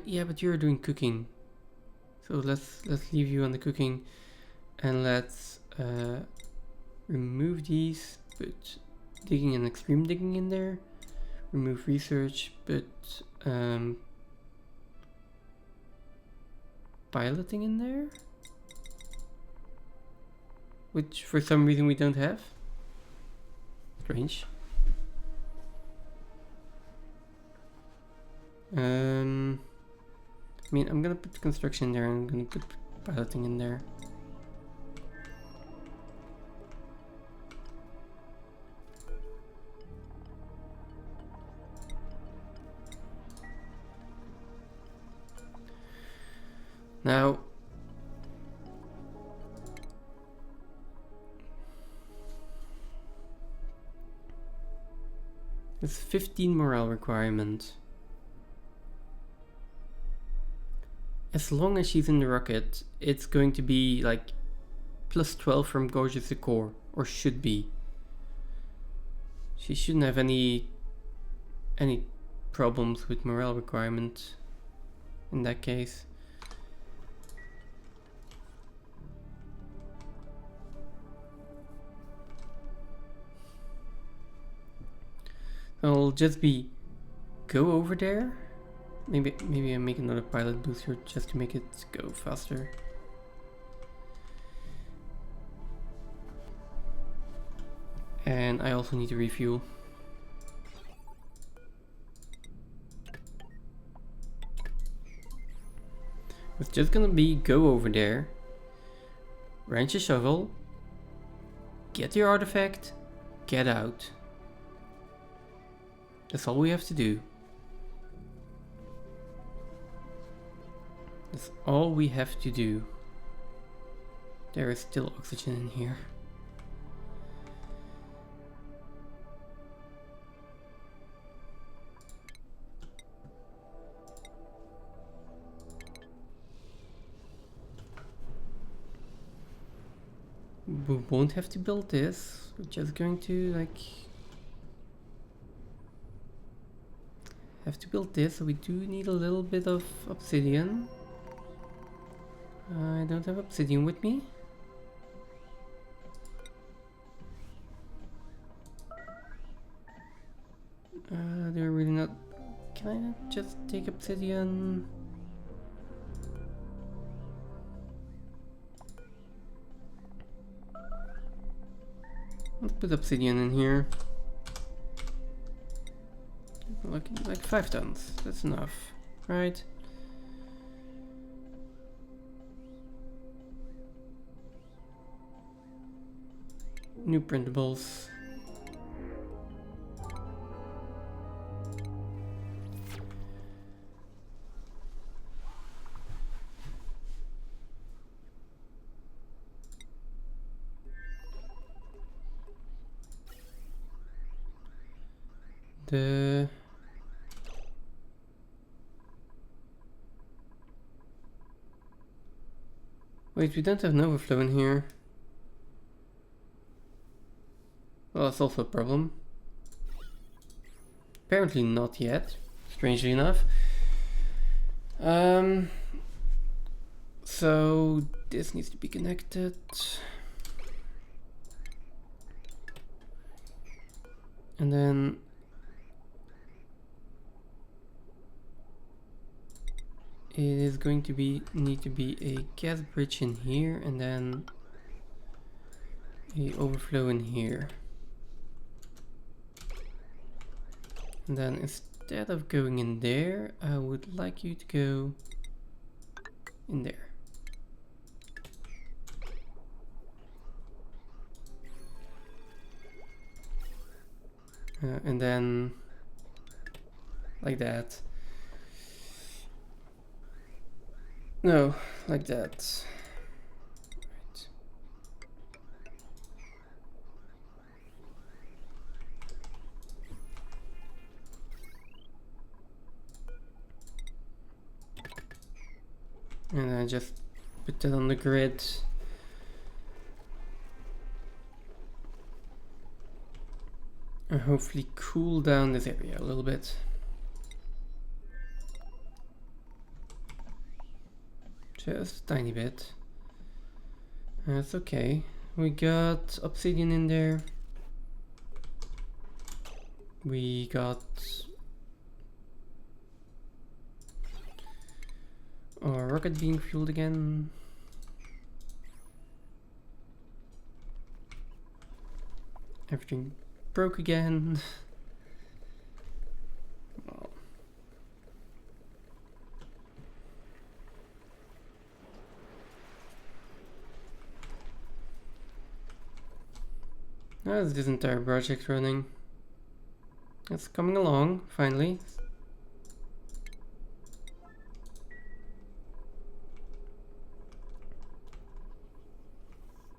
yeah, but you're doing cooking. So let's leave you on the cooking, and let's remove these, put digging and extreme digging in there. Remove research, put piloting in there, which for some reason we don't have. Strange. I mean, I'm gonna put construction in there, and I'm gonna put piloting in there. Now, it's 15 morale requirement. As long as she's in the rocket, it's going to be like plus 12 from gorgeous decor, or should be. She shouldn't have any problems with morale requirement in that case. I'll just be go over there. Maybe I make another pilot booster just to make it go faster. And I also need to refuel. It's just gonna be go over there, wrench a shovel, get your artifact, get out. That's all we have to do. That's all we have to do. There is still oxygen in here. We won't have to build this. We're just going to like have to build this, so we do need a little bit of obsidian. I don't have obsidian with me. Do I really not? Can I not just take obsidian? Let's put obsidian in here. Like 5 tons. That's enough, right? New printables. Wait, we don't have an overflow in here. Well, that's also a problem. Apparently not yet, strangely enough. So this needs to be connected. And then it is going to need to be a gas bridge in here, and then a overflow in here. And then instead of going in there, I would like you to go in there. And then like that. No, like that. Right. And I just put that on the grid. And hopefully cool down this area a little bit. Just a tiny bit. That's okay. We got obsidian in there. We got our rocket being fueled again. Everything broke again. Well. How's this entire project running? It's coming along, finally.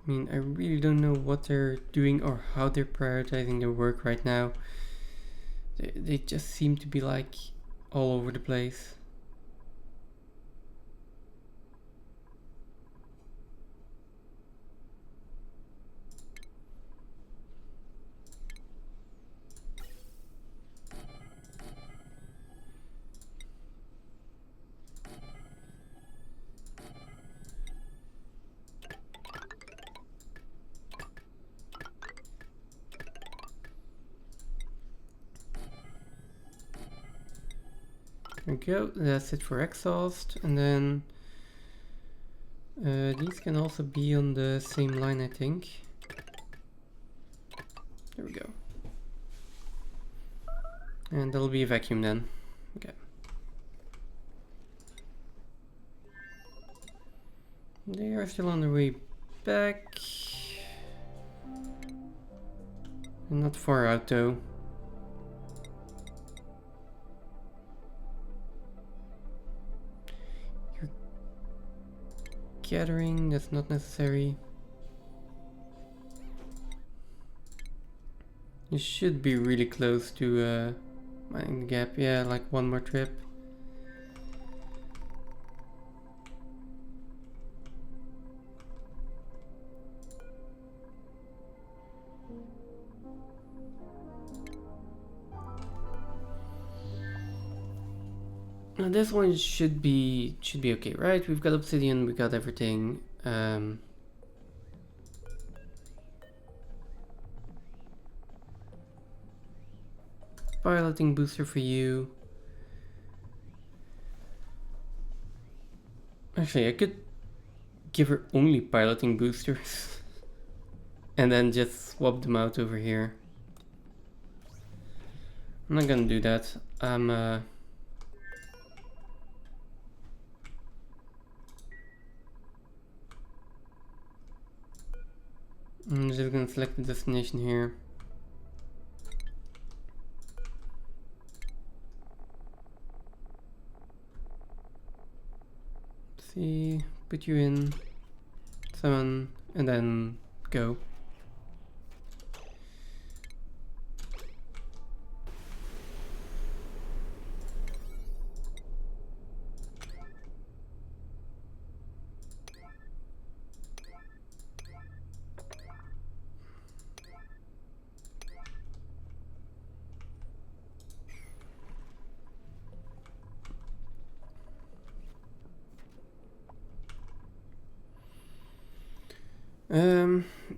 I mean, I really don't know what they're doing or how they're prioritizing their work right now. They just seem to be like all over the place. There we go, that's it for exhaust, and then these can also be on the same line, I think. There we go. And that'll be a vacuum then. Okay. They are still on their way back. And not far out though. Gathering, that's not necessary. You should be really close to mining the gap. Yeah, like one more trip. Now this one should be okay, right? We've got obsidian, we got everything. Piloting booster for you. Actually, I could give her only piloting boosters and then just swap them out over here. I'm not gonna do that. I'm just gonna select the destination here. See, put you in, summon, and then go.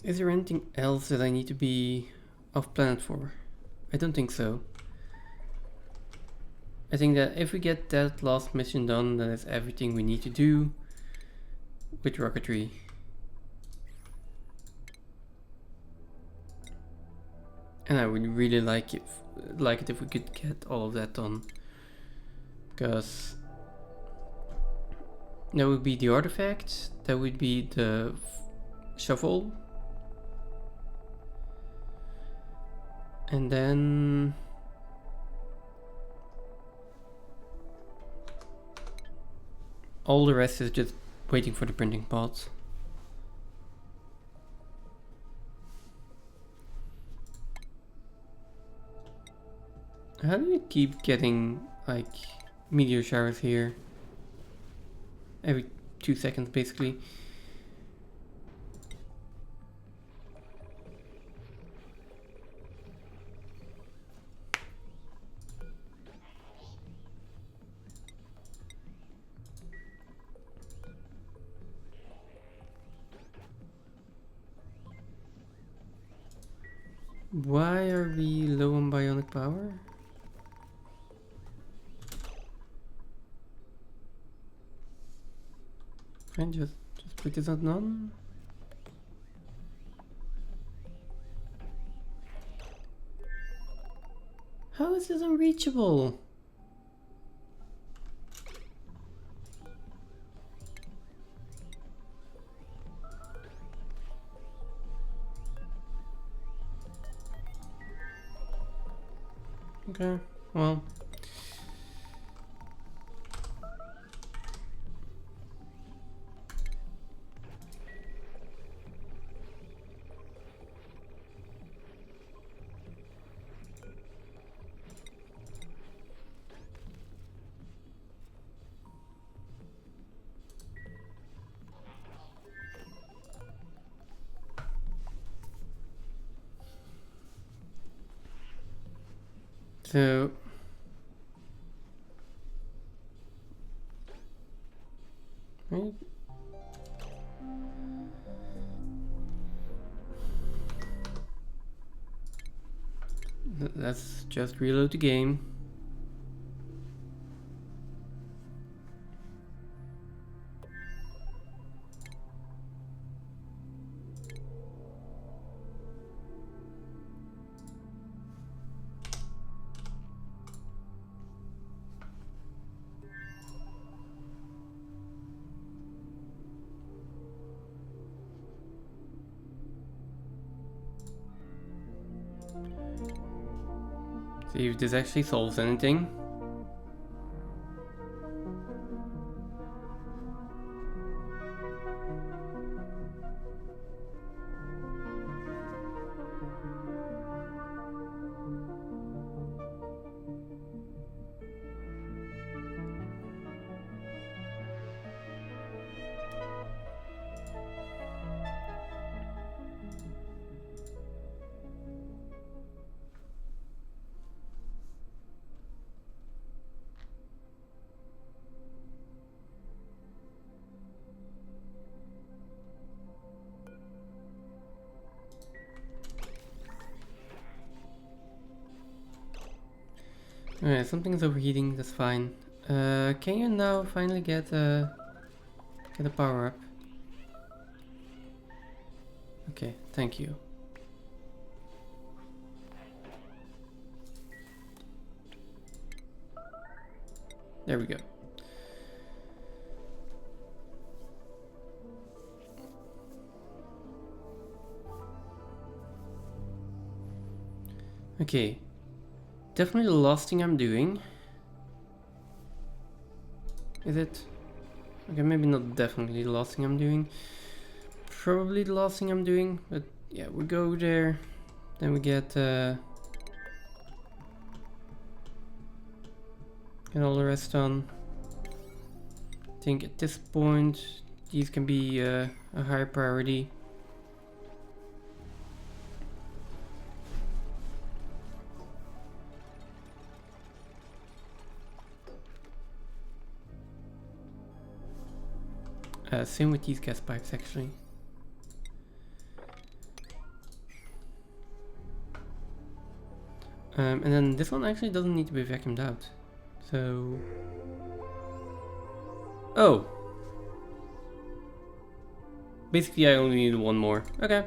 Is there anything else that I need to be off planet for? I don't think so. I think that if we get that last mission done, that is everything we need to do with rocketry. And I would really like it if we could get all of that done, because that would be the artifact, that would be the shovel, and then all the rest is just waiting for the printing pods. How do you keep getting like meteor showers here? Every 2 seconds basically. Why are we low on bionic power? Fine, just put this on none. How is this unreachable? Okay, well. So. Right? Let's just reload the game. See if this actually solves anything. Alright, something's overheating, that's fine. Can you now finally get a power up? Okay, thank you. There we go. Okay, definitely the last thing I'm doing. Is it? Okay, maybe not definitely the last thing I'm doing. Probably the last thing I'm doing, but yeah, we go there, then we get all the rest done. I think at this point, these can be a higher priority. Same with these gas pipes, actually. And then this one actually doesn't need to be vacuumed out. So... Oh! Basically I only need one more. Okay.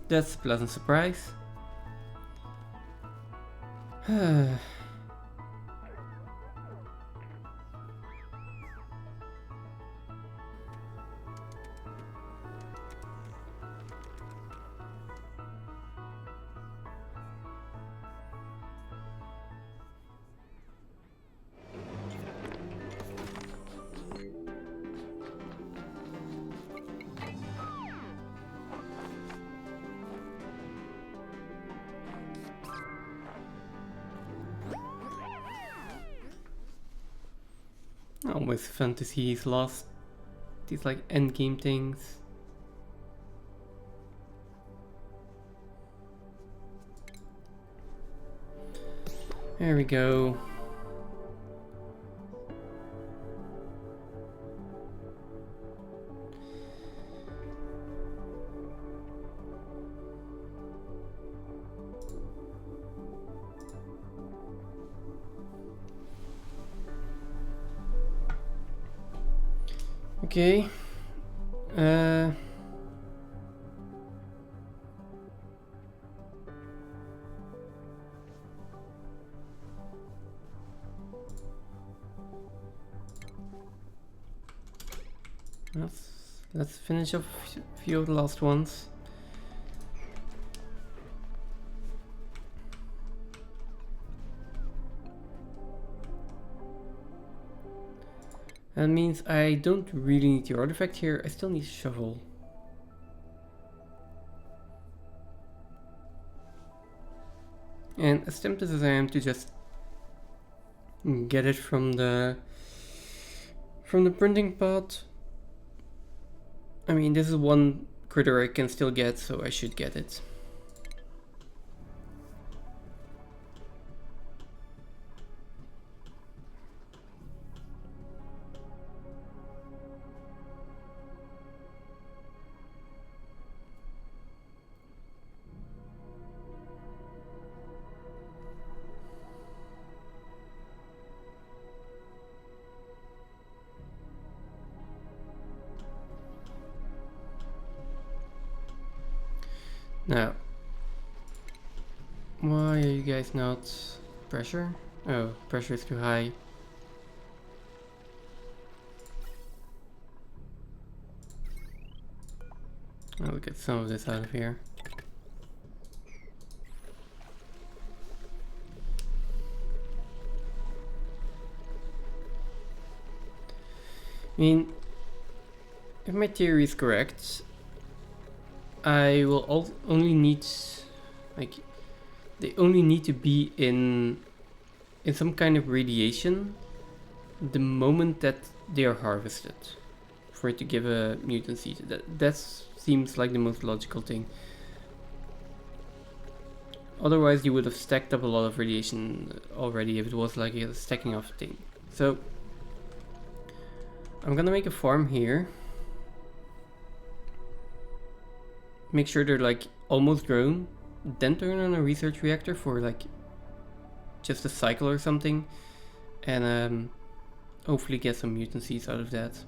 That's a pleasant surprise. Always fun to see these last, these like endgame things. There we go. Okay. Let's finish off a few of the last ones. That means I don't really need the artifact here. I still need a shovel. And as tempted as I am to just get it from the printing pot, I mean, this is one critter I can still get, so I should get it. Now, why are you guys not pressure? Oh, pressure is too high. I'll get some of this out of here. I mean, if my theory is correct, I will only need, like, they only need to be in some kind of radiation the moment that they are harvested for it to give a mutant seed. That seems like the most logical thing. Otherwise you would have stacked up a lot of radiation already if it was like a stacking off thing. So I'm gonna make a farm here. Make sure they're like almost grown, then turn on a research reactor for like just a cycle or something, and hopefully get some mutant seeds out of that.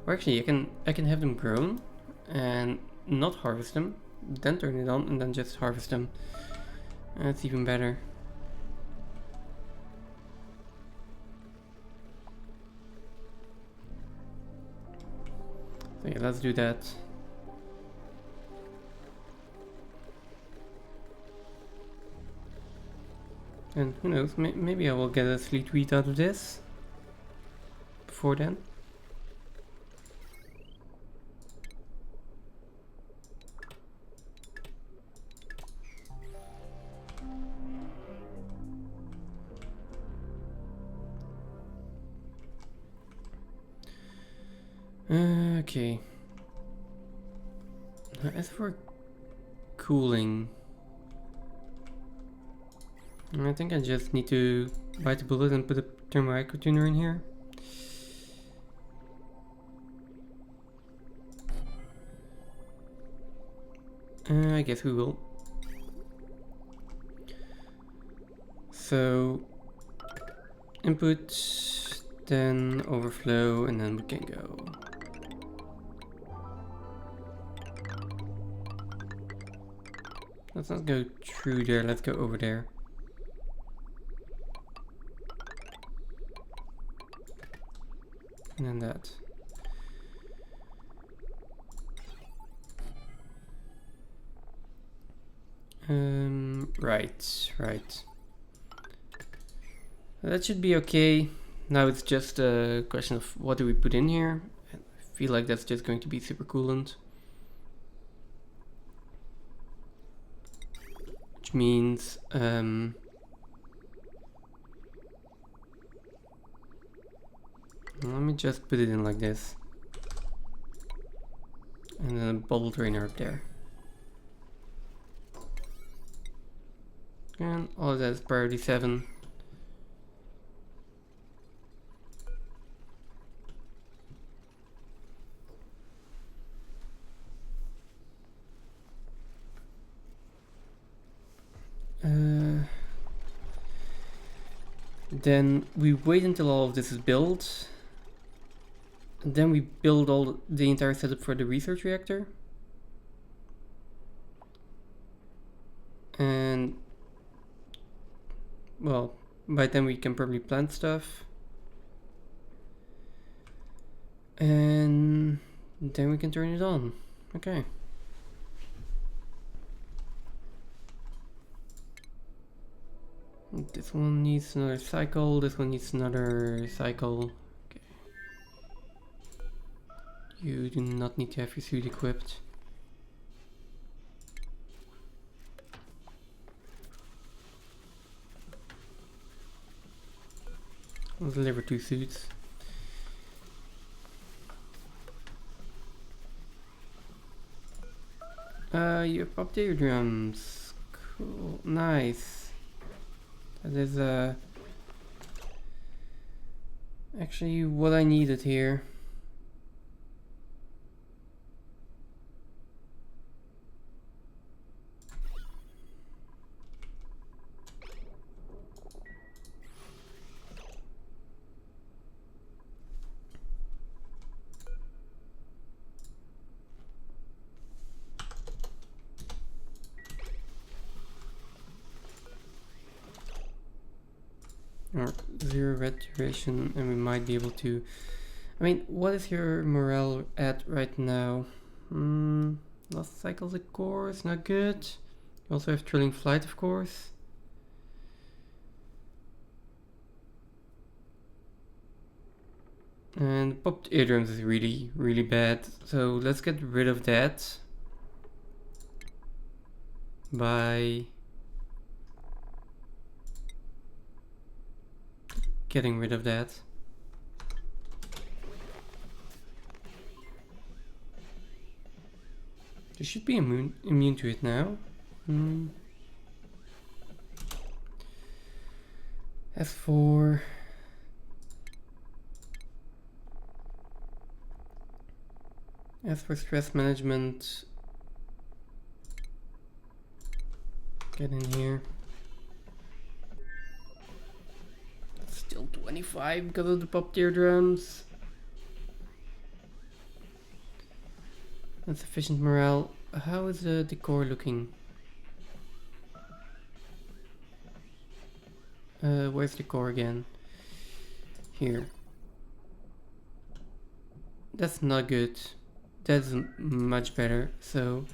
Or actually I can have them grown and not harvest them, then turn it on and then just harvest them. That's even better. So yeah, let's do that. And who knows, maybe I will get a sleet wheat out of this before then. Okay. Now, as for cooling, I think I just need to bite the bullet and put a thermal tuner in here. I guess we will. So input, then overflow, and then we can go. Let's not go through there, let's go over there. And then that. Right. That should be okay. Now it's just a question of what do we put in here. I feel like that's just going to be super coolant. Which means let me just put it in like this. And then a bottle drainer up there. And all of that is priority 7. Then we wait until all of this is built. And then we build all the entire setup for the research reactor. And well, by then we can probably plant stuff. And then we can turn it on. Okay. This one needs another cycle, this one needs another cycle. Okay. You do not need to have your suit equipped. I'll deliver 2 suits. You have up your drums. Cool, nice. That is actually what I needed here. Or 0 red duration, and we might be able to. I mean, what is your morale at right now? Lost cycles, of course, not good. You also have trailing flight, of course. And popped eardrums is really, really bad. So let's get rid of that by getting rid of that. They should be immune to it now. As for stress management, get in here. Still 25 because of the pop eardrums. Insufficient morale. How is the decor looking? Where's the core again? Here. That's not good. That's much better. So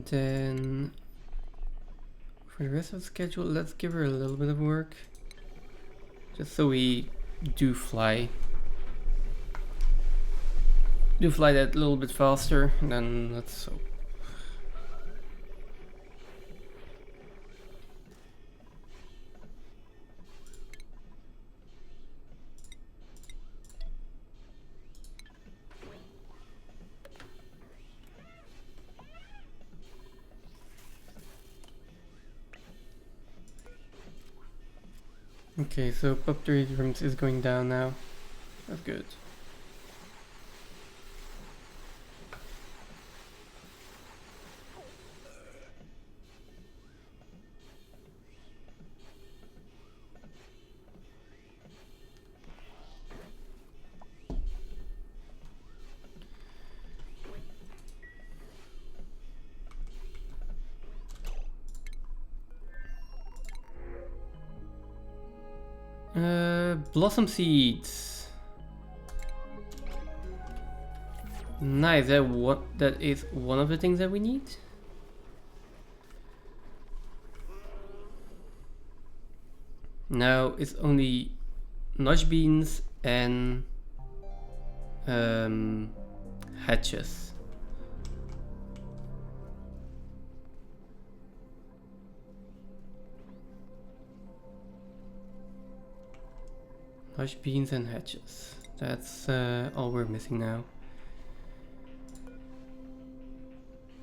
then for the rest of the schedule, let's give her a little bit of work. Just so we do fly that a little bit faster, and then let's hope. Okay, so pop rooms is going down now. That's good. Blossom seeds. Nice. That is one of the things that we need. Now it's only notch beans and hatches. Notch beans and hatches. That's all we're missing now.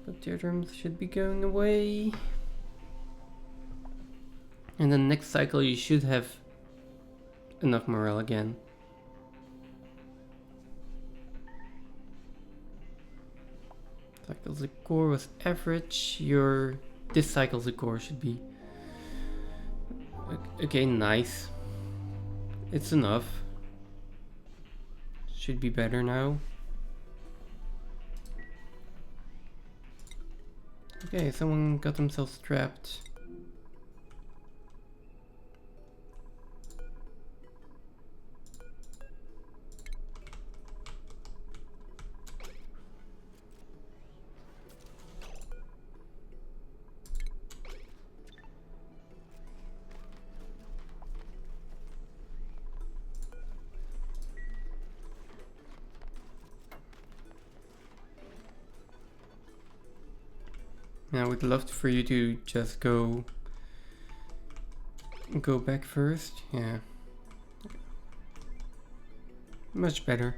The teardrops should be going away. And then next cycle you should have enough morale again. Cycles a core was average. This cycle's a core should be. Okay, nice. It's enough. Should be better now. Okay, someone got themselves trapped. I would love for you to just go back first. Yeah. Much better.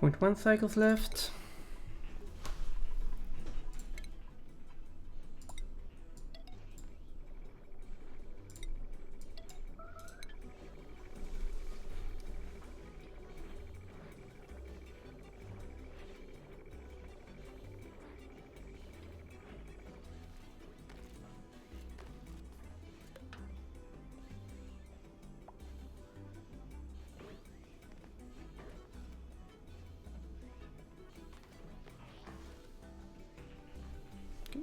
.1 cycles left.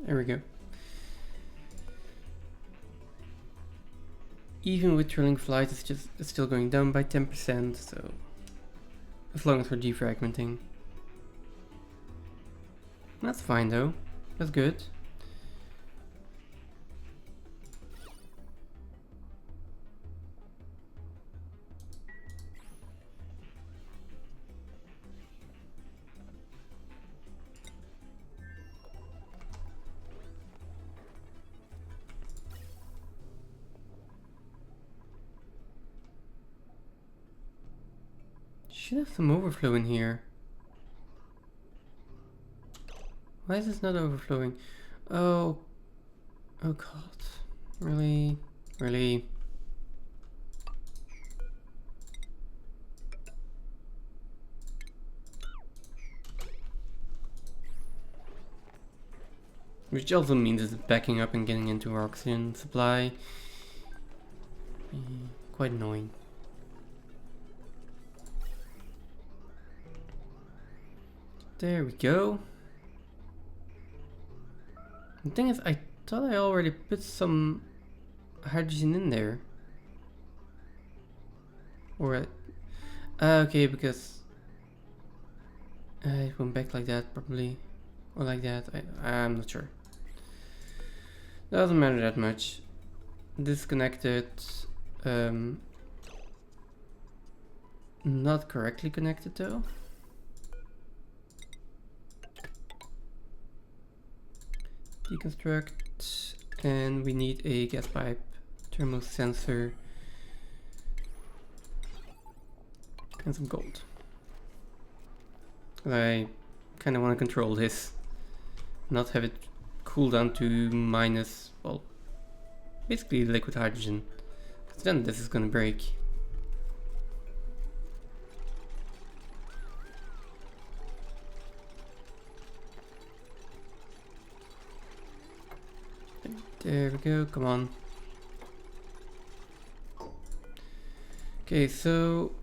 There we go. Even with trailing flight, it's still going down by 10%, so as long as we're defragmenting. That's fine though. That's good. Should have some overflow in here. Why is this not overflowing? Oh god. Really? Really? Which also means it's backing up and getting into our oxygen supply. Quite annoying. There we go. The thing is, I thought I already put some hydrogen in there. Or okay, because it went back like that probably, or like that. I'm not sure. Doesn't matter that much. Disconnected. Not correctly connected though. Deconstruct, and we need a gas pipe thermal sensor and some gold. I kind of want to control this, not have it cool down to minus, well, basically liquid hydrogen, because then this is going to break. There we go, come on. Okay, so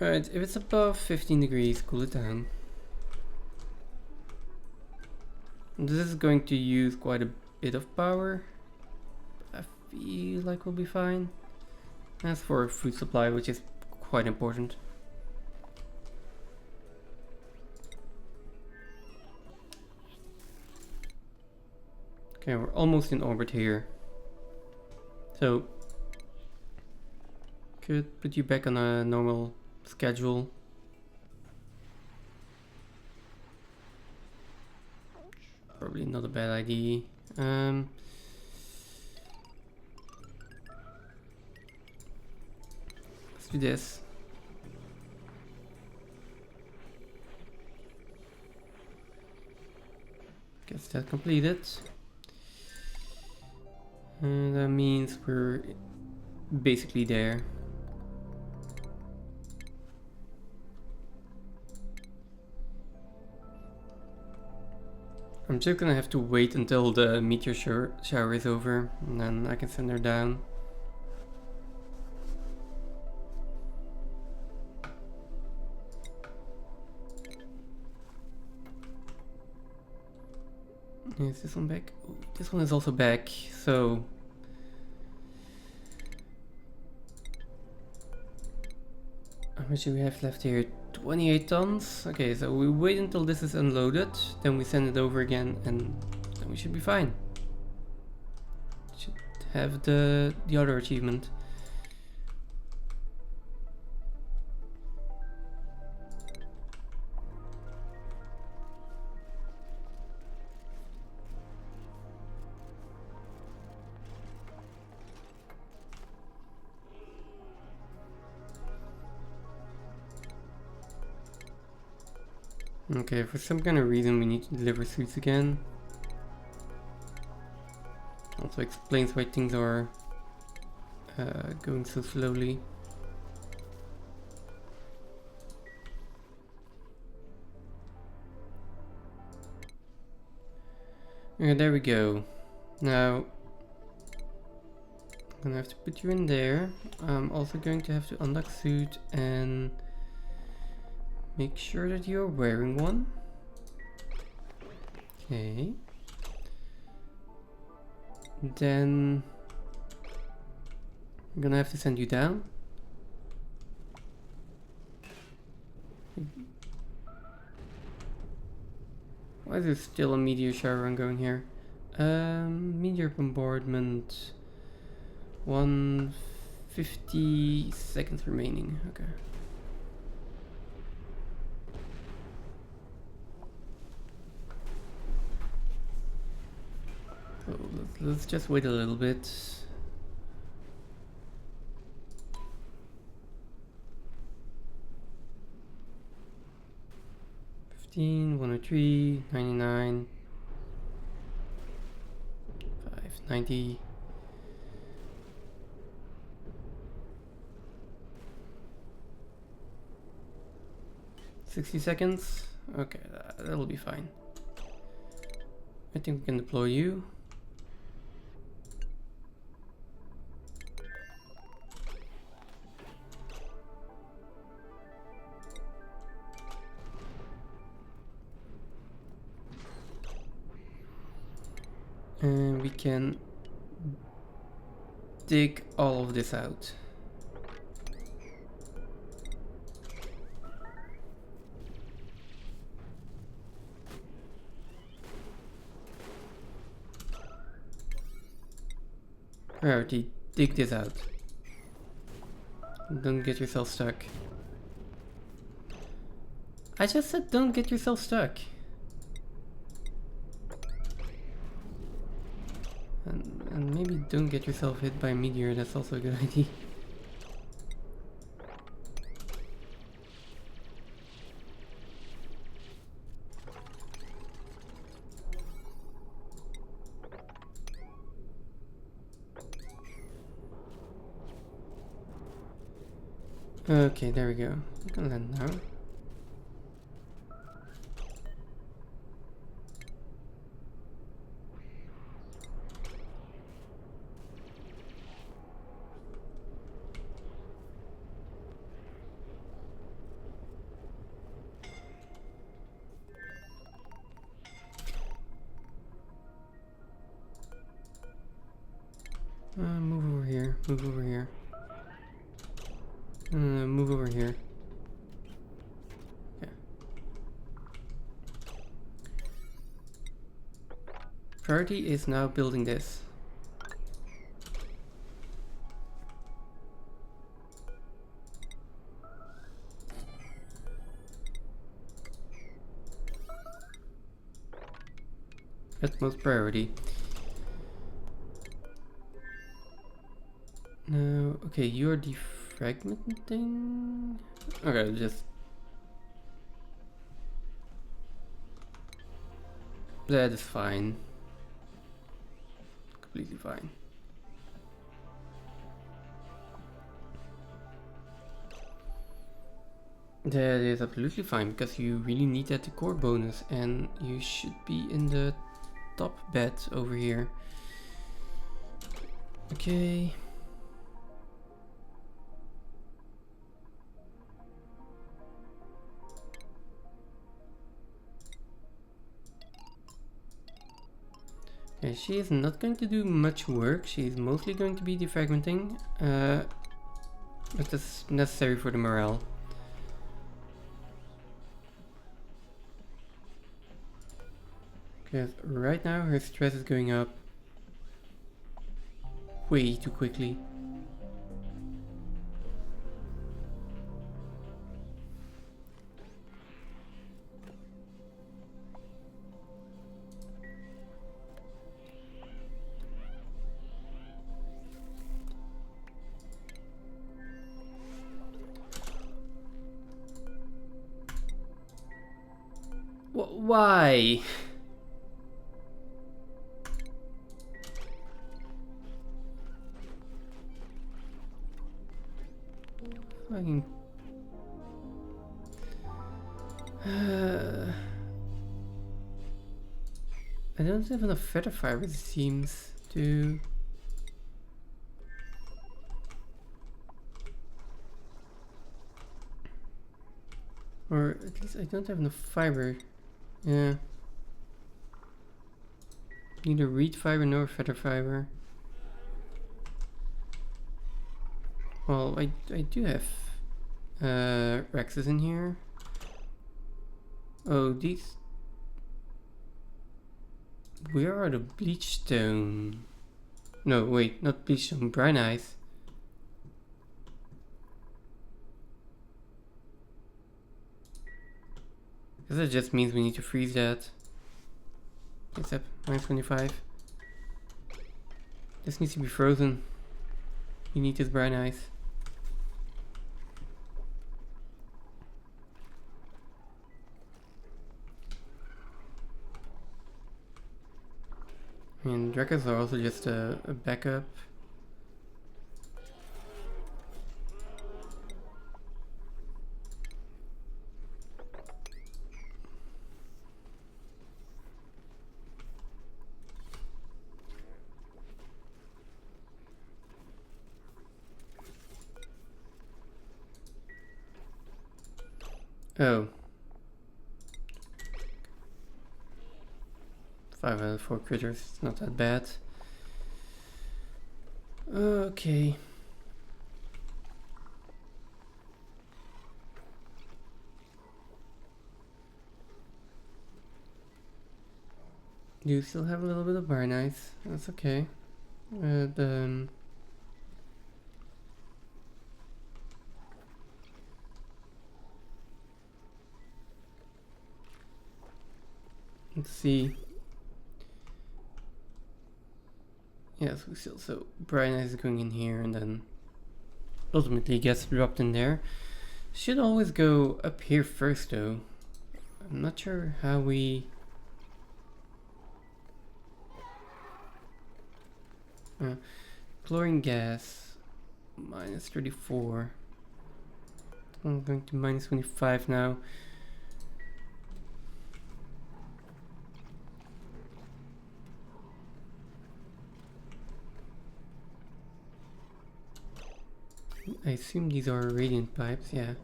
right, if it's above 15 degrees, cool it down. This is going to use quite a bit of power. I feel like we'll be fine. As for food supply, which is quite important. Okay, we're almost in orbit here. So, could put you back on a normal schedule. Probably not a bad idea. let's do this. Gets that completed. And that means we're basically there. I'm just gonna have to wait until the meteor shower is over, and then I can send her down. Is this one back? Ooh, this one is also back, so... How much do we have left here? 28 tons? Okay, so we wait until this is unloaded, then we send it over again, and then we should be fine. Should have the other achievement. Okay, for some kind of reason we need to deliver suits again. Also explains why things are going so slowly. Okay, there we go. Now, I'm gonna have to put you in there. I'm also going to have to unlock suit and make sure that you're wearing one. Okay. Then I'm gonna have to send you down. Why is there still a meteor shower ongoing here? Meteor bombardment. 150 seconds remaining. Okay. So let's just wait a little bit. $15, 103, 99, 590. $60 seconds. Okay, that'll be fine. I think we can deploy you. And we can dig all of this out. Priority, dig this out. Don't get yourself stuck. I just said don't get yourself stuck. And maybe don't get yourself hit by a meteor, that's also a good idea. Okay, there we go. You can land now. Move over here, move over here. Move over here. Yeah. Priority is now building this. Utmost priority. No, okay, you're defragmenting. Okay, just that is fine. Completely fine. That is absolutely fine because you really need that decor bonus and you should be in the top bed over here. Okay. Okay, she is not going to do much work. She is mostly going to be defragmenting. But that's necessary for the morale. Because right now her stress is going up way too quickly. Why? Fucking... I don't have enough feather fibers, it seems, to... Or at least I don't have enough fiber. Yeah. Neither reed fiber nor feather fiber. Well, I do have Rexes in here. Oh, these... Where are the bleach stone? No, wait, not bleach stone, brine ice. Because that just means we need to freeze that. Except -25. This needs to be frozen. We need this brine ice. And Drakkas are also just a backup. Oh. 5 out of 4 critters, it's not that bad. Okay. You still have a little bit of brine ice, that's okay. Let's see. Yes, we still, so brine ice is going in here and then ultimately gets dropped in there. Should always go up here first though. I'm not sure how we... chlorine gas, -34. I'm going to -25 now. I assume these are radiant pipes, yeah.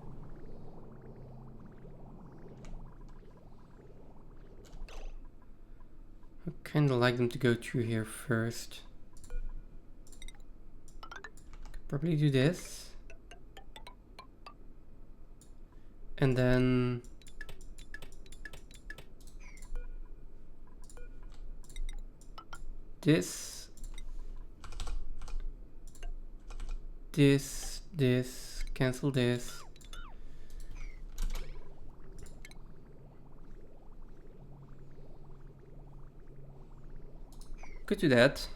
I kinda like them to go through here first. Could probably do this. And then... this. This, cancel this. Could do that.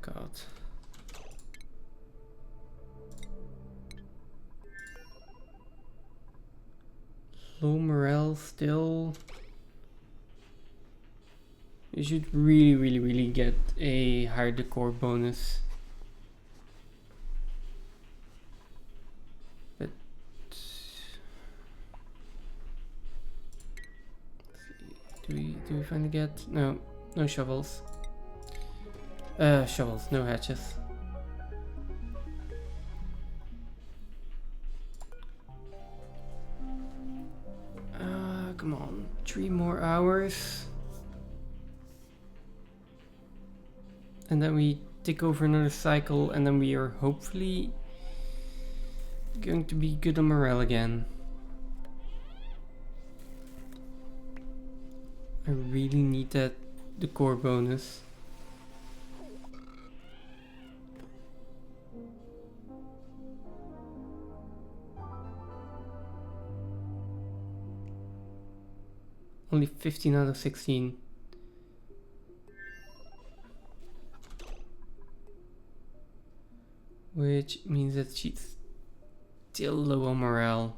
God. Low morale still. You should really get a higher decor bonus. But do we finally get no shovels? Shovels, no hatches. Come on, 3 more hours. And then we take over another cycle, and then we are hopefully going to be good on morale again. I really need that decor bonus. Only 15 out of 16. Which means that she's still low on morale.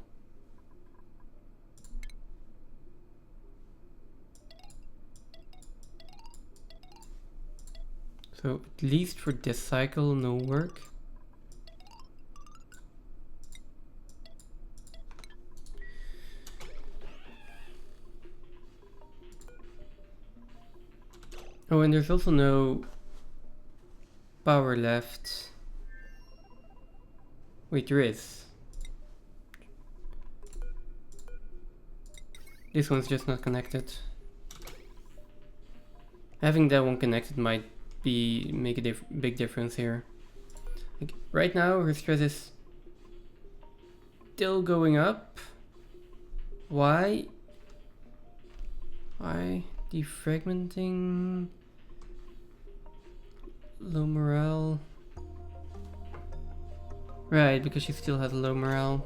So at least for this cycle, no work. Oh, and there's also no power left. Wait, there is. This one's just not connected. Having that one connected might make a big difference here. Like, right now, her stress is still going up. Why? Why? Defragmenting. Low morale. Right, because she still has low morale.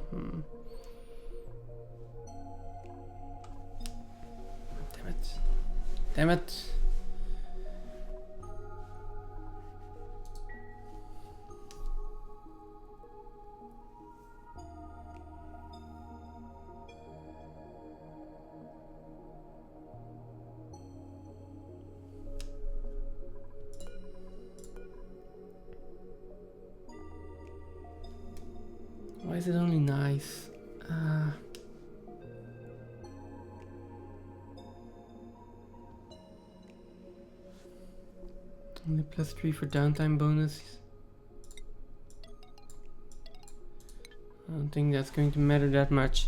Damn it. Damn it. Why is it only nice? Only +3 for downtime bonus. I don't think that's going to matter that much.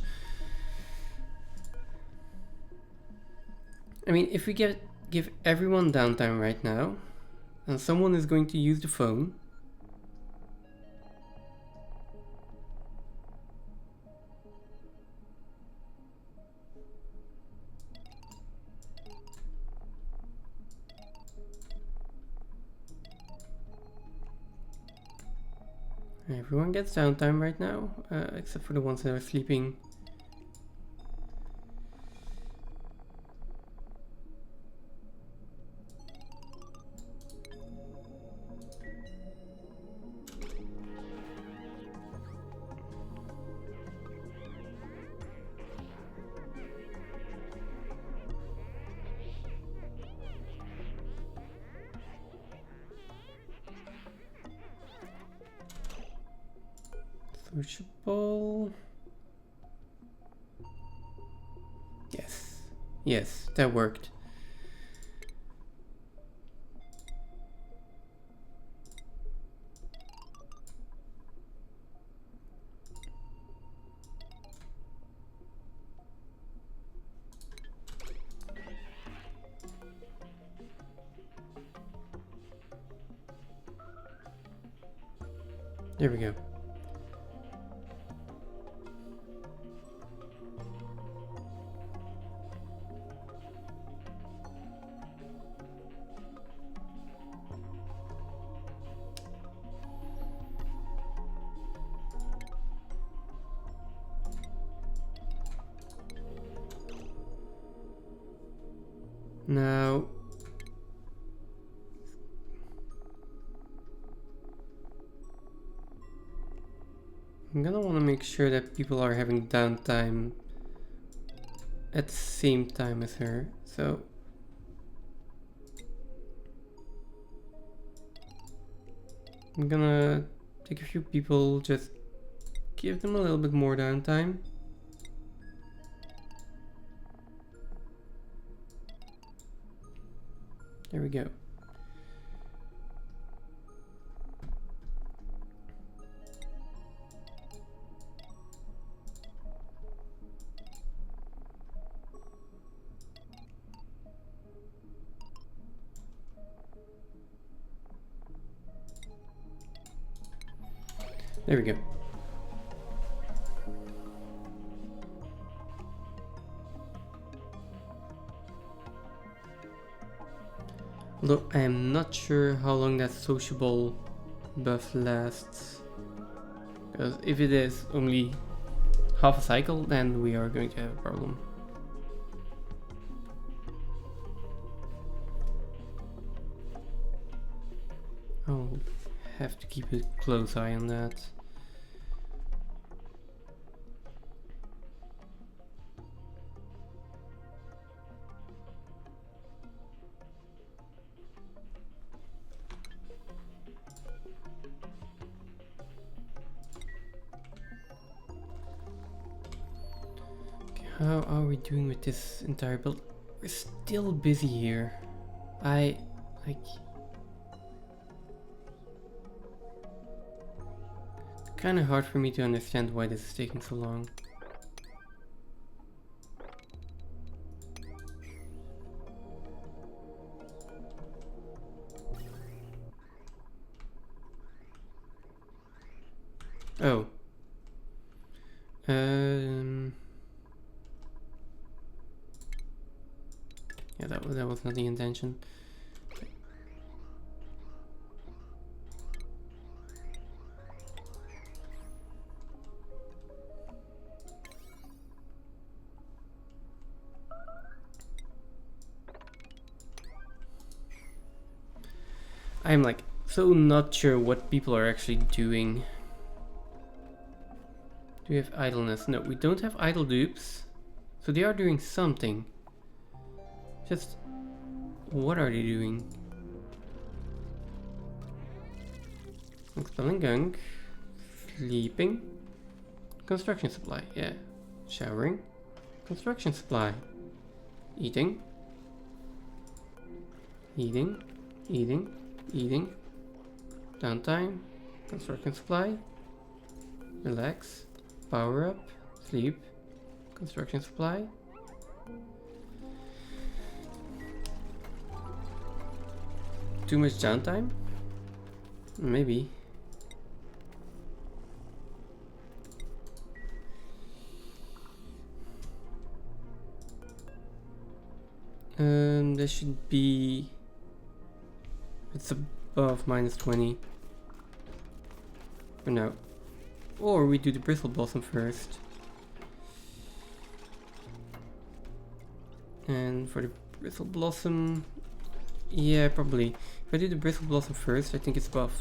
I mean, if we give everyone downtime right now, and someone is going to use the phone, everyone gets downtime right now, except for the ones that are sleeping. Searchable. Yes, that worked. There we go. Now, I'm gonna want to make sure that people are having downtime at the same time as her, so I'm gonna take a few people, just give them a little bit more downtime. There we go. There we go. Although I am not sure how long that sociable buff lasts. Because if it is only half a cycle, then we are going to have a problem. I'll have to keep a close eye on that. How are we doing with this entire build? We're still busy here. It's kind of hard for me to understand why this is taking so long. Oh. Yeah, that was not the intention. I'm like so not sure what people are actually doing. Do we have idleness? No, we don't have idle dupes. So they are doing something. Just what are they doing? Expelling gunk. Sleeping. Construction supply, yeah. Showering. Construction supply. Eating. Eating. Eating. Eating. Downtime. Construction supply. Relax. Power up. Sleep. Construction supply. Too much downtime? Maybe. There should be... It's above -20. For now. Or we do the bristle blossom first. And for the bristle blossom... Yeah, probably. If I do the bristle blossom first, I think it's above...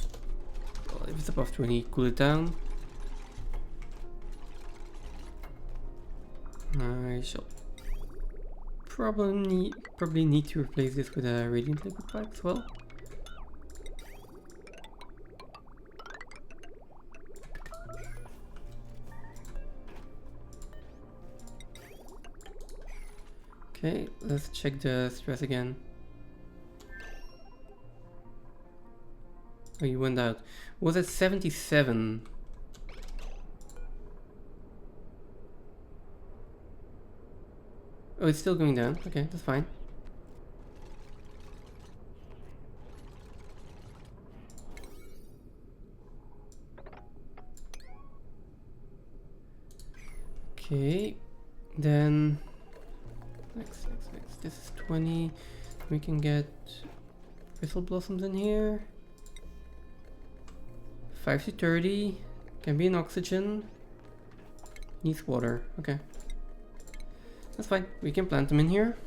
Well, if it's above 20, cool it down. I shall probably need to replace this with a radiant liquid pipe as well. Okay, let's check the stress again. Oh, you went out. Was it 77? Oh, it's still going down. Okay, that's fine. Okay, then next. This is 20. We can get bristle blossoms in here. 5 to 30. Can be an oxygen. Needs water. Okay. That's fine. We can plant them in here.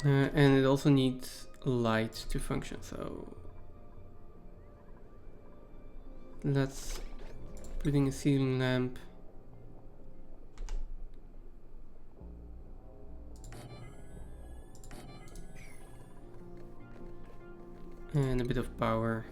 And it also needs light to function, so let's putting a ceiling lamp. And a bit of power.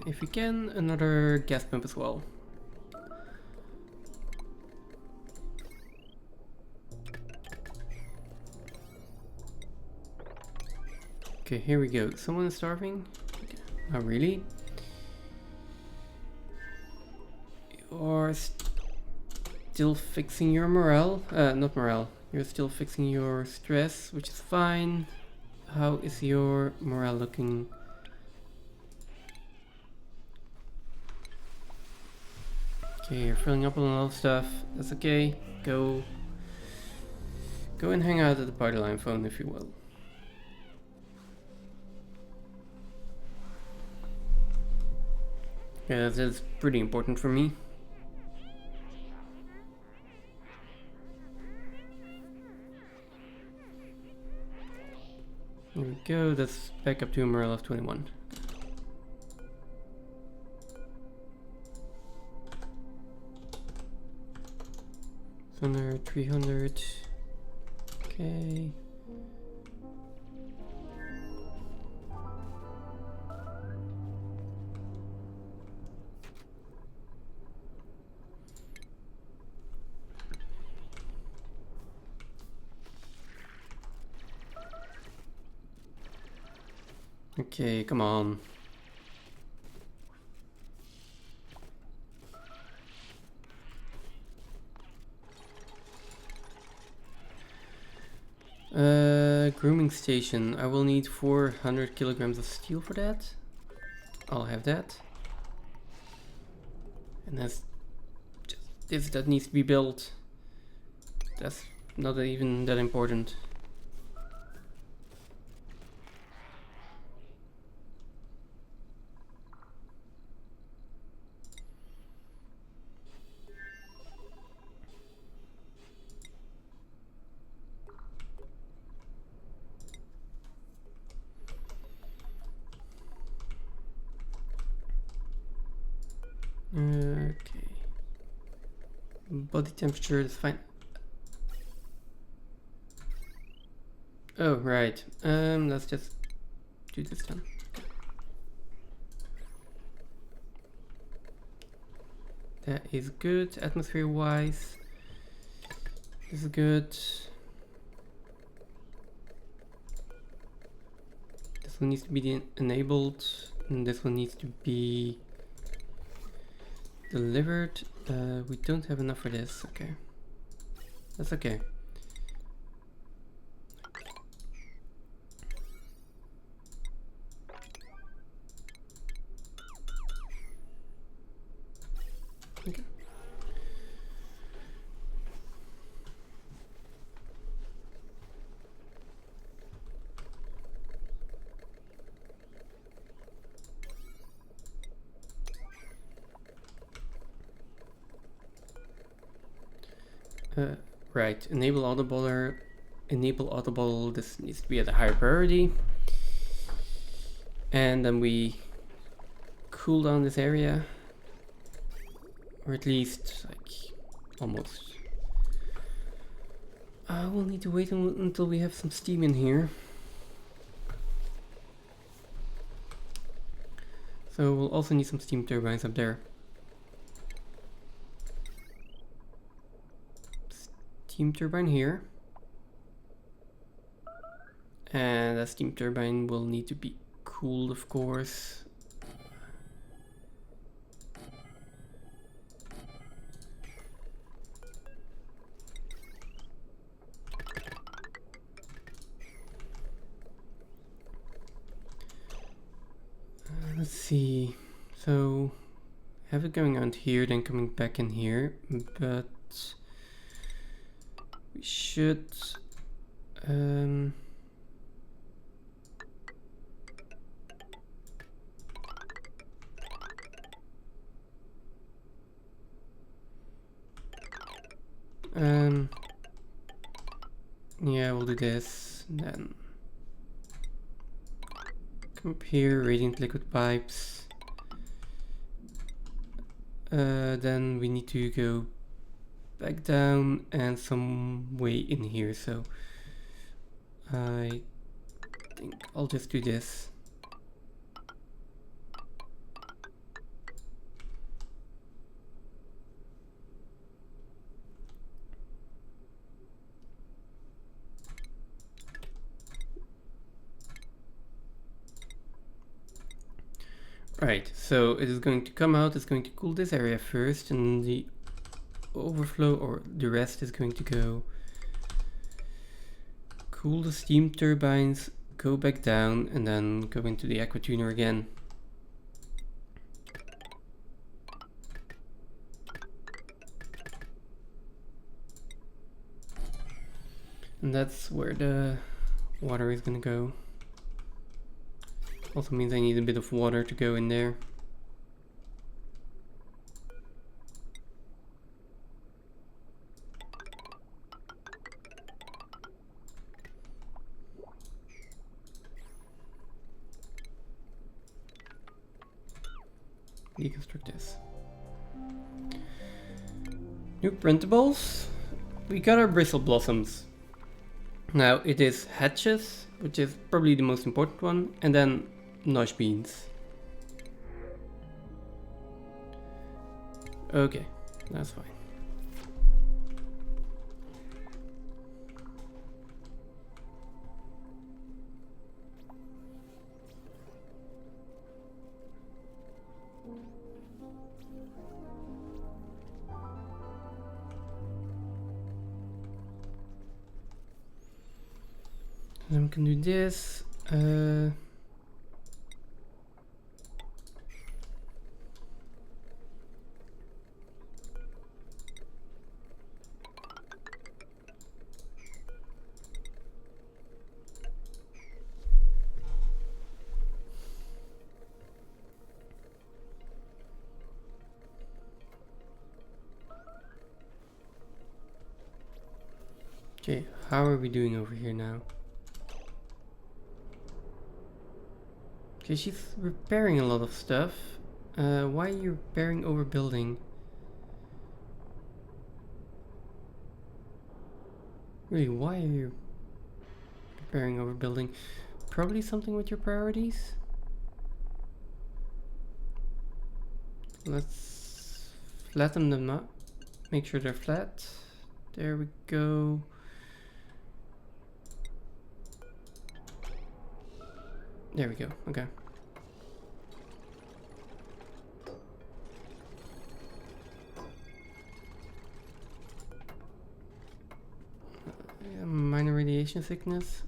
If we can, another gas pump as well. Okay, here we go. Someone is starving? Okay. Oh, really? You're still fixing your morale? Not morale. You're still fixing your stress, which is fine. How is your morale looking? Okay, you're filling up on a lot of stuff. That's okay. Go and hang out at the party line phone, if you will. Yeah, that's pretty important for me. There we go. That's back up to a morale of 21. Under 300. Okay. Okay, come on. Grooming station. I will need 400 kilograms of steel for that. I'll have that. And that's just this that needs to be built. That's not even that important. Okay. Body temperature is fine. Oh, right. Let's just do this then. That is good, atmosphere-wise. This is good. This one needs to be enabled, and this one needs to be delivered. We don't have enough for this. Okay, that's okay. Okay. Right, enable autoboiler. Enable autobottle. This needs to be at a higher priority. And then we cool down this area. Or at least, like, almost. We'll need to wait until we have some steam in here. So we'll also need some steam turbines up there. Steam turbine here. And that steam turbine will need to be cooled, of course. Let's see. So have it going out here, then coming back in here, but we should yeah, we'll do this, then come up here, radiant liquid pipes. Then we need to go back down and some way in here, so I think I'll just do this. Right, so it is going to come out, it's going to cool this area first, and the overflow, or the rest, is going to go cool the steam turbines, go back down, and then go into the aqua tuner again. And that's where the water is gonna go. Also means I need a bit of water to go in there. Deconstruct this. New printables. We got our bristle blossoms. Now it is hatches, which is probably the most important one, and then nosh beans. Okay, that's fine. Then we can do this. Okay, how are we doing over here now? Okay, she's repairing a lot of stuff. Why are you repairing overbuilding? Really, why are you repairing overbuilding? Probably something with your priorities? Let's flatten them up. Make sure they're flat. There we go. There we go, okay. Minor radiation sickness.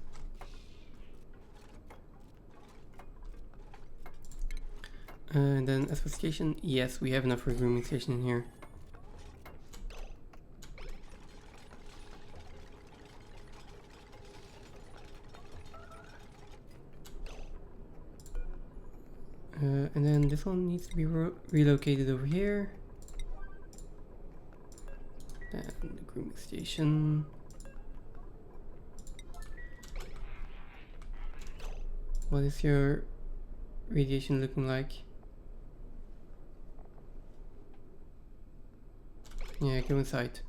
And then asphyxiation. Yes, we have enough for grooming station in here. And then this one needs to be relocated over here. And the grooming station. What is your radiation looking like? Yeah, go inside.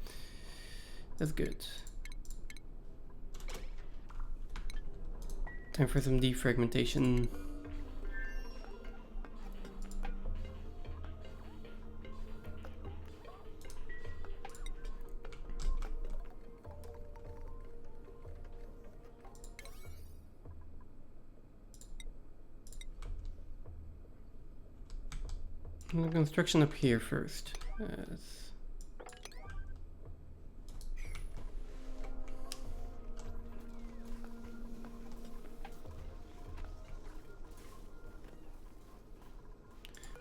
That's good. Time for some defragmentation. The construction up here first.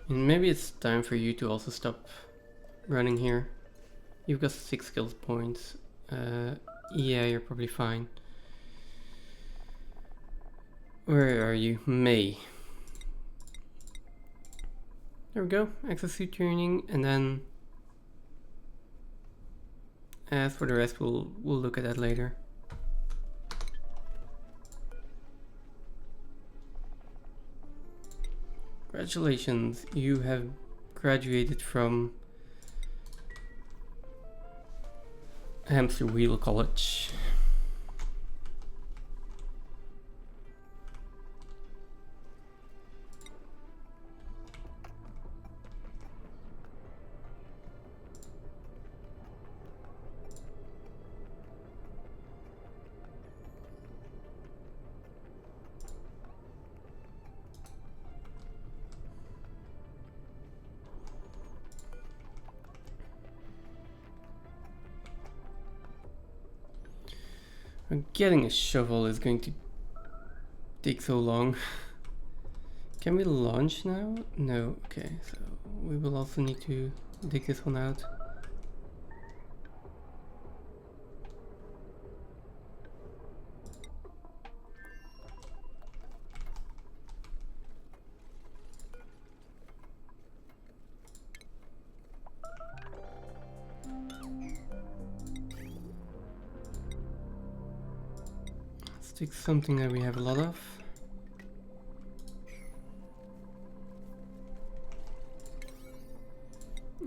And maybe it's time for you to also stop running here. You've got 6 skill points. Yeah, you're probably fine. Where are you? May. There we go. Exosuit tuning, and then as for the rest, we'll look at that later. Congratulations, you have graduated from Hamster Wheel College. Getting a shovel is going to take so long. Can we launch now? No. Okay, so we will also need to dig this one out. Let's take something that we have a lot of.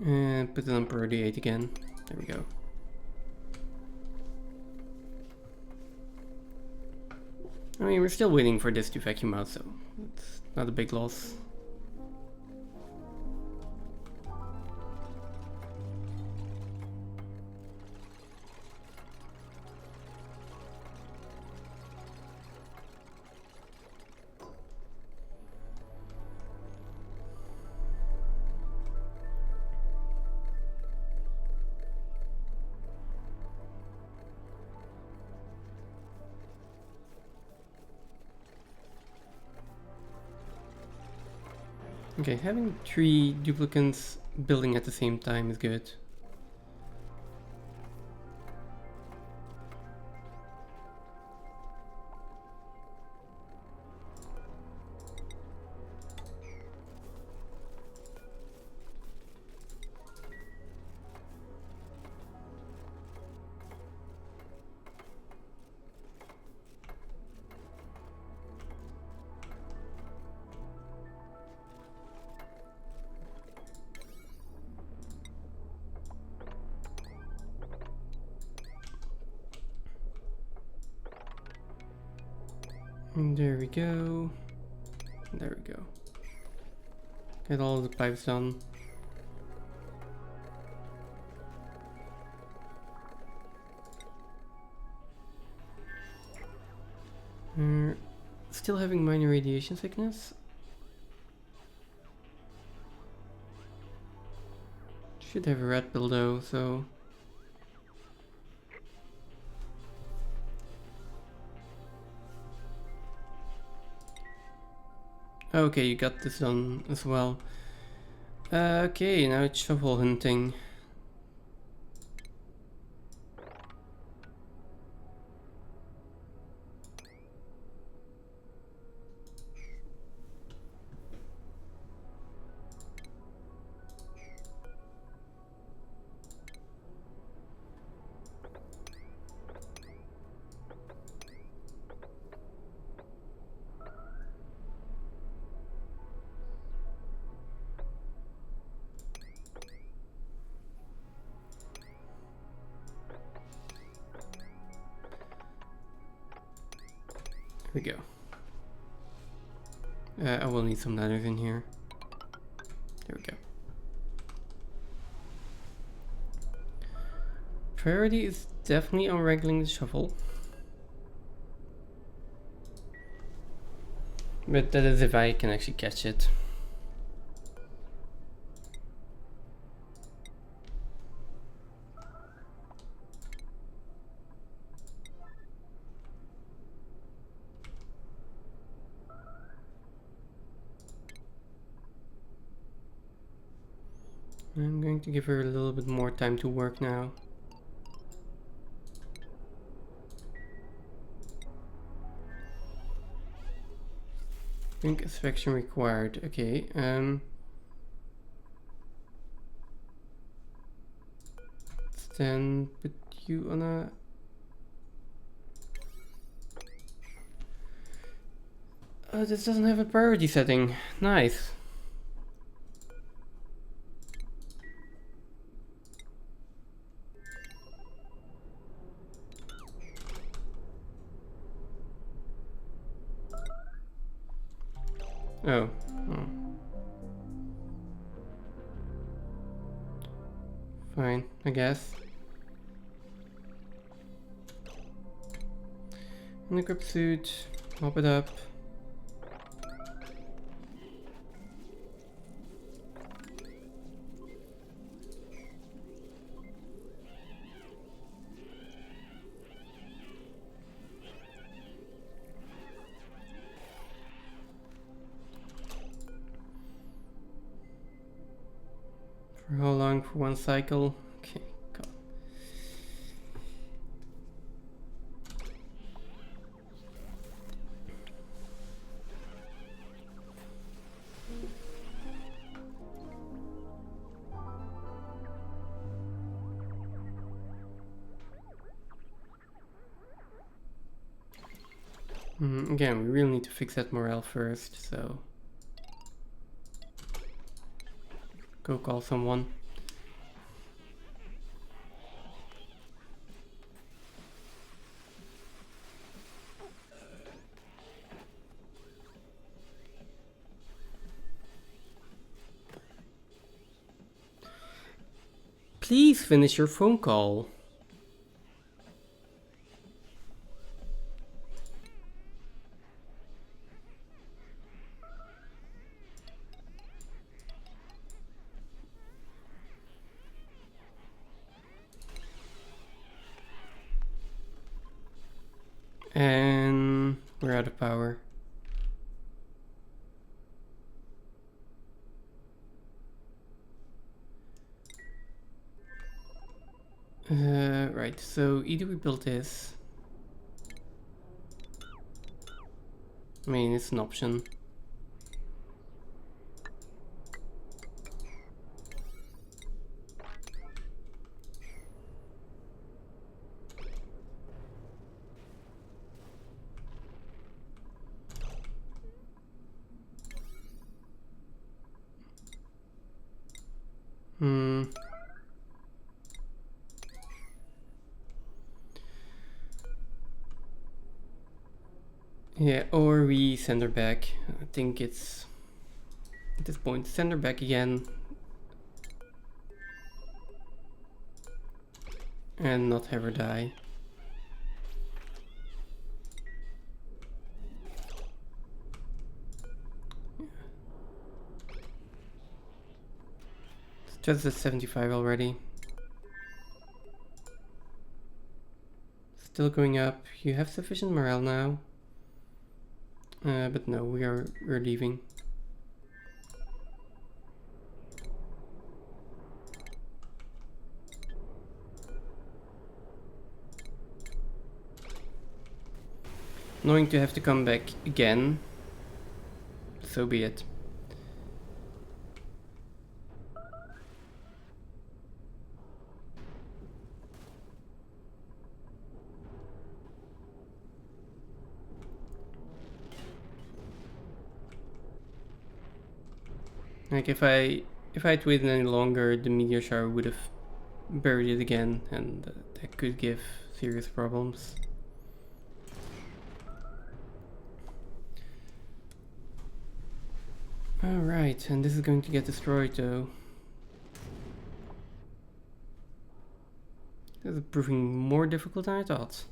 And put it on priority 8 again. There we go. I mean, we're still waiting for this to vacuum out, so it's not a big loss. Okay, having 3 duplicates building at the same time is good. And there we go. There we go. Get all the pipes done. Still having minor radiation sickness. Should have a red pill though, so... Okay, you got this done as well. Okay, now it's shovel hunting. Here we go. I will need some ladders in here. There we go. Priority is definitely on wrangling the shovel. But that is if I can actually catch it. I'm going to give her a little bit more time to work now. Ink inspection required. Okay. Let's then put you on a. Oh, this doesn't have a priority setting. Nice. Oh. Fine, I guess. In the grip suit, mop it up. For how long? For one cycle? Okay, go. Again, we really need to fix that morale first, so go call someone. Please finish your phone call. And we're out of power. Right, so either we build this. I mean, it's an option. Yeah, or we send her back. I think it's at this point, send her back again. And not have her die. It's just at 75 already. Still going up. You have sufficient morale now. But no, we're leaving. Knowing to have to come back again, so be it. Like if I'd waited any longer, the meteor shower would have buried it again, and that could give serious problems. Alright, and this is going to get destroyed though. This is proving more difficult than I thought.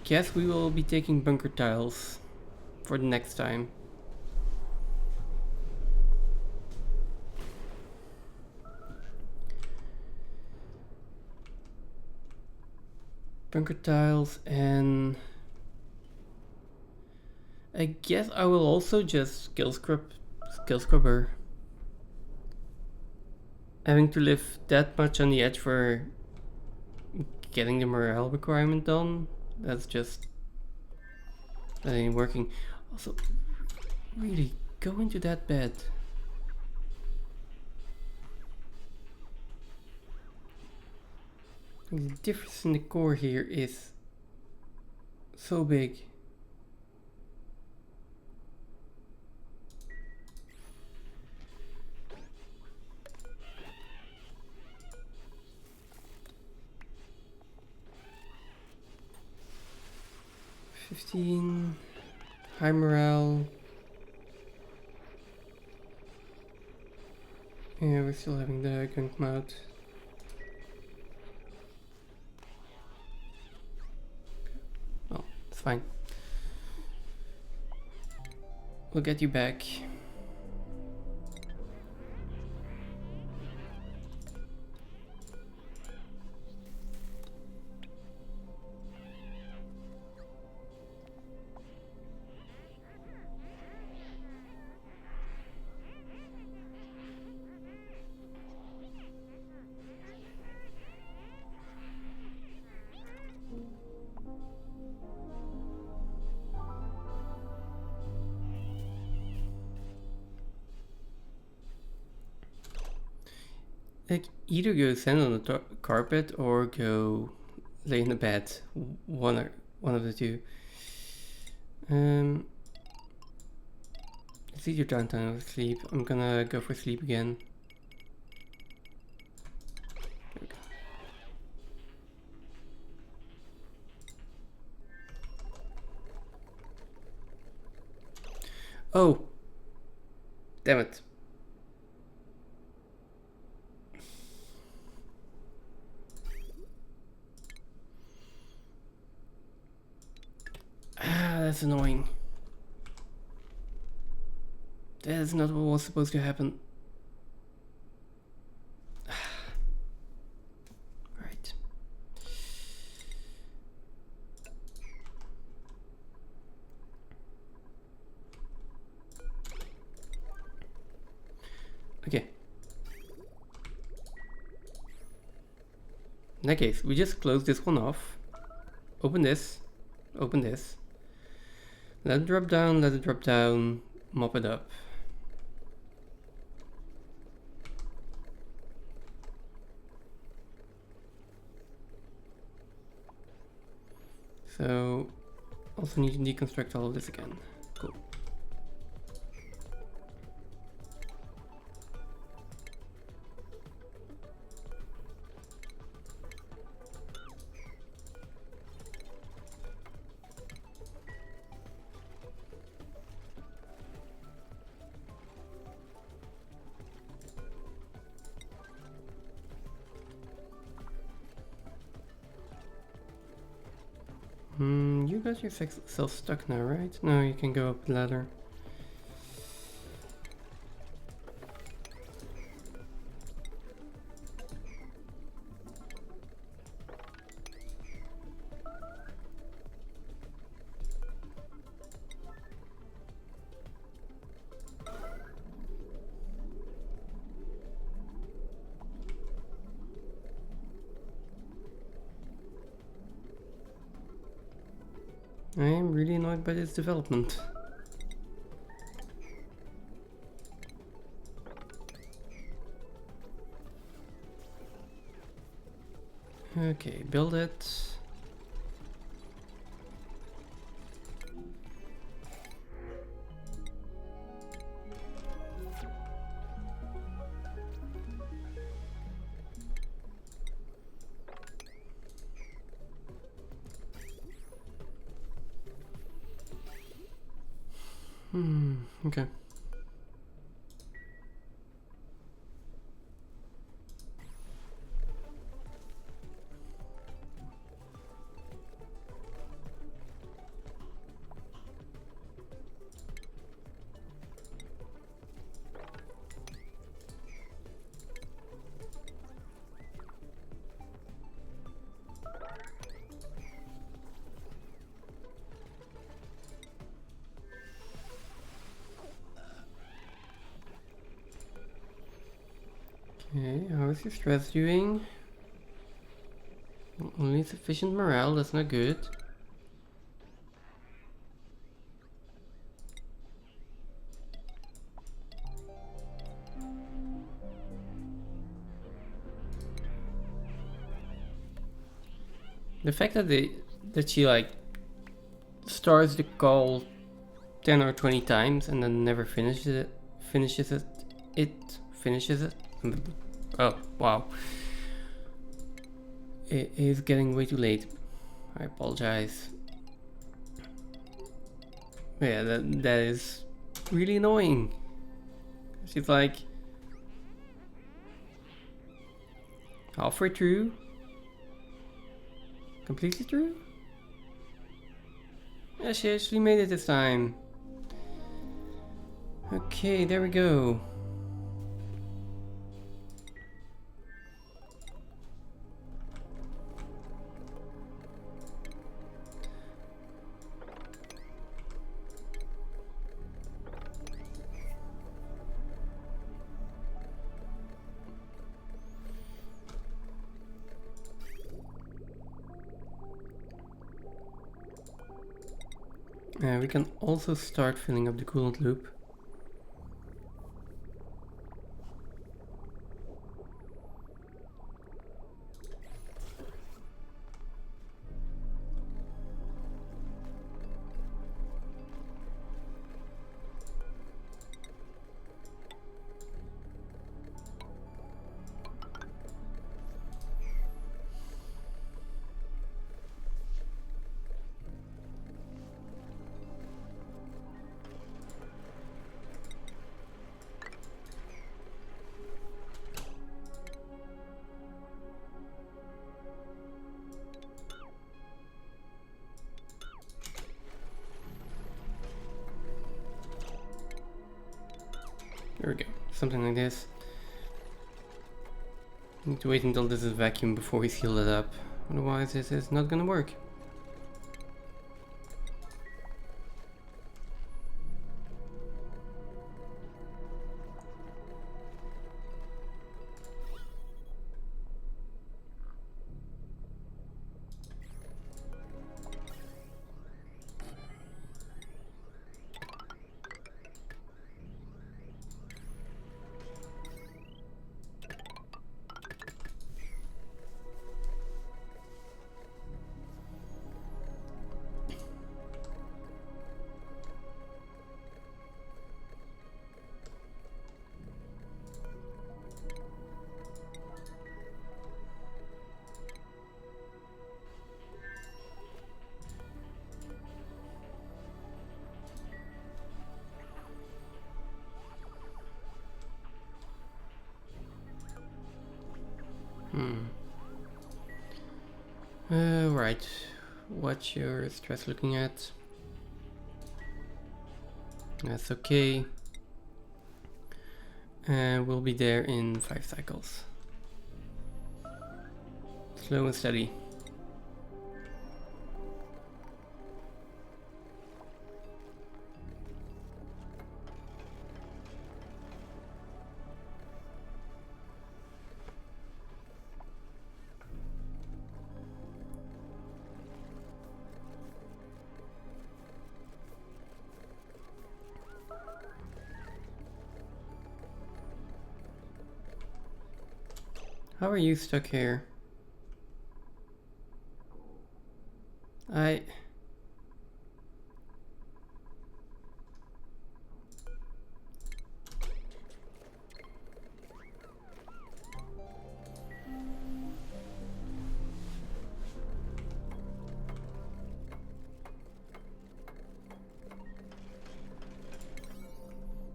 Guess we will be taking bunker tiles for the next time. Bunker tiles and I guess I will also just skill scrubber. Having to live that much on the edge for getting the morale requirement done, that ain't working. Also, really, go into that bed. The difference in the core here is so big. High morale. Yeah, we're still having the gunk mode. Oh, it's fine. We'll get you back. Like, either go stand on the carpet or go lay in the bed. One of the two. It's either downtime or sleep. I'm gonna go for sleep again. Oh! Damn it. Ah, that's annoying. That is not what was supposed to happen. Right. Okay. In that case, we just close this one off. Open this. Open this. Let it drop down, mop it up. So, also need to deconstruct all of this again. Cool. You got yourself stuck now, right? No, you can go up the ladder. I am really annoyed by this development. Okay, build it. Okay. Okay, how is your stress doing? Only sufficient morale, that's not good. The fact that she like starts the call 10 or 20 times and then never finishes it. Oh, wow. It is getting way too late. I apologize. Yeah, that is really annoying. She's like halfway through. Completely through? Yeah, she actually made it this time. Okay, there we go. We can also start filling up the coolant loop. There we go, something like this. Need to wait until this is vacuum before we seal it up, otherwise this is not gonna work. Right, what's your stress looking at? That's okay. We'll be there in 5 cycles. Slow and steady. How are you stuck here?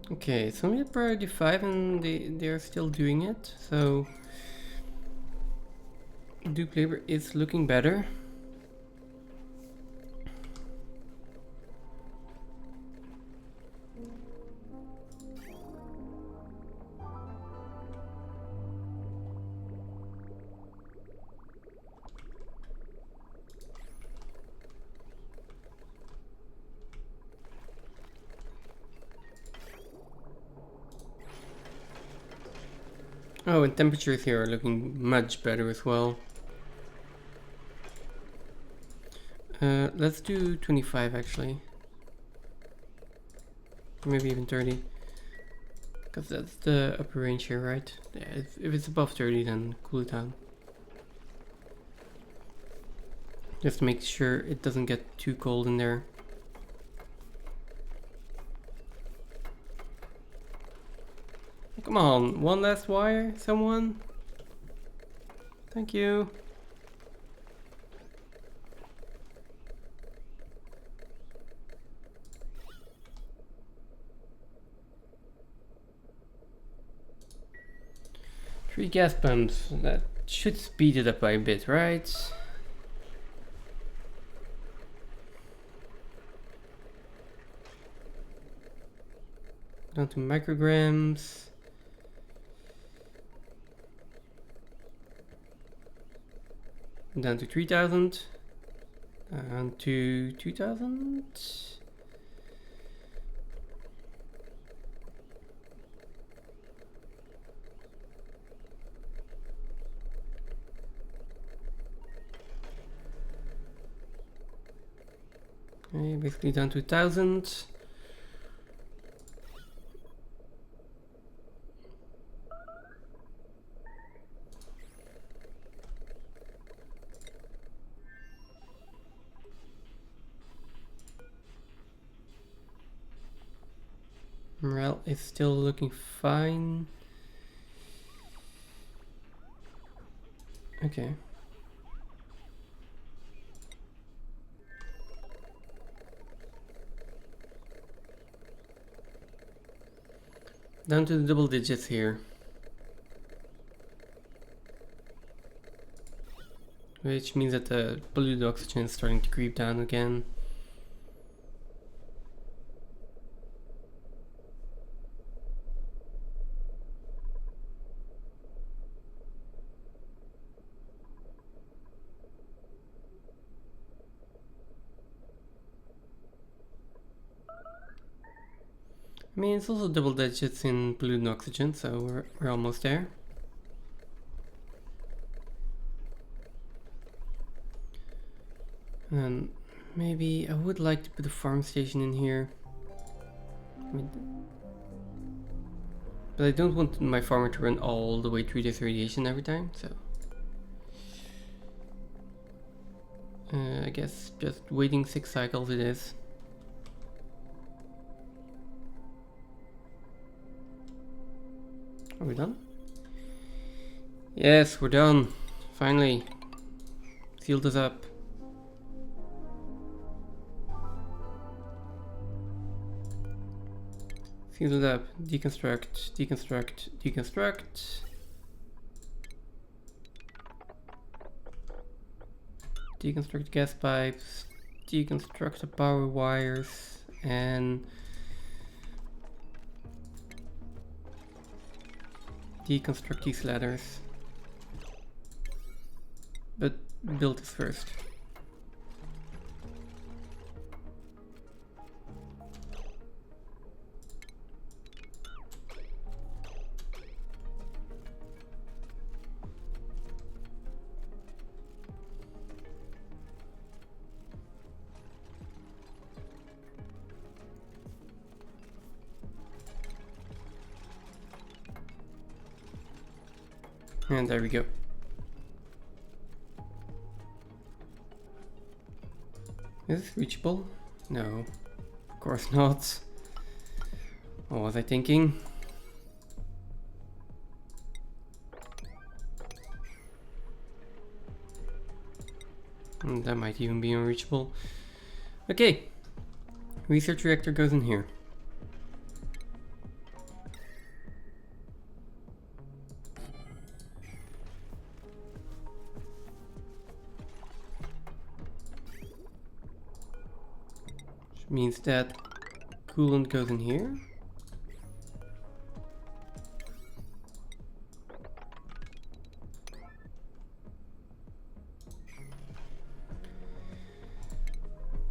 Okay, so I'm at priority 5 and they're still doing it, so dupe labor is looking better. Oh, and temperatures here are looking much better as well. Let's do 25 actually. Maybe even 30. Because that's the upper range here, right? Yeah, if it's above 30, then cool it down. Just to make sure it doesn't get too cold in there. Come on, one last wire, someone? Thank you. Three gas pumps, that should speed it up by a bit, right? Down to micrograms. Down to 3000. And to 2000. Okay, basically down to 1000. Morale is still looking fine. Okay. Down to the double digits here. Which means that the polluted oxygen is starting to creep down again. I mean, it's also double digits in polluted oxygen, so we're almost there. And maybe I would like to put a farm station in here. But I don't want my farmer to run all the way through this radiation every time, so... I guess just waiting 6 cycles it is. Are we done? Yes, we're done. Finally. Sealed us up. Sealed it up. Deconstruct, deconstruct, deconstruct. Deconstruct gas pipes. Deconstruct the power wires. And deconstruct these ladders. But build this first. And there we go. Is this reachable? No, of course not. What was I thinking? That might even be unreachable. Okay, research reactor goes in here. Means that coolant goes in here.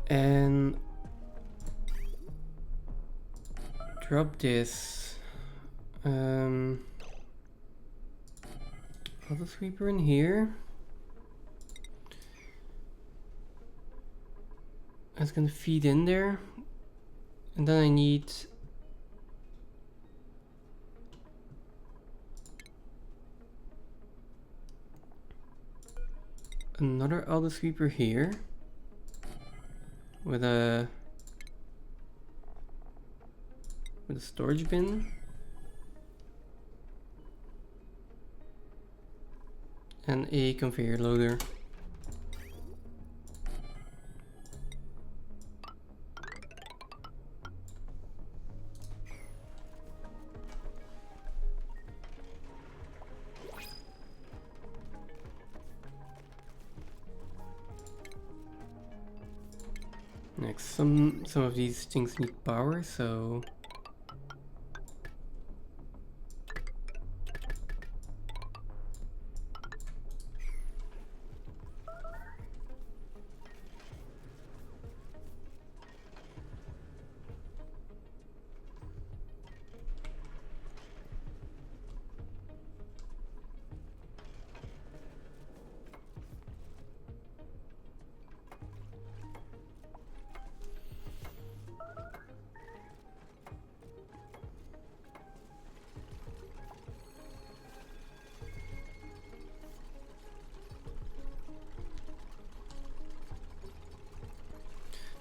And drop this. Auto sweeper in here. That's gonna feed in there. And then I need another auto sweeper here with a storage bin and a conveyor loader. Next, some of these things need power, so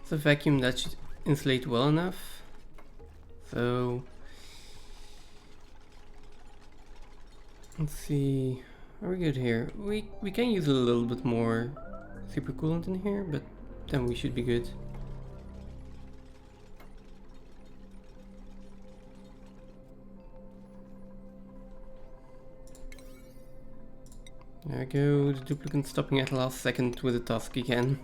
it's a vacuum that should insulate well enough. So let's see, are we good here? We can use a little bit more supercoolant in here, but then we should be good. There we go, the duplicant stopping at the last second with a task again.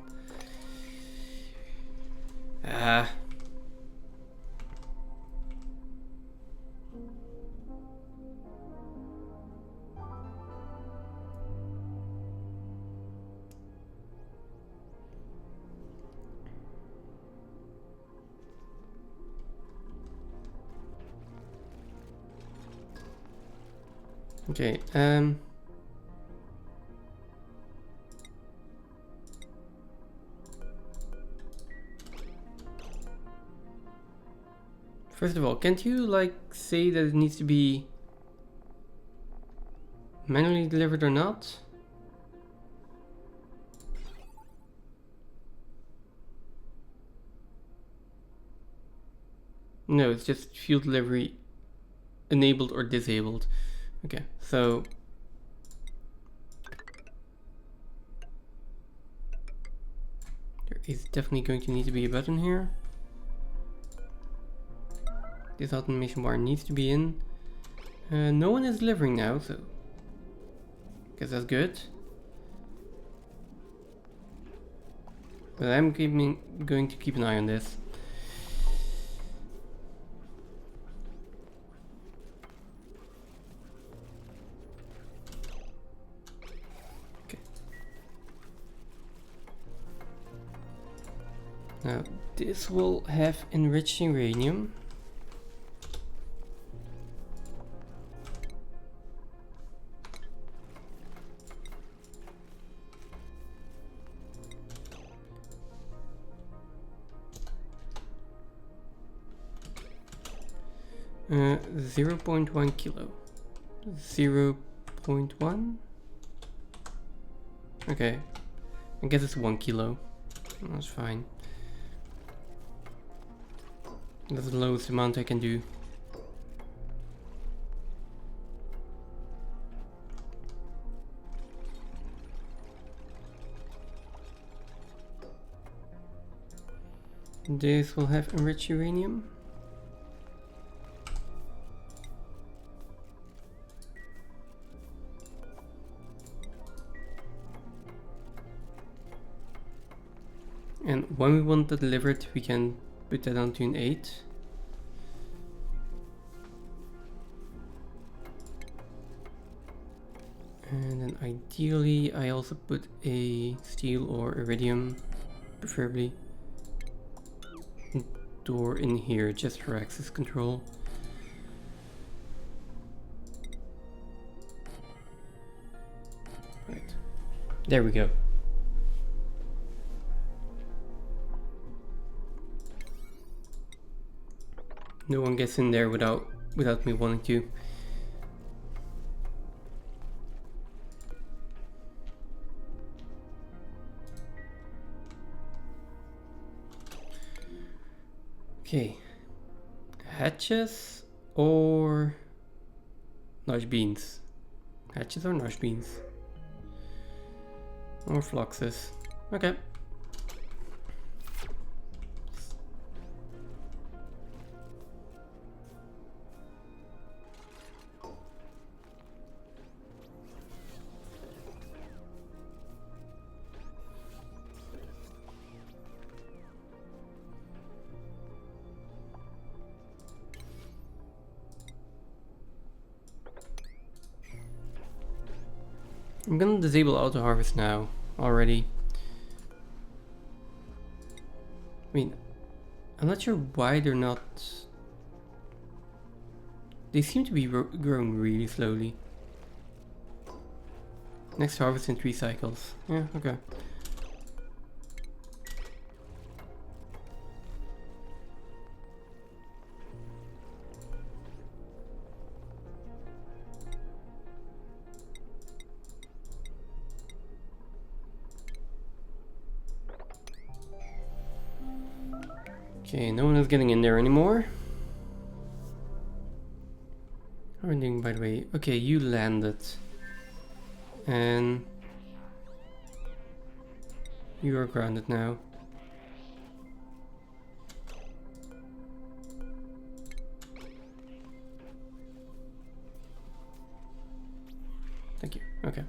Okay, first of all, can't you like say that it needs to be manually delivered or not? No, it's just fuel delivery enabled or disabled. Okay, so there is definitely going to need to be a button here. This automation bar needs to be in. No one is delivering now, so guess that's good. But I'm going to keep an eye on this. Now, this will have enriched uranium. Uh, 0.1 kilo. 0.1? Okay. I guess it's 1 kilo. That's fine. That's the lowest amount I can do. This will have enriched uranium. And when we want to deliver it, we can put that onto an 8. And then ideally, I also put a steel or iridium, preferably, door in here just for access control. There we go. No one gets in there without me wanting to. Okay. Hatches or nosh beans? Hatches or nosh beans? Or fluxes? Okay. I'm gonna disable auto harvest now already. I mean, I'm not sure why they're not. They seem to be growing really slowly. Next harvest in 3 cycles. Yeah, okay. Okay, no one is getting in there anymore. How are we doing, by the way? Okay, you landed. And you are grounded now. Thank you. Okay.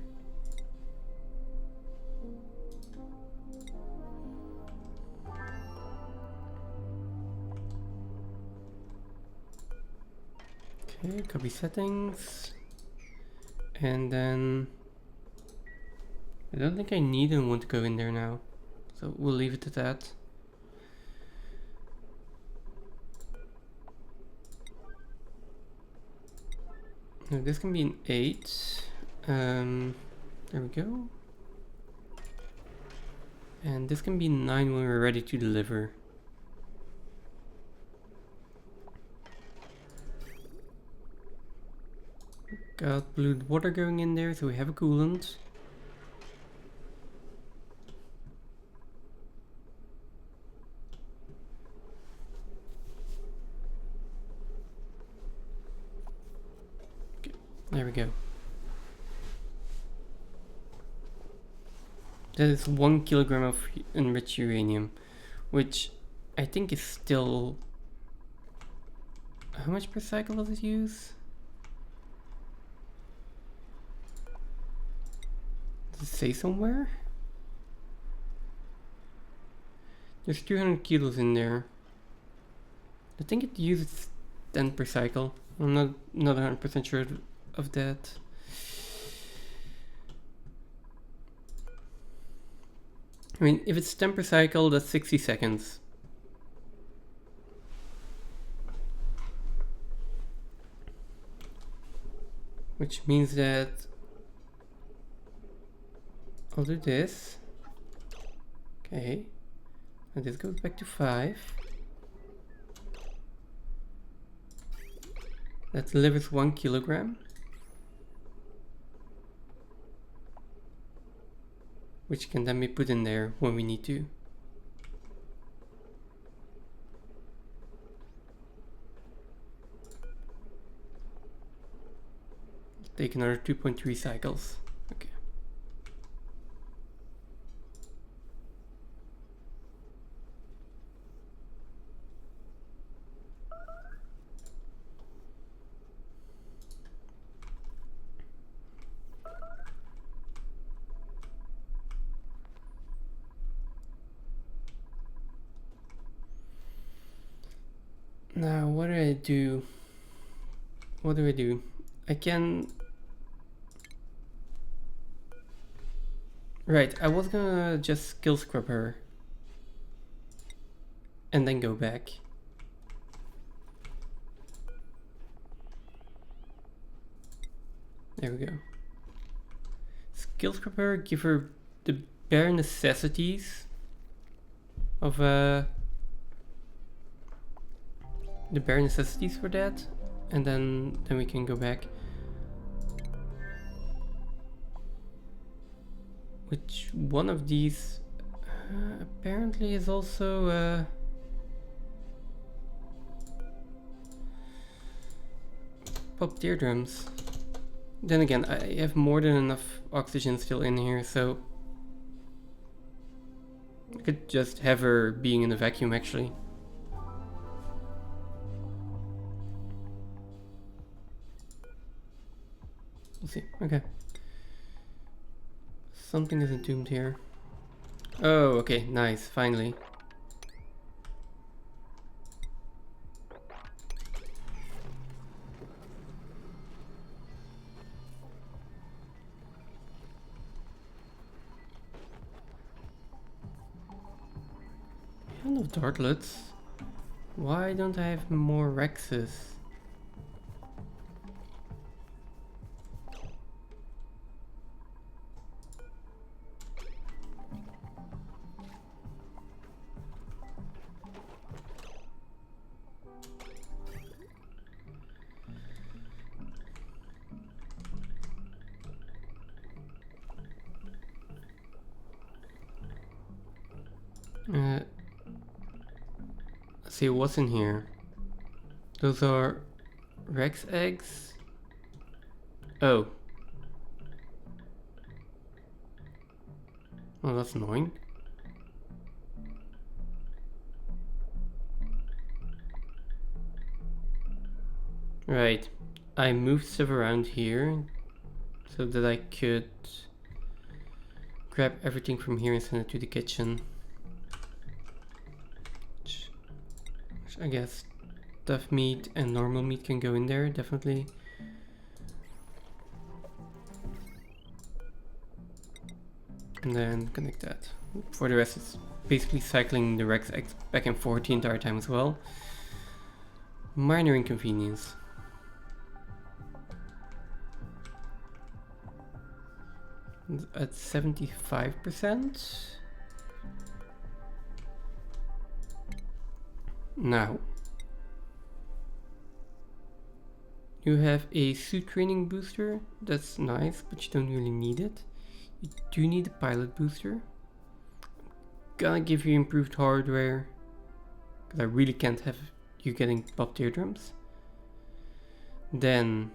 Okay, copy settings. And then I don't think I need and want to go in there now. So we'll leave it at that. Now this can be an 8. There we go. And this can be 9 when we're ready to deliver. Got blue water going in there, so we have a coolant. Okay, there we go. That is 1 kilogram of enriched uranium, which I think is still... How much per cycle does it use? Does it say somewhere? There's 200 kilos in there. I think it uses 10 per cycle. I'm not 100% sure of that. I mean, if it's 10 per cycle, that's 60 seconds. Which means that I'll do this. Okay. And this goes back to 5. That delivers 1 kilogram. Which can then be put in there when we need to. Take another 2.3 cycles. Okay. Now, what do I do? What do I do? I can... Right, I was gonna just skill scrub her. And then go back. There we go. Skill scrub her, give her bare necessities of the bare necessities for that, and then we can go back. Which one of these apparently is also pop teardrums. Then again, I have more than enough oxygen still in here, so I could just have her being in a vacuum actually. We'll see. Okay. Something is entombed here. Oh, okay, nice, finally. I don't have dartlets. Why don't I have more Rexes? Let's see what's in here. Those are Rex eggs. Oh. Well, that's annoying. Right. I moved stuff around here so that I could grab everything from here and send it to the kitchen. Which I guess stuffed meat and normal meat can go in there, definitely. And then connect that. For the rest, it's basically cycling the Rex X back and forth the entire time as well. Minor inconvenience. At 75%. Now, you have a suit training booster. That's nice, but you don't really need it. You do need a pilot booster. Gonna give you improved hardware, because I really can't have you getting pop teardrums. Then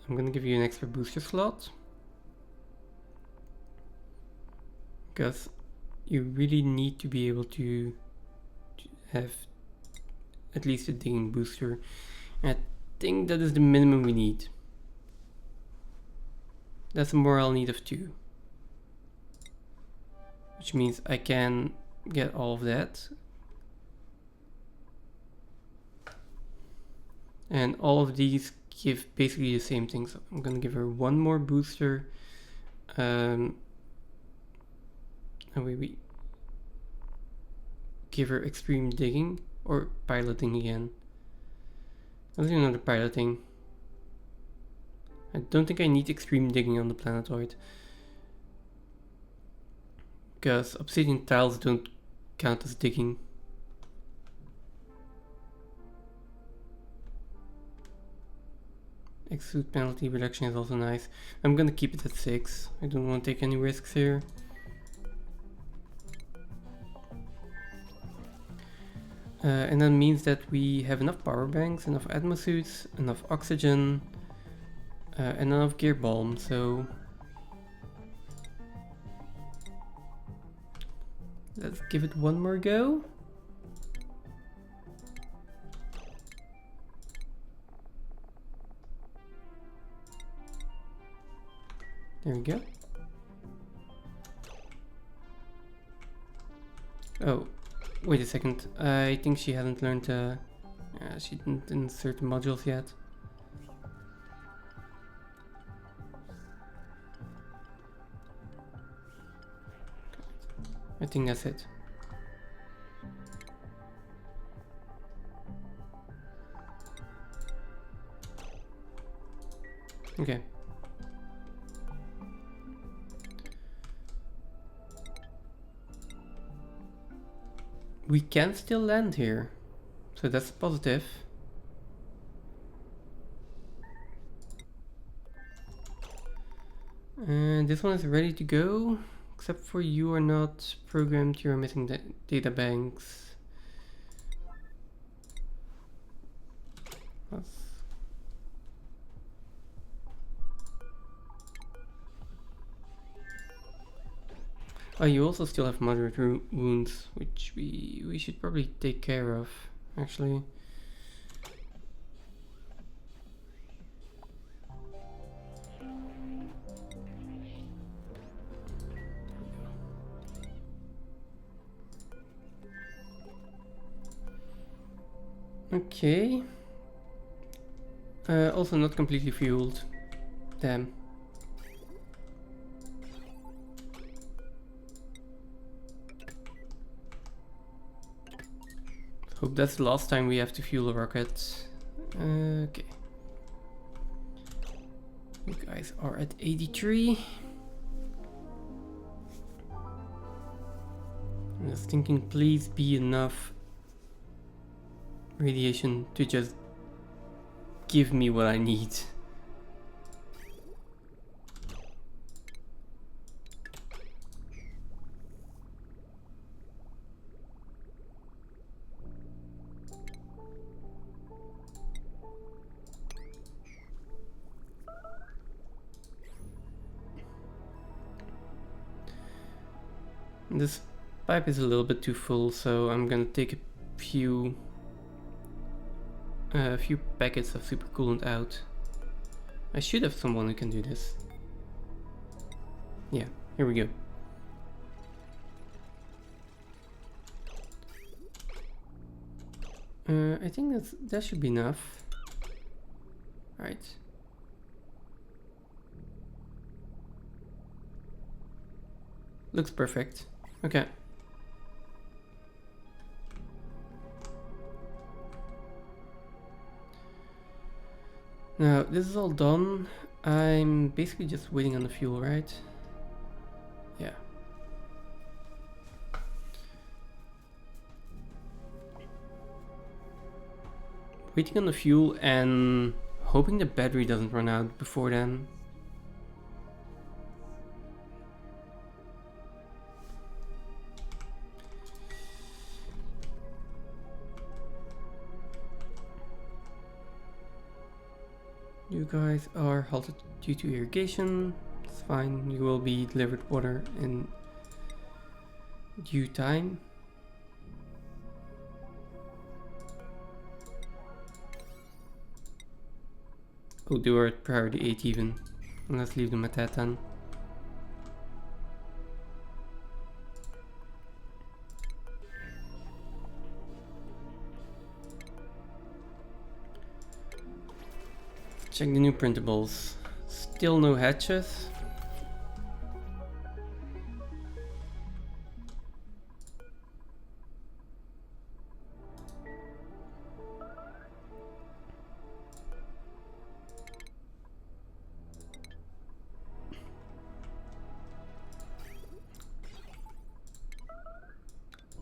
I'm gonna give you an extra booster slot, because you really need to be able to have at least a digging booster. And I think that is the minimum we need. That's a morale need of 2. Which means I can get all of that. And all of these give basically the same thing. So I'm gonna give her 1 more booster. And we give her extreme digging or piloting again. Let's do another piloting. I don't think I need extreme digging on the planetoid, because obsidian tiles don't count as digging. Exude penalty reduction is also nice. I'm gonna keep it at 6. I don't want to take any risks here. And that means that we have enough power banks, enough atmosuits, enough oxygen, and enough gear balm, so let's give it 1 more go. There we go. Oh, wait a second. I think she hasn't learned she didn't insert the modules yet. I think that's it. Okay. we can still land here, so that's positive. And this one is ready to go, except for you are not programmed, you are missing the data banks. Oh, you also still have moderate wounds, which we should probably take care of, actually. Okay. Also not completely fueled. Damn. Hope that's the last time we have to fuel a rocket. Okay. You guys are at 83. I'm just thinking, please be enough radiation to just give me what I need. This pipe is a little bit too full, so I'm gonna take a few packets of supercoolant out. I should have someone who can do this. Yeah, here we go. I think that should be enough. Right. Looks perfect. Okay. Now, this is all done. I'm basically just waiting on the fuel, right? Yeah. Waiting on the fuel and hoping the battery doesn't run out before then. You guys are halted due to irrigation. It's fine, you will be delivered water in due time. We'll do our priority 8 even. And let's leave them at that then. Check the new printables. Still no hatches.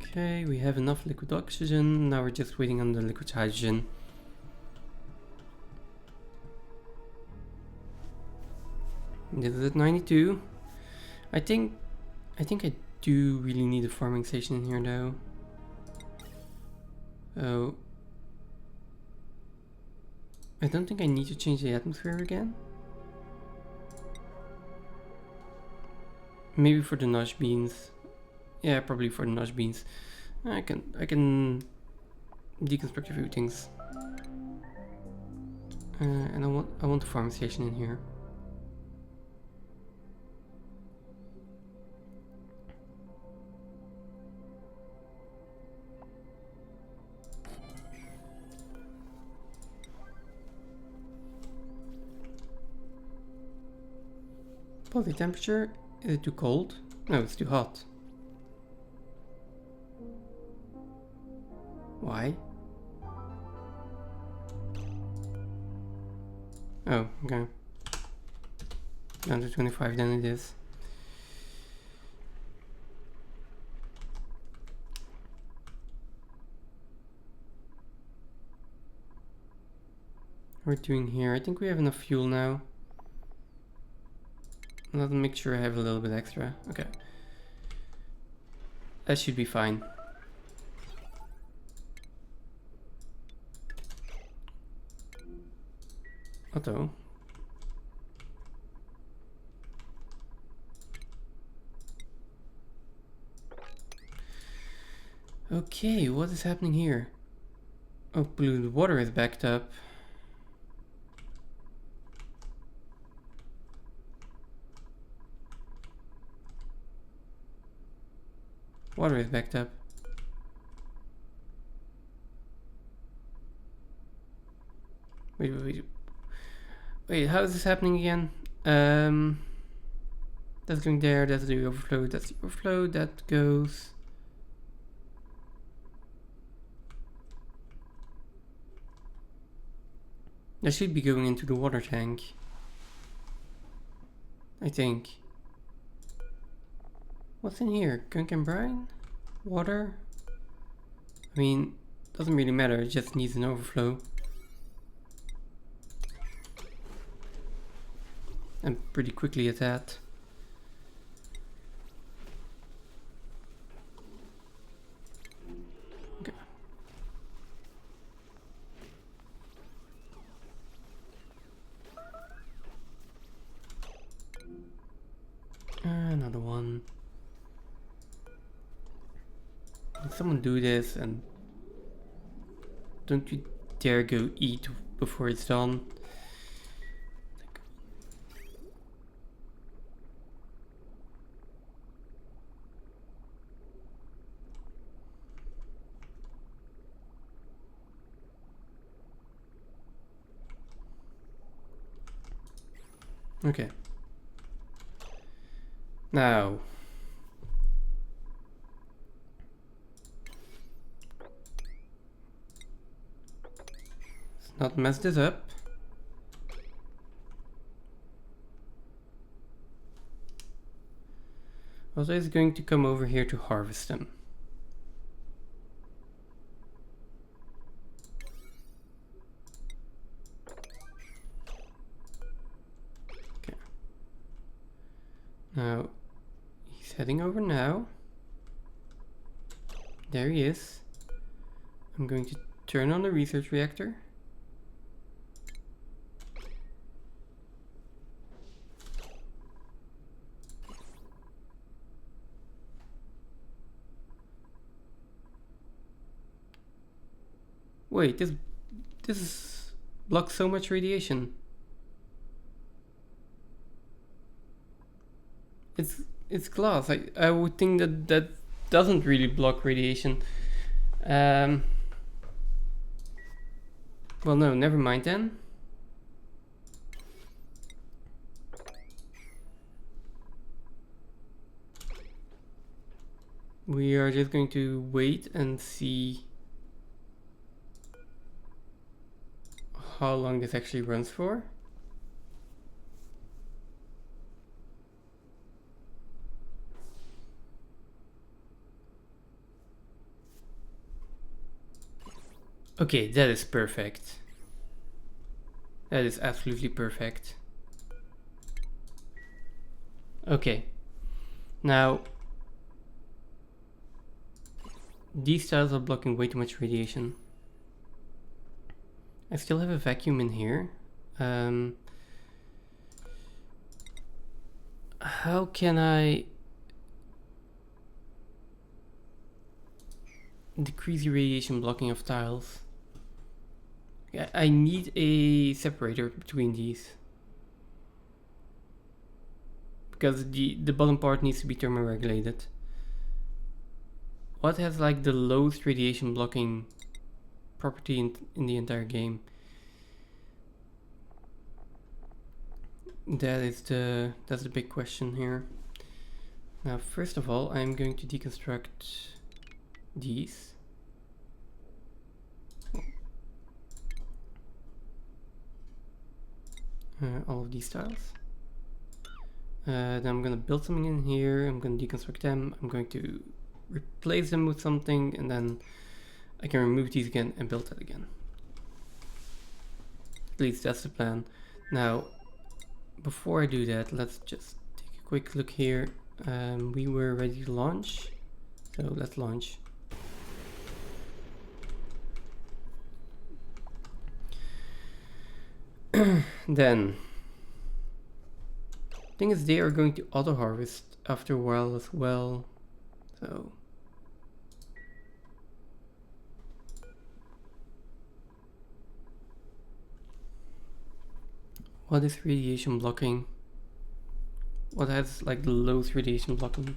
Okay, we have enough liquid oxygen. Now we're just waiting on the liquid hydrogen. This is at 92. I think I do really need a farming station in here though. Oh. I don't think I need to change the atmosphere again. Maybe for the nosh beans. Yeah, probably for the nosh beans. I can deconstruct a few things. And I want a farming station in here. Body temperature, is it too cold? No, it's too hot. Why? Oh, okay. Down to 25 then it is. we're doing here. I think we have enough fuel now. Let's make sure I have a little bit extra. Okay. That should be fine. Otto. Okay, what is happening here? Oh, polluted water is backed up. Water is backed up. Wait, how is this happening again? That's going there, that's the overflow, that's the overflow, that goes... That should be going into the water tank. I think. What's in here? Gunk and brine? Water? I mean, doesn't really matter, it just needs an overflow. And pretty quickly at that. Okay. Another one. Can someone do this and don't you dare go eat before it's done. Okay. Now. Let's not mess this up. Also, is going to come over here to harvest them. Okay. Now, he's heading over now. There he is. I'm going to turn on the research reactor. Wait, this blocks so much radiation. It's glass. I would think that doesn't really block radiation. Well, no, never mind then. We are just going to wait and see how long this actually runs for. Okay, that is perfect. That is absolutely perfect. Okay. Now, these tiles are blocking way too much radiation. I still have a vacuum in here. How can I decrease the radiation blocking of tiles? I need a separator between these. Because the bottom part needs to be thermoregulated. What has like the lowest radiation blocking property in the entire game? That's the big question here. Now, first of all, I'm going to deconstruct these. All of these tiles. Then I'm gonna build something in here. I'm gonna deconstruct them. I'm going to replace them with something, and then I can remove these again and build that again. At least that's the plan. Now, before I do that, let's just take a quick look here. We were ready to launch, so let's launch. Then, thing is, they are going to auto harvest after a while as well, so. What is radiation blocking? What has like the lowest radiation blocking?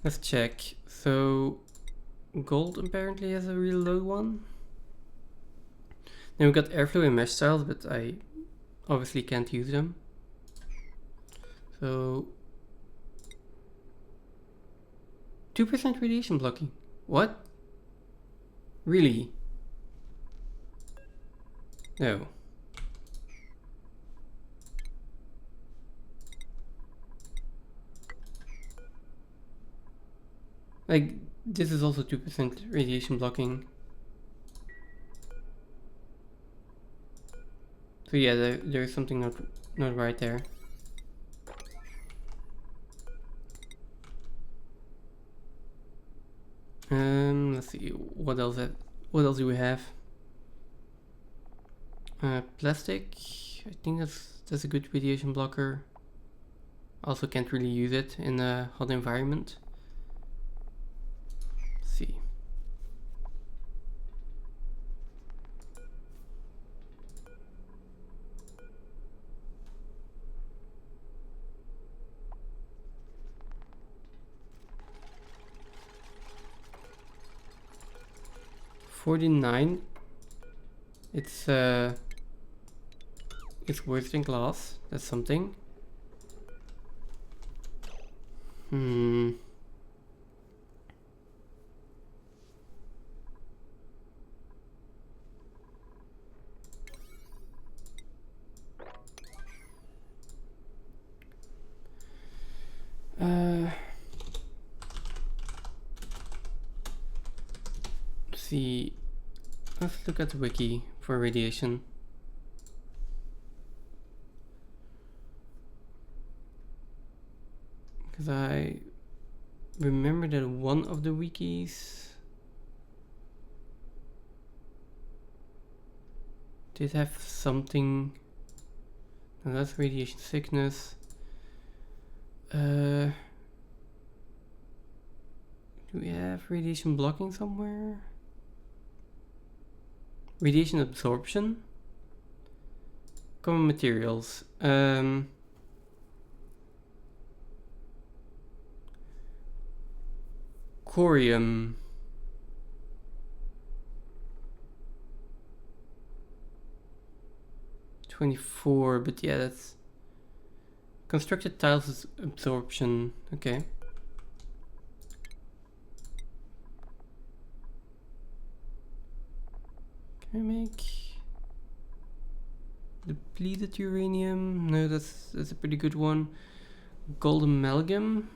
Let's check. So gold apparently has a real low one. Then we got airflow and mesh styles, but I obviously can't use them. So 2% radiation blocking. What? Really? No. Like, this is also 2% radiation blocking. So yeah, there's something not right there. Let's see, what else do we have? Plastic, I think that's a good radiation blocker. Also can't really use it in a hot environment. Let's see. $49. It's worse than glass. That's something. Let's see. Let's look at the wiki for radiation. Because I remember that one of the wikis did have something. Now that's radiation sickness. Do we have radiation blocking somewhere? Radiation absorption? Common materials. Corium. $24, but yeah, that's constructed tiles is absorption. Okay. Can I make depleted uranium? No, that's a pretty good one. Gold amalgam.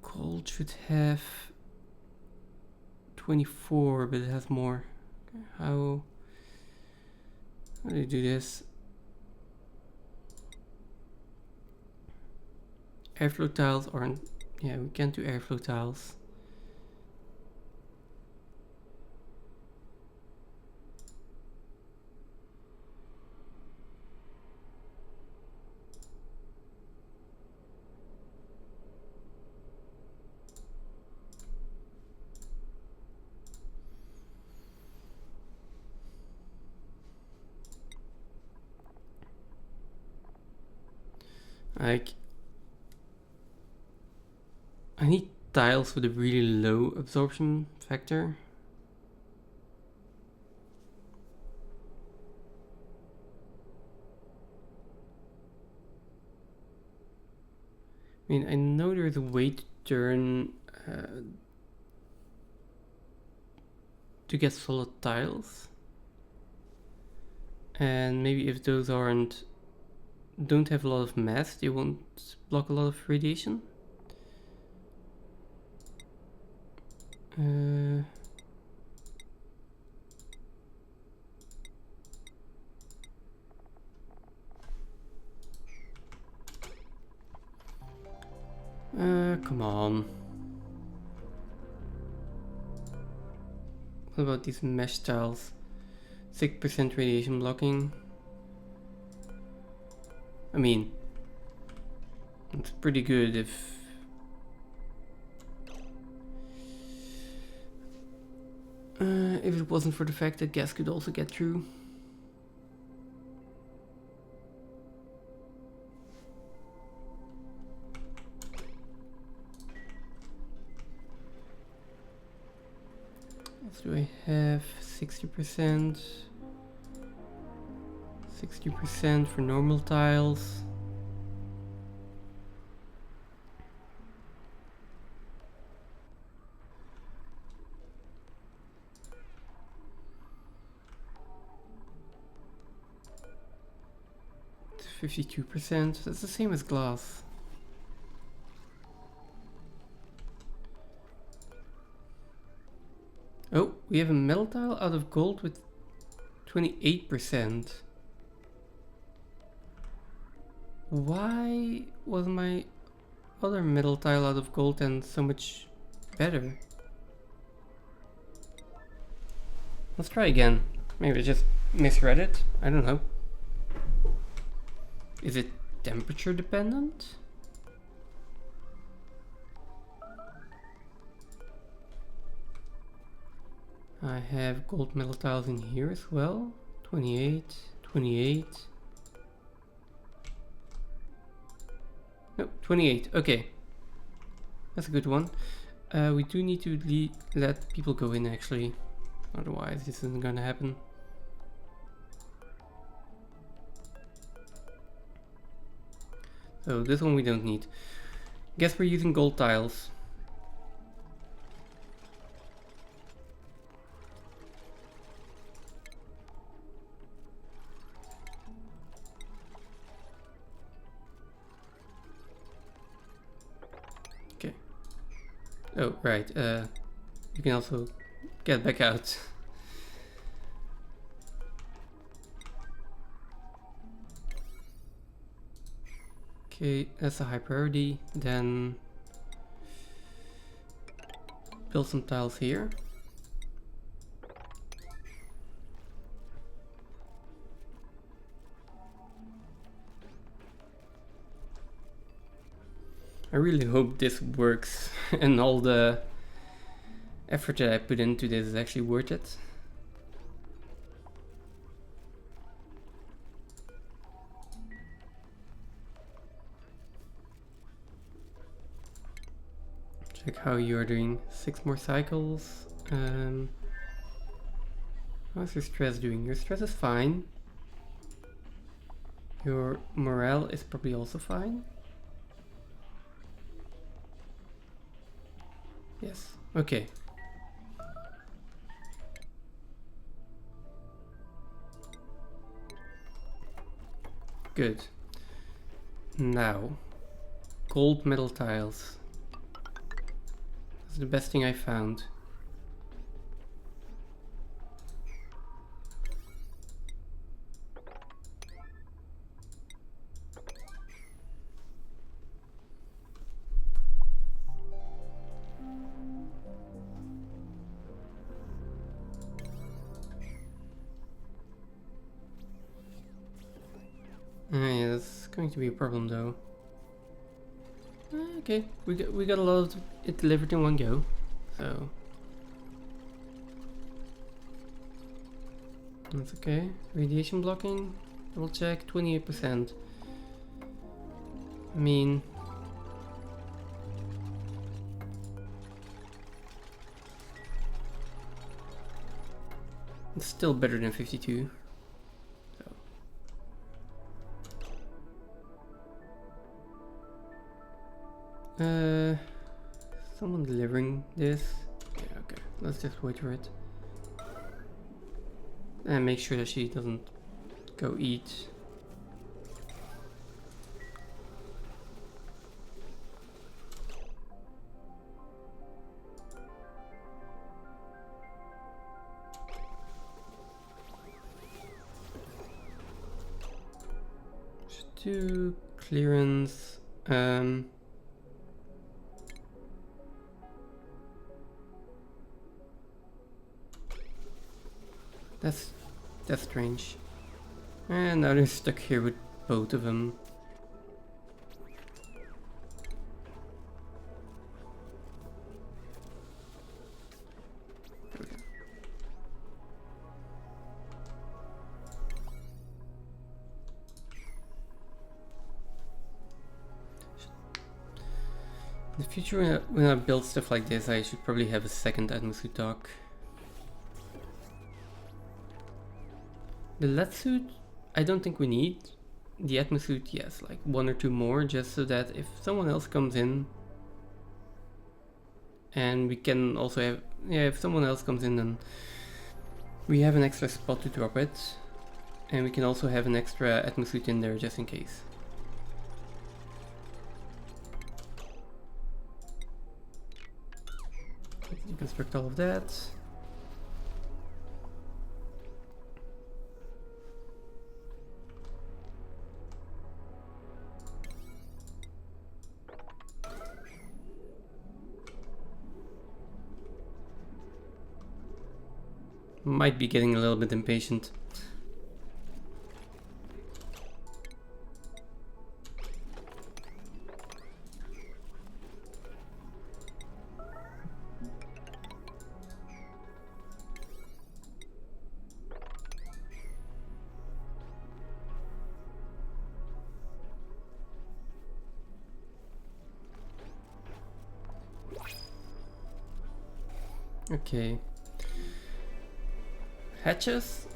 Gold should have 24, but it has more. Okay, how do you do this? Airflow tiles aren't. Yeah, we can't do airflow tiles. Like, I need tiles with a really low absorption factor. I mean, I know there's a way to turn to get solid tiles, and maybe if those don't have a lot of mass, they won't block a lot of radiation. Come on. What about these mesh tiles? 6% radiation blocking. I mean, it's pretty good if it wasn't for the fact that gas could also get through. What do I have? 60%. 60% for normal tiles. It's 52%. That's the same as glass. Oh, we have a metal tile out of gold with 28%. Why was my other metal tile out of gold then so much better? Let's try again. Maybe I just misread it. I don't know. Is it temperature dependent? I have gold metal tiles in here as well. 28, 28. No, 28. Okay. That's a good one. We do need to let people go in actually. Otherwise this isn't gonna happen. So this one we don't need. Guess we're using gold tiles. Okay. Oh, right. You can also get back out. Okay, that's a high priority. Then build some tiles here. I really hope this works and all the effort that I put into this is actually worth it. Check how you're doing. 6 more cycles. How's your stress doing? Your stress is fine. Your morale is probably also fine. Yes, okay. Good. Now, gold metal tiles. That's the best thing I found. Yeah, that's going to be a problem though. Okay, we got a lot of it delivered in one go, so that's okay. Radiation blocking, double check, 28%. I mean, it's still better than 52. So. Someone delivering this? Yeah, okay. Let's just wait for it. And make sure that she doesn't go eat. Just do clearance. That's strange. And now they're stuck here with both of them. Okay. In the future, when I build stuff like this, I should probably have a second atmosuit dock. The lead suit, I don't think we need. The atmosuit, yes, like 1 or 2 more, just so that if someone else comes in, and we can also have, yeah, if someone else comes in, then we have an extra spot to drop it, and we can also have an extra atmosuit in there just in case. Deconstruct all of that. Might be getting a little bit impatient. Okay. Hatches?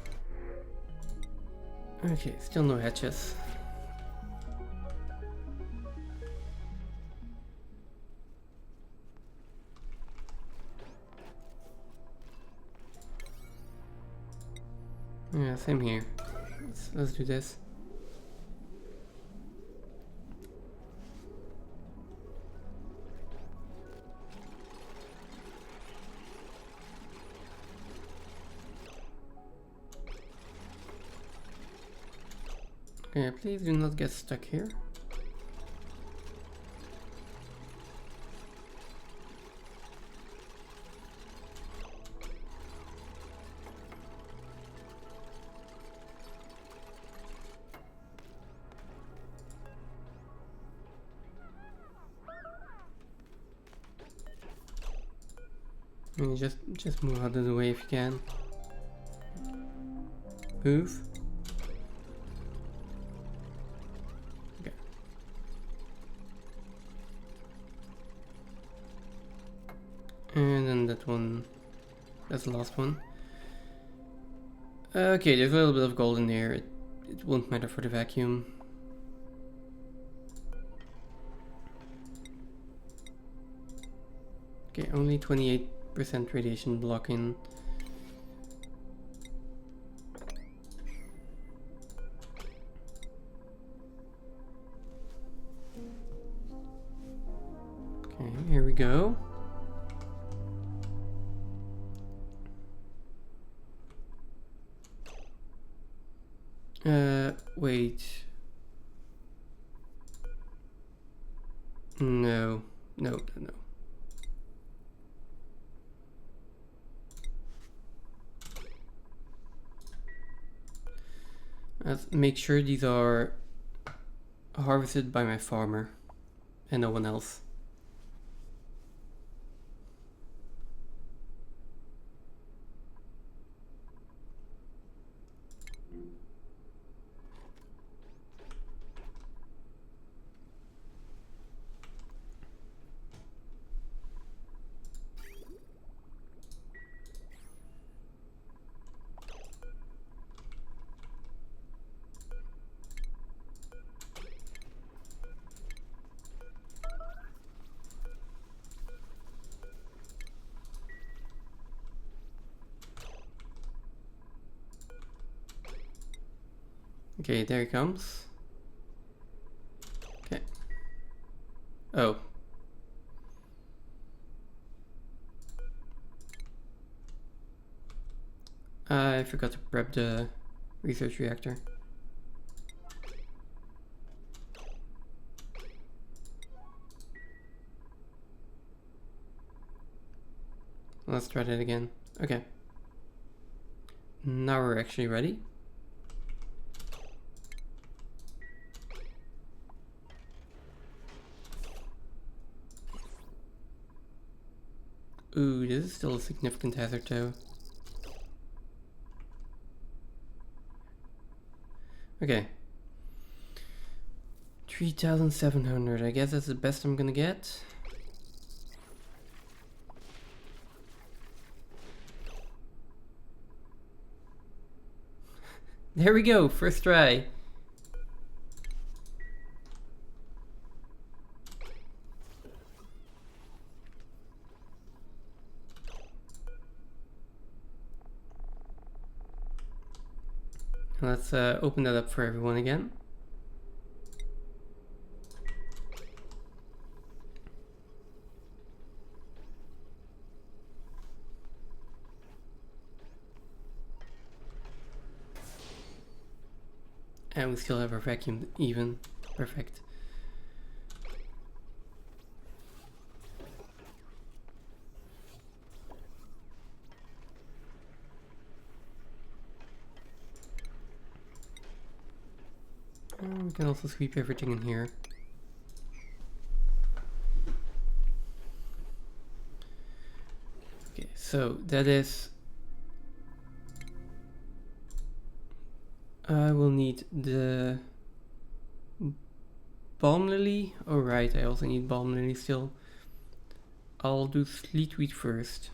Okay, still no hatches. Yeah, same here. Let's do this. Okay, please do not get stuck here. And just move out of the way if you can. Move. Okay. And then that one, that's the last one. Okay, there's a little bit of gold in there. It won't matter for the vacuum. Okay, only 28% radiation blocking. Okay, here we go. Wait. No. Let's make sure these are harvested by my farmer and no one else. Okay, there he comes. Okay. Oh. I forgot to prep the research reactor. Let's try that again. Okay. Now we're actually ready. Ooh, this is still a significant hazard though. Okay. 3,700, I guess that's the best I'm gonna get. There we go, first try. Let's open that up for everyone again. And we still have our vacuum even. Perfect. And we can also sweep everything in here. Okay, so that is... I will need the balm lily. Oh right, I also need balm lily still. I'll do sleetweed first.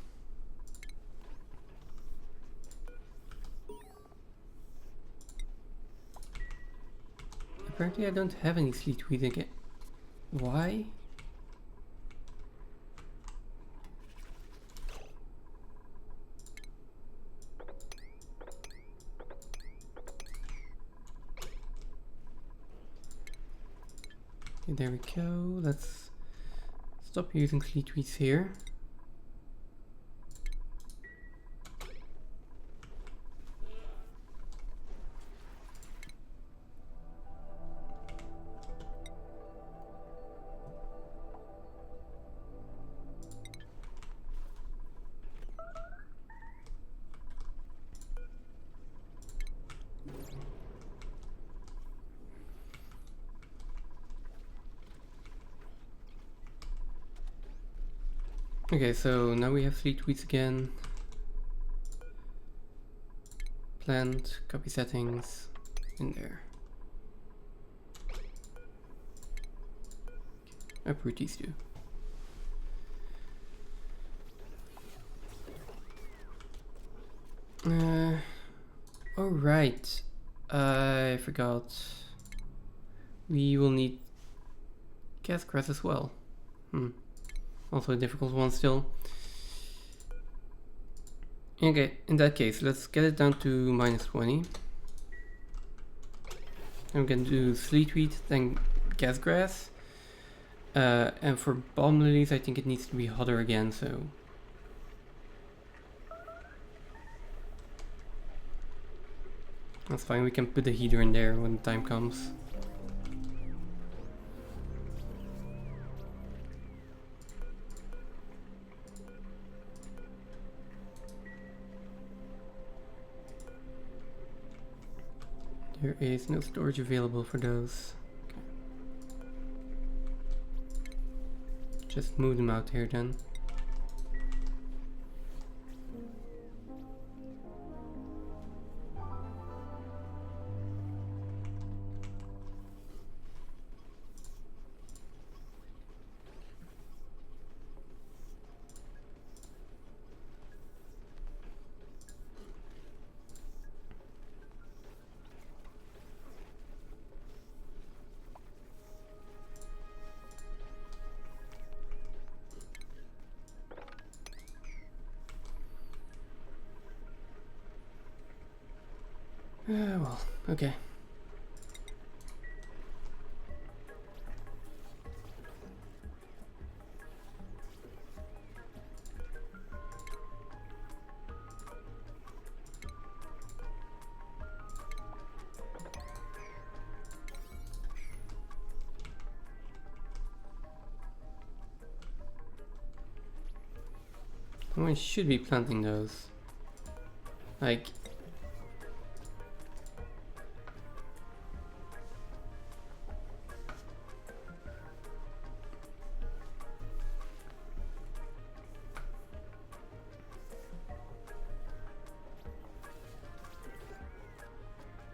Apparently I don't have any sleetweed again. Why? Okay, there we go. Let's stop using sleetweeds here. Okay, so now we have sleetweeds again. Plant, copy settings, in there. Uproot these two. Oh right, I forgot. We will need gas grass as well. Also a difficult one still. Okay, in that case, let's get it down to -20. I'm gonna do sleetweed, then gas grass. And for balm lilies, I think it needs to be hotter again, so... That's fine, we can put the heater in there when the time comes. There is no storage available for those. Okay. Just move them out here then. Well, okay. Someone should be planting those. Like...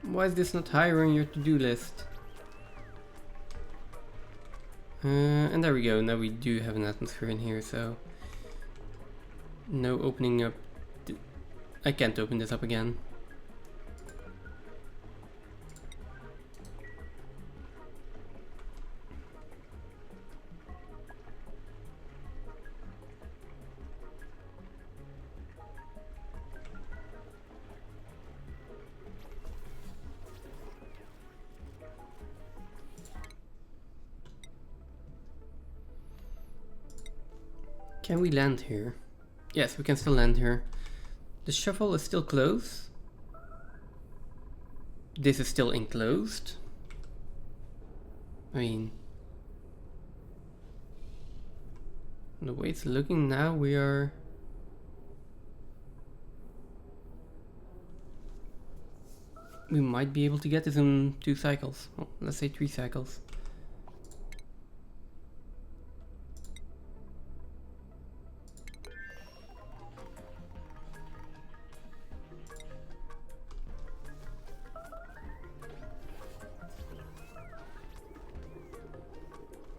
Why is this not higher on your to-do list? And there we go, now we do have an atmosphere in here, so... No opening up... I can't open this up again. Can we land here? Yes, we can still land here. The shovel is still closed. This is still enclosed. I mean... The way it's looking now, we are... We might be able to get this in 2 cycles. Well, let's say 3 cycles.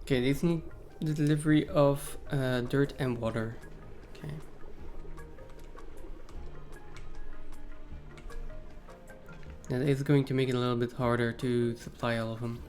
Okay, these need the delivery of dirt and water. Okay. That is going to make it a little bit harder to supply all of them.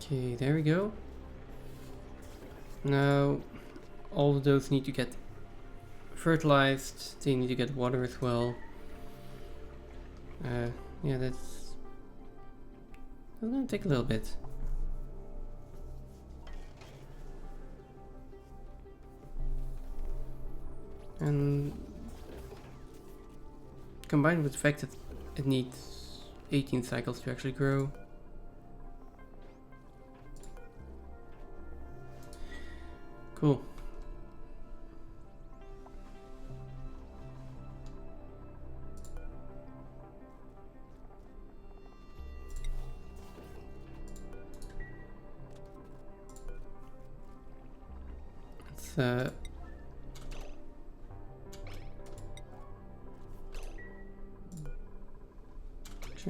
Okay, there we go. Now all of those need to get fertilized, they need to get water as well. Yeah, that's gonna take a little bit. And combined with the fact that it needs 18 cycles to actually grow. Cool. Let's sure,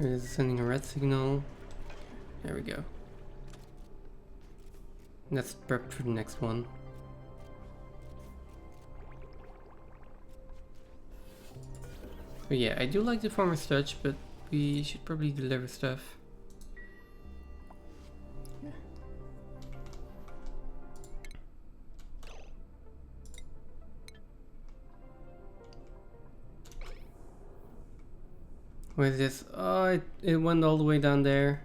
this is sending a red signal. There we go. That's prepped for the next one. But yeah, I do like the farmer's touch, but we should probably deliver stuff. Where's this? Oh, it went all the way down there.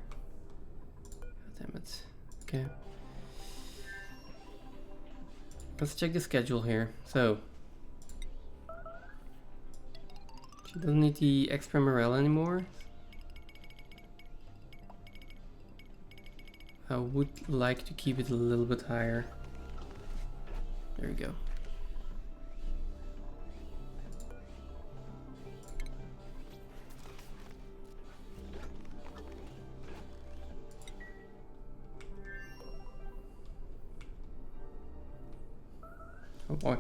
God damn it. Okay. Let's check the schedule here. So, she doesn't need the extra morale anymore. I would like to keep it a little bit higher. There we go. Oh boy.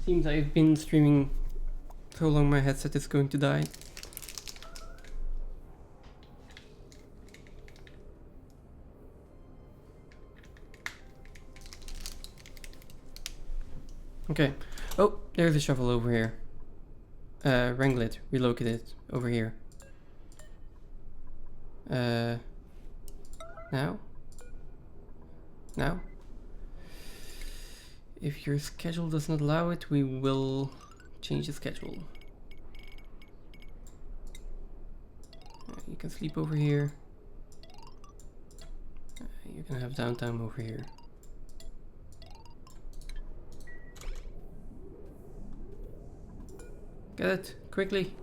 Seems I've been streaming so long my headset is going to die. Okay, Oh, there's a shovel over here. Wrangle it, relocate it over here. Now? Now? If your schedule does not allow it, we will change the schedule. You can sleep over here. You can have downtime over here. Get it, quickly.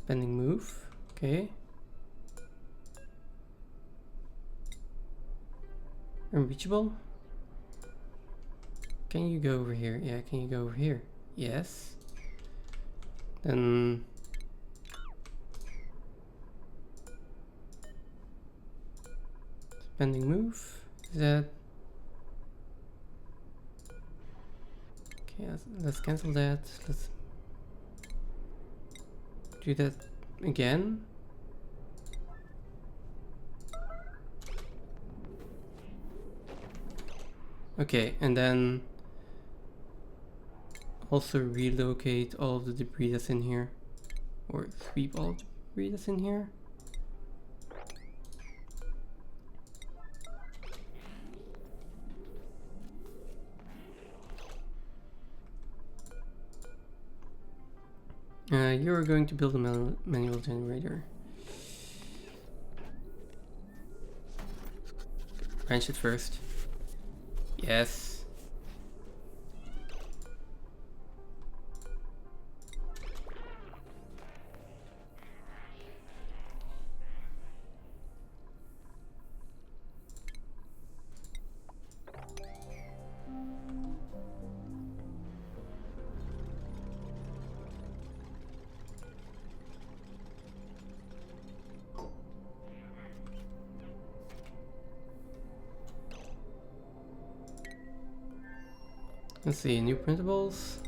Pending move, okay. Unreachable. Can you go over here? Yeah, can you go over here? Yes. Then pending move. Is that okay? Let's cancel that. Let's do that again. Okay, and then also relocate all of the debris that's in here, or sweep all the debris that's in here. You're going to build a manual generator. Branch it first. Yes. Let's see, new printables.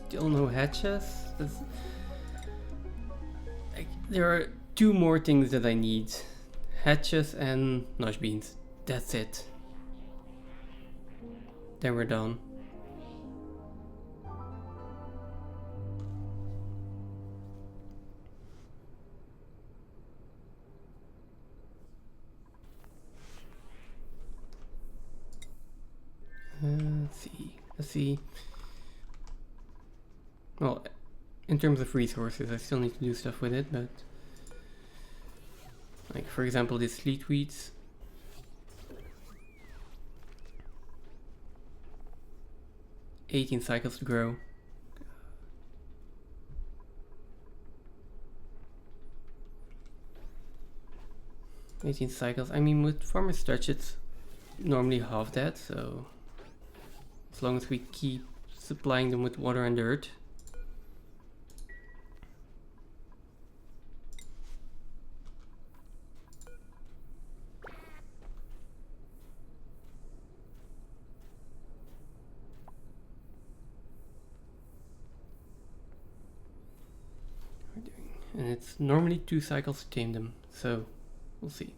Still no hatches. There are two more things that I need. Hatches and nosh beans. That's it. Then we're done. Let's see. Well, in terms of resources, I still need to do stuff with it, but like for example, these sleet weeds. $18 cycles to grow. $18 cycles. I mean, with farmer stretch, it's normally half that, so as long as we keep supplying them with water and dirt. And it's normally 2 cycles to tame them, so we'll see.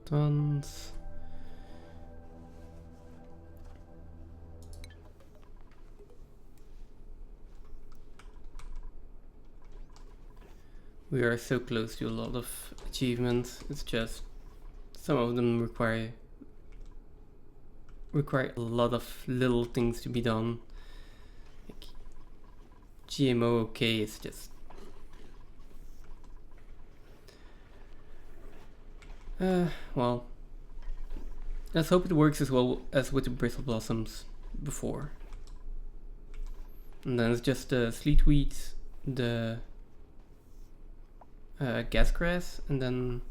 Tons. We are so close to a lot of achievements. It's just some of them require a lot of little things to be done. Like GMO okay is just well, let's hope it works as well as with the bristle blossoms before. And then it's just sleet weeds, the gas grass, and then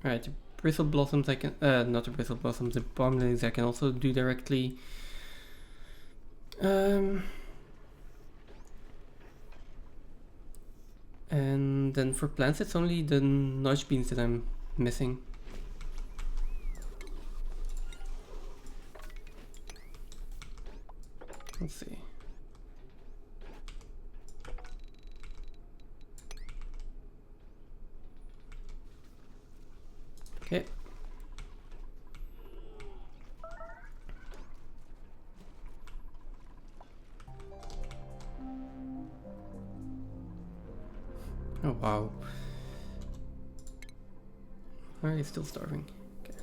alright, the bristle blossoms I can not the bristle blossoms, the palm lilies I can also do directly. And then for plants it's only the noise beans that I'm missing. Let's see. Okay. Oh wow. Why are you still starving? Okay.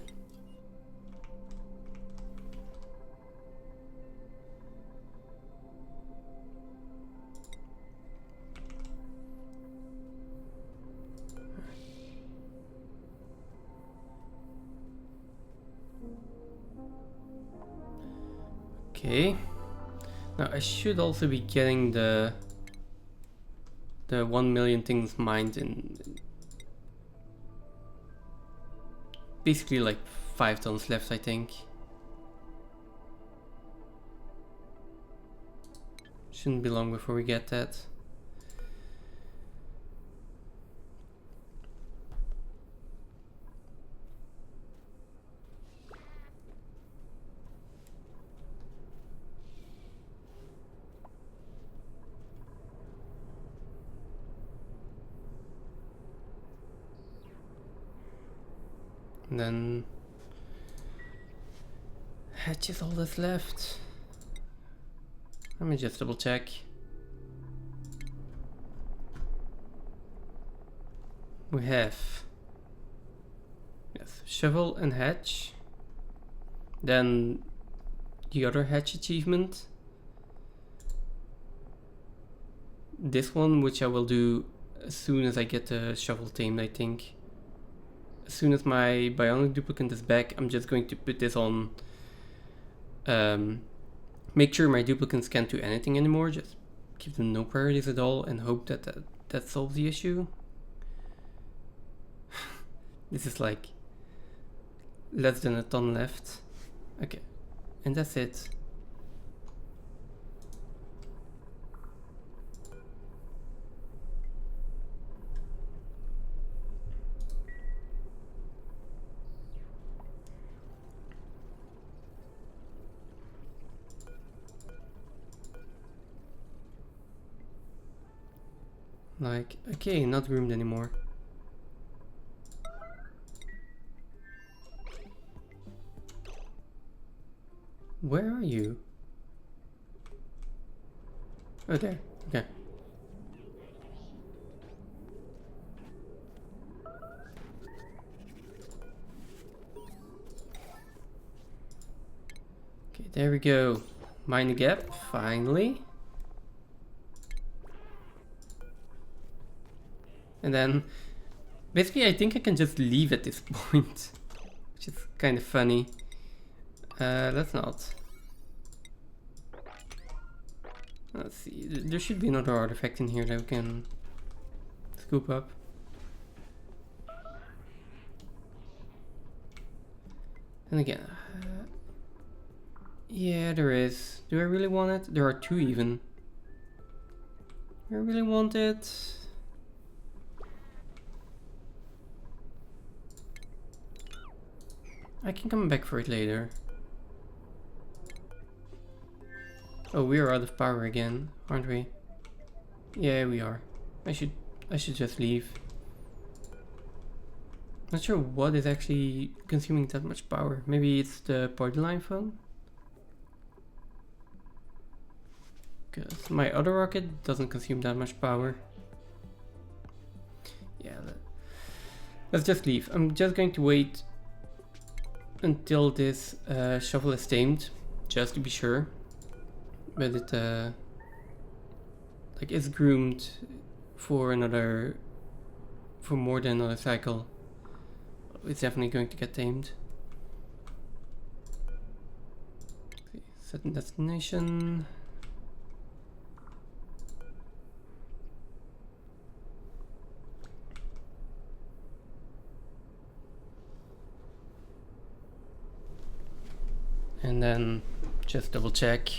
Okay. Now I should also be getting the 1 million things mined in basically like 5 tons left, I think. Shouldn't be long before we get that. And then hatch is all that's left. Let me just double check. We have, yes, shovel and hatch. Then the other hatch achievement. This one, which I will do as soon as I get the shovel tamed, I think. As soon as my bionic duplicant is back, I'm just going to put this on. Make sure my duplicants can't do anything anymore. Just give them no priorities at all and hope that that solves the issue. This is like less than a ton left. Okay, and that's it. Like, okay, not groomed anymore. Where are you? Oh, there. Okay. Okay, there we go. Mine the gap, finally. And then, basically I think I can just leave at this point, which is kind of funny. Let's not. Let's see, there should be another artifact in here that we can scoop up. And again, yeah, there is. Do I really want it? There are 2 even. Do I really want it? I can come back for it later. Oh, we are out of power again, aren't we? Yeah, we are. I should just leave. Not sure what is actually consuming that much power. Maybe it's the polyline phone? Because my other rocket doesn't consume that much power. Yeah, let's just leave. I'm just going to wait until this shovel is tamed, just to be sure. But it like is groomed for more than another cycle. It's definitely going to get tamed. Okay, set destination. And then just double check.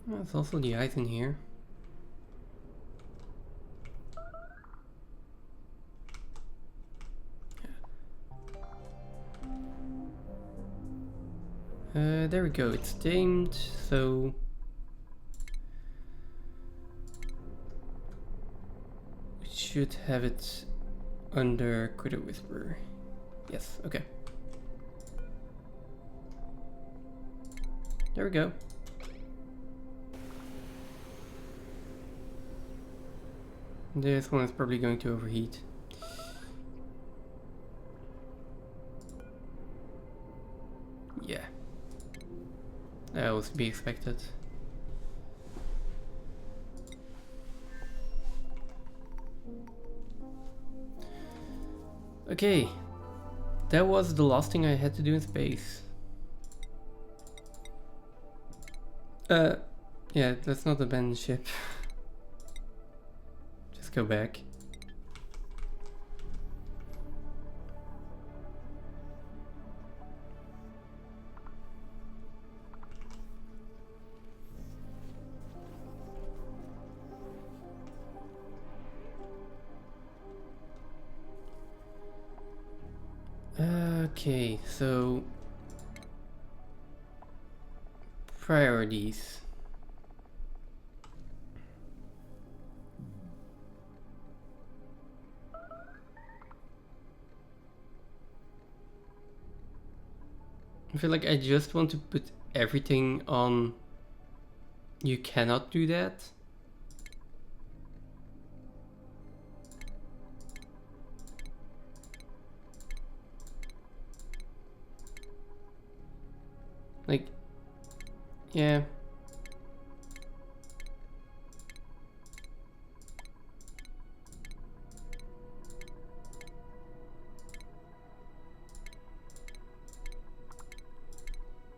There's also the ice in here. There we go, it's tamed, so we should have it under Critter Whisperer. Yes, okay. There we go. This one is probably going to overheat. Yeah. That was to be expected. Okay. That was the last thing I had to do in space. Yeah, let's not abandon ship. Just go back. Okay, so priorities. I feel like I just want to put everything on you cannot do that. Like, yeah.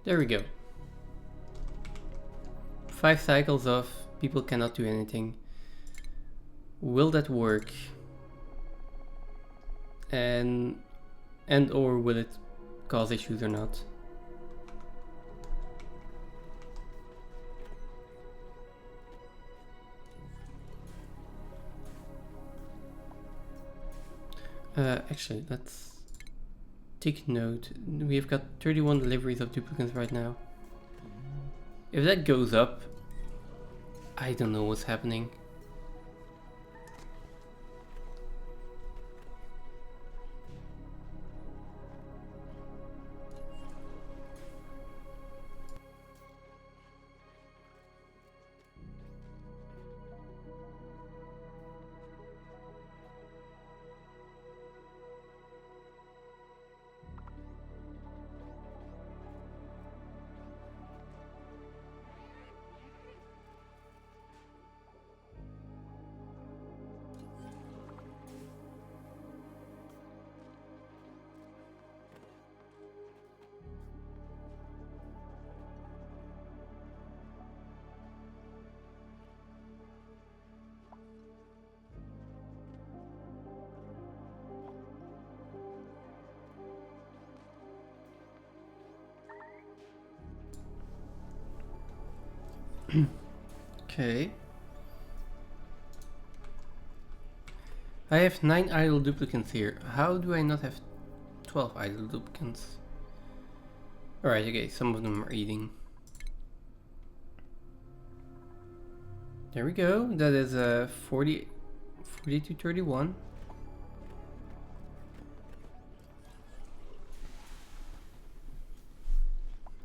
There we go. 5 cycles of people cannot do anything. Will that work? And or will it cause issues or not? Actually, let's take note. We've got 31 deliveries of duplicants right now. If that goes up, I don't know what's happening. Okay. I have 9 idle duplicants here. How do I not have 12 idle duplicants? Alright, okay, some of them are eating. There we go. That is 40 to 31.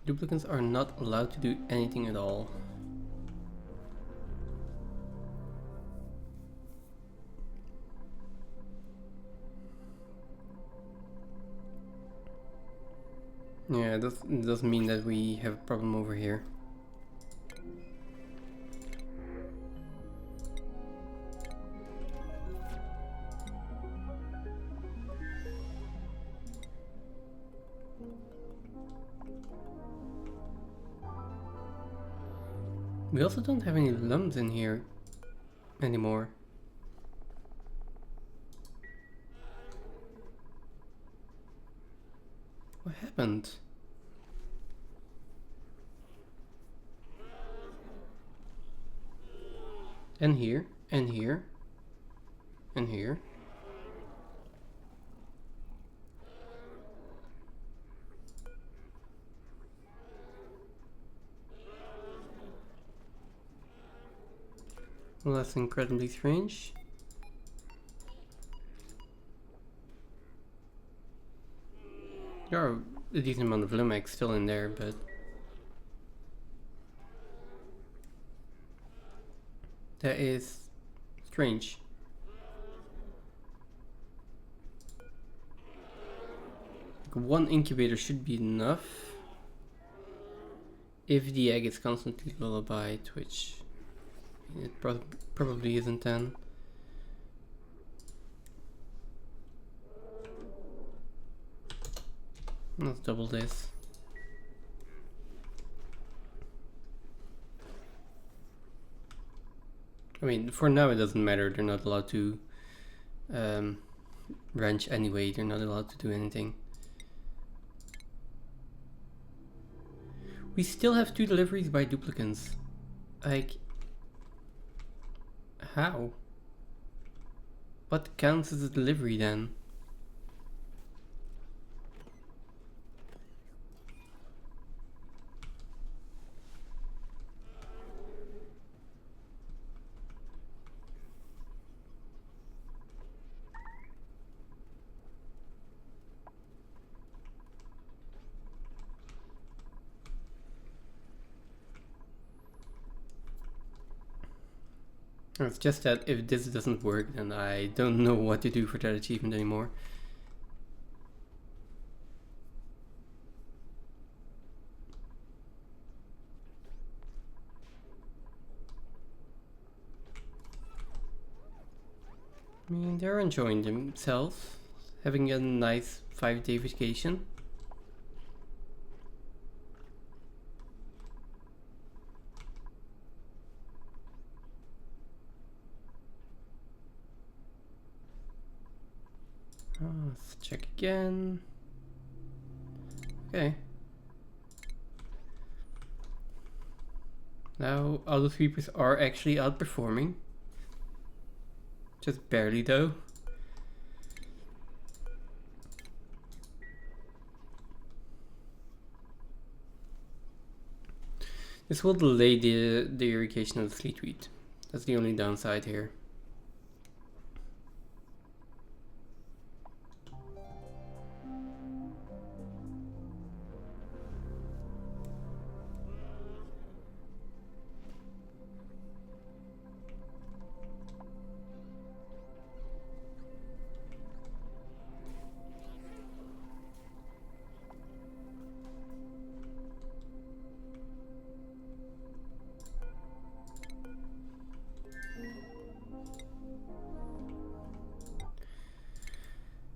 Duplicants are not allowed to do anything at all. Yeah, it does mean that we have a problem over here. We also don't have any lumps in here anymore. What happened? And here, and here, and here. Well, that's incredibly strange. There are a decent amount of Lumex still in there, but that is strange. One incubator should be enough if the egg is constantly lullabied, which it probably isn't then. Let's double this. I mean, for now it doesn't matter, they're not allowed to ranch anyway, they're not allowed to do anything. We still have 2 deliveries by duplicants. Like, how? What counts as a delivery then? It's just that if this doesn't work, then I don't know what to do for that achievement anymore. I mean, they're enjoying themselves, having a nice 5-day vacation. Let's check again. Okay. Now auto sweepers are actually outperforming. Just barely though. This will delay the irrigation of the fleet wheat. That's the only downside here.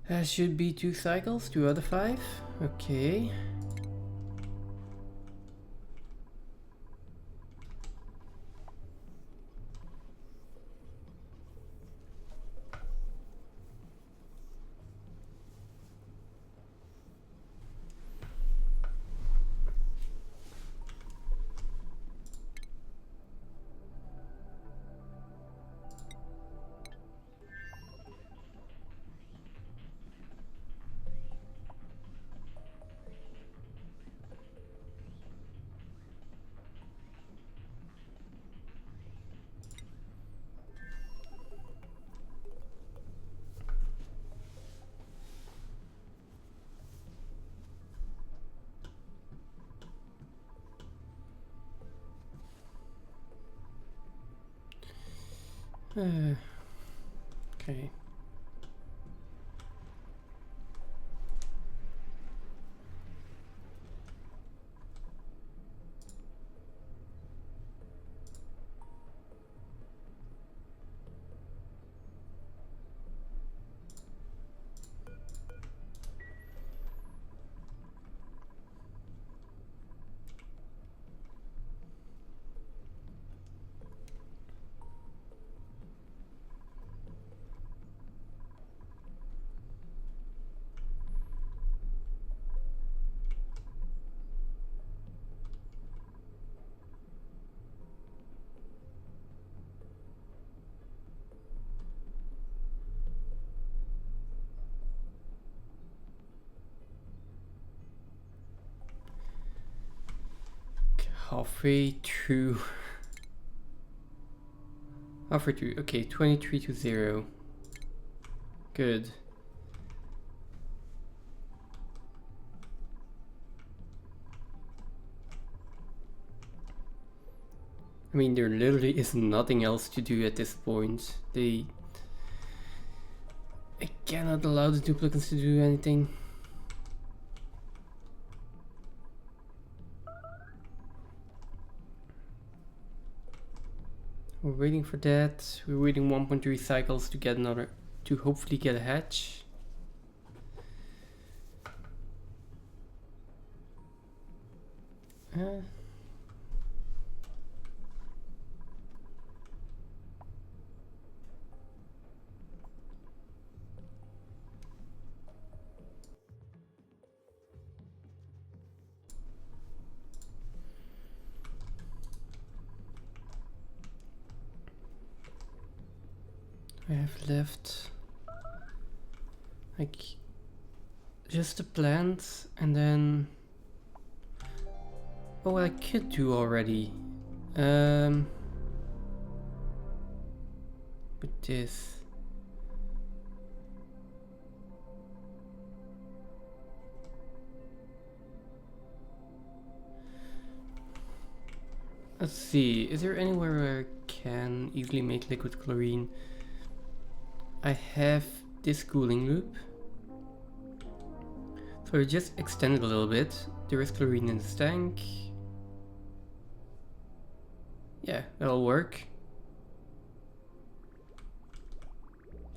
That should be 2 cycles, 2 out of 5. Okay. Okay. halfway through. Halfway through. Okay, 23 to 0. Good. I mean, there literally is nothing else to do at this point. I cannot allow the duplicates to do anything. We're waiting for that. We're waiting 1.3 cycles to get another, to hopefully get a hatch. I have left like just the plant, and then oh, what I could do already with this. Let's see, is there anywhere where I can easily make liquid chlorine? I have this cooling loop, so I just extend it a little bit. There is chlorine in this tank. Yeah, that'll work.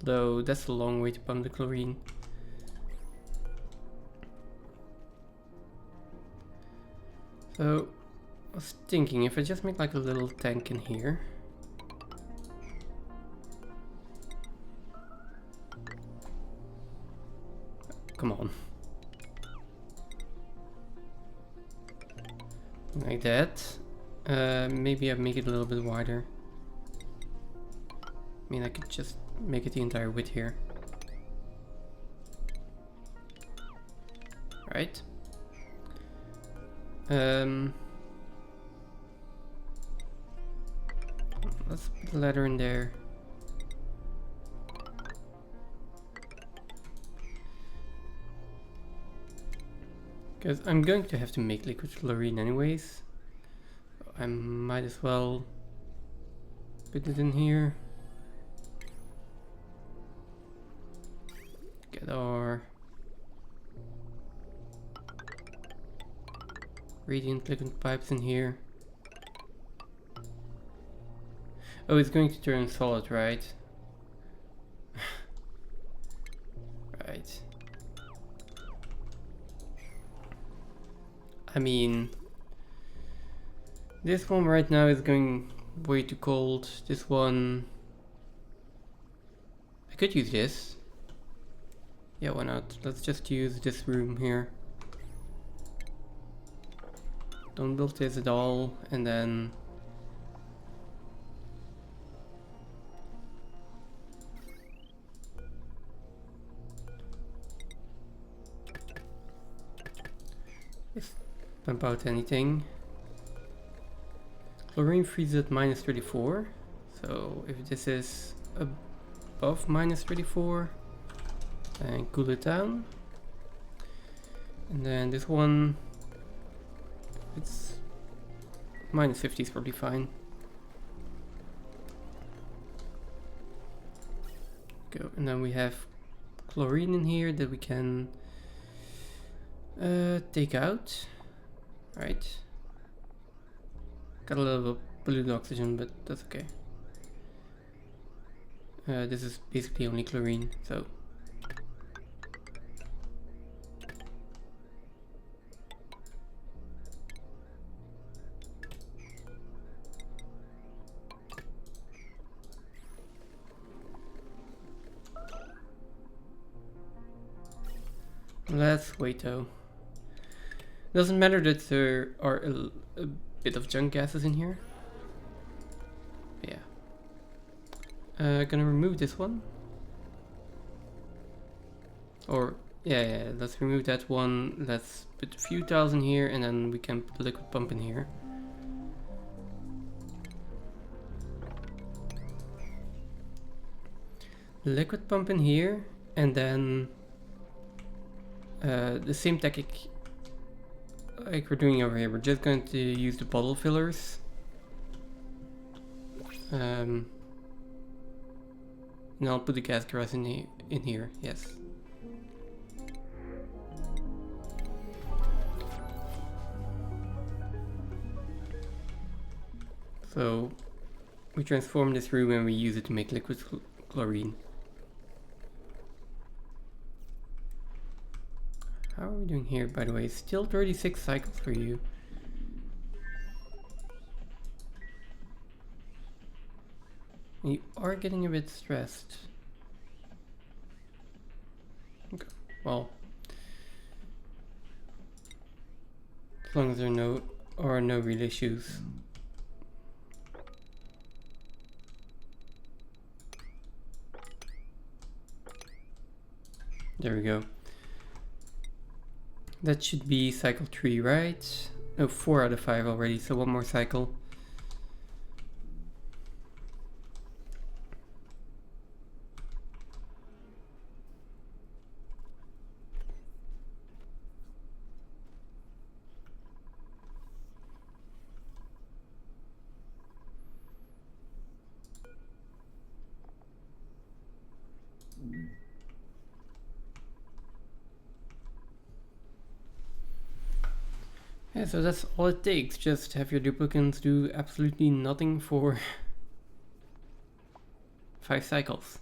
Though that's a long way to pump the chlorine. So I was thinking if I just make like a little tank in here. Come on. Like that. Maybe I make it a little bit wider. I mean, I could just make it the entire width here. Right. Let's put the ladder in there. Because I'm going to have to make liquid chlorine anyways. I might as well put it in here. Get our radiant liquid pipes in here. Oh, it's going to turn solid, right? Right. I mean, this one right now is going way too cold. This one, I could use this. Yeah, why not? Let's just use this room here. Don't build this at all, and then pump out anything. Chlorine freezes at minus 34. So if this is above minus 34, then cool it down. And then this one, it's minus 50 is probably fine. Go, and then we have chlorine in here that we can take out. Right. Got a little bit polluted oxygen, but that's okay. This is basically only chlorine, so. Let's wait though. Doesn't matter that there are a bit of junk gases in here. Yeah. Gonna remove this one. Or, yeah, let's remove that one. Let's put a few tiles in here and then we can put a liquid pump in here. liquid pump in here, and then the same technique like we're doing over here. We're just going to use the bottle fillers. And I'll put the gas grass in here, yes. So we transform this room and we use it to make liquid chlorine. How are we doing here, by the way? Still 36 cycles for you. You are getting a bit stressed. Okay, well, as long as there are no real issues. There we go. That should be cycle 3, right? No, 4 out of 5 already, so one more cycle. Yeah, so that's all it takes. Just have your duplicates do absolutely nothing for 5 cycles.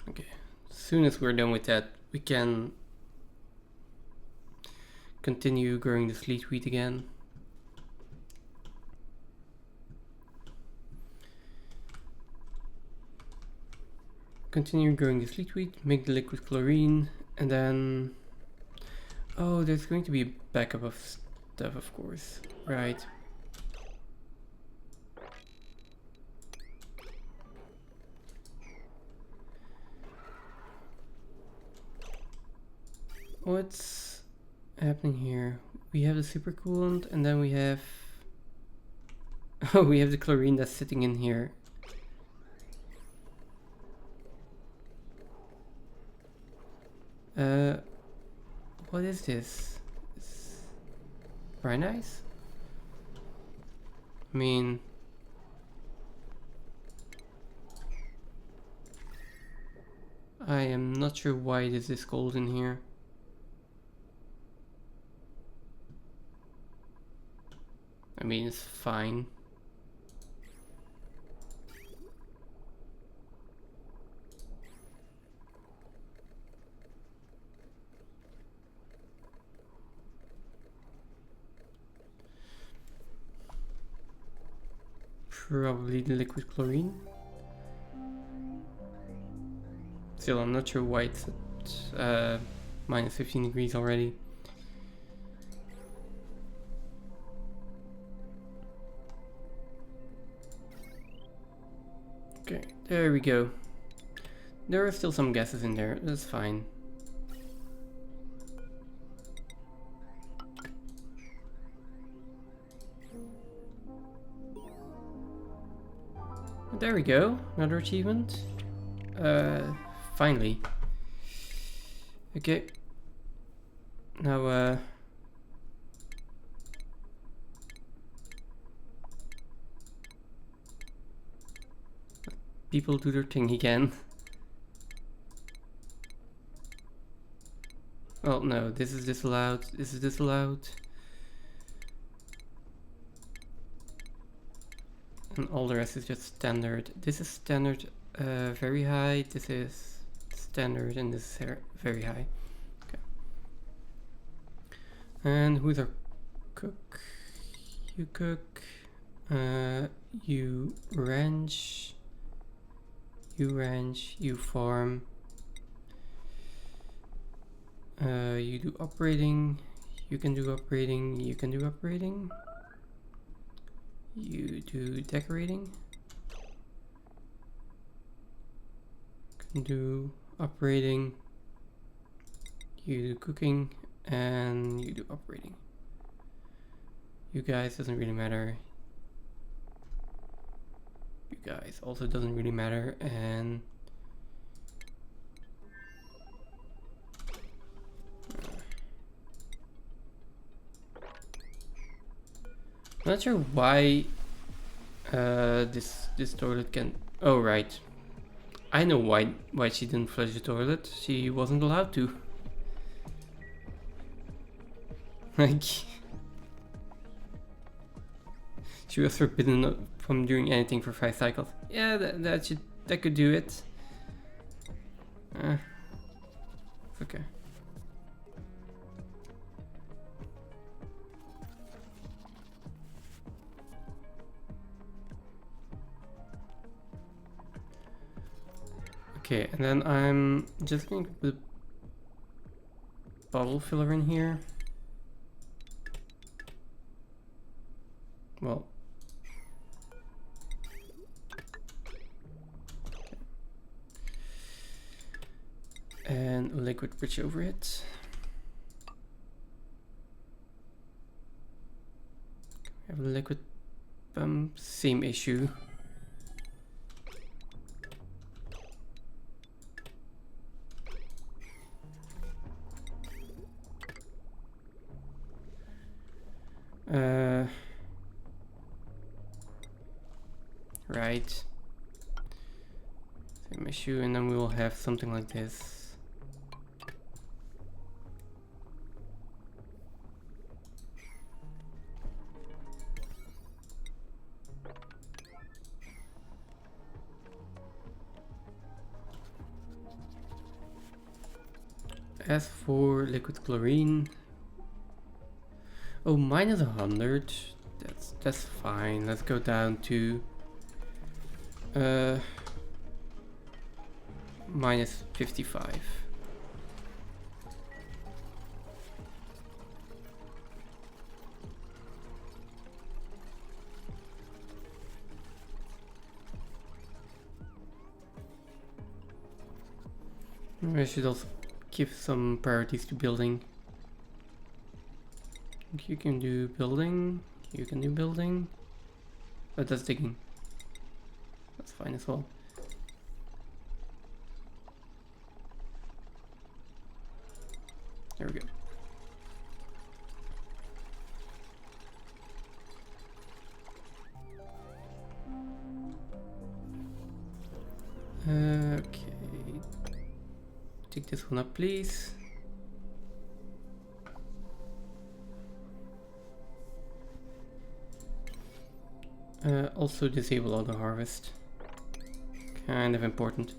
Okay, as soon as we're done with that, we can continue growing the sleet wheat again. Continue growing the sleet wheat, make the liquid chlorine, and then... Oh, there's going to be a backup of stuff, of course. Right. What's happening here? We have the supercoolant, and then we have... Oh, we have the chlorine that's sitting in here. What is this? Very nice. I mean... I am not sure why it is this cold in here. I mean, it's fine. Probably the liquid chlorine. Still, I'm not sure why it's at minus 15 degrees already. Okay, there we go. There are still some gases in there, that's fine. There we go, another achievement. Finally. Okay. Now, people do their thing again. Well, no, this is disallowed, this is disallowed. And all the rest is just standard. This is standard, very high, this is standard, and this is very high. Okay. And who's our cook? You cook, you ranch, you farm, You do operating. You can do operating. You can do operating. You do decorating. Can do operating. You do cooking, and you do operating. You guys doesn't really matter. You guys also doesn't really matter, and I'm not sure why this toilet can. Oh right, I know why she didn't flush the toilet. She wasn't allowed to. Like she was forbidden from doing anything for 5 cycles. Yeah, that could do it. It's okay. Okay, and then I'm just going to put a bottle filler in here. Well, and a liquid bridge over it. We have a liquid pump, same issue. Right. Same issue, and then we will have something like this. As for liquid chlorine, oh, minus 100. That's fine. Let's go down to minus 55. I should also give some priorities to building. You can do building. You can do building. But that's digging. That's fine as well. There we go. Okay. Take this one up, please. Also disable auto harvest. Kind of important.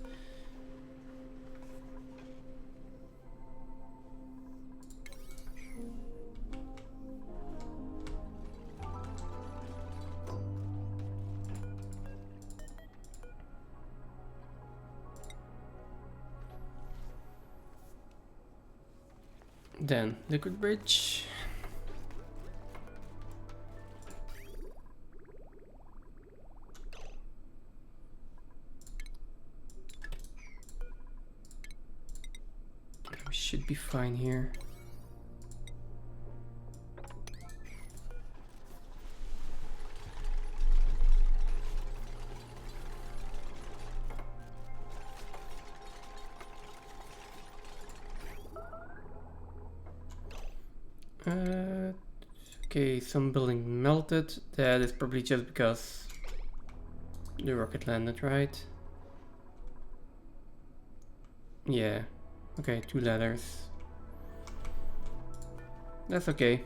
Then liquid bridge. We should be fine here. Okay, some building melted. That is probably just because the rocket landed, right? Yeah. Okay, 2 ladders. That's okay.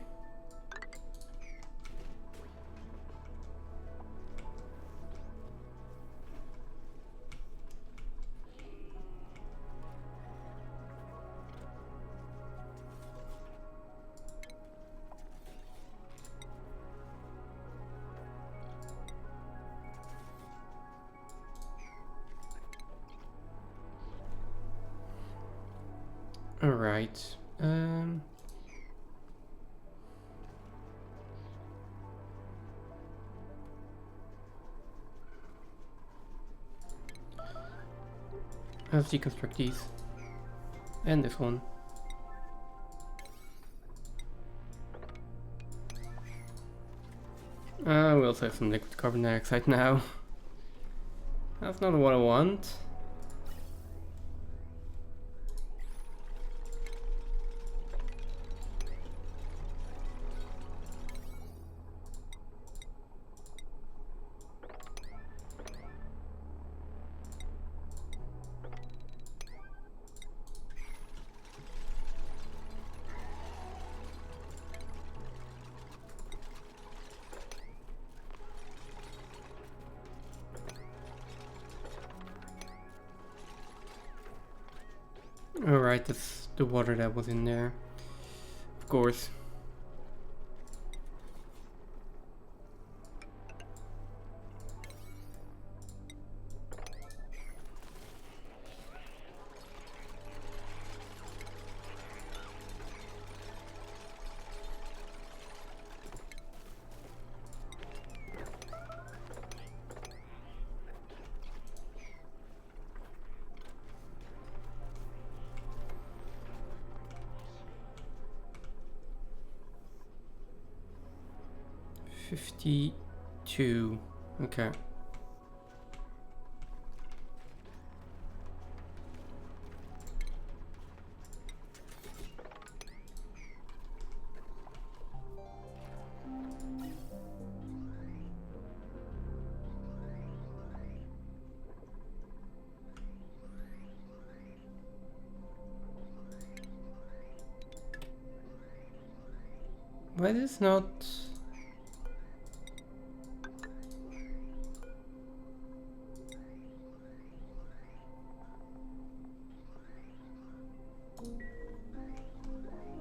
Alright. Let's deconstruct these. And this one. We also have some liquid carbon dioxide now. That's not what I want. Alright, that's the water that was in there. Of course. $52. Okay. Why is this not...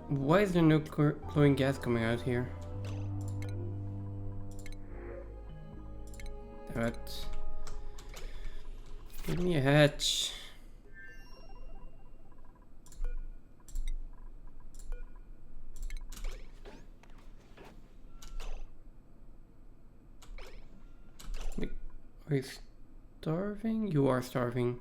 Why is there no glowing gas coming out here? Damn it. Give me a hatch. Are you starving? You are starving.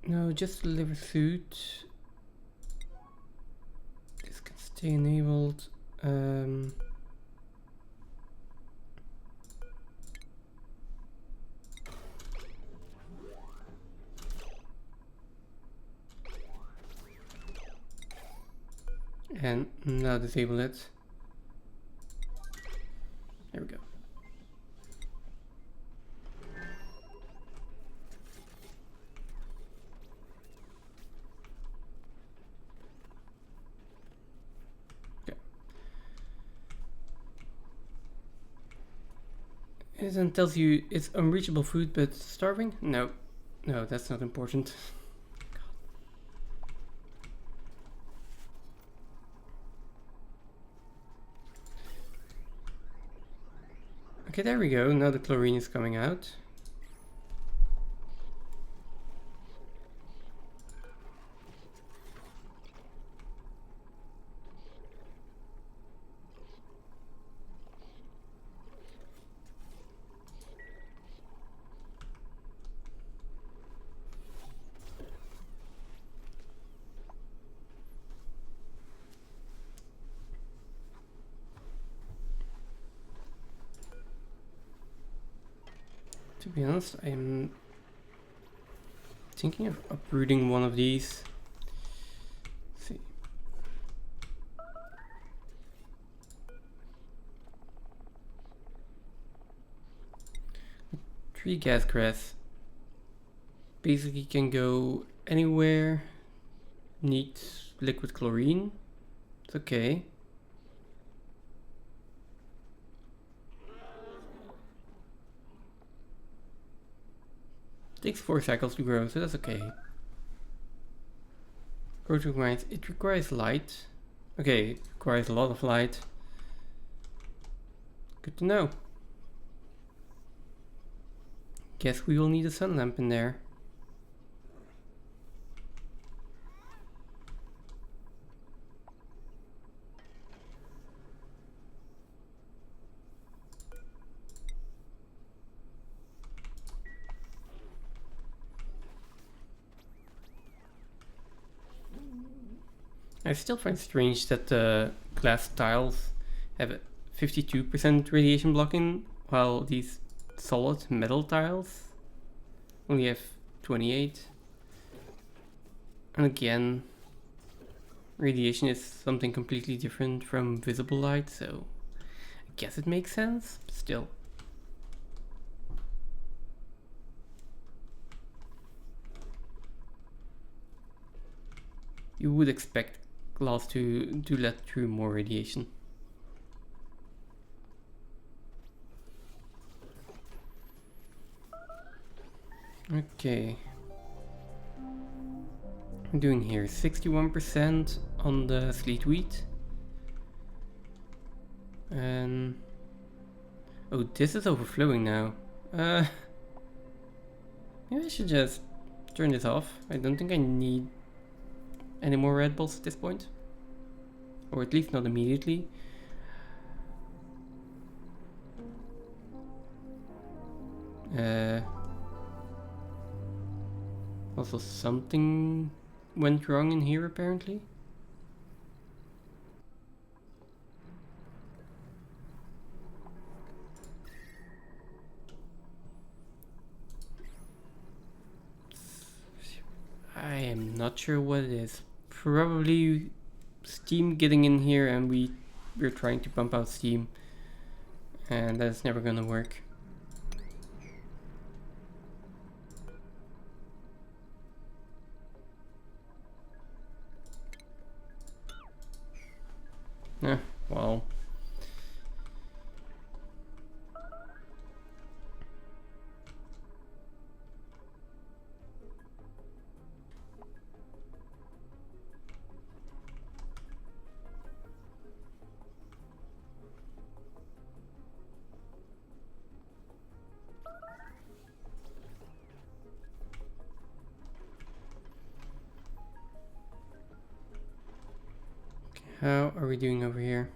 No, just deliver food. This can stay enabled. And now disable it. There we go. It then tells you it's unreachable food but starving? No. No, that's not important. Okay, there we go. Now the chlorine is coming out. To be honest, I'm thinking of uprooting one of these. Let's see. Tree gas grass basically can go anywhere. Needs liquid chlorine. It's okay. Takes 4 cycles to grow, so that's okay. Grow to mines, it requires light. Okay, it requires a lot of light. Good to know. Guess we will need a sun lamp in there. I still find strange that the glass tiles have a 52% radiation blocking, while these solid metal tiles only have 28. And again, radiation is something completely different from visible light, so I guess it makes sense, but still. You would expect glass to let through more radiation. Okay. I'm doing here 61% on the sleet wheat. And oh, this is overflowing now. Maybe I should just turn this off. I don't think I need any more Red Bulls at this point. Or at least not immediately. Also something went wrong in here apparently. I am not sure what it is. Probably steam getting in here, and we're trying to pump out steam, and that's never gonna work. Well. How are we doing over here?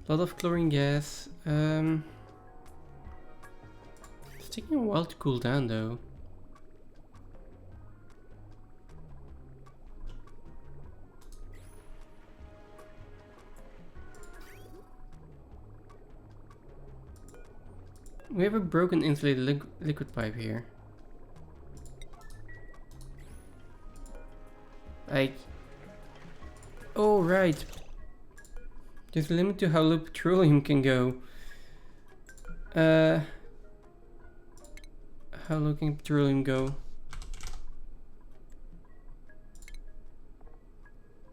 A lot of chlorine gas. It's taking a while to cool down though. We have a broken insulated liquid pipe here. Like, oh right. There's a limit to how low petroleum can go. How low can petroleum go?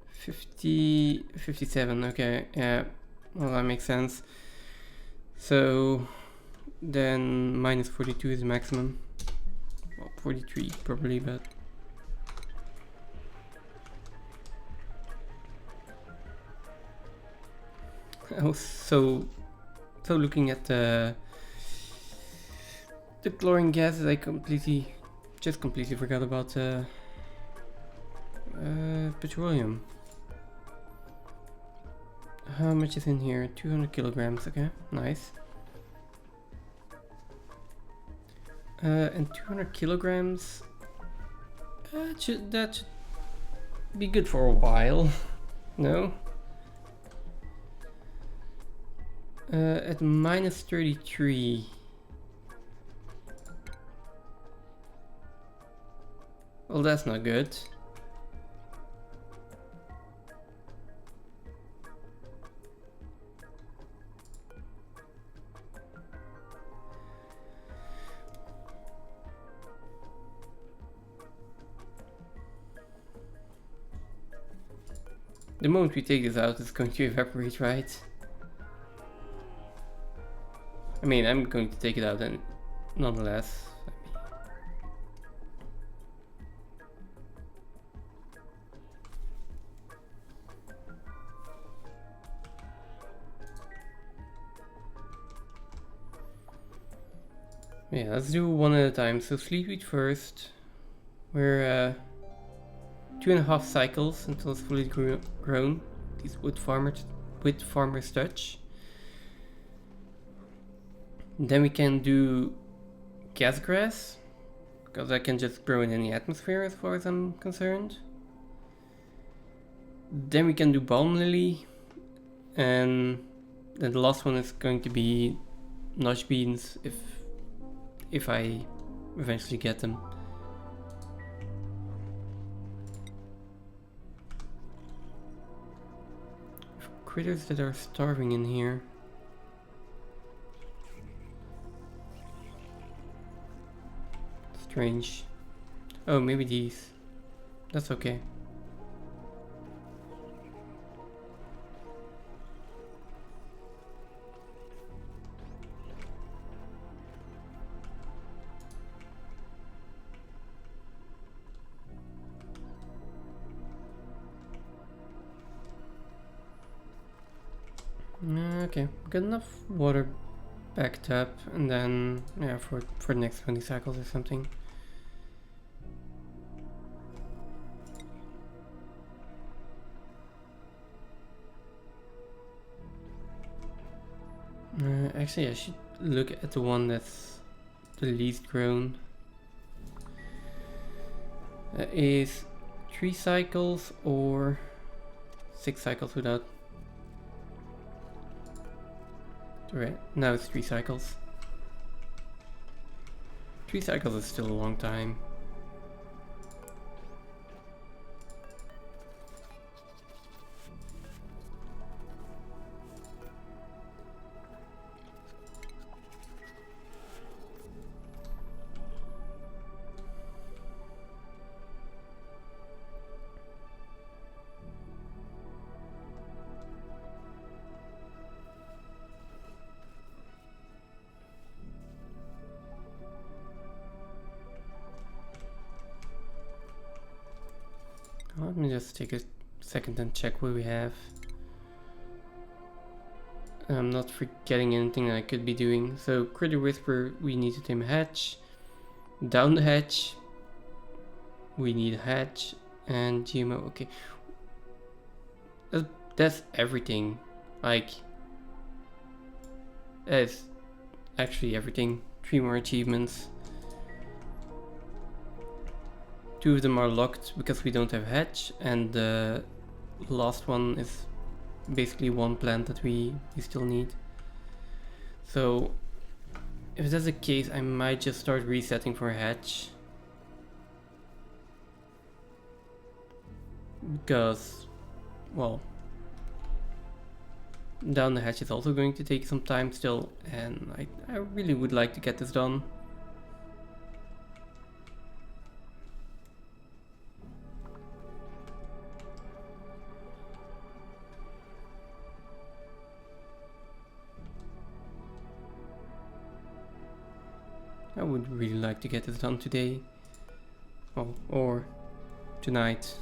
57, okay, yeah, well that makes sense. So then minus 42 is the maximum. Well, 43 probably, but I was so looking at the chlorine gases, I completely forgot about petroleum. How much is in here? 200 kilograms, okay, nice. And 200 kilograms, that should be good for a while, no? At minus 33. Well, that's not good. The moment we take this out, it's going to evaporate, right? I mean, I'm going to take it out and nonetheless. Yeah, let's do one at a time. So Sleepweed first. We're 2.5 cycles until it's fully grown. These wood farmer's touch. Then we can do gas grass, because I can just grow in any atmosphere as far as I'm concerned. Then we can do balm lily, and then the last one is going to be nosh beans if I eventually get them. Critters that are starving in here. Strange. Oh, maybe these. That's okay. Okay, got enough water backed up, and then yeah, for the next 20 cycles or something. Actually, I should look at the one that's the least grown. That is 3 cycles or 6 cycles without. Right, now it's 3 cycles. 3 cycles is still a long time. Let me just take a second and check what we have. I'm not forgetting anything I could be doing. So Critter Whisper, we need to tame a hatch. Down the hatch, we need a hatch. And GMO, okay. That's everything. Like, that's actually everything. 3 more achievements. 2 of them are locked because we don't have hatch, and the last one is basically 1 plant that we still need. So if that's the case, I might just start resetting for hatch, because, well, down the hatch is also going to take some time still, and I really would like to get this done. I would really like to get this done today. Oh, or tonight.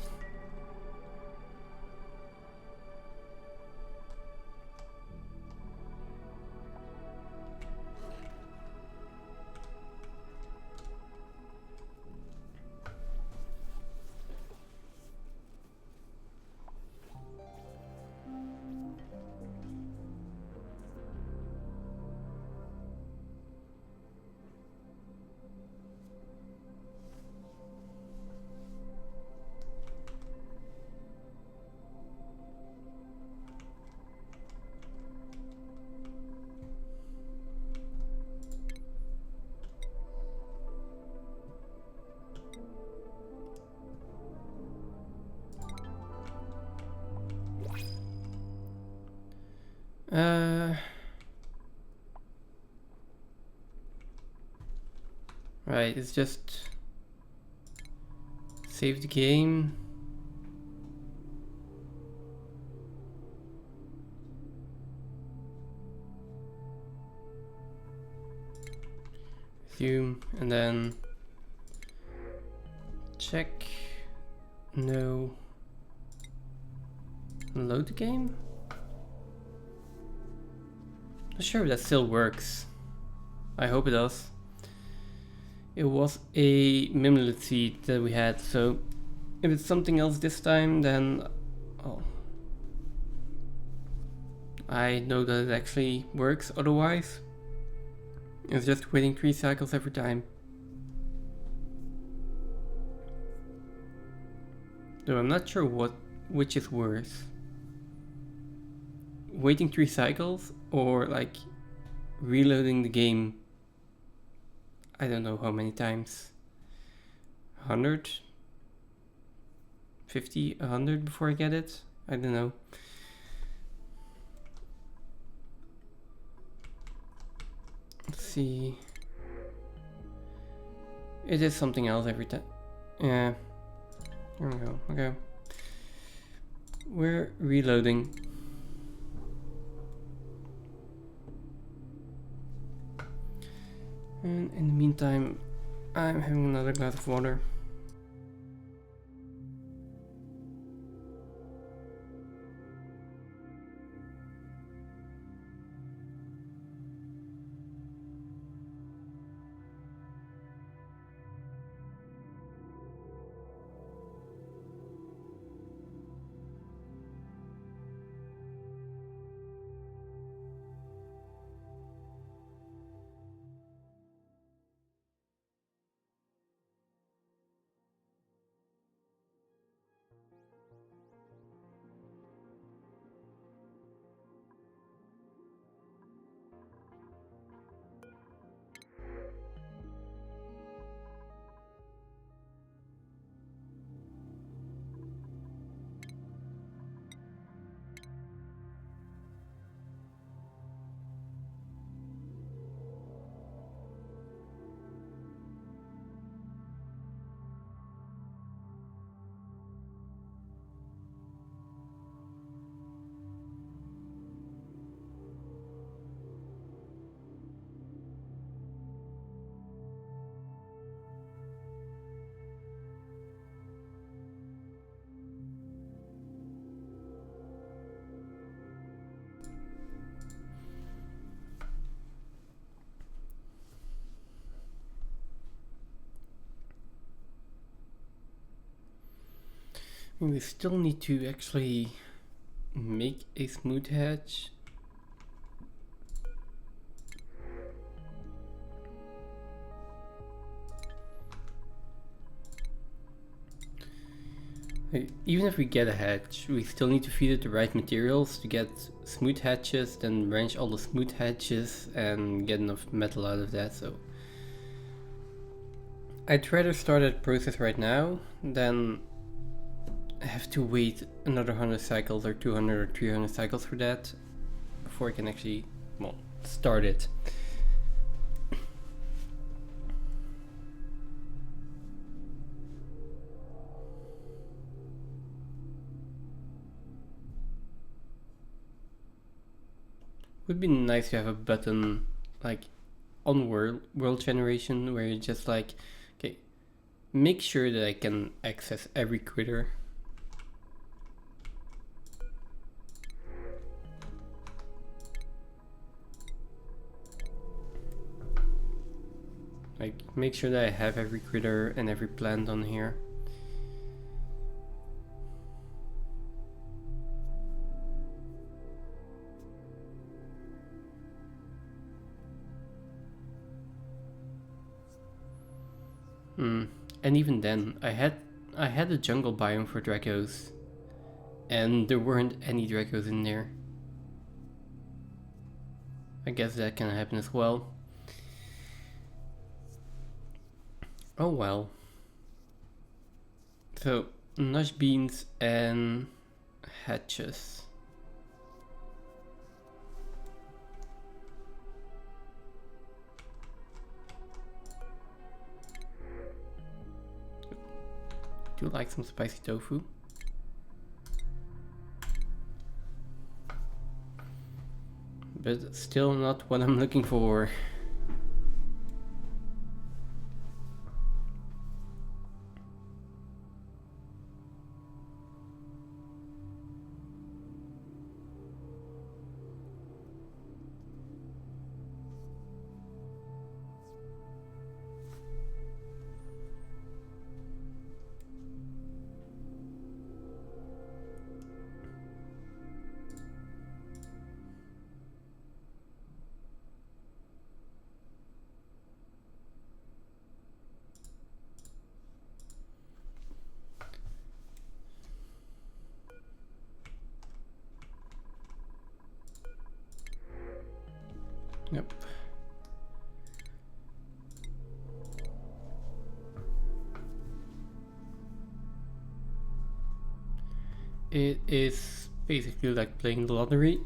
Right, it's just save the game. Resume, and then check. No. Load the game? Not sure if that still works. I hope it does. It was a mimlet seed that we had, so if it's something else this time, then oh, I know that it actually works. Otherwise, it's just waiting 3 cycles every time. Though I'm not sure which is worse. Waiting 3 cycles or like reloading the game, I don't know how many times. 100? 50? 100 before I get it? I don't know. Let's see. It is something else every time. Yeah. Here we go. Okay. We're reloading. And in the meantime, I'm having another glass of water. We still need to actually make a smooth hatch. Even if we get a hatch, we still need to feed it the right materials to get smooth hatches, then branch all the smooth hatches and get enough metal out of that. So I'd rather start that process right now than have to wait another 100 cycles or 200 or 300 cycles for that before I can actually, well, start it. Would be nice to have a button like on world generation where you just like, okay, make sure that I can access every critter. Like, make sure that I have every critter and every plant on here. And even then, I had a jungle biome for Dracos, and there weren't any Dracos in there. I guess that can happen as well. Oh well. So, nush beans and hatches. Do you like some spicy tofu? But still not what I'm looking for. Yep. It is basically like playing the lottery.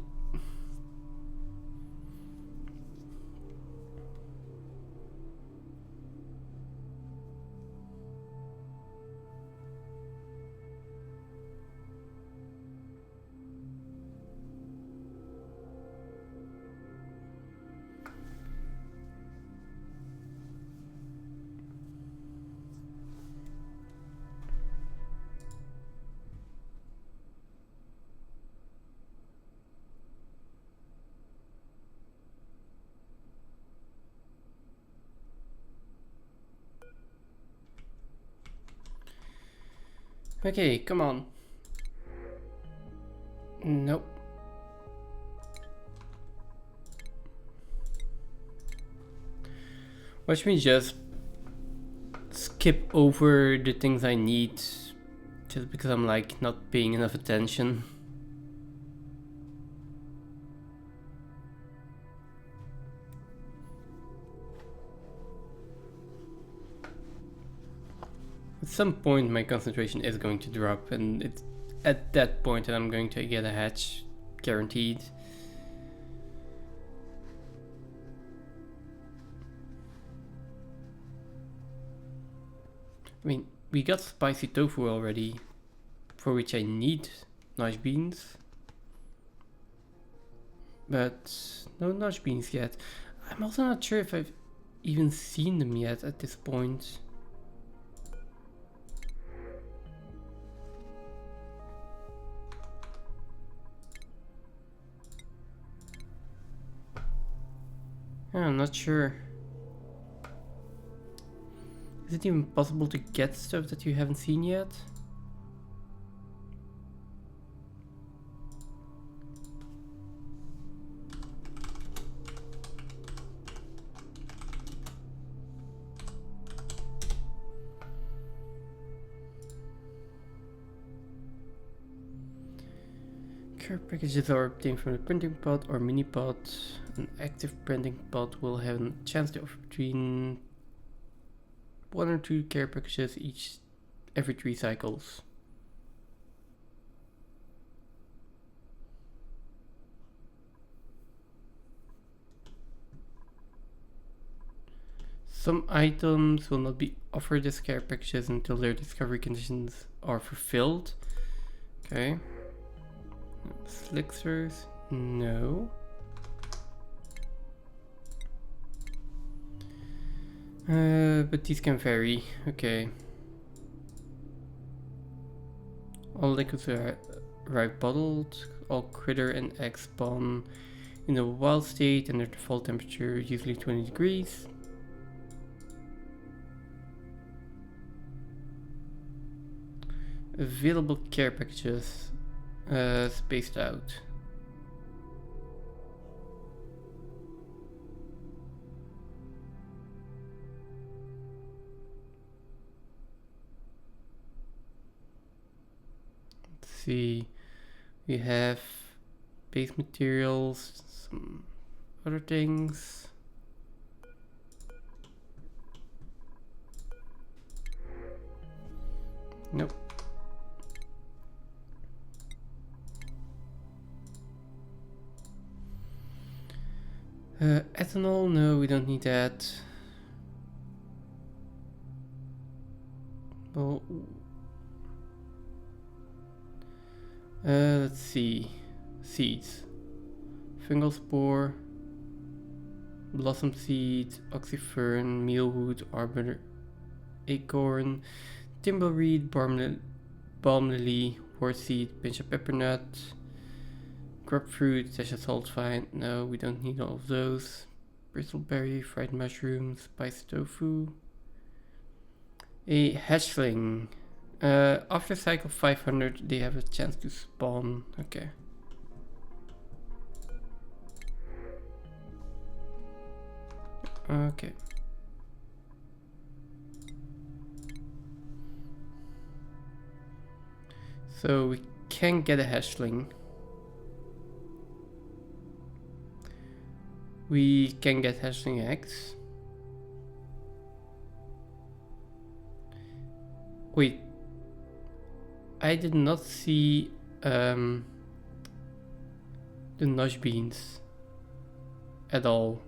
Okay, come on. Nope. Watch me just skip over the things I need just because I'm like not paying enough attention. At some point my concentration is going to drop, and it's at that point that I'm going to get a hatch, guaranteed. I mean, we got spicy tofu already, for which I need nosh beans. But no nosh beans yet. I'm also not sure if I've even seen them yet at this point. I'm not sure. Is it even possible to get stuff that you haven't seen yet? Care packages are obtained from the printing pod or mini pod. An active printing pod will have a chance to offer between 1 or 2 care packages every 3 cycles. Some items will not be offered as care packages until their discovery conditions are fulfilled. Okay. Slicksers, no. But these can vary. Okay. All liquids arrive bottled. All critter and egg spawn in a wild state and their default temperature usually 20 degrees. Available care packages spaced out. Let's see, we have base materials, some other things. Nope. Ethanol, no, we don't need that. Well, let's see. Seeds. Fungal spore, blossom seed, oxyfern, mealwood, arbor acorn, timbleweed, balm lily, horseseed, pinch of peppernut, grapefruit, session salt vine. No, we don't need all of those. Bristleberry, fried mushrooms, spiced tofu. A hatchling. After cycle 500, they have a chance to spawn. Okay. Okay. So we can get a hatchling. we can get hatchling eggs. Wait, I did not see the nosh beans at all.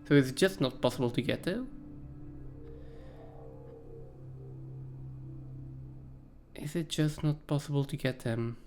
So it's just not possible to get though? Is it just not possible to get them?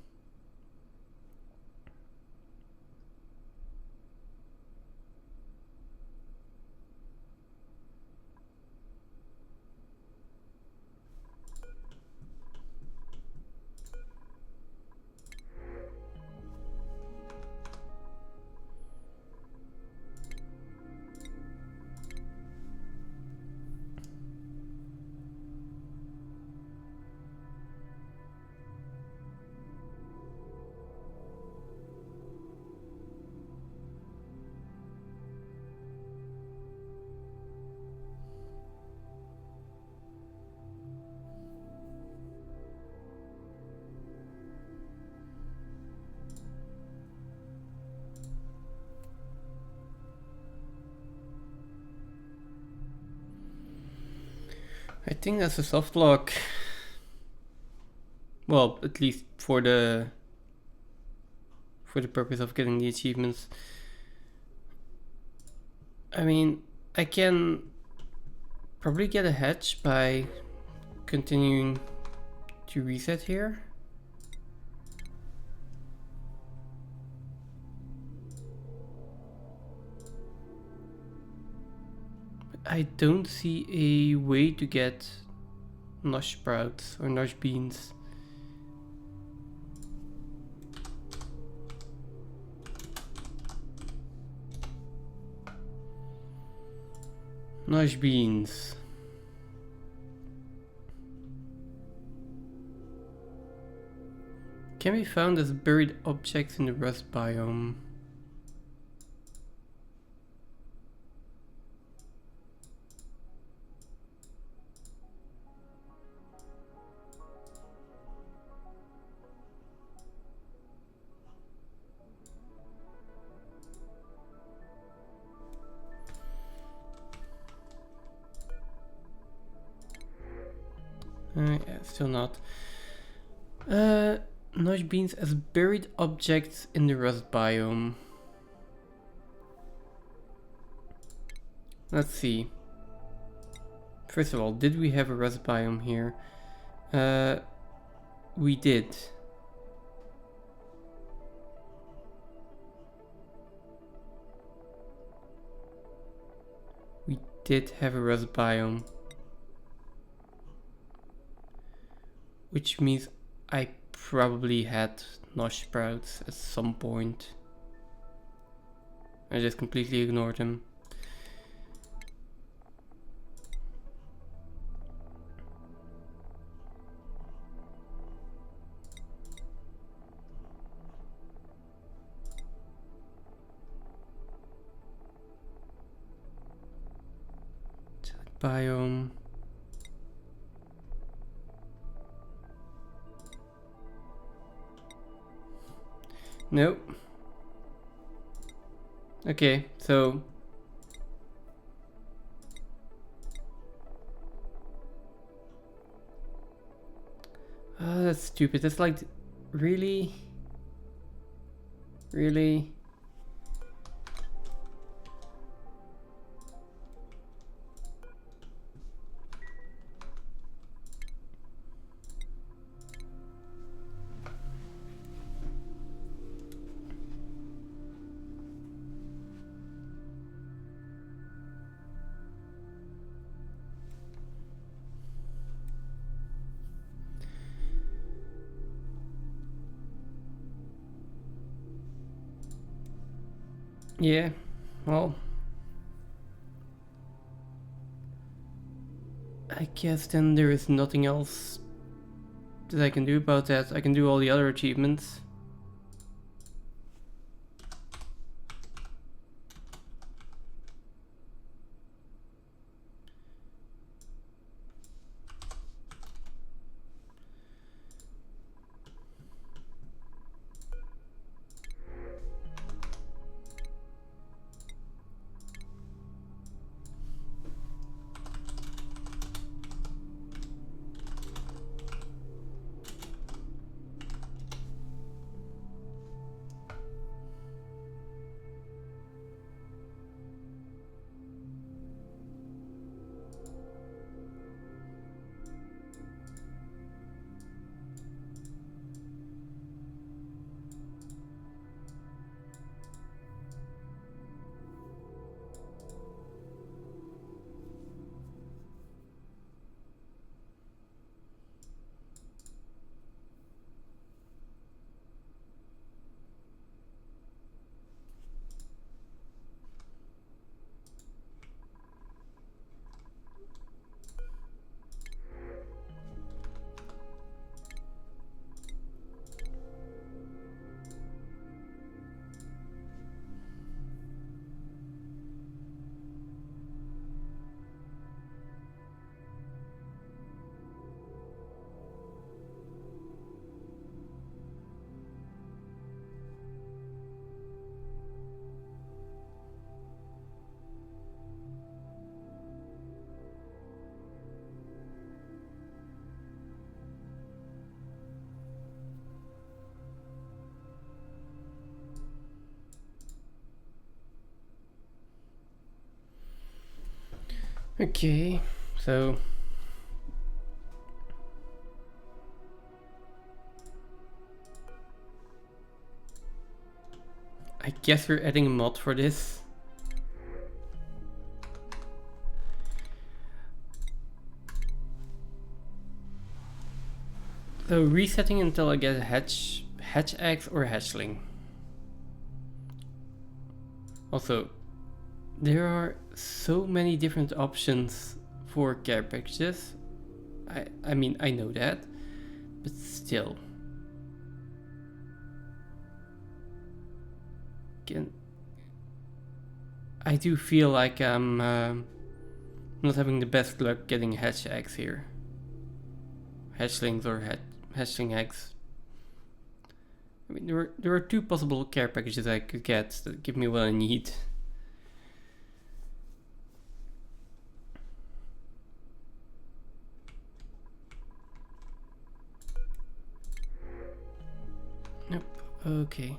I think that's a soft lock. Well, at least for the purpose of getting the achievements. I mean, I can probably get a hatch by continuing to reset here. I don't see a way to get nosh sprouts or nosh beans. Nosh beans. Can be found as buried objects in the rust biome. Yeah, still not. Nosh beans as buried objects in the rust biome. Let's see. First of all, did we have a rust biome here? We did. We did have a rust biome. Which means I probably had nosh sprouts at some point. I just completely ignored them. Biome. Nope. Okay, so oh, that's stupid. That's like really. Yeah, well, I guess then there is nothing else that I can do about that. I can do all the other achievements. Okay, so I guess we're adding a mod for this. So resetting until I get a hatch eggs or hatchling. Also, there are so many different options for care packages. I mean, I know that, but still. Again, I do feel like I'm not having the best luck getting hatch eggs here. Hatchlings or hatchling eggs. I mean, there are two possible care packages I could get that give me what I need. Nope. Okay.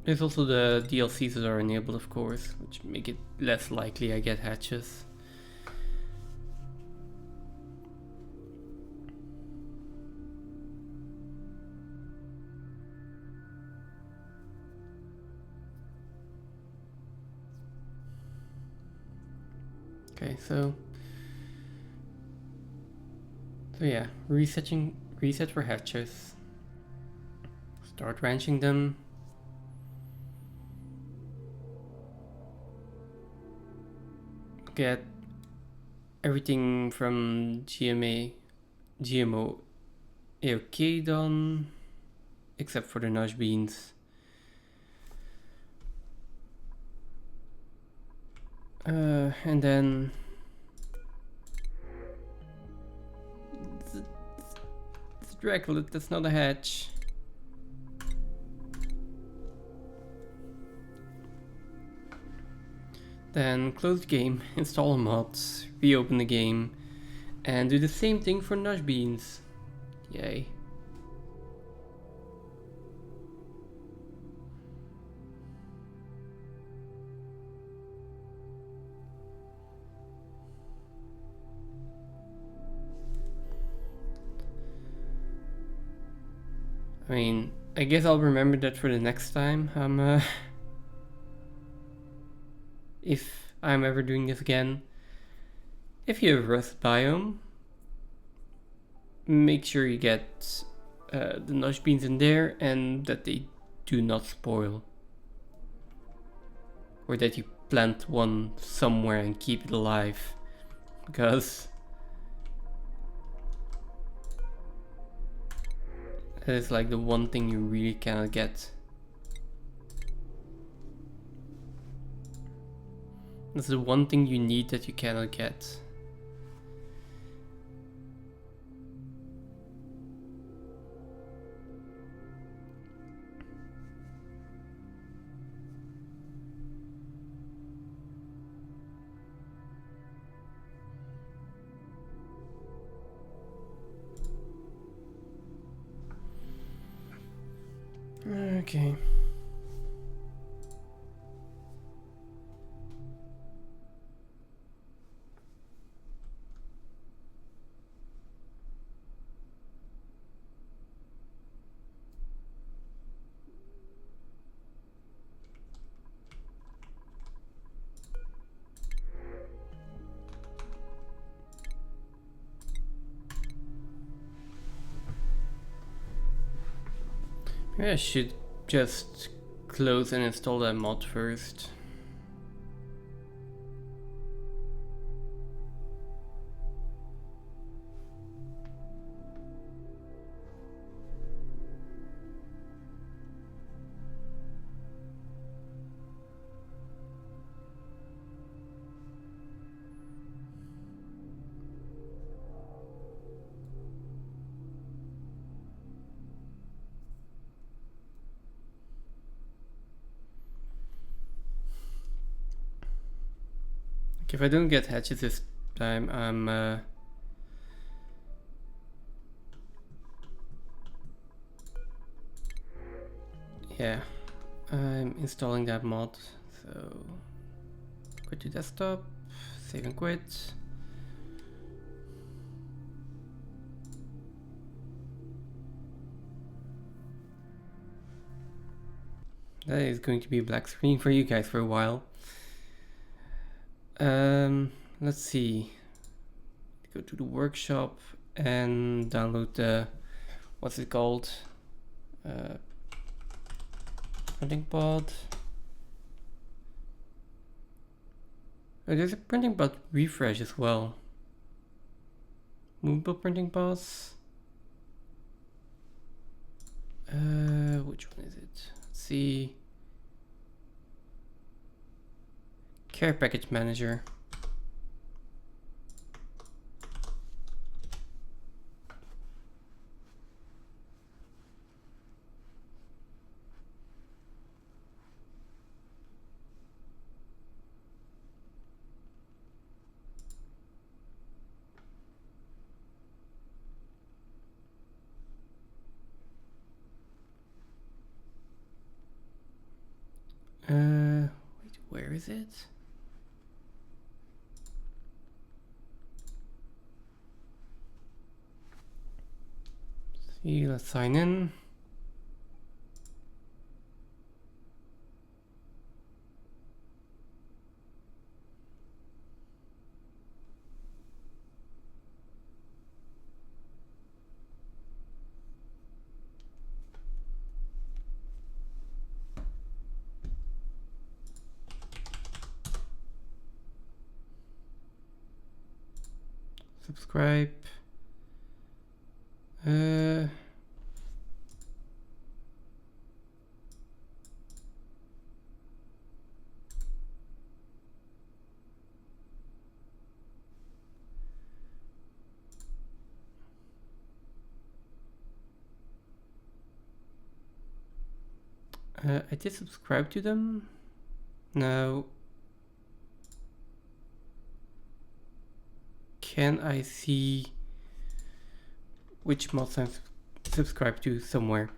There's also the DLCs that are enabled, of course, which make it less likely I get hatches. Okay, so yeah, reset for hatches. Start ranching them. Get everything from GMO AOK done, except for the Nosh beans. And then it's Dracula, that's not a hatch. Then close the game, install a mod, reopen the game, and do the same thing for Nosh beans. Yay. I mean, I guess I'll remember that for the next time if I'm ever doing this again. If you have Rust biome, make sure you get the Nosh beans in there and that they do not spoil. Or that you plant one somewhere and keep it alive. Because that is like the one thing you really cannot get. That's the one thing you need that you cannot get. Okay. Maybe I should just close and install that mod first. If I don't get hatches this time, yeah, I'm installing that mod, so quit to desktop, save and quit. That is going to be a black screen for you guys for a while. Let's see. Go to the workshop and download the, what's it called? Printing pod. Oh, there's a printing pod refresh as well. Movable printing pods. Which one is it? Let's see. Care package manager. Wait, where is it? See, let's sign in. Subscribe. I did subscribe to them. Now, can I see which mods I'm subscribed to somewhere?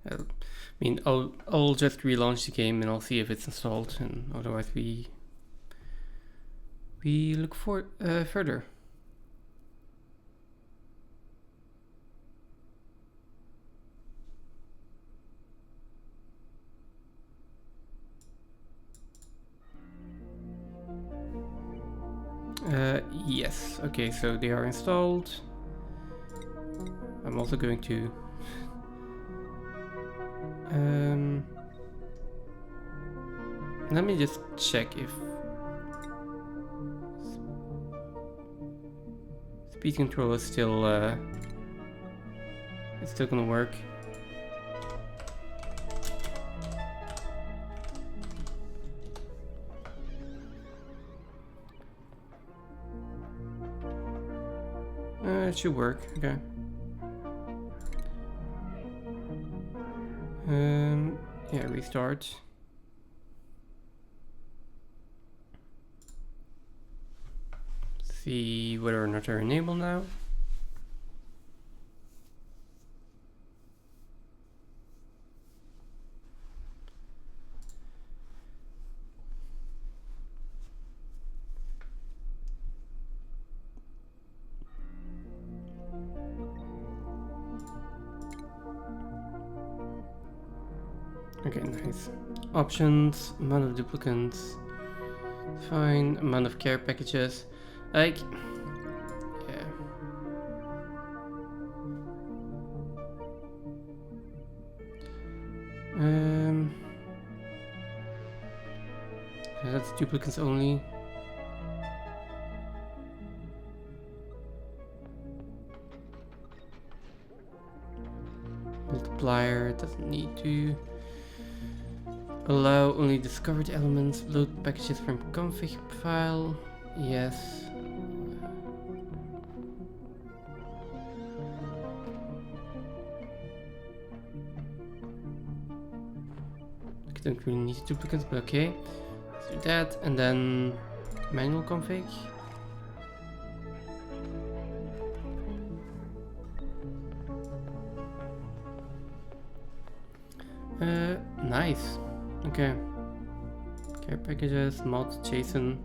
I mean, I'll just relaunch the game and I'll see if it's installed, and otherwise we look for further. Yes. Okay, so they are installed. I'm also going to let me just check if speed control is still it's still gonna work. It should work. Okay. Yeah, restart. See whether or not they're enabled now. Okay, nice. Options, amount of duplicates, fine, amount of care packages. Like, yeah. That's duplicates only. Multiplier doesn't need to. Allow only discovered elements, load packages from config file. Yes. I don't really need duplicates, but okay. Let's do that, and then manual config. Nice. Okay. Care packages, mod, JSON.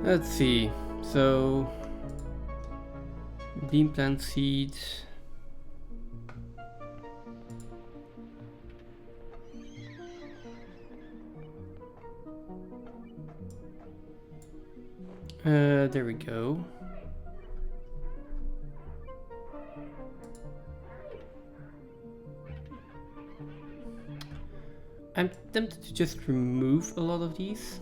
Let's see. So bean plant seed. There we go. I'm tempted to just remove a lot of these.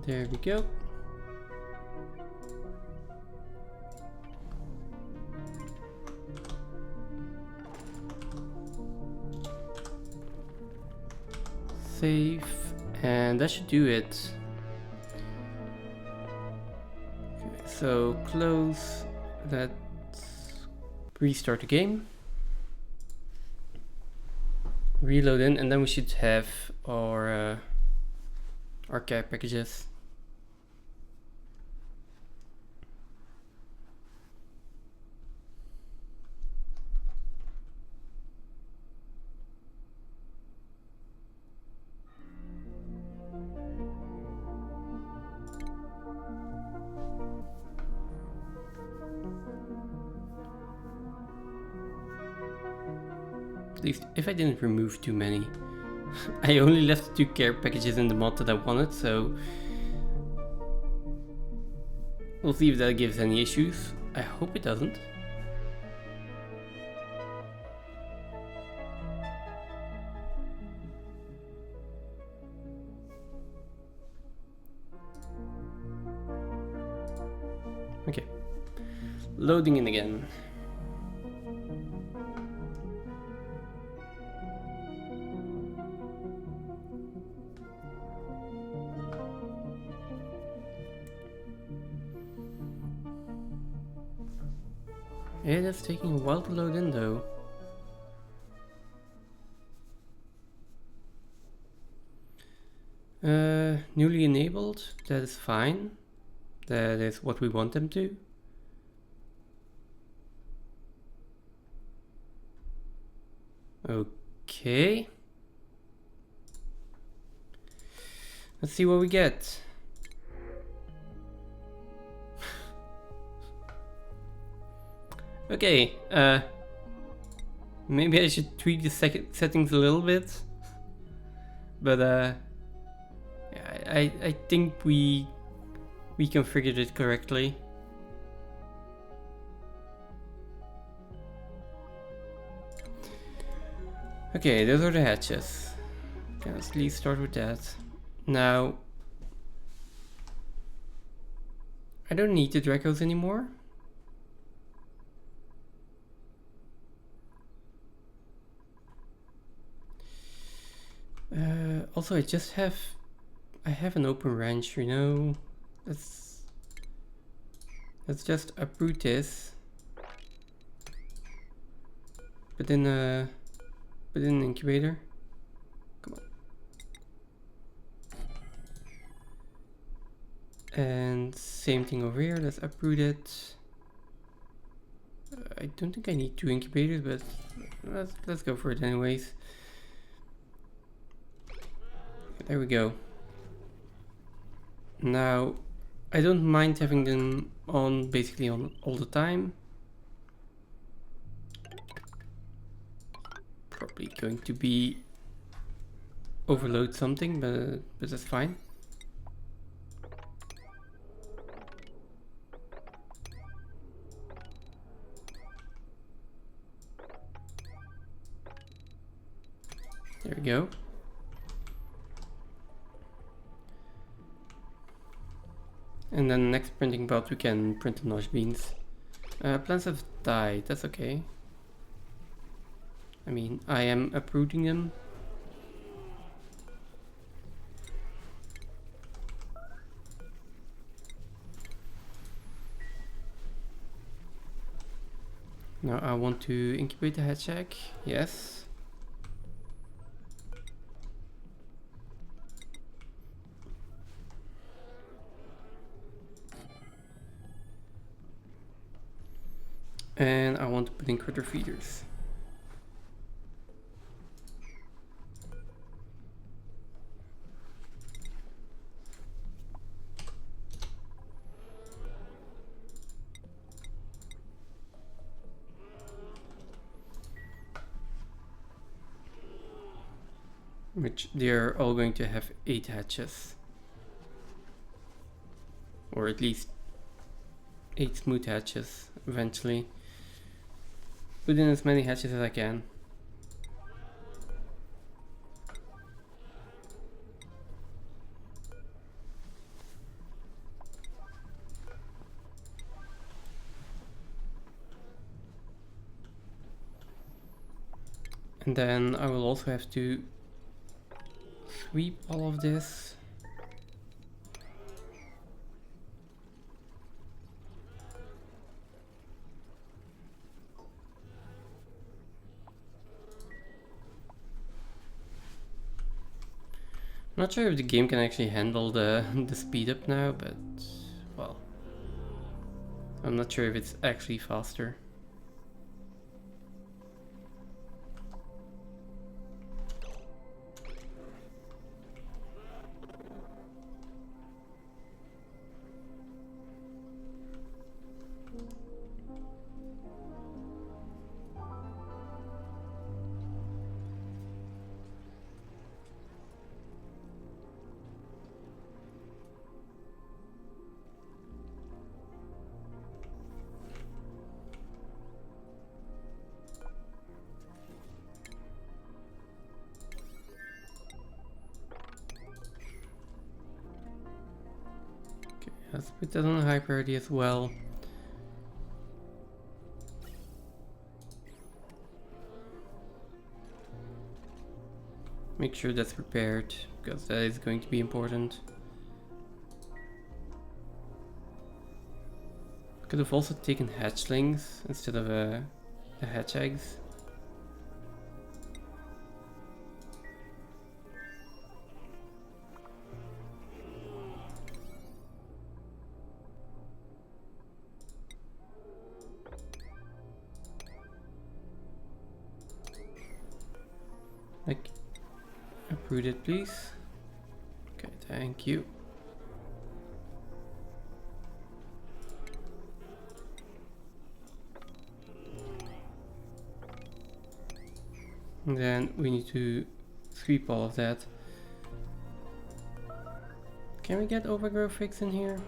There we go. Save, and that should do it. Okay, so close that, restart the game, reload in, and then we should have our care packages. At least if I didn't remove too many. I only left 2 care packages in the mod that I wanted, so we'll see if that gives any issues. I hope it doesn't. Okay, loading in again. Yeah, that's taking a while to load in though. Newly enabled, that is fine. That is what we want them to. Okay. Let's see what we get. Okay, maybe I should tweak the settings a little bit, but I think we configured it correctly. Okay, those are the hatches. Okay, let's at least start with that. Now, I don't need the Dracos anymore. Also, I have an open range, you know. Let's just uproot this. Put in an incubator. Come on. And same thing over here. Let's uproot it. I don't think I need 2 incubators, but let's go for it anyways. There we go. Now, I don't mind having them on basically on all the time. probably going to be overload something, but that's fine. There we go. And then next printing bot we can print the nosh beans. Plants have died, that's okay. I mean, I am uprooting them. Now I want to incubate the hatch egg, yes. And I want to put in critter feeders. Which they're all going to have 8 hatches. Or at least 8 smooth hatches eventually. Put in as many hatches as I can. And then I will also have to sweep all of this. I'm not sure if the game can actually handle the speed up now, but well, I'm not sure if it's actually faster. Let's put that on high priority as well. Make sure that's prepared, because that is going to be important. Could have also taken hatchlings instead of the hatch eggs. Like, uproot it, please. Okay, thank you. And then we need to sweep all of that. Can we get overgrowth fix in here?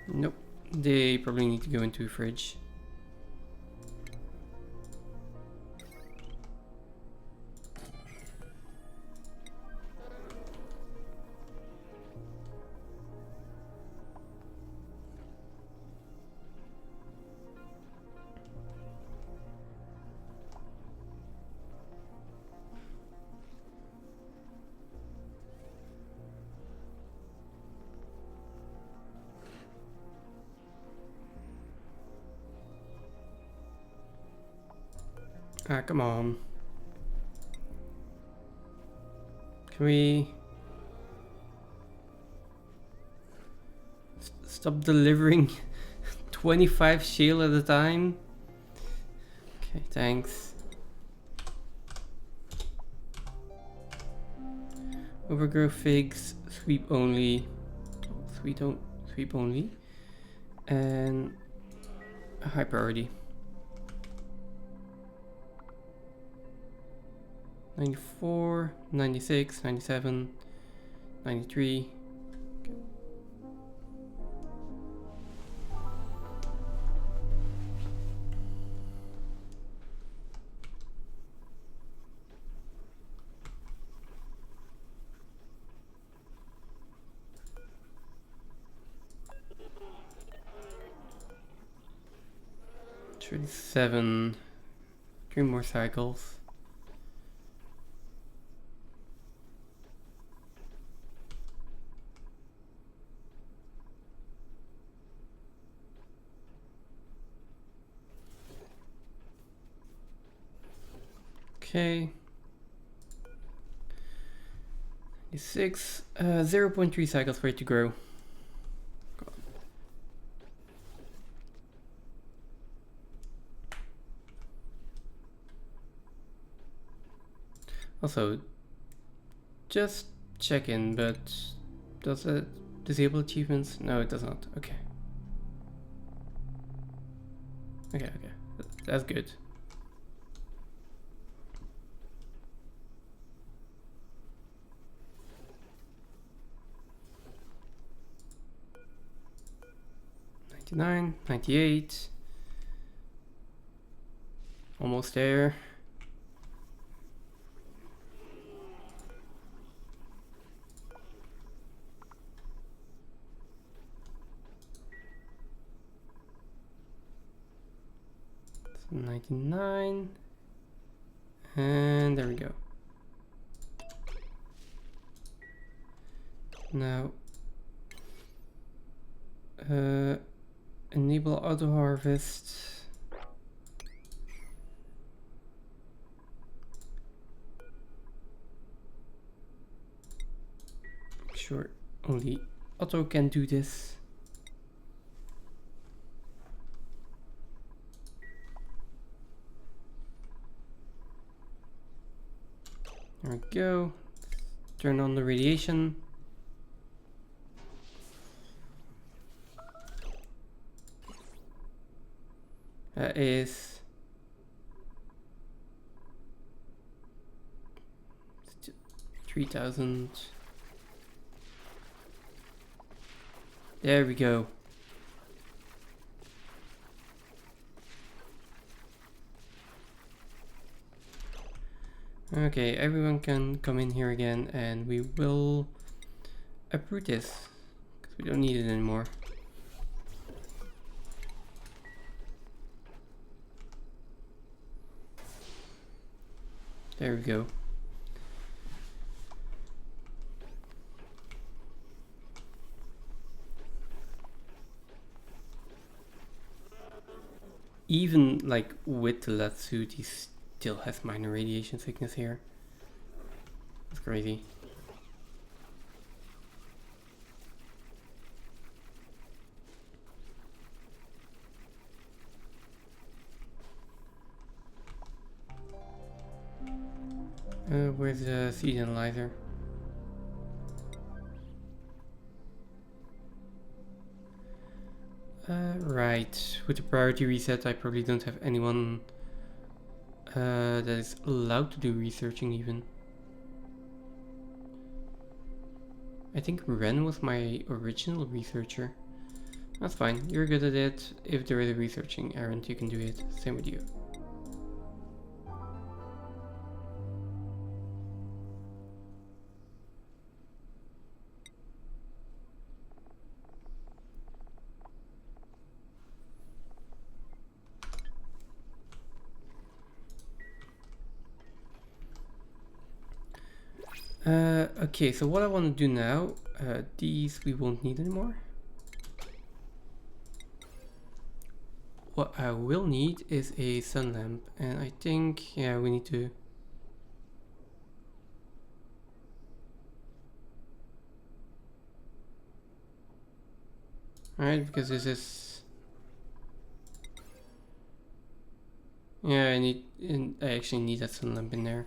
Nope. They probably need to go into a fridge. Ah, come on. Can we stop delivering 25 shale at a time? Okay, thanks. Overgrow figs, sweep only. Sweep only. And a high priority. 94, 96, 97, 93. Okay. Seven, 3 more cycles. Okay. 96, 0.3 cycles for it to grow. Also, just check in, but does it disable achievements? No, it does not. Okay. Okay, that's good. '99, '98. Almost there. So 99. And there we go. Now, enable auto harvest. Make sure only auto can do this. There we go. Turn on the radiation. That is 3,000. There we go. Okay, everyone can come in here again and we will uproot this because we don't need it anymore. There we go. Even like with the lead suit, he still has minor radiation sickness here. That's crazy. Where's the seed analyzer? Right, with the priority reset I probably don't have anyone that is allowed to do researching even. I think Ren was my original researcher. That's fine, you're good at it. If there is a researching errand you can do it, same with you. Okay, so what I want to do now, these we won't need anymore. What I will need is a sun lamp, and I think, yeah, we need to... Alright, because this is... Yeah, I actually need that sun lamp in there.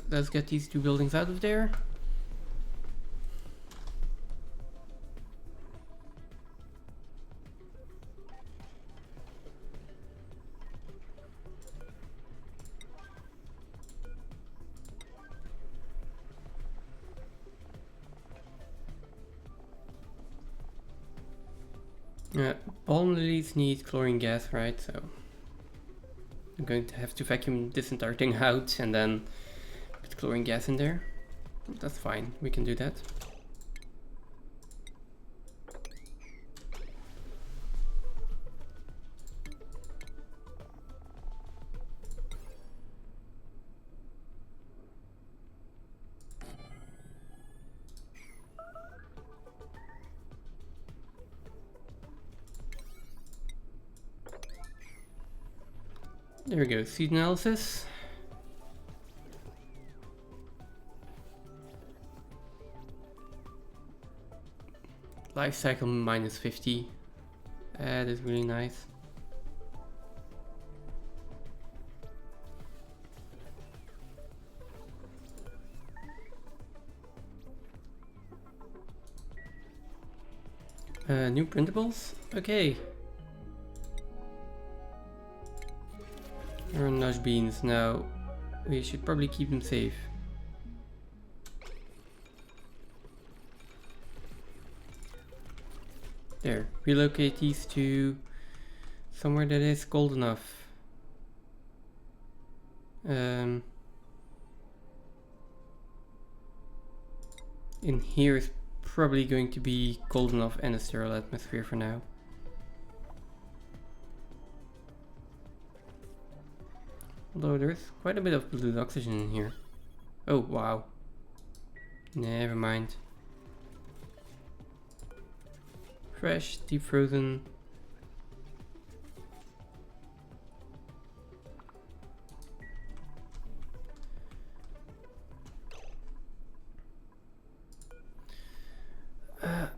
Let's get these two buildings out of there. Palm lilies need chlorine gas, right? So I'm going to have to vacuum this entire thing out and then put chlorine gas in there. That's fine, we can do that. There we go, seed analysis. Life cycle minus 50. That is really nice. New printables? Okay. Nush beans. Now, we should probably keep them safe. There. Relocate these to somewhere that is cold enough. In here is probably going to be cold enough and a sterile atmosphere for now. Although there's quite a bit of blue oxygen in here. Oh, wow. Never mind. Fresh, deep frozen.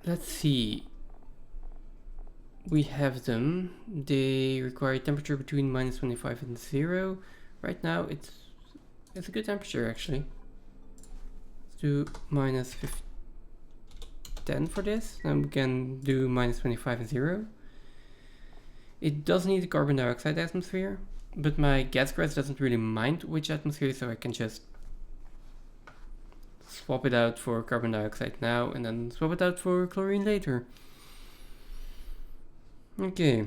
Let's see. We have them. They require temperature between minus 25 and 0. Right now it's a good temperature actually. Let's do minus 10 for this. Then we can do minus 25 and 0. It does need a carbon dioxide atmosphere, but my gas grass doesn't really mind which atmosphere, so I can just swap it out for carbon dioxide now and then swap it out for chlorine later. Okay,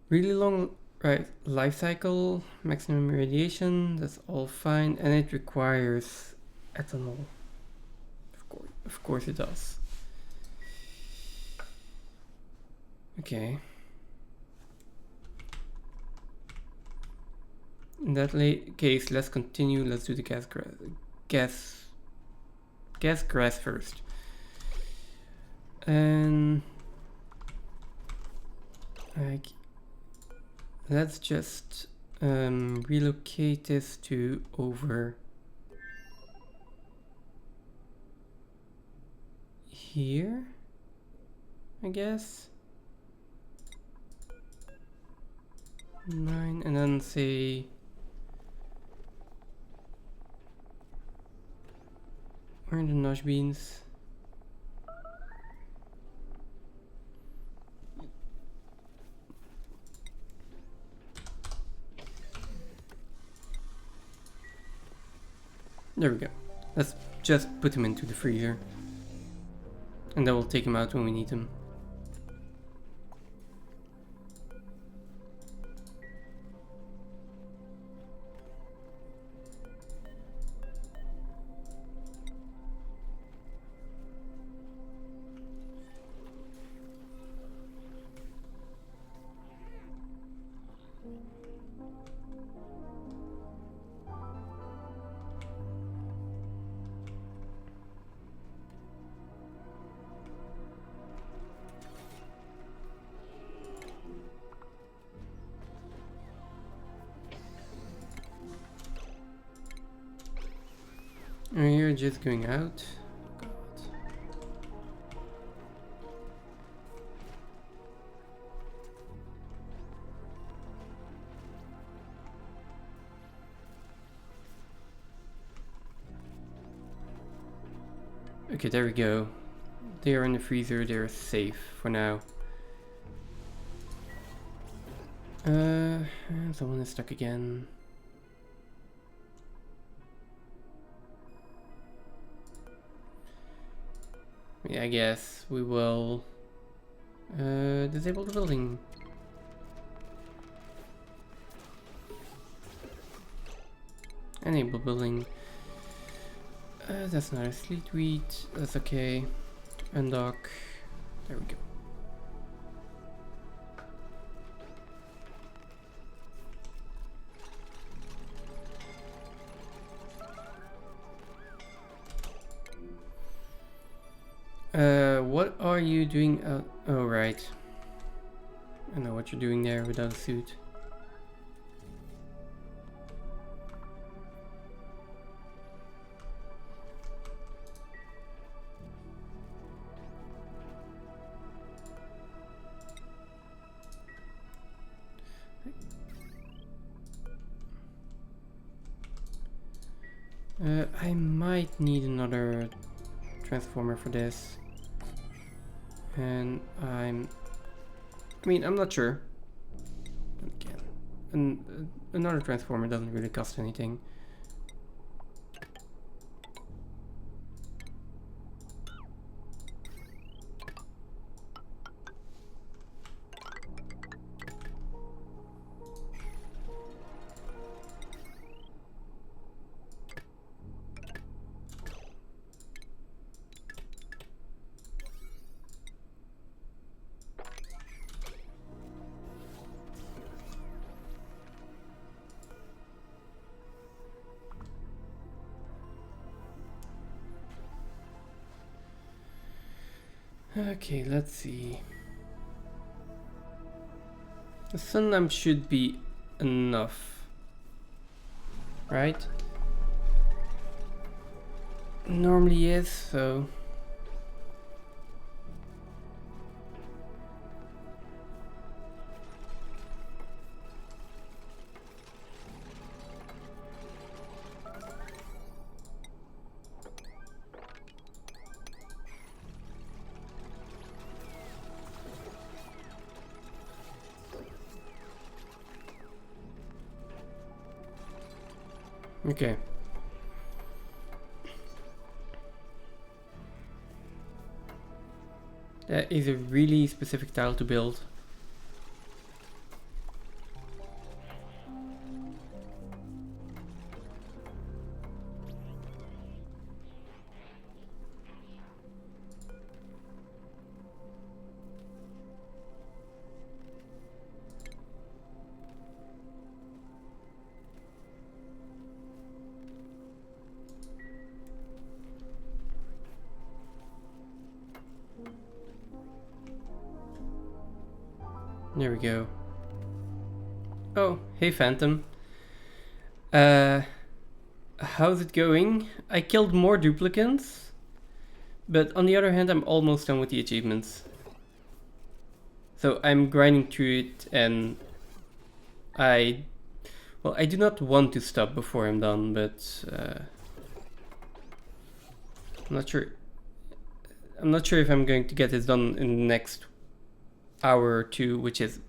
really long life cycle, maximum radiation, that's all fine, and it requires ethanol. Of course it does. Okay. In that case, let's continue. Let's do the gas grass first. And like, let's just relocate this to over here, I guess. 9, and then say where are the nosh beans? There we go. Let's just put them into the freezer. And then we'll take them out when we need them. And you're just going out. God. Okay, there we go. They are in the freezer, they're safe for now. Someone is stuck again. Yeah, I guess we will Disable the building. Enable building. That's not a fleet tweet. That's okay. Undock. There we go. What are you doing? Oh, right. I know what you're doing there without a suit. I might need another transformer for this. And I'm not sure. Again, another transformer doesn't really cost anything. Okay, let's see. The sun lamp should be enough, right? Normally is, so... Okay. That is a really specific tile to build. There we go. Oh, hey Phantom. How's it going? I killed more duplicants, but on the other hand, I'm almost done with the achievements. So I'm grinding through it, and I do not want to stop before I'm done, but I'm not sure. I'm not sure if I'm going to get this done in the next hour or two, which is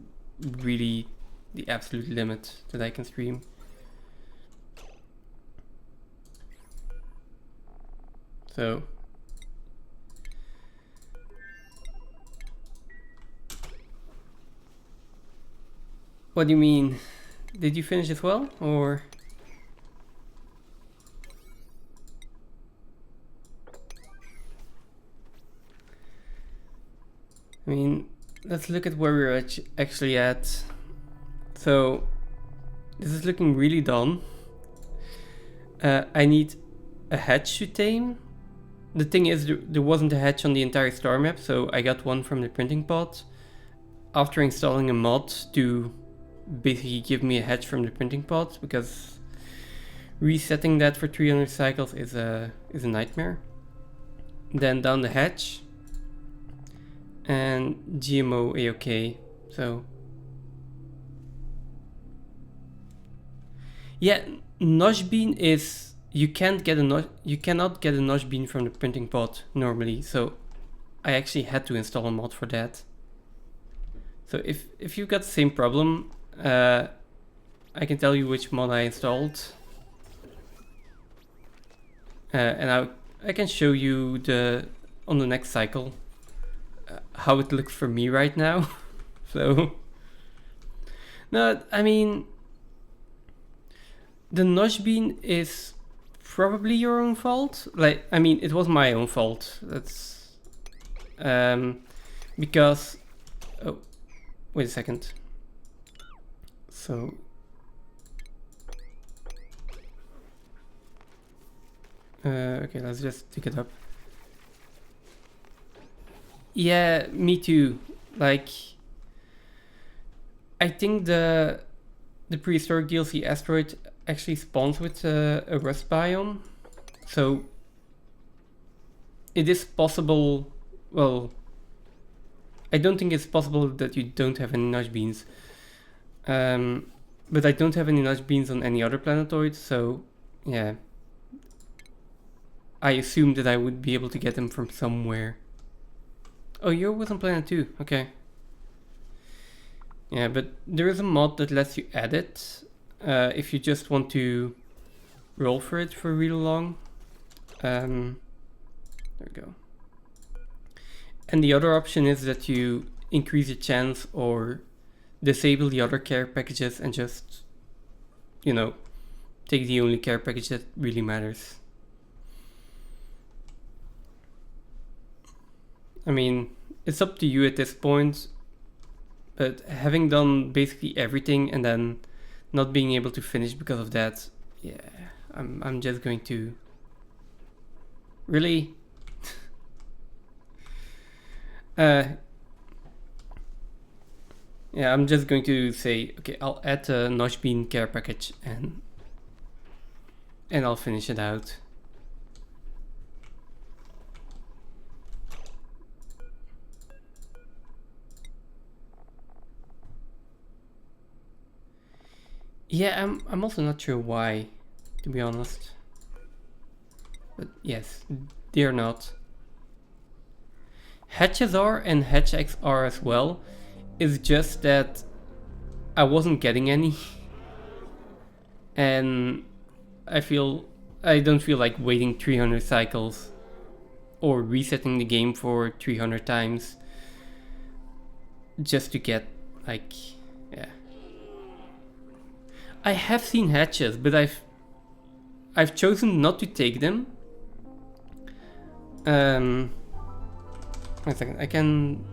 really the absolute limit that I can stream. So what do you mean? Did you finish as well, or? I mean, let's look at where we're actually at. So this is looking really done. I need a hatch to tame. The thing is, there wasn't a hatch on the entire star map, so I got one from the printing pod after installing a mod to basically give me a hatch from the printing pod, because resetting that for 300 cycles is a nightmare. Then down the hatch, and GMO A-OK. So yeah, nosh bean is, you cannot get a nosh bean from the printing pod normally, so I actually had to install a mod for that. So if you've got the same problem, I can tell you which mod I installed, and I can show you on the next cycle how it looks for me right now. So, no, I mean, the notch bean is probably your own fault. Like, I mean, it was my own fault. That's because, oh, wait a second. So, okay, let's just pick it up. Yeah, me too. Like, I think the prehistoric DLC asteroid actually spawns with a rust biome, so it is possible. Well, I don't think it's possible that you don't have any notch beans, but I don't have any notch beans on any other planetoid, so yeah, I assumed that I would be able to get them from somewhere. Oh, you're with on planet 2, okay. Yeah, but there is a mod that lets you add it if you just want to roll for it for really long. There we go. And the other option is that you increase your chance or disable the other care packages and just, you know, take the only care package that really matters. I mean, it's up to you at this point, but having done basically everything and then not being able to finish because of that, yeah, I'm just going to... Really? Yeah, I'm just going to say, okay, I'll add a notch bean care package and I'll finish it out. Yeah, I'm also not sure why, to be honest. But yes, they're not. Hatches are and hatch X are as well. It's just that I wasn't getting any. And I don't feel like waiting 300 cycles or resetting the game for 300 times just to get, like, yeah. I have seen hatches, but I've chosen not to take them. Wait a second, I can...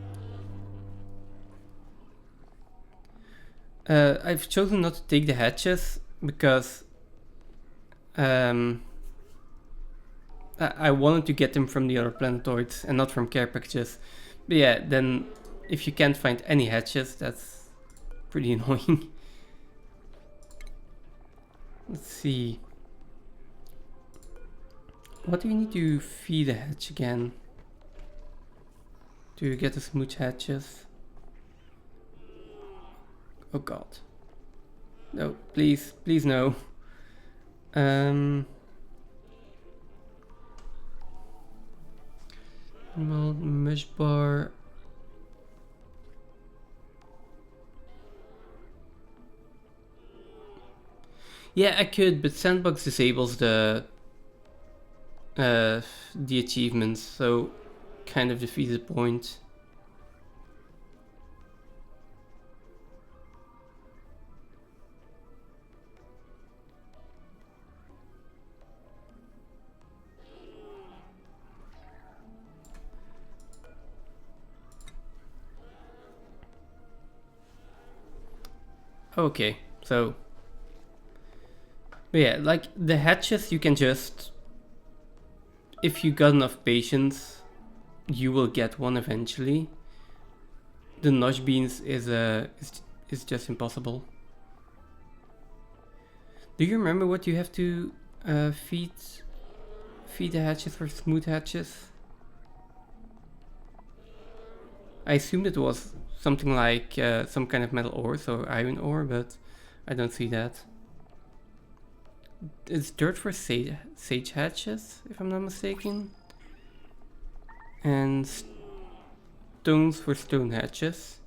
I've chosen not to take the hatches because I wanted to get them from the other planetoids and not from care packages. But yeah, then if you can't find any hatches, that's pretty annoying. Let's see. What do you need to feed a hatch again? To get the smooch hatches? Oh god. No, please, please no. Well, mesh bar. Yeah, I could, but Sandbox disables the achievements, so kind of defeats the point. Okay, so yeah, like the hatches you can just, if you got enough patience, you will get one eventually. The notch beans is just impossible. Do you remember what you have to feed the hatches for smooth hatches? I assumed it was something like some kind of metal ore, so iron ore, but I don't see that. It's dirt for sage hatches, if I'm not mistaken. And stones for stone hatches.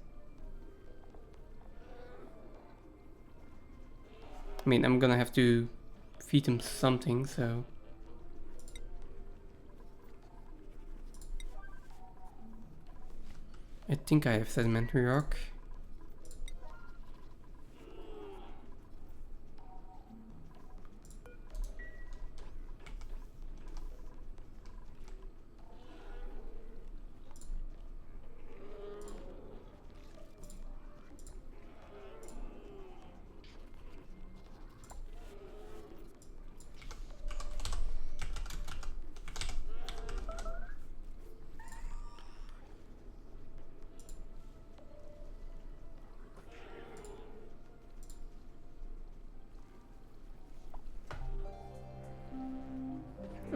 I mean, I'm gonna have to feed them something, so... I think I have sedimentary rock.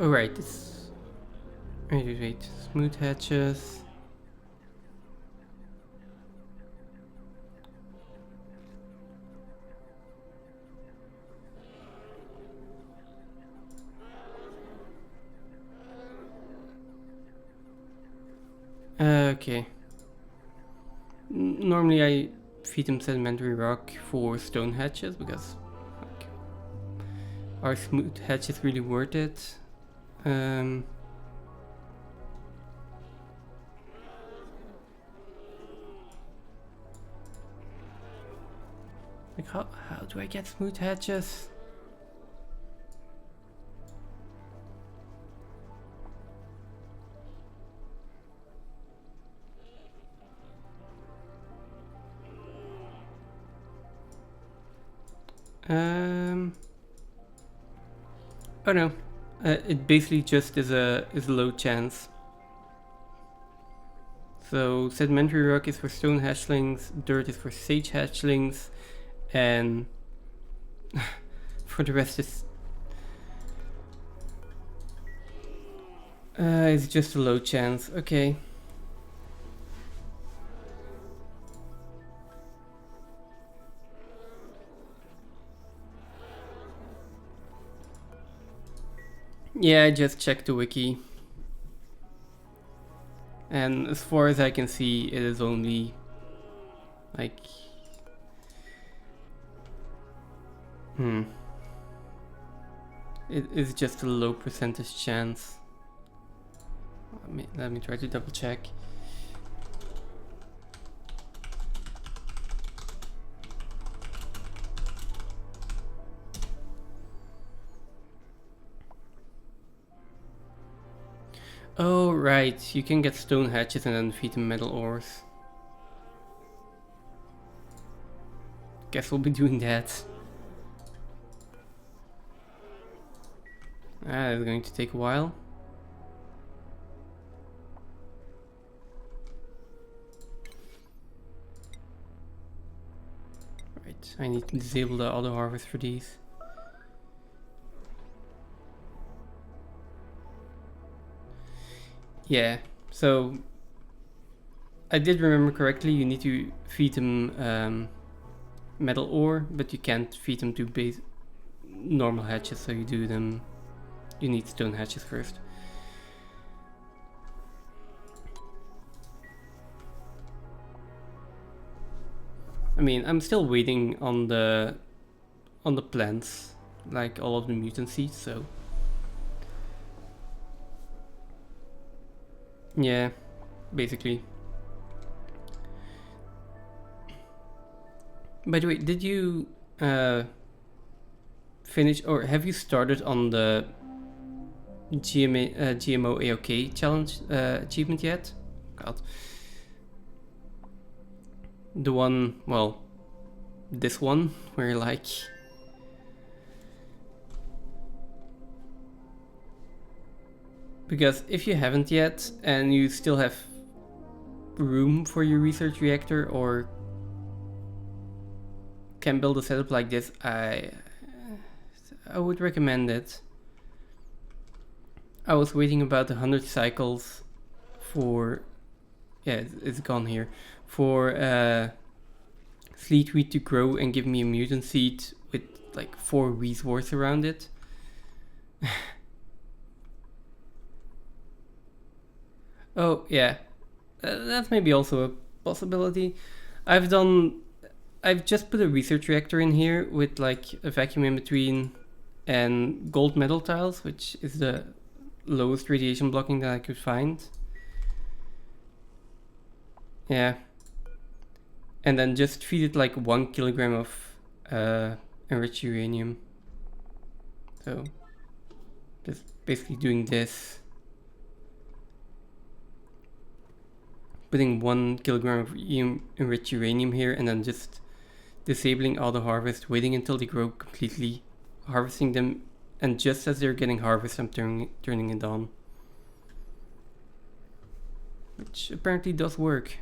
Oh right, this... Wait, smooth hatches. Okay. Normally I feed them sedimentary rock for stone hatches because like, are smooth hatches really worth it? Like how do I get smooth hatches? Oh no, it basically just is a low chance. So sedimentary rock is for stone hatchlings, dirt is for sage hatchlings, and for the rest is it's just a low chance. Okay. Yeah, I just checked the wiki. And as far as I can see, it is only like... It is just a low percentage chance. Let me try to double check. Oh, right. You can get stone hatches and then feed them metal ores. Guess we'll be doing that. It's going to take a while. Right, I need to disable the auto harvest for these. Yeah, so I did remember correctly, you need to feed them metal ore, but you can't feed them to normal hatches, so you need stone hatches first. I mean, I'm still waiting on the plants, like all of the mutant seeds, so... Yeah, basically. By the way, did you finish, or have you started on the GMO AOK challenge achievement yet? God. The one, well, this one, where like... Because if you haven't yet, and you still have room for your research reactor, or can build a setup like this, I would recommend it. I was waiting about 100 cycles for... Yeah, it's gone here. For Sleet Wheat to grow and give me a mutant seed with like 4 resources around it. Oh, yeah. That's maybe also a possibility. I've just put a research reactor in here with like a vacuum in between and gold metal tiles, which is the lowest radiation blocking that I could find. Yeah. And then just feed it like 1 kilogram of enriched uranium. So just basically doing this. Putting 1 kilogram of enriched uranium here and then just disabling all the harvest, waiting until they grow completely, harvesting them, and just as they're getting harvested, I'm turning it on. Which apparently does work.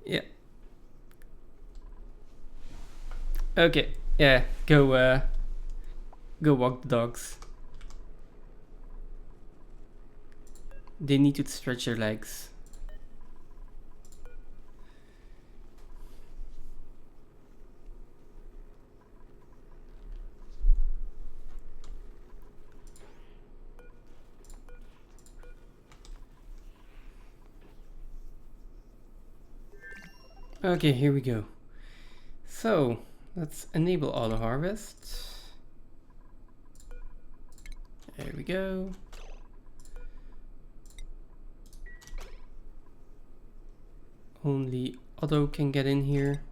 Yeah. Okay. Yeah. Go walk the dogs. They need to stretch their legs. Okay, here we go. So let's enable auto harvest. There we go. Only auto can get in here.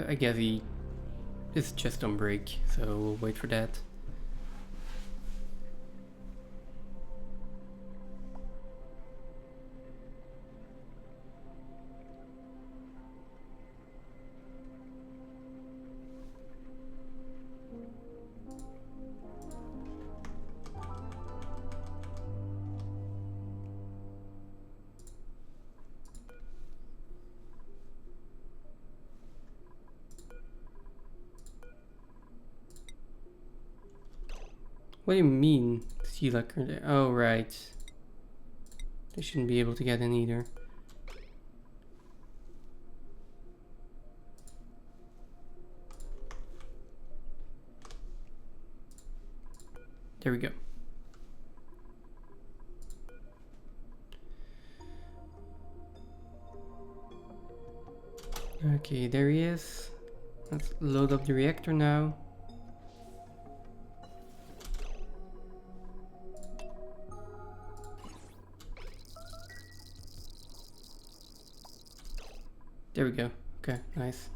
I guess he is just on break, so we'll wait for that. What do you mean, sea lacquer there? Oh, right. They shouldn't be able to get in either. There we go. Okay, there he is. Let's load up the reactor now. There we go. Okay, nice.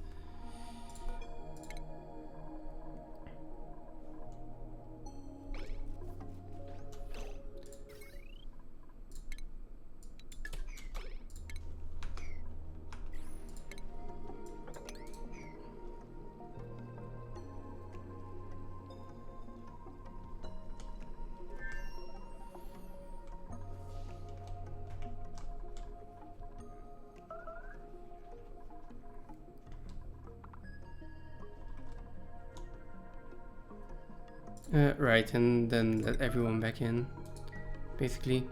Right, and then let everyone back in, basically.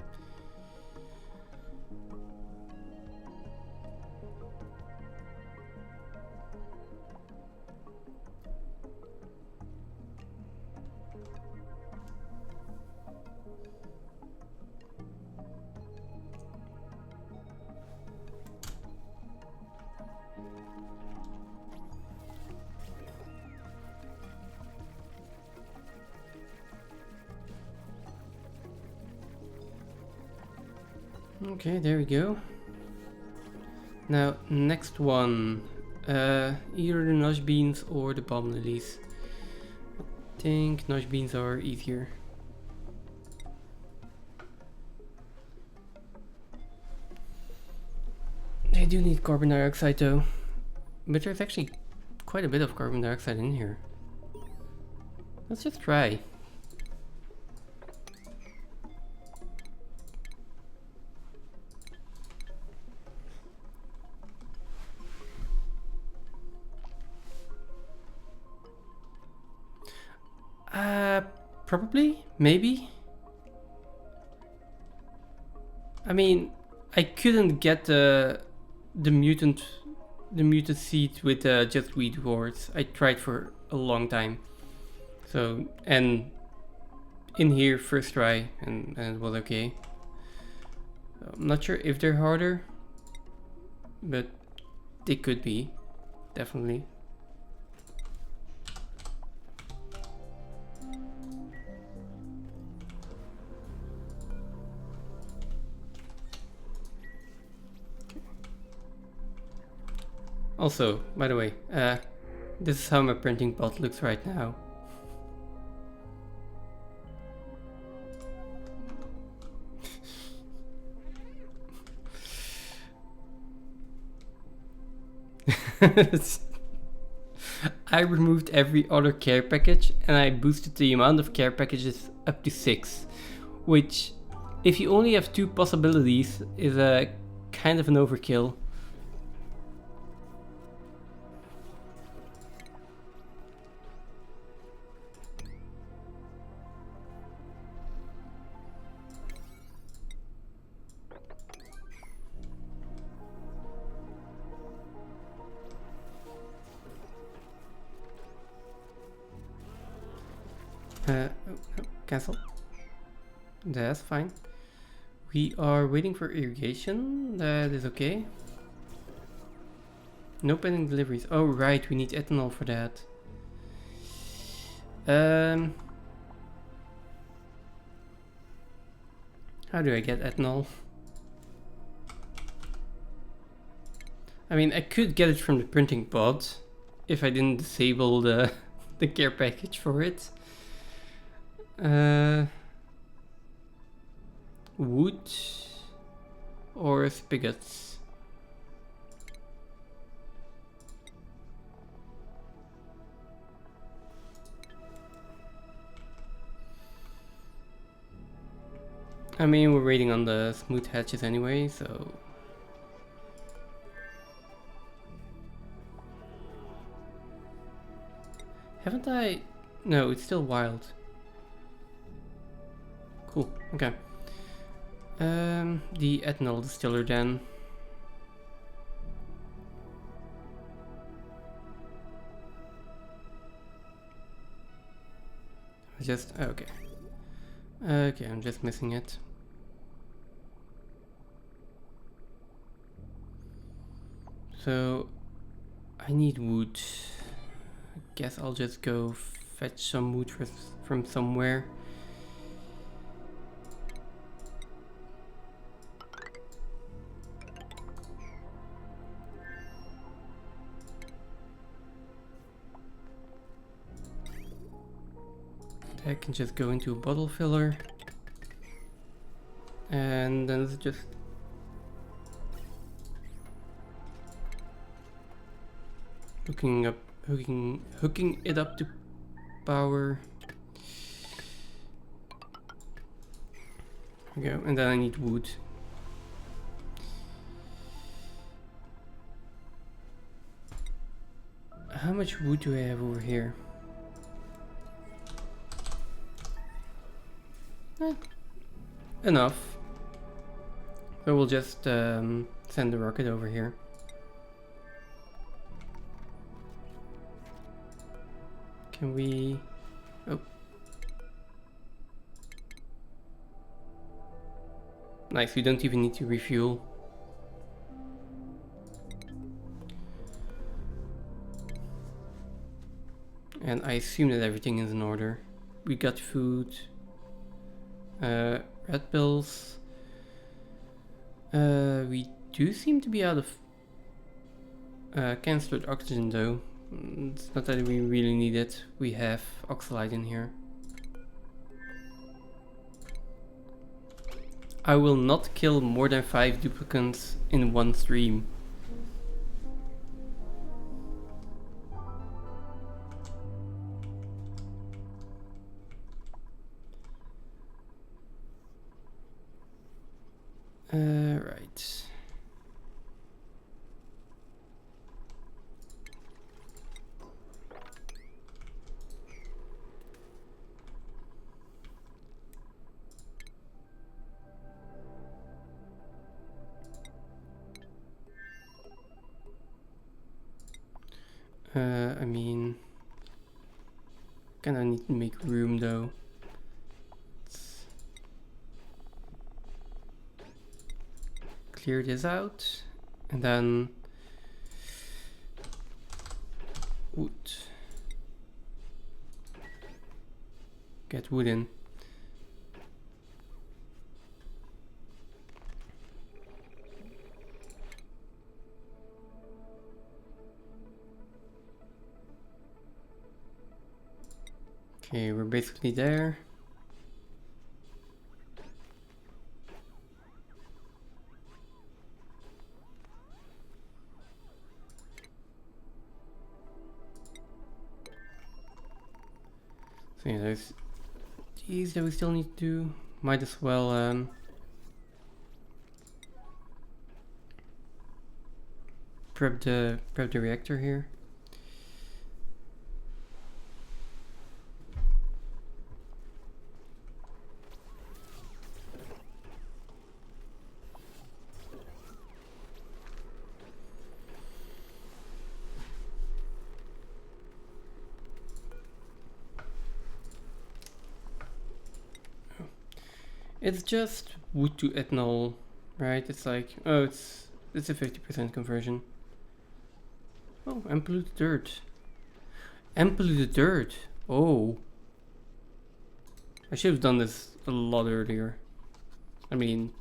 Okay, there we go. Now, next one. Either the nosh beans or the bomb lilies. I think nosh beans are easier. They do need carbon dioxide though. But there's actually quite a bit of carbon dioxide in here. Let's just try. Probably, maybe. I mean, I couldn't get the mutant seed with just wheat wards. I tried for a long time. So, and in here first try, and it was okay. I'm not sure if they're harder, but they could be, definitely. Also, by the way, this is how my printing pot looks right now. I removed every other care package and I boosted the amount of care packages up to 6, which, if you only have 2 possibilities, is a kind of an overkill. Oh, no, cancel. That's fine. We are waiting for irrigation. That is okay. No pending deliveries. Oh right, we need ethanol for that. How do I get ethanol? I mean, I could get it from the printing pod if I didn't disable the the care package for it. Wood or spigots? I mean, we're waiting on the smooth hatches anyway, so... Haven't I... No, it's still wild. Cool, okay. The ethanol distiller then. Just... okay. Okay, I'm just missing it. So, I need wood. I guess I'll just go fetch some wood from somewhere. I can just go into a bottle filler. And then it's just... hooking it up to power. There we go, and then I need wood. How much wood do I have over here? Enough. So we'll just send the rocket over here. Can we... oh. Nice, we don't even need to refuel. And I assume that everything is in order. We got food. Red pills. We do seem to be out of canistered oxygen though. It's not that we really need it. We have oxalate in here. I will not kill more than 5 duplicates in one stream. Right. I mean, kinda need to make room though. Let's clear this out and then wood. Get wood in. Okay, we're basically there. So yeah, there's these that we still need to do. Might as well prep the reactor here. It's just wood to ethanol, right? It's like, oh, it's a 50% conversion. Oh, and polluted dirt. And polluted dirt. Oh. I should have done this a lot earlier. I mean,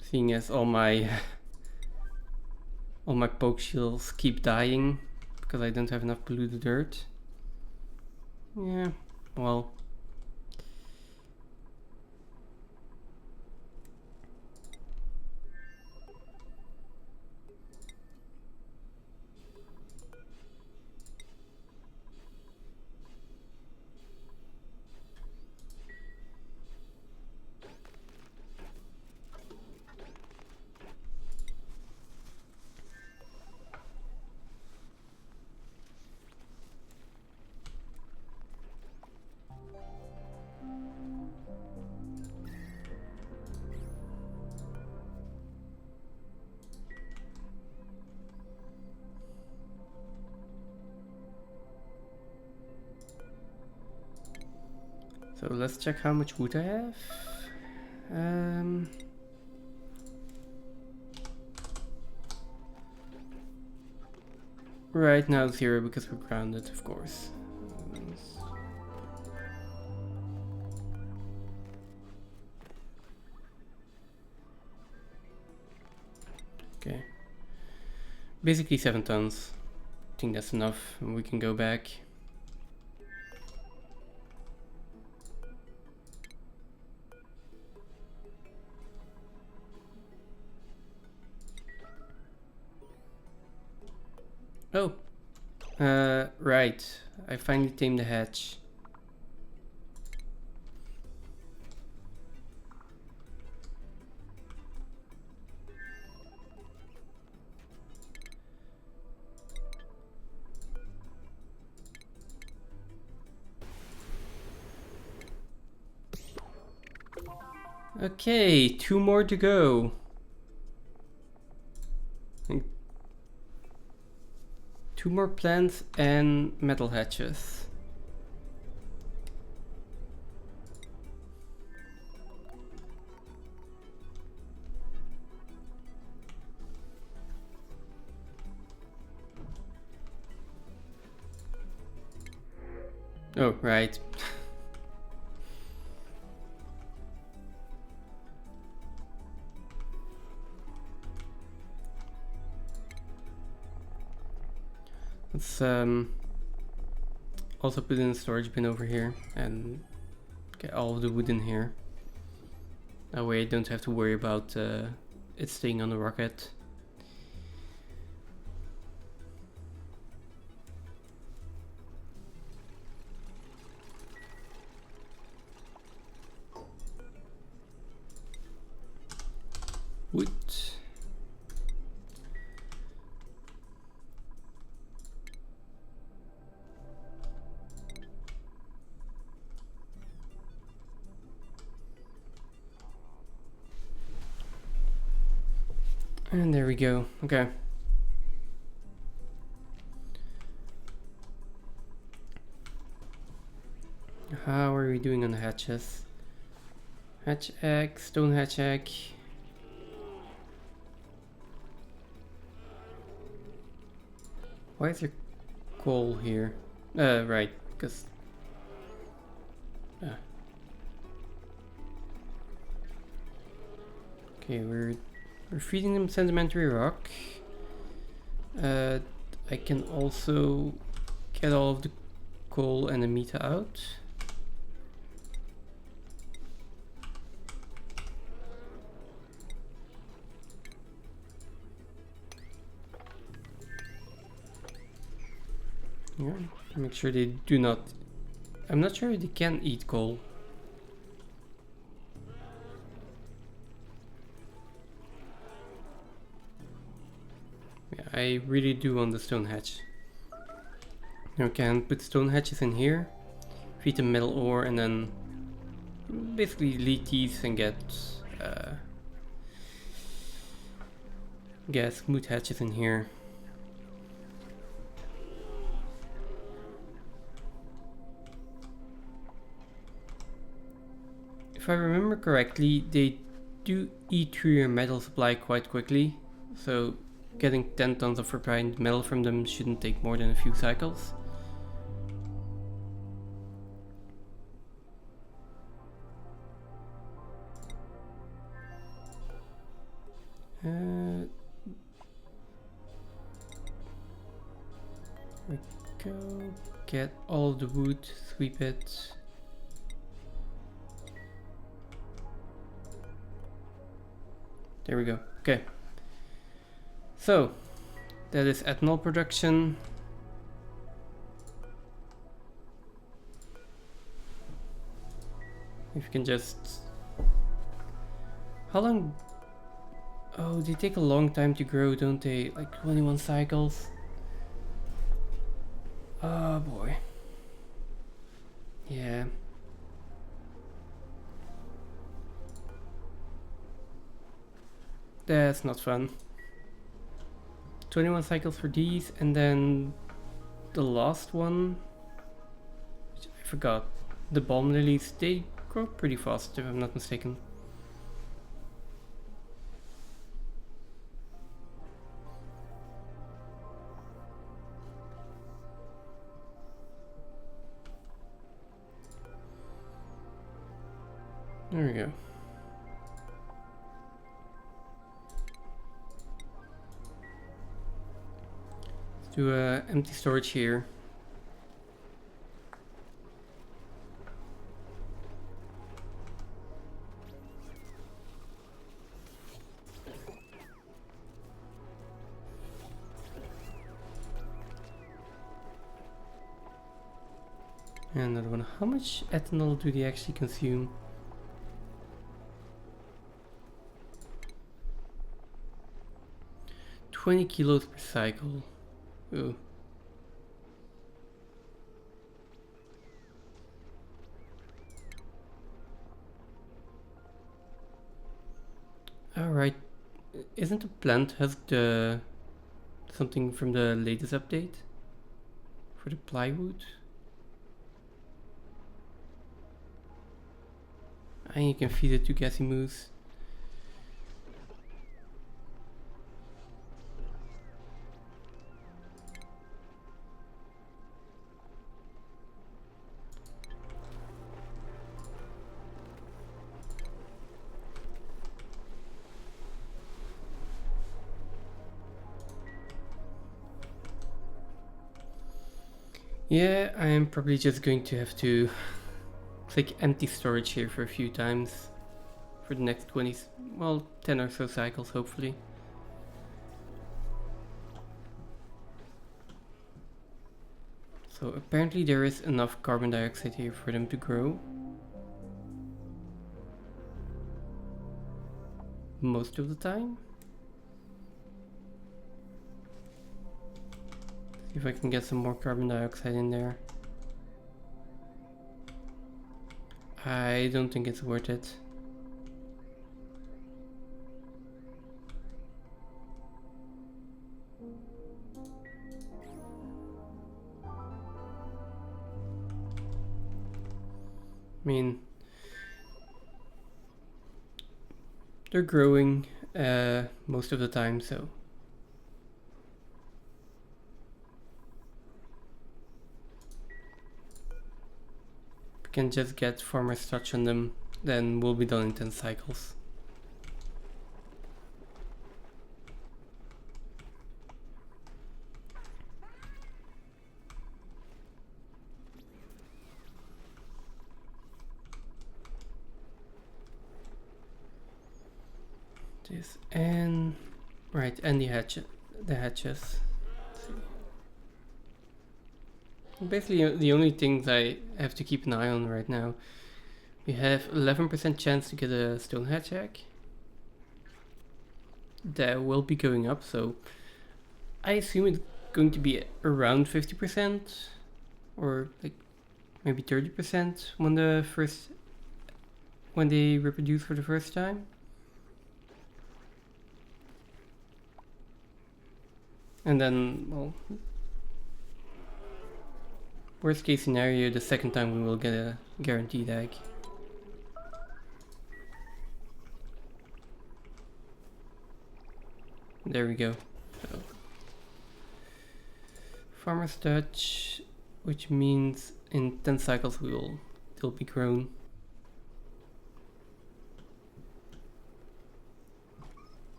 seeing as all my poke shields keep dying because I don't have enough polluted dirt. Yeah, well. So let's check how much wood I have. Right now 0 because we're grounded, of course. Okay. Basically 7 tons. I think that's enough and we can go back. Oh, right. I finally tamed the hatch. Okay, 2 more to go. 2 more plants and metal hatches. Oh, right. Let's also put in a storage bin over here and get all of the wood in here. That way I don't have to worry about it staying on the rocket. Wood. And there we go. Okay. How are we doing on the hatches? Hatch egg, stone hatch egg. Why is there coal here? Right, because... Okay, we're feeding them sedimentary rock. I can also get all of the coal and the meat out. Yeah, make sure they do not... I'm not sure if they can eat coal. Yeah, I really do want the stone hatch. Now we can put stone hatches in here, feed them metal ore, and then basically lead these and get smooth hatches in here. If I remember correctly, they do eat through your metal supply quite quickly, so getting 10 tons of refined metal from them shouldn't take more than a few cycles. We go get all the wood, sweep it. There we go. Okay. So that is ethanol production. If you can just... How long... Oh, they take a long time to grow, don't they? Like 21 cycles. Oh boy. Yeah. That's not fun. 21 cycles for these, and then the last one, which I forgot, the balm lilies, they grow pretty fast if I'm not mistaken. There we go. Let's do empty storage here. And another one. How much ethanol do they actually consume? "20 kilos per cycle." Ooh. Alright. Isn't the plant has the something from the latest update for the plywood? And you can feed it to gassy moose. Yeah, I am probably just going to have to click empty storage here for a few times for the next 20, well, 10 or so cycles, hopefully. So apparently there is enough carbon dioxide here for them to grow. Most of the time. See if I can get some more carbon dioxide in there. I don't think it's worth it. mean, they're growing most of the time, so. We can just get farmer's touch on them, then we'll be done in 10 cycles. This and right, and the hatches. Basically, the only things I have to keep an eye on right now. We have 11% chance to get a stone hatch egg. That will be going up, so I assume it's going to be around 50% or like maybe 30% when they reproduce for the first time. And then, well, worst case scenario, the second time we will get a guaranteed egg. There we go. So, farmer's touch, which means in 10 cycles they'll be grown.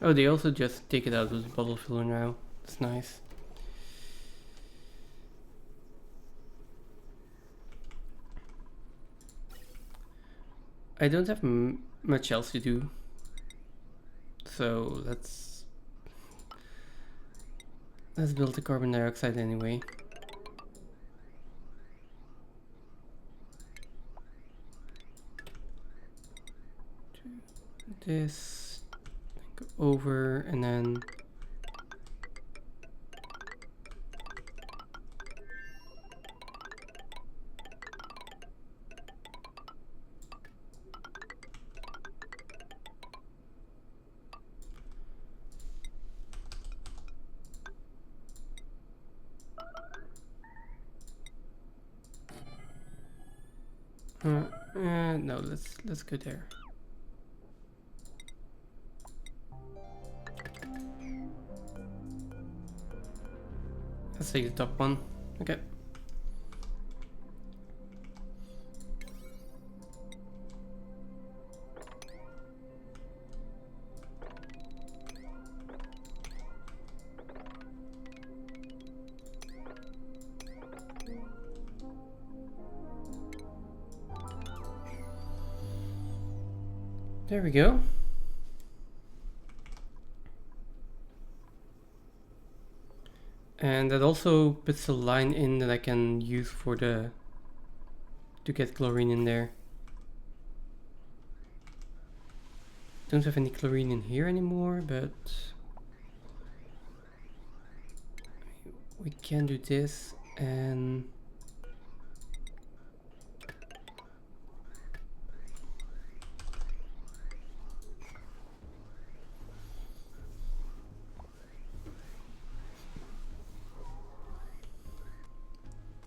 Oh, they also just take it out of the bottle filler now. That's nice. I don't have much else to do, so let's build the carbon dioxide anyway. This, go over, and then no, let's go there. Let's take the top one. Okay. There we go. And that also puts a line in that I can use for to get chlorine in there. Don't have any chlorine in here anymore, but we can do this and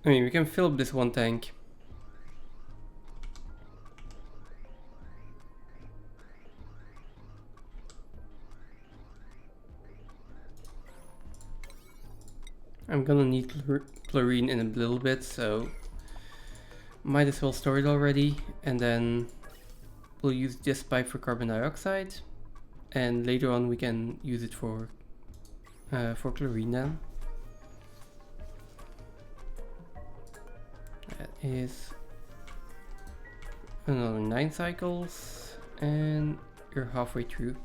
I mean, we can fill up this one tank. I'm gonna need chlorine in a little bit, so might as well store it already, and then we'll use this pipe for carbon dioxide, and later on we can use it for chlorine then. That is another 9 cycles, and you're halfway through.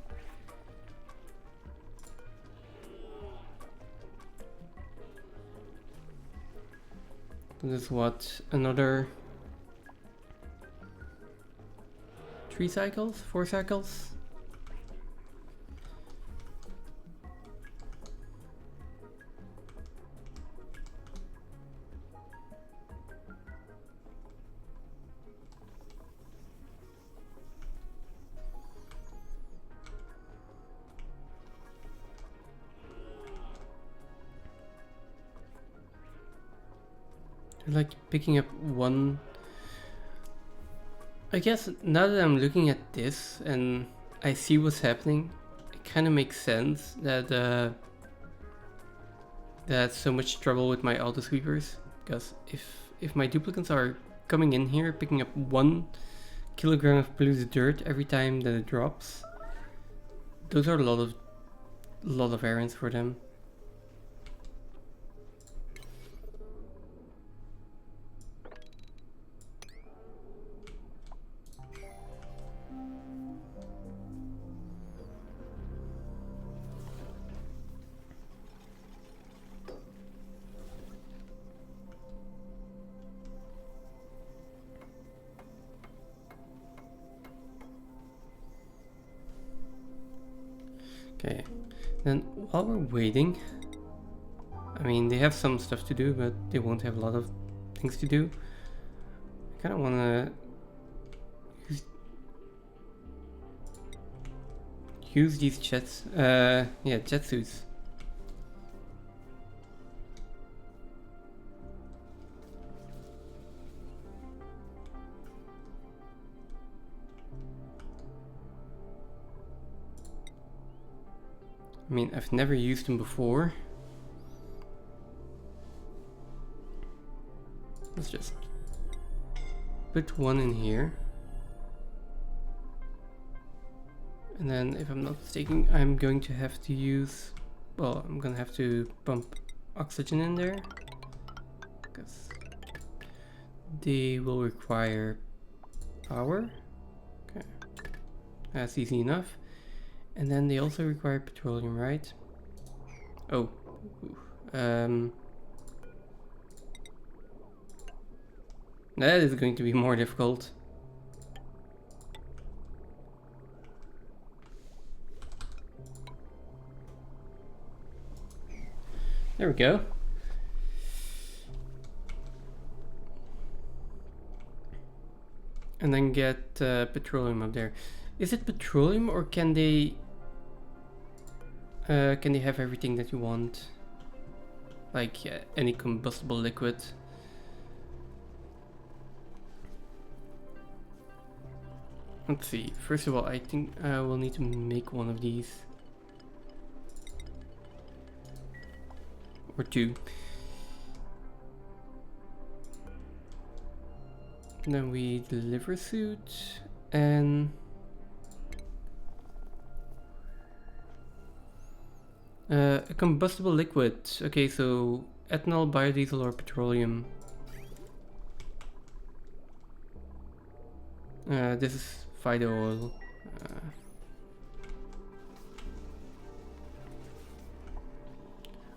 This is what, another 3 cycles, 4 cycles? Like picking up one. I guess now that I'm looking at this and I see what's happening, it kind of makes sense that that's so much trouble with my auto sweepers. Because if my duplicates are coming in here, picking up 1 kilogram of polluted dirt every time that it drops, those are a lot of errands for them. Okay, then while we're waiting, I mean, they have some stuff to do, but they won't have a lot of things to do. I kind of want to use these jets, yeah, jet suits. I mean, I've never used them before. Let's just put one in here. And then, if I'm not mistaken, I'm going to have to use... Well, I'm gonna have to pump oxygen in there. Because they will require power. Okay. That's easy enough. And then they also require petroleum, right? Oh. That is going to be more difficult. There we go. And then get petroleum up there. Is it petroleum, or can they have everything that you want? Like any combustible liquid? Let's see. First of all, I think I will need to make one of these. Or two. And then we deliver suit and a combustible liquid. Okay, so ethanol, biodiesel, or petroleum. This is Fido oil.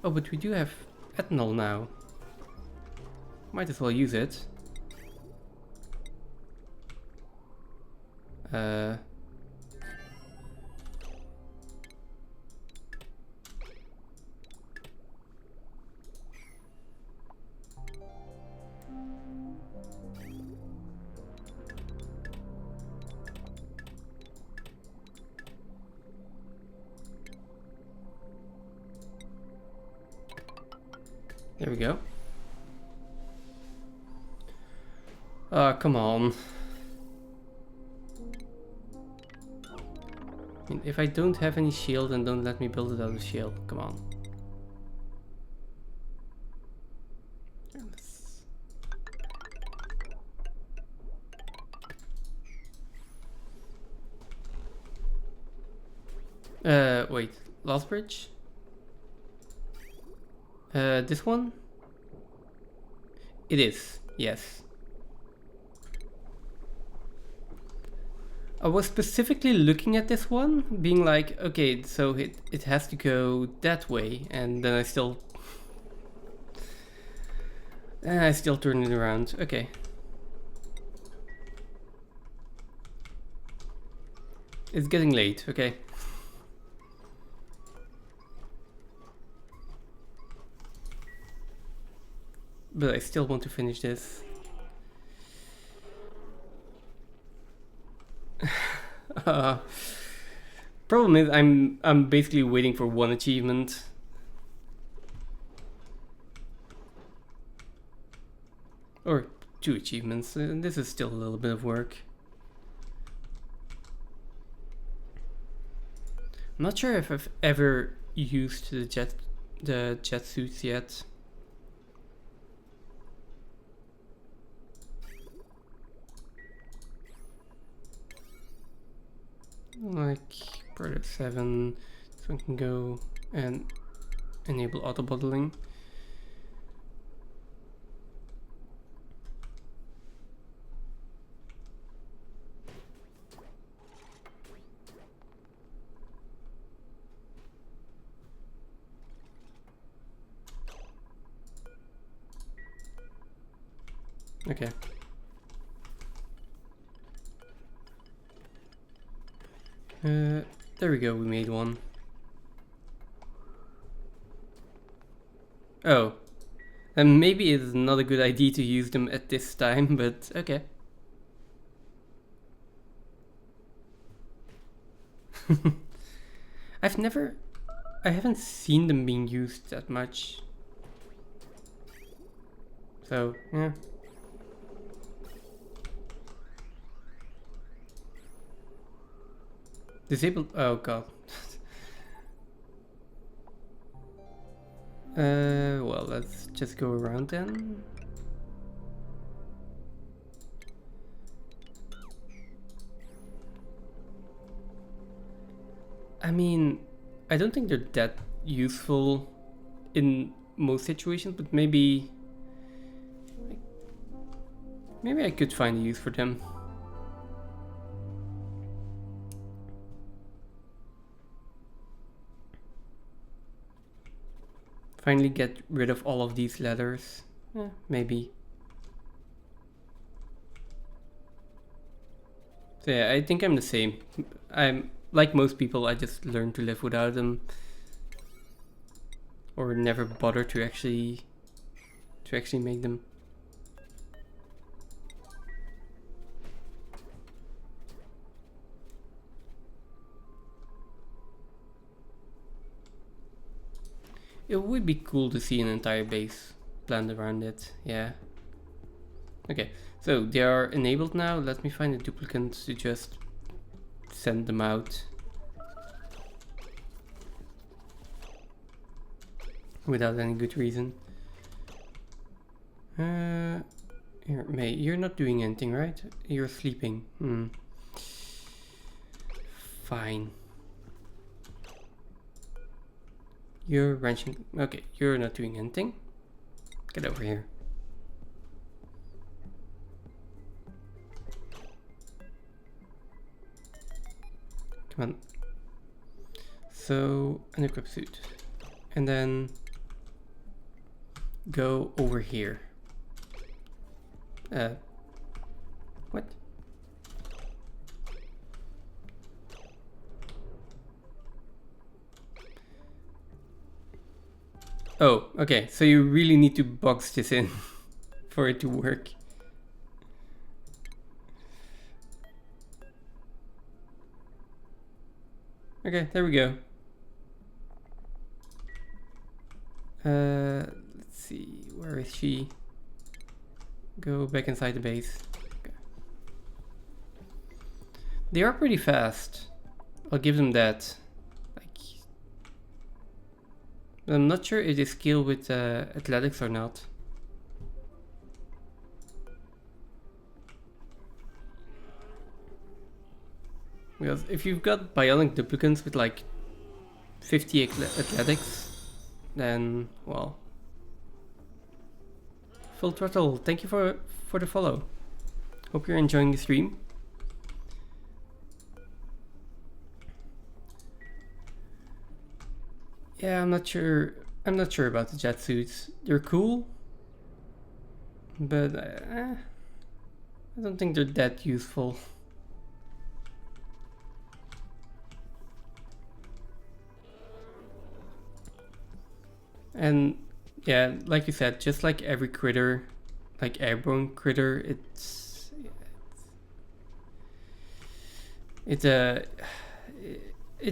Oh, but we do have ethanol now. Might as well use it. There we go. Come on. I mean, if I don't have any shield, then don't let me build it out of shield. Come on. Wait. Last bridge? This one? It is, yes. I was specifically looking at this one, being like, okay, so it has to go that way, and then I still turn it around. Okay. It's getting late, okay. But I still want to finish this. Problem is, I'm basically waiting for one achievement. or 2 achievements. This is still a little bit of work. I'm not sure if I've ever used the jet suits yet. Like product 7, so I can go and enable auto bottling. Okay. There we go, we made one. Oh. And maybe it's not a good idea to use them at this time, but okay. I haven't seen them being used that much. So, yeah. Disabled, oh god. Well, let's just go around then. I mean, I don't think they're that useful in most situations, but maybe I could find a use for them. Finally get rid of all of these letters. Maybe. So yeah, I think I'm the same. I'm like most people, I just learned to live without them. Or never bother to actually make them. It would be cool to see an entire base planned around it, yeah. Okay, so they are enabled now. Let me find a duplicate to just send them out. Without any good reason. Here, May, you're not doing anything, right? You're sleeping. Fine. You're wrenching. Okay, you're not doing anything. Get over here. Come on. So, unequip suit. And then go over here. What? Oh, okay, so you really need to box this in for it to work. Okay, there we go. Let's see, where is she? Go back inside the base. Okay. They are pretty fast. I'll give them that. I'm not sure if they scale with athletics or not. Because if you've got bionic duplicates with like 50 athletics, then, well. Full Throttle, thank you for the follow. Hope you're enjoying the stream. Yeah, I'm not sure about the jet suits. They're cool, but I don't think they're that useful. And yeah, like you said, just like every critter, like airborne critter, it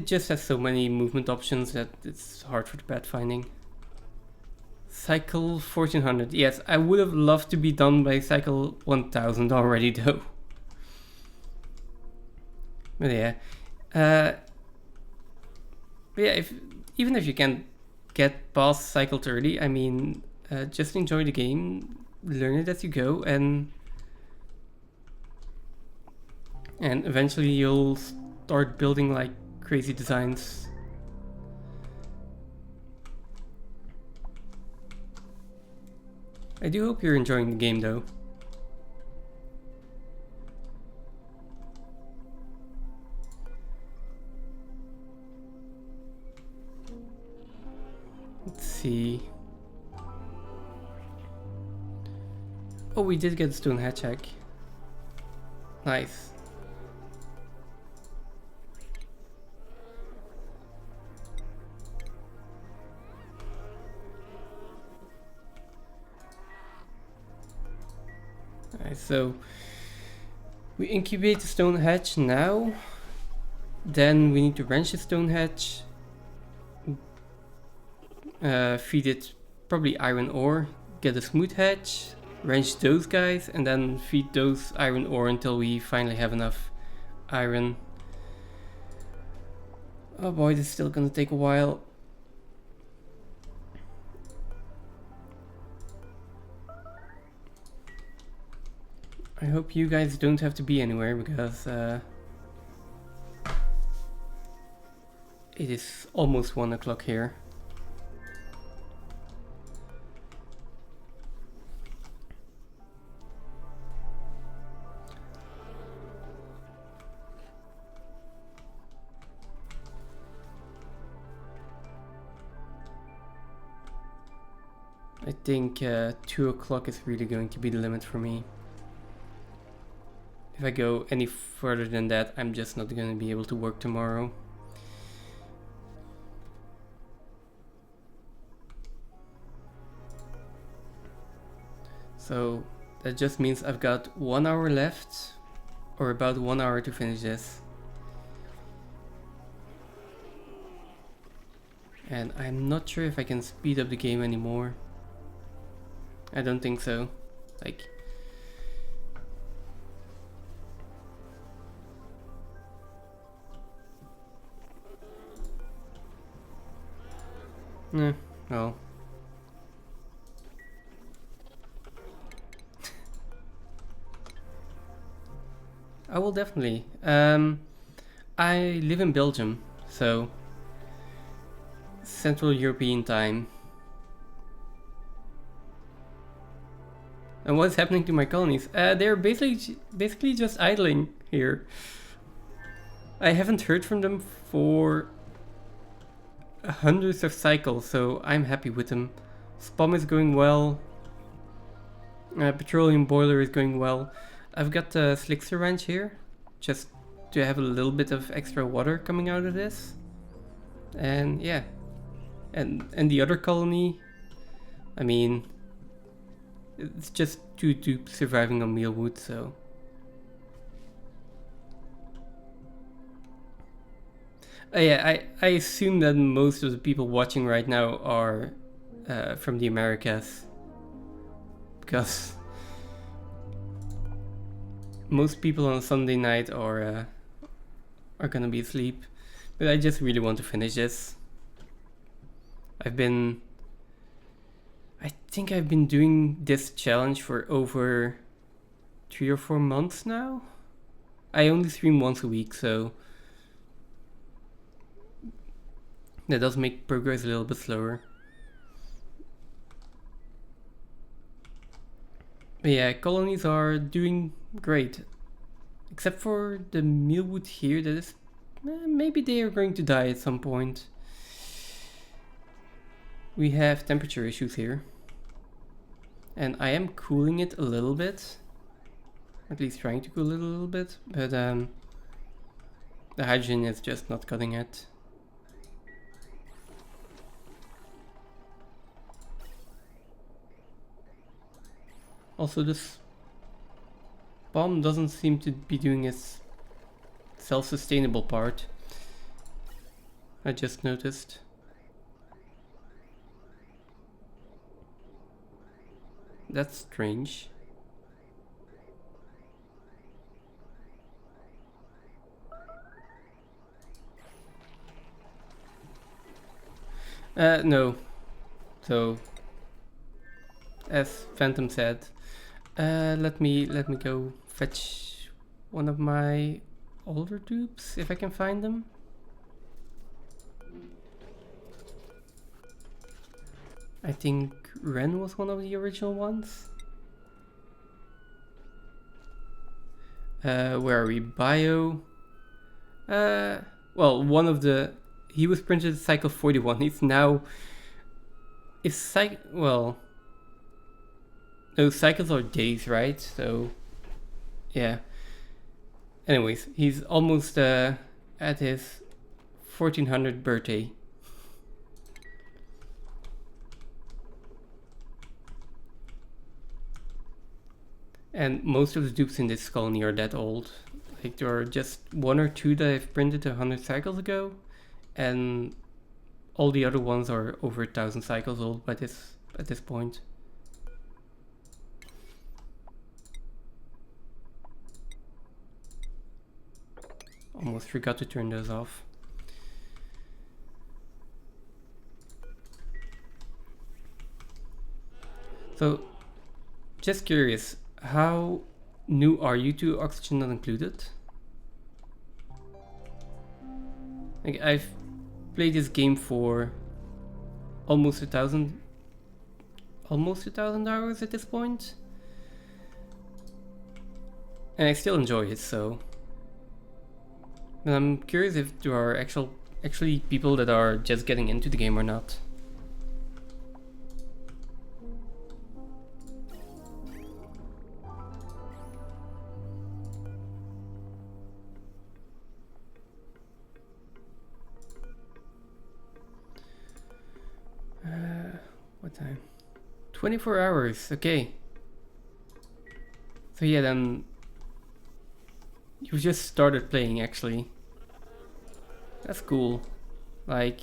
just has so many movement options that it's hard for the pathfinding. Cycle 1400. Yes, I would have loved to be done by cycle 1000 already though. But yeah. But yeah, even if you can't get past cycle 30, I mean, just enjoy the game, learn it as you go, and eventually you'll start building like crazy designs. I do hope you're enjoying the game though. Let's see. Oh, we did get a stone hatch check. Nice. Alright, so we incubate the stone hatch now. Then we need to wrench the stone hatch. Feed it probably iron ore. Get a smooth hatch. Wrench those guys. And then feed those iron ore until we finally have enough iron. Oh boy, this is still gonna take a while. I hope you guys don't have to be anywhere because it is almost 1 o'clock here. I think 2 o'clock is really going to be the limit for me. If I go any further than that, I'm just not going to be able to work tomorrow. So that just means I've got 1 hour left, or about 1 hour to finish this. And I'm not sure if I can speed up the game anymore. I don't think so. Like, well. I will definitely. I live in Belgium, so Central European time. And what's happening to my colonies? They're basically just idling here. I haven't heard from them for hundreds of cycles, so I'm happy with them. Spom is going well. Petroleum boiler is going well. I've got the Slickster wrench here, just to have a little bit of extra water coming out of this. And yeah, and the other colony, I mean, it's just two dupes surviving on mealwood, so. Yeah, I assume that most of the people watching right now are from the Americas, because most people on Sunday night are gonna be asleep. But I just really want to finish this. I think I've been doing this challenge for over 3 or 4 months now. I only stream once a week, so that does make progress a little bit slower. But yeah, colonies are doing great. Except for the mealwood here, that is... maybe they are going to die at some point. We have temperature issues here. And I am cooling it a little bit. At least trying to cool it a little bit. But the hydrogen is just not cutting it. Also, this bomb doesn't seem to be doing its self-sustainable part. I just noticed. That's strange. No. So, as Phantom said, let me go fetch one of my older tubes if I can find them. I think Ren was one of the original ones. Where are we? Bio. Well, one of the... He was printed at cycle 41. He's now... Well... Those cycles are days, right? So... Yeah. Anyways, he's almost at his 1400th birthday. And most of the dupes in this colony are that old. Like, there are just one or two that I've printed 100 cycles ago, and all the other ones are over 1000 cycles old at this point. Almost forgot to turn those off. So, just curious, how new are you to Oxygen Not Included? Like, I've played this game for almost 1,000 hours at this point, and I still enjoy it. So, and I'm curious if there are actually people that are just getting into the game or not. What time? 24 hours, okay. So yeah, then you just started playing actually. That's cool. Like,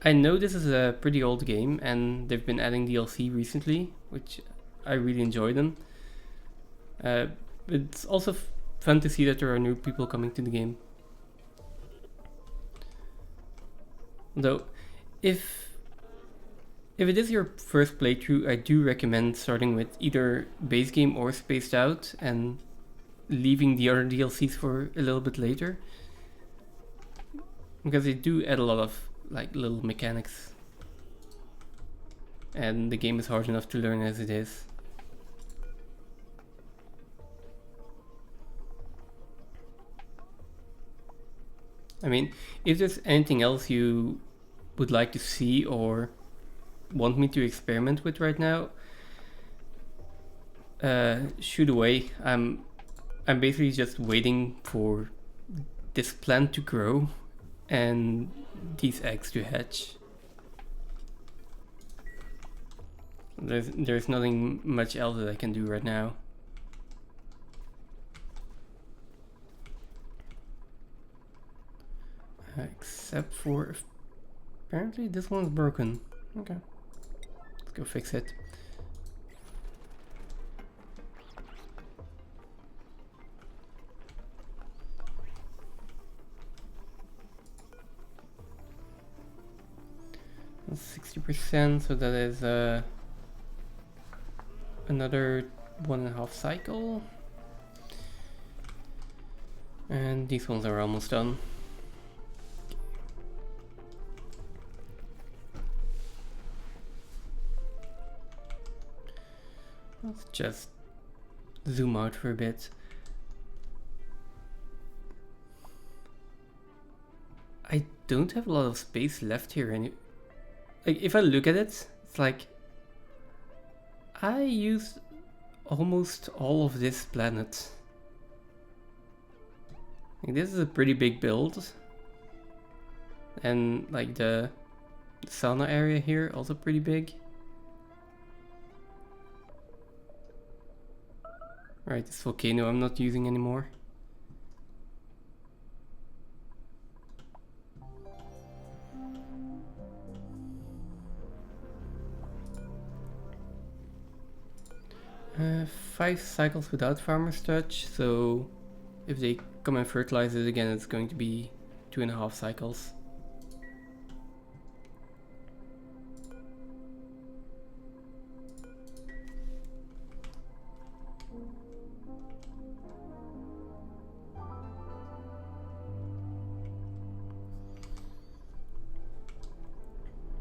I know this is a pretty old game and they've been adding DLC recently, which I really enjoy them. It's also fun to see that there are new people coming to the game. Though, if it is your first playthrough, I do recommend starting with either base game or Spaced Out and leaving the other DLCs for a little bit later, because they do add a lot of like little mechanics, and the game is hard enough to learn as it is. I mean, if there's anything else you would like to see or want me to experiment with right now, shoot away. I'm basically just waiting for this plant to grow and these eggs to hatch. There's nothing much else that I can do right now. Except for apparently this one's broken. Okay, let's go fix it. That's 60%, so that is another 1.5 cycle. And these ones are almost done. Let's just zoom out for a bit. I don't have a lot of space left here. Like, if I look at it, it's like I used almost all of this planet. Like, this is a pretty big build. And like the sauna area here, also pretty big. Right, this volcano I'm not using anymore. 5 cycles without Farmer's Touch, so if they come and fertilize it again, it's going to be 2.5 cycles.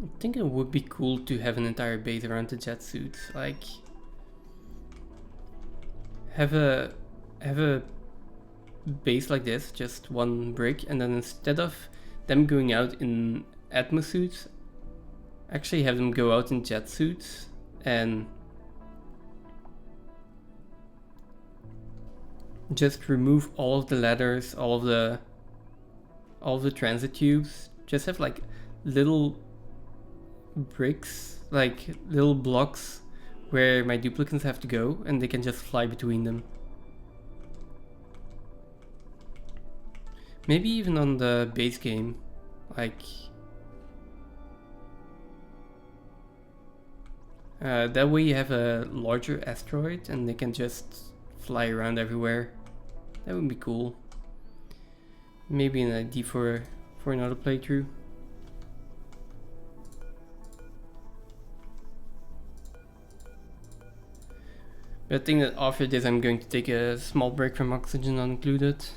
I think it would be cool to have an entire base around the jet suit. Like, have a base like this, just one brick, and then instead of them going out in Atmo suits, actually have them go out in jet suits and just remove all of the ladders, all of the transit tubes. Just have like little bricks, like little blocks where my duplicants have to go, and they can just fly between them. Maybe even on the base game, like that way you have a larger asteroid and they can just fly around everywhere. That would be cool. Maybe an idea for another playthrough. But I think that after this I'm going to take a small break from Oxygen Unincluded.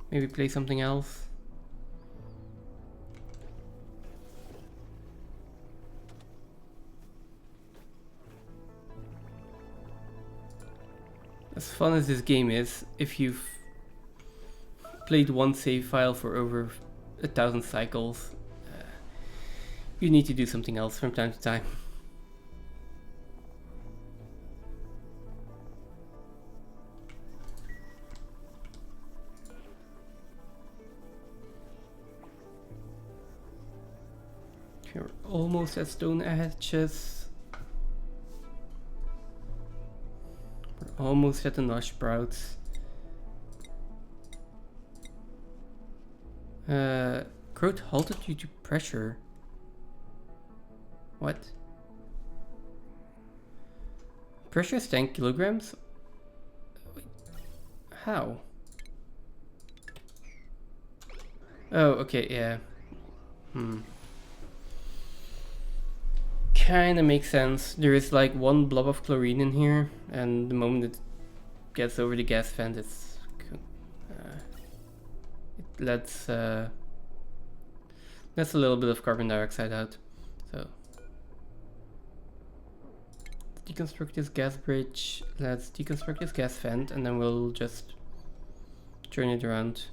Maybe play something else. As fun as this game is, if you've played one save file for over 1,000 cycles, you need to do something else from time to time. We're almost at stone hatches. We're almost at the Nosh sprouts. Growth halted due to pressure. What? Pressure is 10 kilograms? Wait, how? Oh, okay, yeah. Kinda makes sense. There is like one blob of chlorine in here, and the moment it gets over the gas vent, it lets a little bit of carbon dioxide out. So deconstruct this gas bridge. Let's deconstruct this gas vent, and then we'll just turn it around.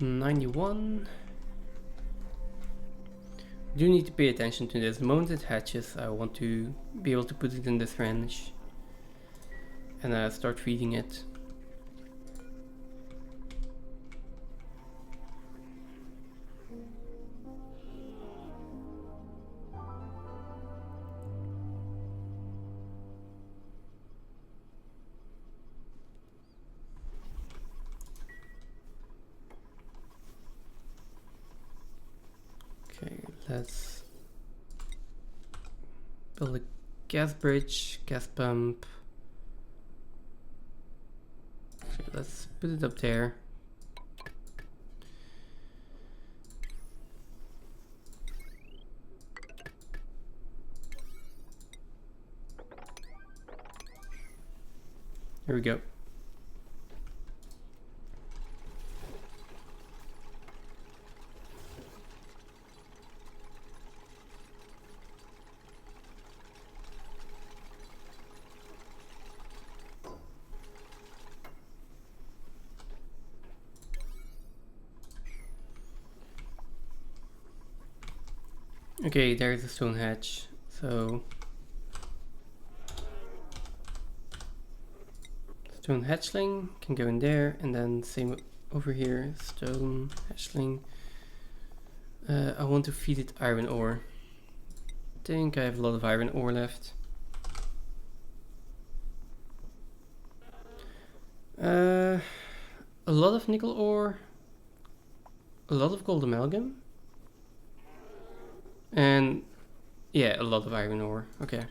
$91. Do need to pay attention to this. The moment it hatches, I want to be able to put it in this range and start feeding it. Let's build a gas bridge, gas pump. Okay, let's put it up there. Here we go. Okay, there's a stone hatch. So stone hatchling can go in there, and then same over here, stone hatchling. I want to feed it iron ore. think I have a lot of iron ore left. A lot of nickel ore, a lot of gold amalgam, and yeah, a lot of iron ore. Okay.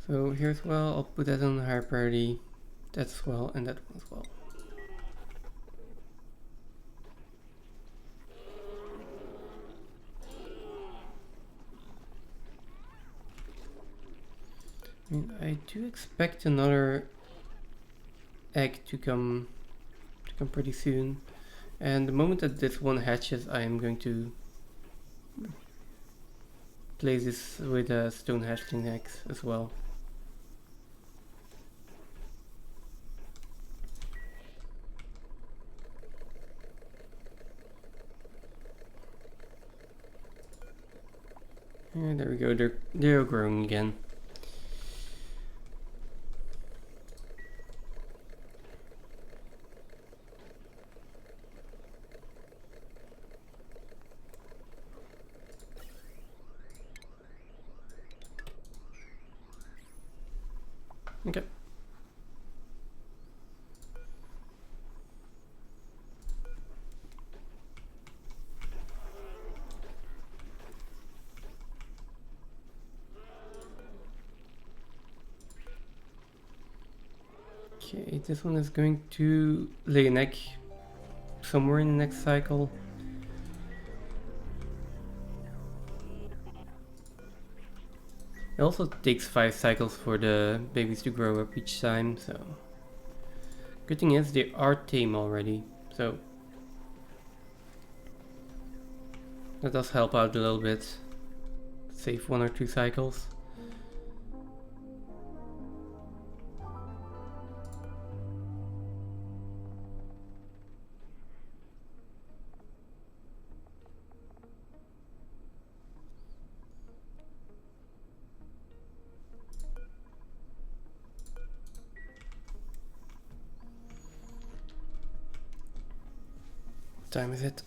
So here as well, I'll put that on the higher priority. That as well, and that one as well. I mean, I do expect another egg to come pretty soon, and the moment that this one hatches, I am going to place this with stone hatchling eggs as well. And there we go, they're growing again. Okay. Okay, this one is going to lay an egg somewhere in the next cycle. It also takes 5 cycles for the babies to grow up each time, so good thing is they are tame already, so that does help out a little bit. Save 1 or 2 cycles. What time is it?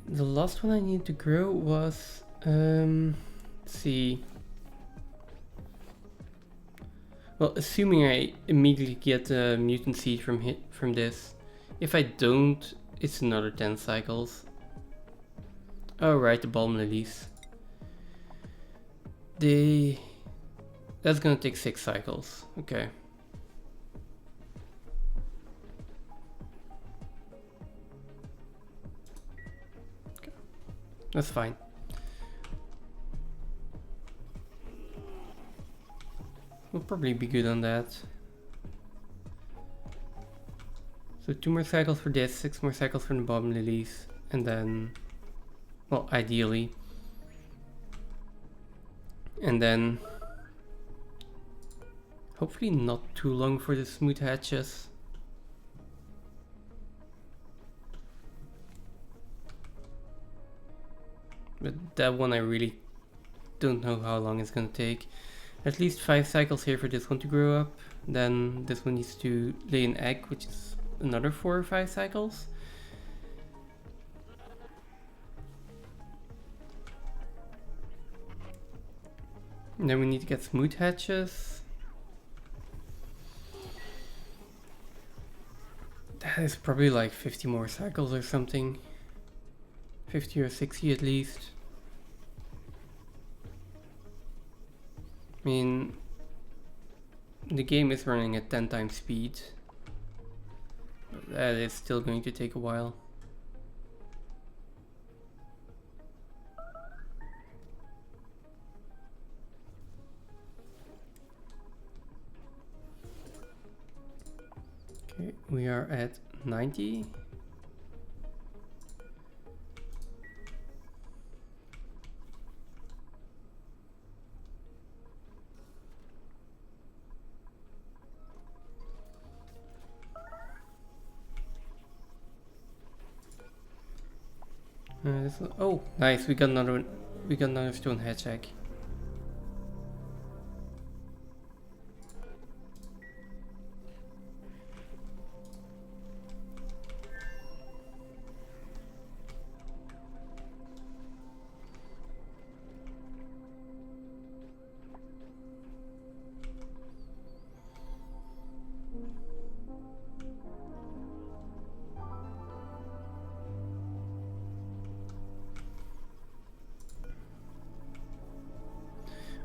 The last one I needed to grow was, let's see. Well, assuming I immediately get a mutant seed from this. If I don't, it's another 10 cycles. Oh right, the balm lilies. That's gonna take 6 cycles. Okay. That's fine. We'll probably be good on that. So 2 more cycles for this, 6 more cycles for the balm lilies, and then, well, ideally. And then hopefully not too long for the smooth hatches. But that one I really don't know how long it's gonna take. At least 5 cycles here for this one to grow up. Then this one needs to lay an egg, which is another 4 or 5 cycles. And then we need to get smooth hatches. That is probably like 50 more cycles or something. 50 or 60 at least. I mean, the game is running at 10 times speed. But that is still going to take a while. Okay, we are at 90. Oh, nice! We got another stone hatch egg.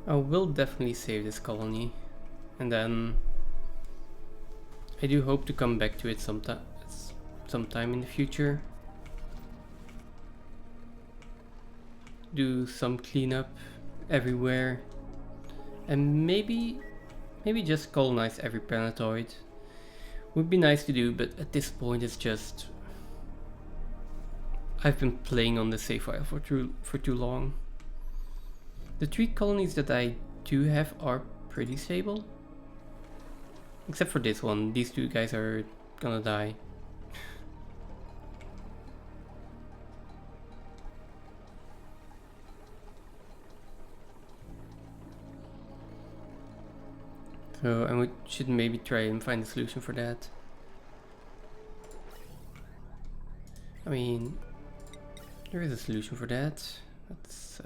I will definitely save this colony, and then I do hope to come back to it sometime in the future. Do some cleanup everywhere, and maybe just colonize every planetoid. Would be nice to do, but at this point it's just I've been playing on the save file for too long. The 3 colonies that I do have are pretty stable. Except for this one, these 2 guys are gonna die. So I should maybe try and find a solution for that. I mean, there is a solution for that. That's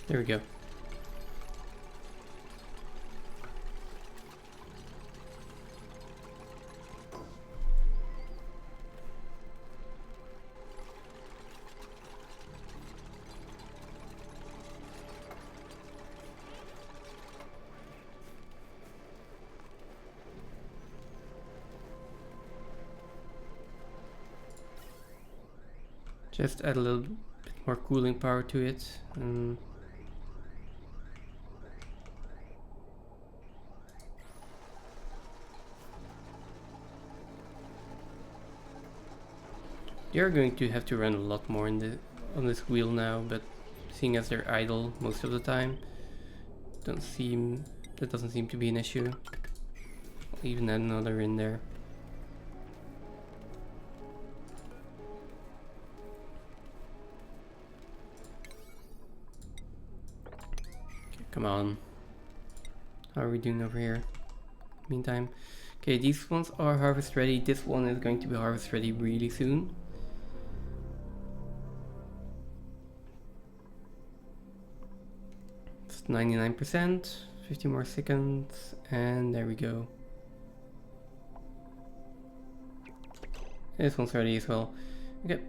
there we go. Just add a little bit more cooling power to it. They're going to have to run a lot more on this wheel now, but seeing as they're idle most of the time, that doesn't seem to be an issue. I'll even add another in there. Okay, come on. How are we doing over here? Meantime, okay, these ones are harvest ready. This one is going to be harvest ready really soon. It's 99%, 50 more seconds, and there we go. This one's ready as well. Okay,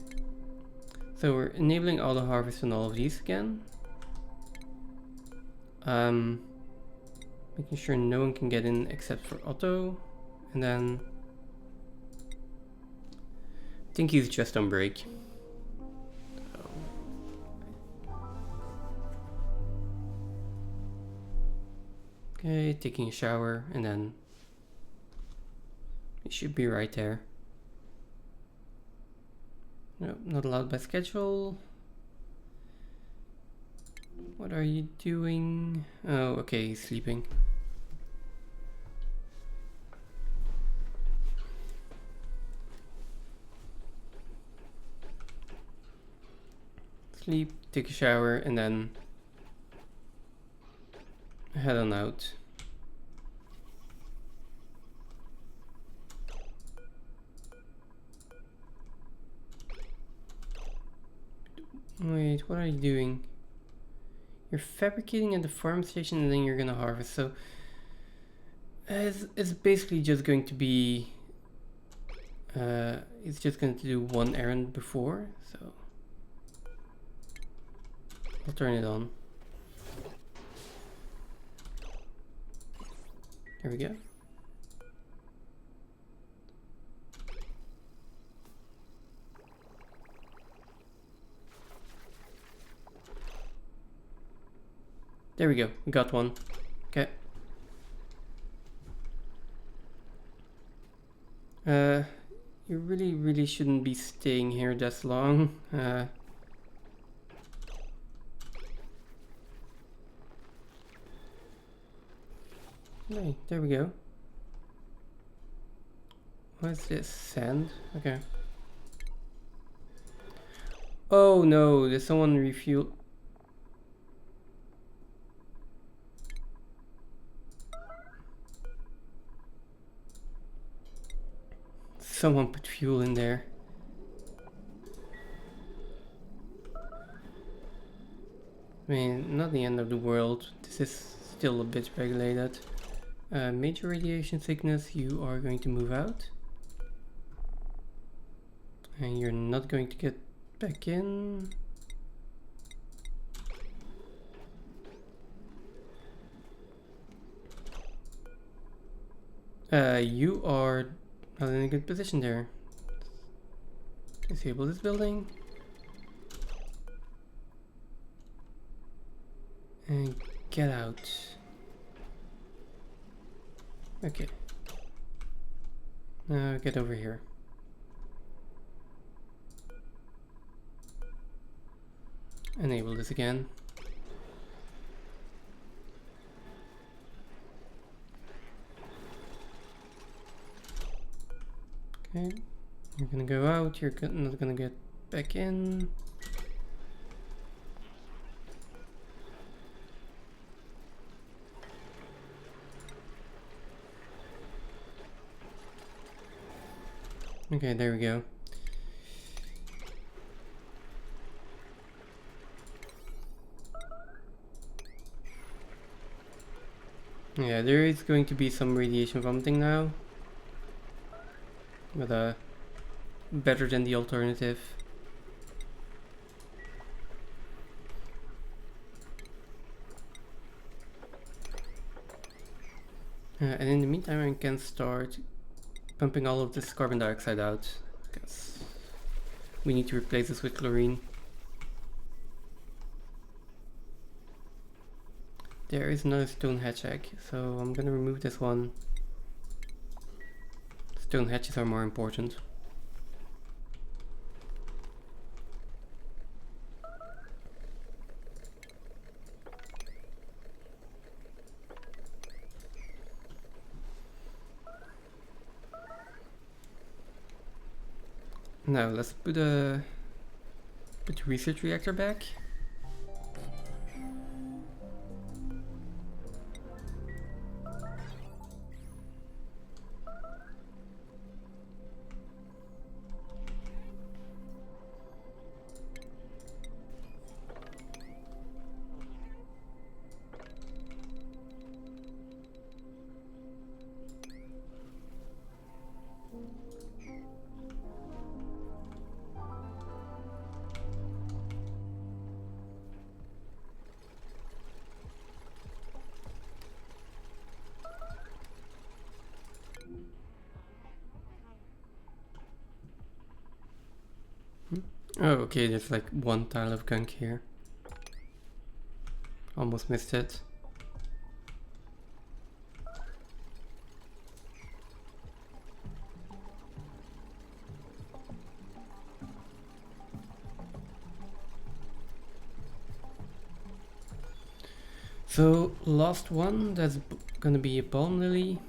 so we're enabling auto harvest on all of these again. Making sure no one can get in except for Otto, and then I think he's just on break. Okay, taking a shower, and then it should be right there. Nope, not allowed by schedule. What are you doing? Oh, okay, he's sleeping. Sleep, take a shower, and then head on out. Wait, what are you doing? You're fabricating at the farm station and then you're gonna harvest, so it's basically just going to be it's just going to do one errand before, so I'll turn it on. Here we go. There we go, we got one. Okay. You really shouldn't be staying here that long. Right, there we go. What's this? Sand? Okay. Oh no, did someone refuel? someone put fuel in there. I mean, not the end of the world. This is still a bit regulated. Major radiation sickness, you are going to move out. And you're not going to get back in. You are not in a good position there. Disable this building. And get out. Okay. Now get over here. Enable this again. Okay, you're gonna go out, you're not gonna get back in. Okay, there we go. Yeah, there is going to be some radiation vomiting now. But better than the alternative. And in the meantime I can start pumping all of this carbon dioxide out, because we need to replace this with chlorine. There is another stone hatch egg, so I'm gonna remove this one. Stone hatches are more important. Now let's put the research reactor back. Oh, okay, there's like one tile of gunk here. Almost missed it. So, last one, that's gonna be a balm lily.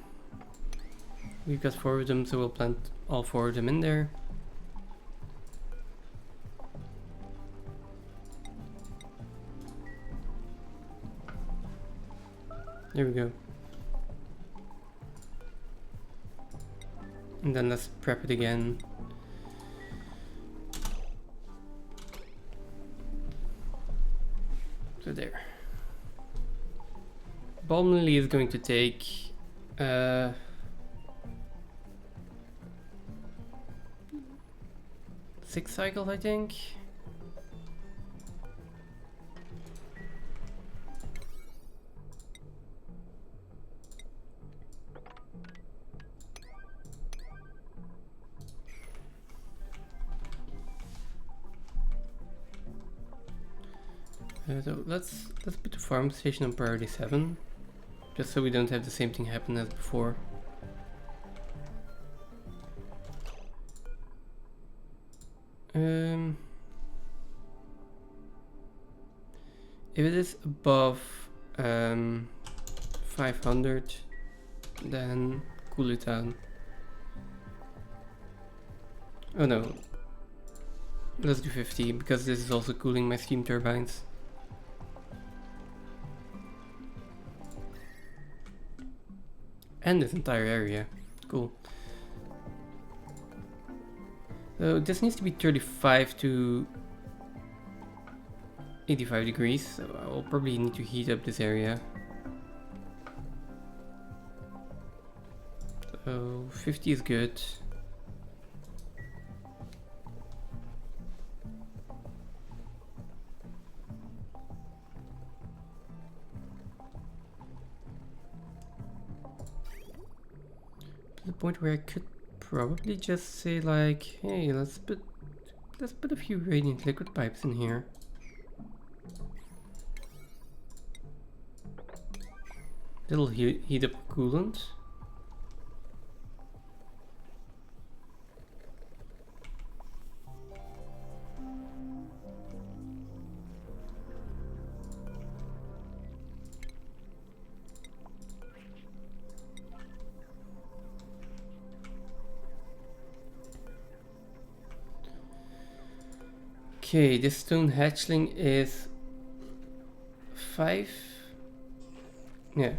We've got 4 of them, so we'll plant all 4 of them in there. There we go. And then let's prep it again. So there. Balm lily is going to take 6 cycles, I think. So let's put the farm station on priority 7, just so we don't have the same thing happen as before. If it is above 500, then cool it down. Oh no, let's do 50, because this is also cooling my steam turbines. And this entire area. Cool. So this needs to be 35 to 85 degrees, so I will probably need to heat up this area. So 50 is good. To the point where I could probably just say like, hey, let's put a few radiant liquid pipes in here. Little heat up coolant. Okay, this stone hatchling is 5. Yeah,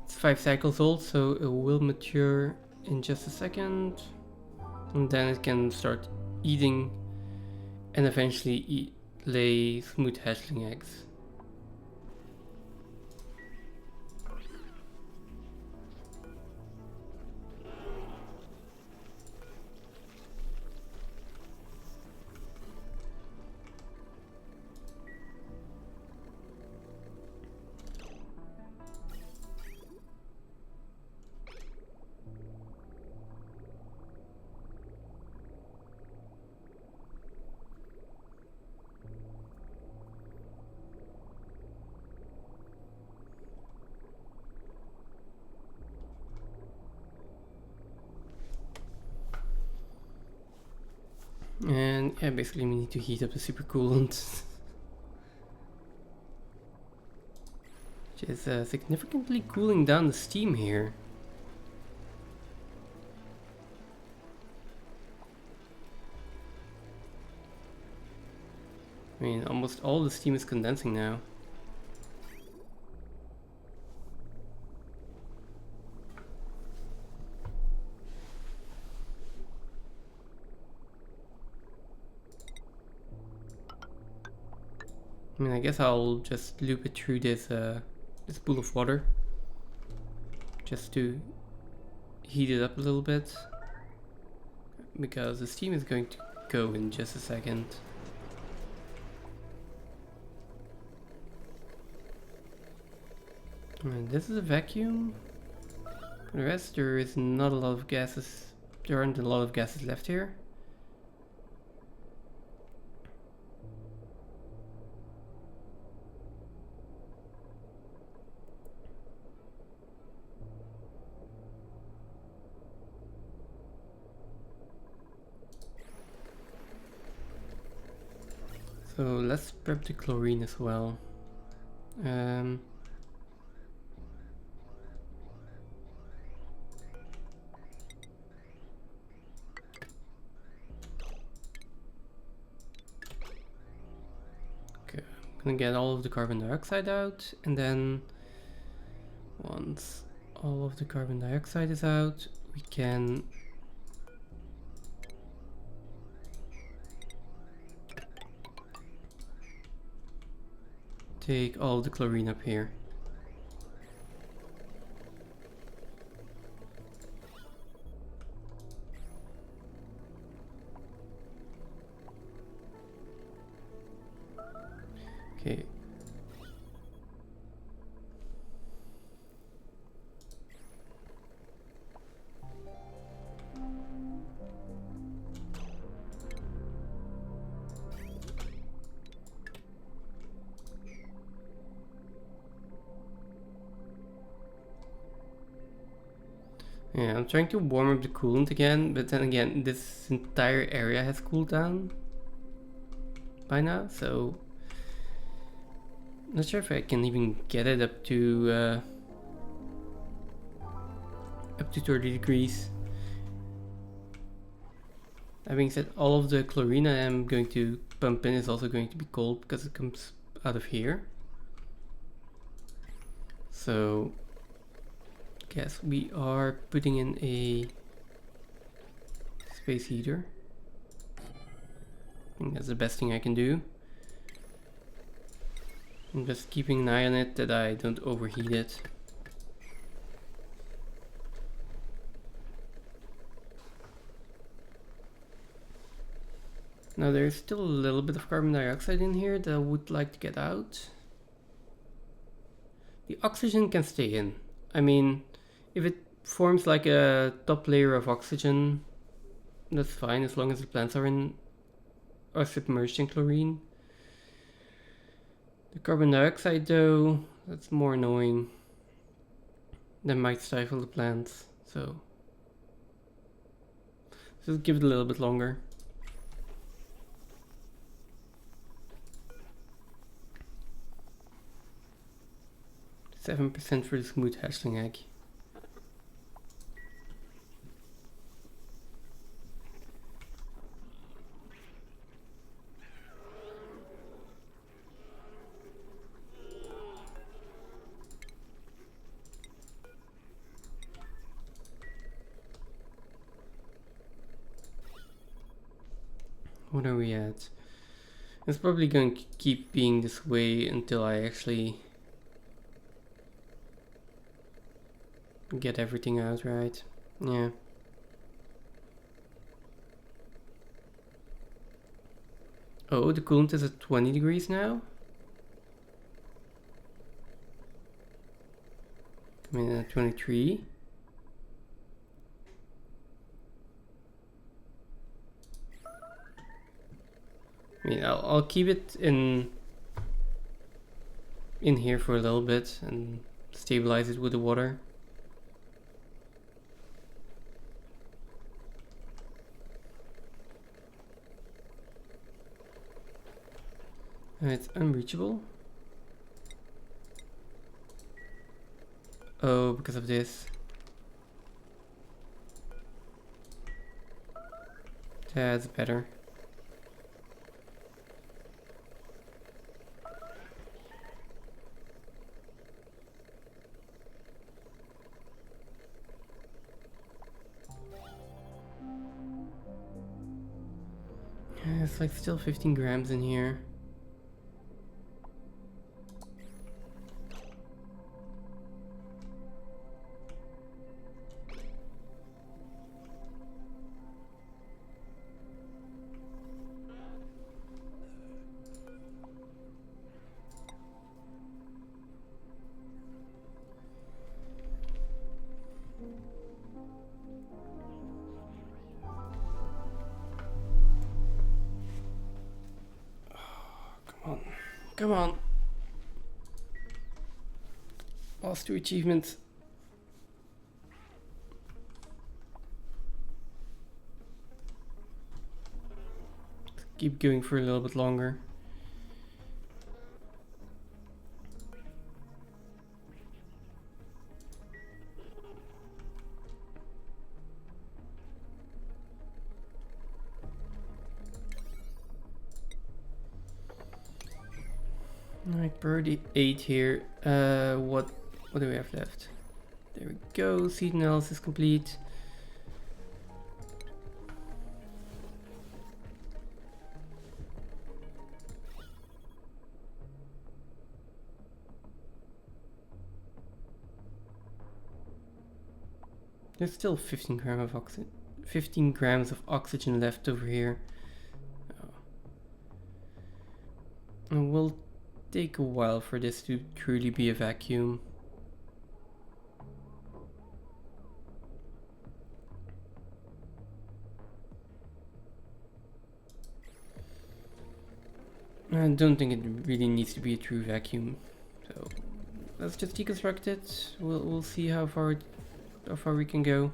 it's 5 cycles old, so it will mature in just a second. And then it can start eating and eventually lay smooth hatchling eggs. And yeah, basically we need to heat up the supercoolant. Which is significantly cooling down the steam here. I mean, almost all the steam is condensing now. I mean, I guess I'll just loop it through this this pool of water, just to heat it up a little bit, because the steam is going to go in just a second. And this is a vacuum. For the rest, there is not a lot of gases. There aren't a lot of gases left here. So let's prep the chlorine as well. Okay, I'm gonna get all of the carbon dioxide out, and then once all of the carbon dioxide is out, we can take all of the chlorine up here. Okay. Yeah, I'm trying to warm up the coolant again, but then again, this entire area has cooled down by now, so not sure if I can even get it up to 30 degrees. That being said, all of the chlorine I am going to pump in is also going to be cold because it comes out of here. So yes, we are putting in a space heater. think that's the best thing I can do. I'm just keeping an eye on it that I don't overheat it. Now there's still a little bit of carbon dioxide in here that I would like to get out. The oxygen can stay in. I mean, if it forms like a top layer of oxygen, that's fine as long as the plants are submerged in chlorine. The carbon dioxide though, that's more annoying. That might stifle the plants, so just give it a little bit longer. 7% for the smooth hatchling egg. What are we at? It's probably going to keep being this way until I actually get everything out right. Yeah. Oh, the coolant is at 20 degrees now? Coming in at 23. I mean, I'll keep it in here for a little bit and stabilize it with the water. It's unreachable. Oh, because of this. That's better. It's like still 15 grams in here. Come on. Last 2 achievements. Keep going for a little bit longer. Alright, bird 8 here. What do we have left? There we go. Seed analysis complete. There's still 15 grams of oxygen left over here. Oh. It will take a while for this to truly be a vacuum. I don't think it really needs to be a true vacuum. So let's just deconstruct it. We'll see how far we can go.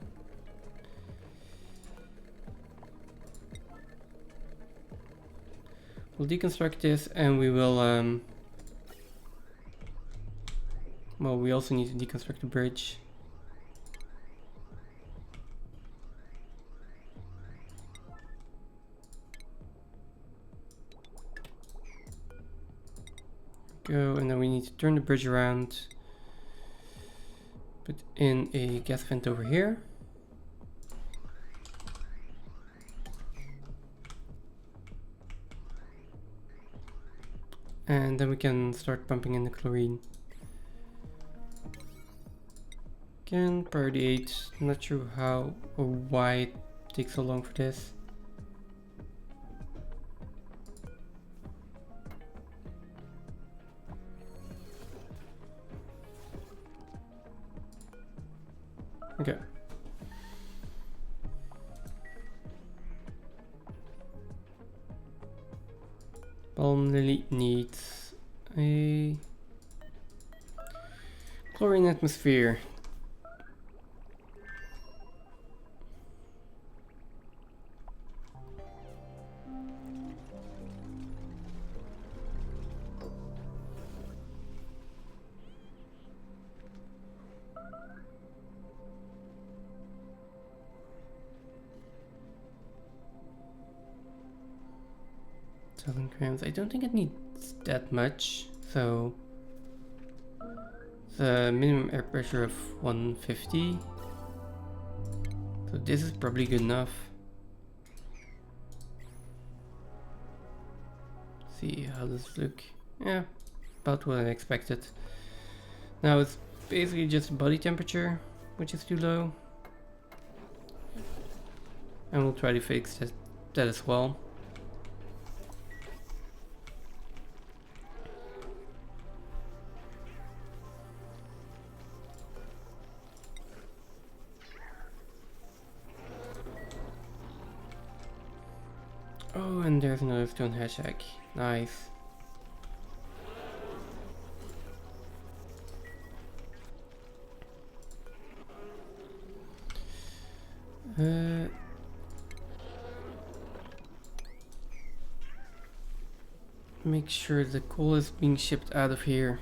We'll deconstruct this and we will well, we also need to deconstruct the bridge. Go, and then we need to turn the bridge around. Put in a gas vent over here. And then we can start pumping in the chlorine. Again, priority 8. Not sure how or why it takes so long for this. Okay. Palm lily needs a chlorine atmosphere. Grams. I don't think it needs that much, so the minimum air pressure of 150. So this is probably good enough. See how this look. Yeah, about what I expected. Now it's basically just body temperature, which is too low. And we'll try to fix that as well. Oh, and there's another stone hatch egg. Nice. Make sure the coal is being shipped out of here.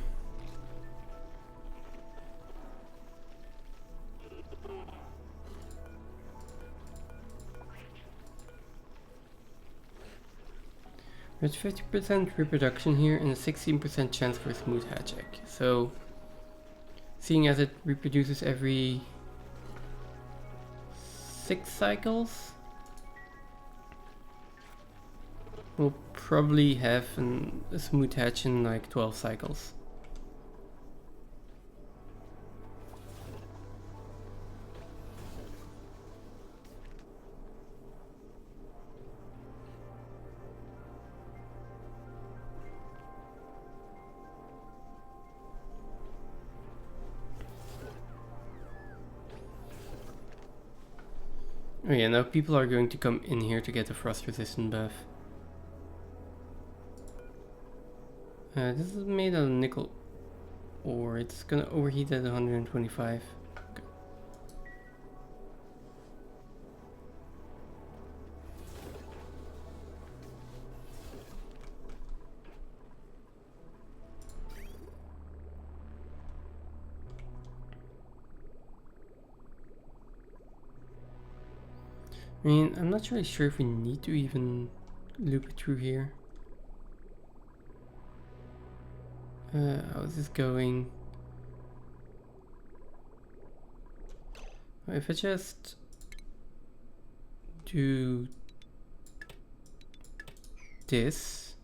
There's 50% reproduction here and a 16% chance for a smooth hatch egg. So, seeing as it reproduces every 6 cycles, we'll probably have a smooth hatch in like 12 cycles. Oh yeah, now people are going to come in here to get a frost resistant buff. This is made out of nickel ore. It's gonna overheat at 125. Okay. I mean, I'm not really sure if we need to even loop it through here. How is this going? If I just do this,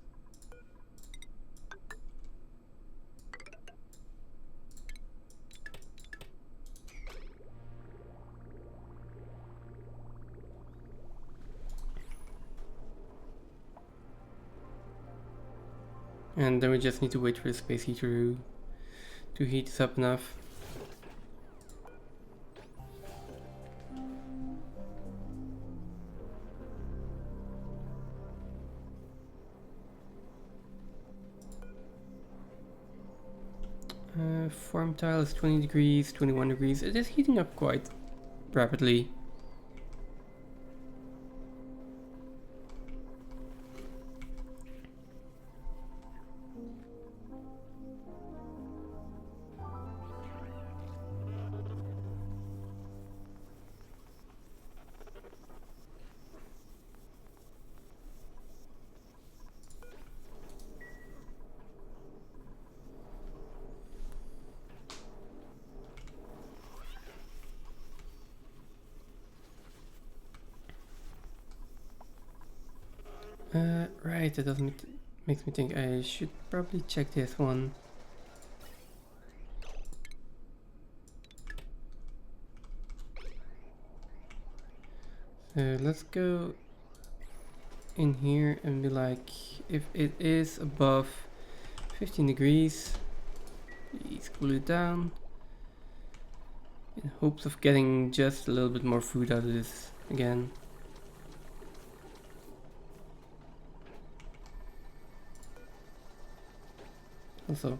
and then we just need to wait for the space heater to heat this up enough. Form tile is 20 degrees, 21 degrees. It is heating up quite rapidly. Right, that doesn't makes me think I should probably check this one. So let's go in here and be like, if it is above 15 degrees, please cool it down. In hopes of getting just a little bit more food out of this again. Also,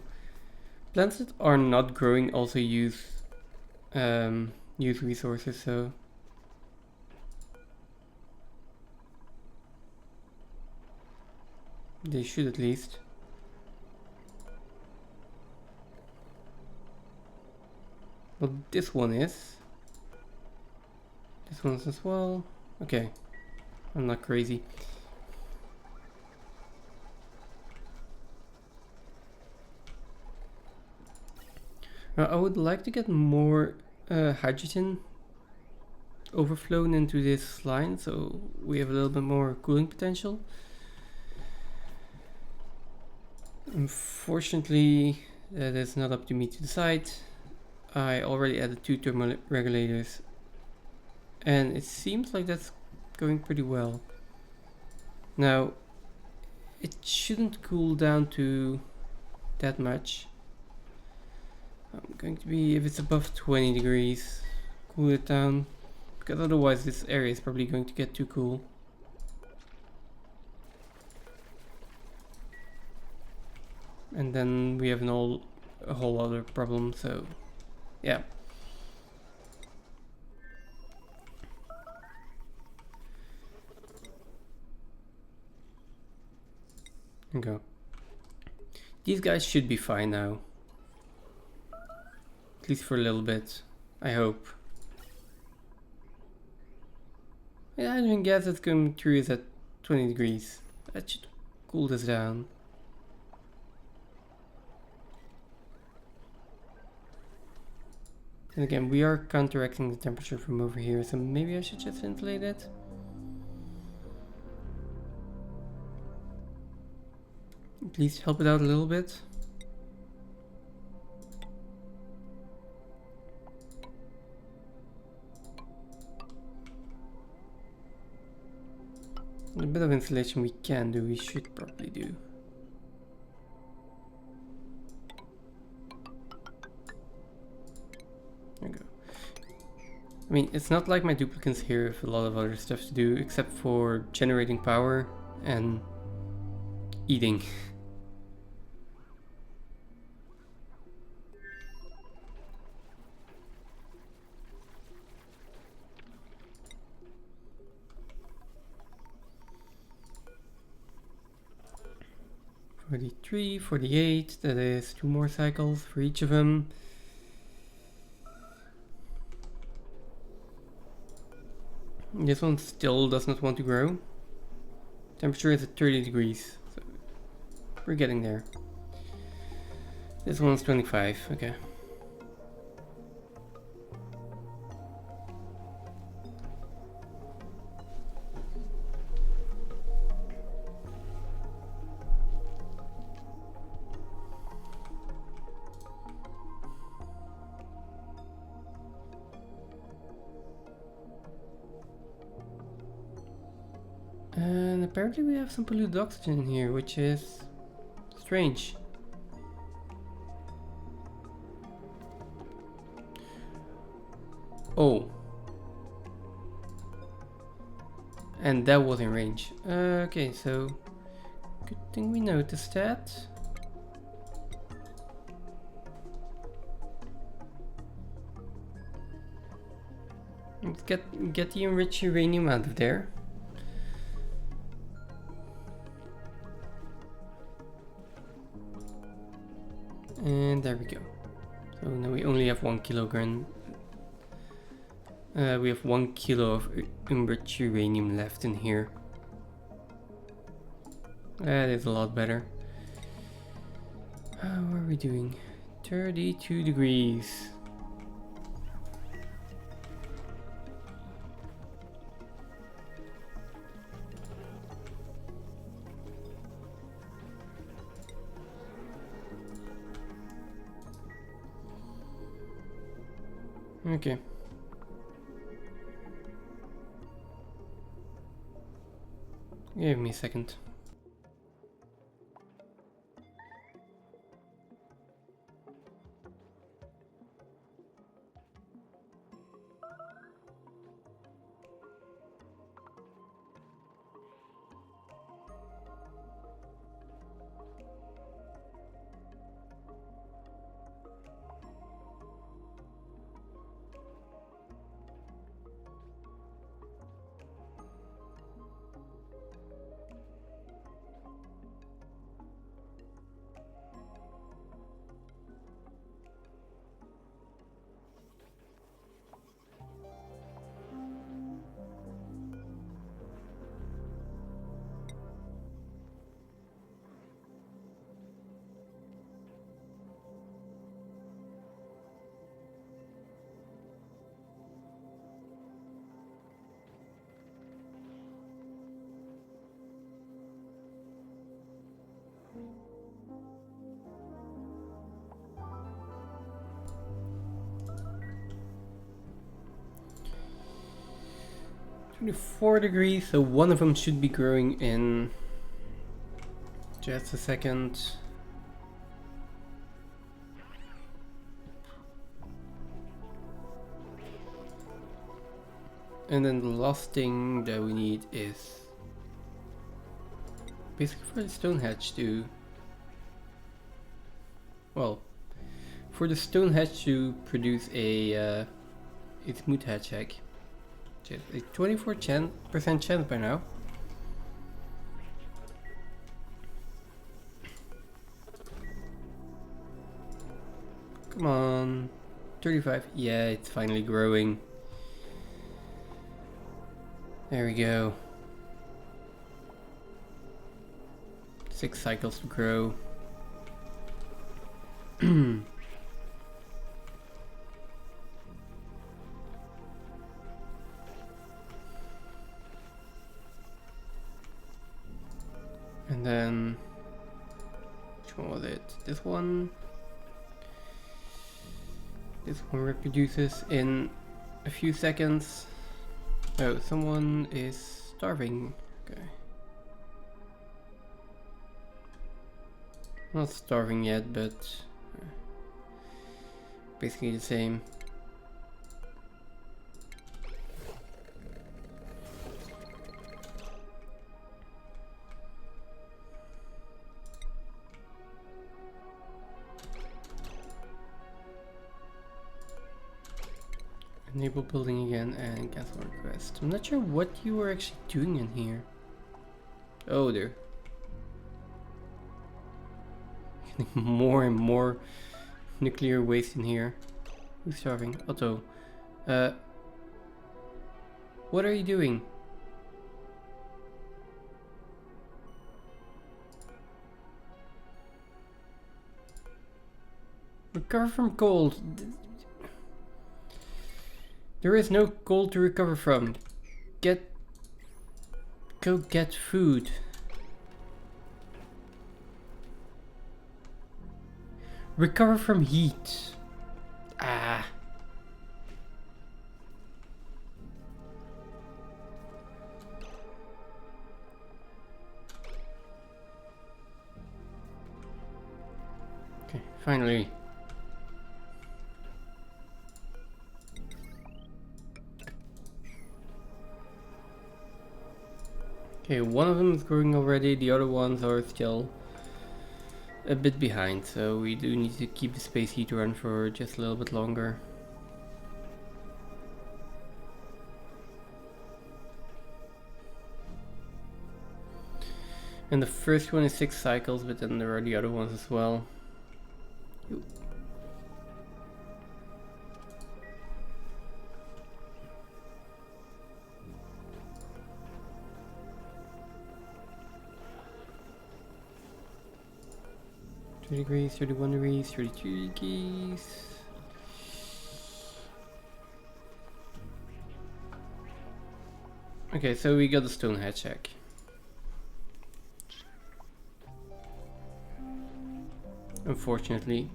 plants that are not growing also use resources, so they should at least. Well, this one is. This one's as well. Okay, I'm not crazy. I would like to get more hydrogen overflown into this line, so we have a little bit more cooling potential. Unfortunately, that is not up to me to decide. I already added 2 thermoregulators, and it seems like that's going pretty well. Now, it shouldn't cool down to that much. I'm going to be, if it's above 20 degrees, cool it down, because otherwise this area is probably going to get too cool. And then we have a whole other problem, so yeah. Okay. These guys should be fine now. At least for a little bit, I hope. The hydrogen gas that's going through is at 20 degrees. That should cool this down. And again, we are counteracting the temperature from over here, so maybe I should just ventilate it. At least help it out a little bit. A bit of insulation we can do, we should probably do. There we go. I mean, it's not like my duplicates here have a lot of other stuff to do except for generating power and eating. (43, 48), that is 2 more cycles for each of them. This one still does not want to grow. Temperature is at 30 degrees, so we're getting there. This one's 25, okay. And apparently we have some polluted oxygen in here, which is strange. Oh. And that was in range. Okay, so good thing we noticed that. Let's get the enriched uranium out of there. And there we go. So now we only have 1 kilogram. We have 1 kilo of enriched uranium left in here. That is a lot better. How are we doing? 32 degrees. Okay. Give me a second. $24°, so one of them should be growing in just a second. And then the last thing that we need is basically for the stone hatch to, well, for the stone hatch to produce a smooth hatch egg. Just a 24% chance by now. Come on. 35. Yeah, it's finally growing. There we go. 6 cycles to grow. And then, which one was it? This one. This one reproduces in a few seconds. Oh, someone is starving. Okay. Not starving yet, but basically the same. Enable building again and cancel request. I'm not sure what you were actually doing in here. Oh, there. Getting more and more nuclear waste in here. Who's starving? Otto. What are you doing? Recover from cold. There is no cold to recover from. Go get food. Recover from heat. Ah. Okay, finally. Okay, one of them is growing already, the other ones are still a bit behind, so we do need to keep the space heater on for just a little bit longer. And the first one is 6 cycles, but then there are the other ones as well. Ooh. Degrees, 31 degrees, 32 degrees. Okay, so we got the stone hatch egg. Unfortunately.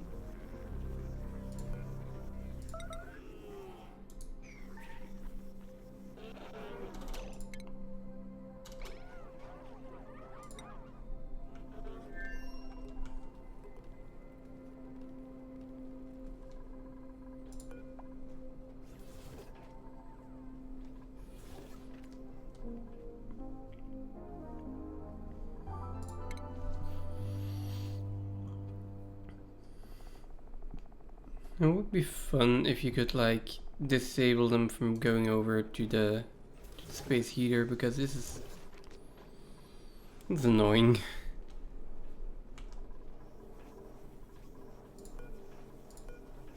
It would be fun if you could like disable them from going over to the space heater, because it's annoying.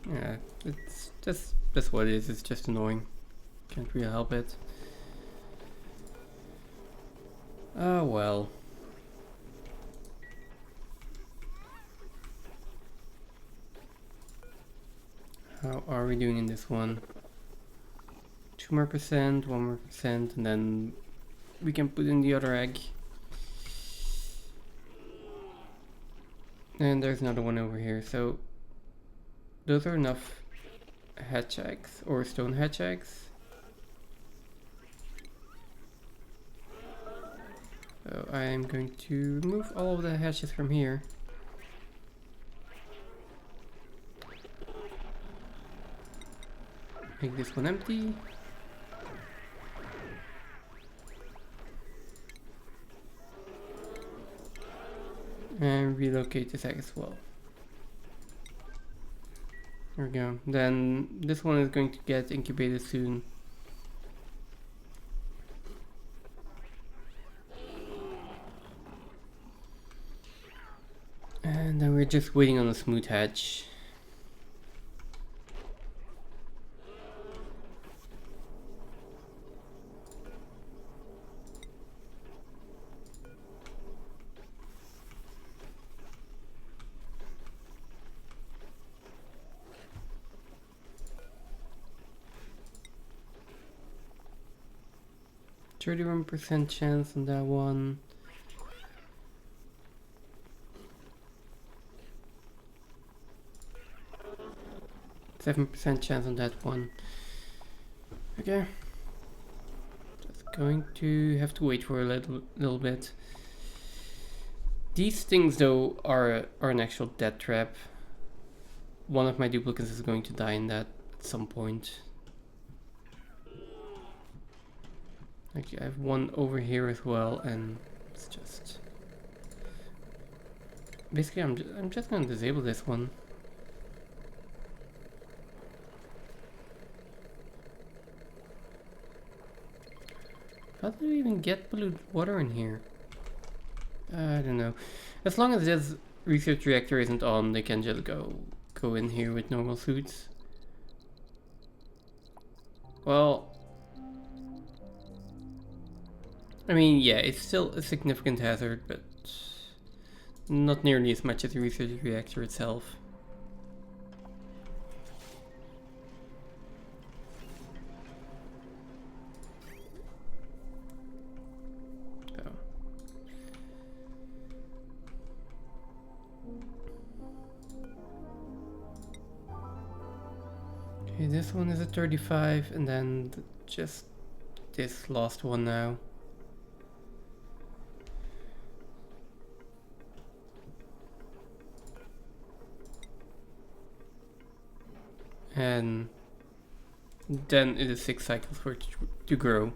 Yeah, it's just that's what it is. It's just annoying. Can't really help it. Oh well. How are we doing in this one? 2 more percent, 1 more percent, and then we can put in the other egg. And there's another one over here. So those are enough hatch eggs or stone hatch eggs. So I'm going to remove all of the hatches from here. Make this one empty. And relocate this egg as well. There we go. Then this one is going to get incubated soon. And then we're just waiting on a smooth hatch. %, chance on that one. %, chance on that one. Okay. Just going to have to wait for a little bit. These things though are an actual death trap. One of my duplicates is going to die in that at some point. Actually, I have one over here as well, and it's just basically I'm just gonna disable this one. How do we even get polluted water in here? I don't know. As long as this research reactor isn't on, they can just go in here with normal suits. Well, I mean, yeah, it's still a significant hazard, but not nearly as much as the research reactor itself. Oh. Okay, this one is at 35, and then just this last one now. And then it is 6 cycles for it to grow.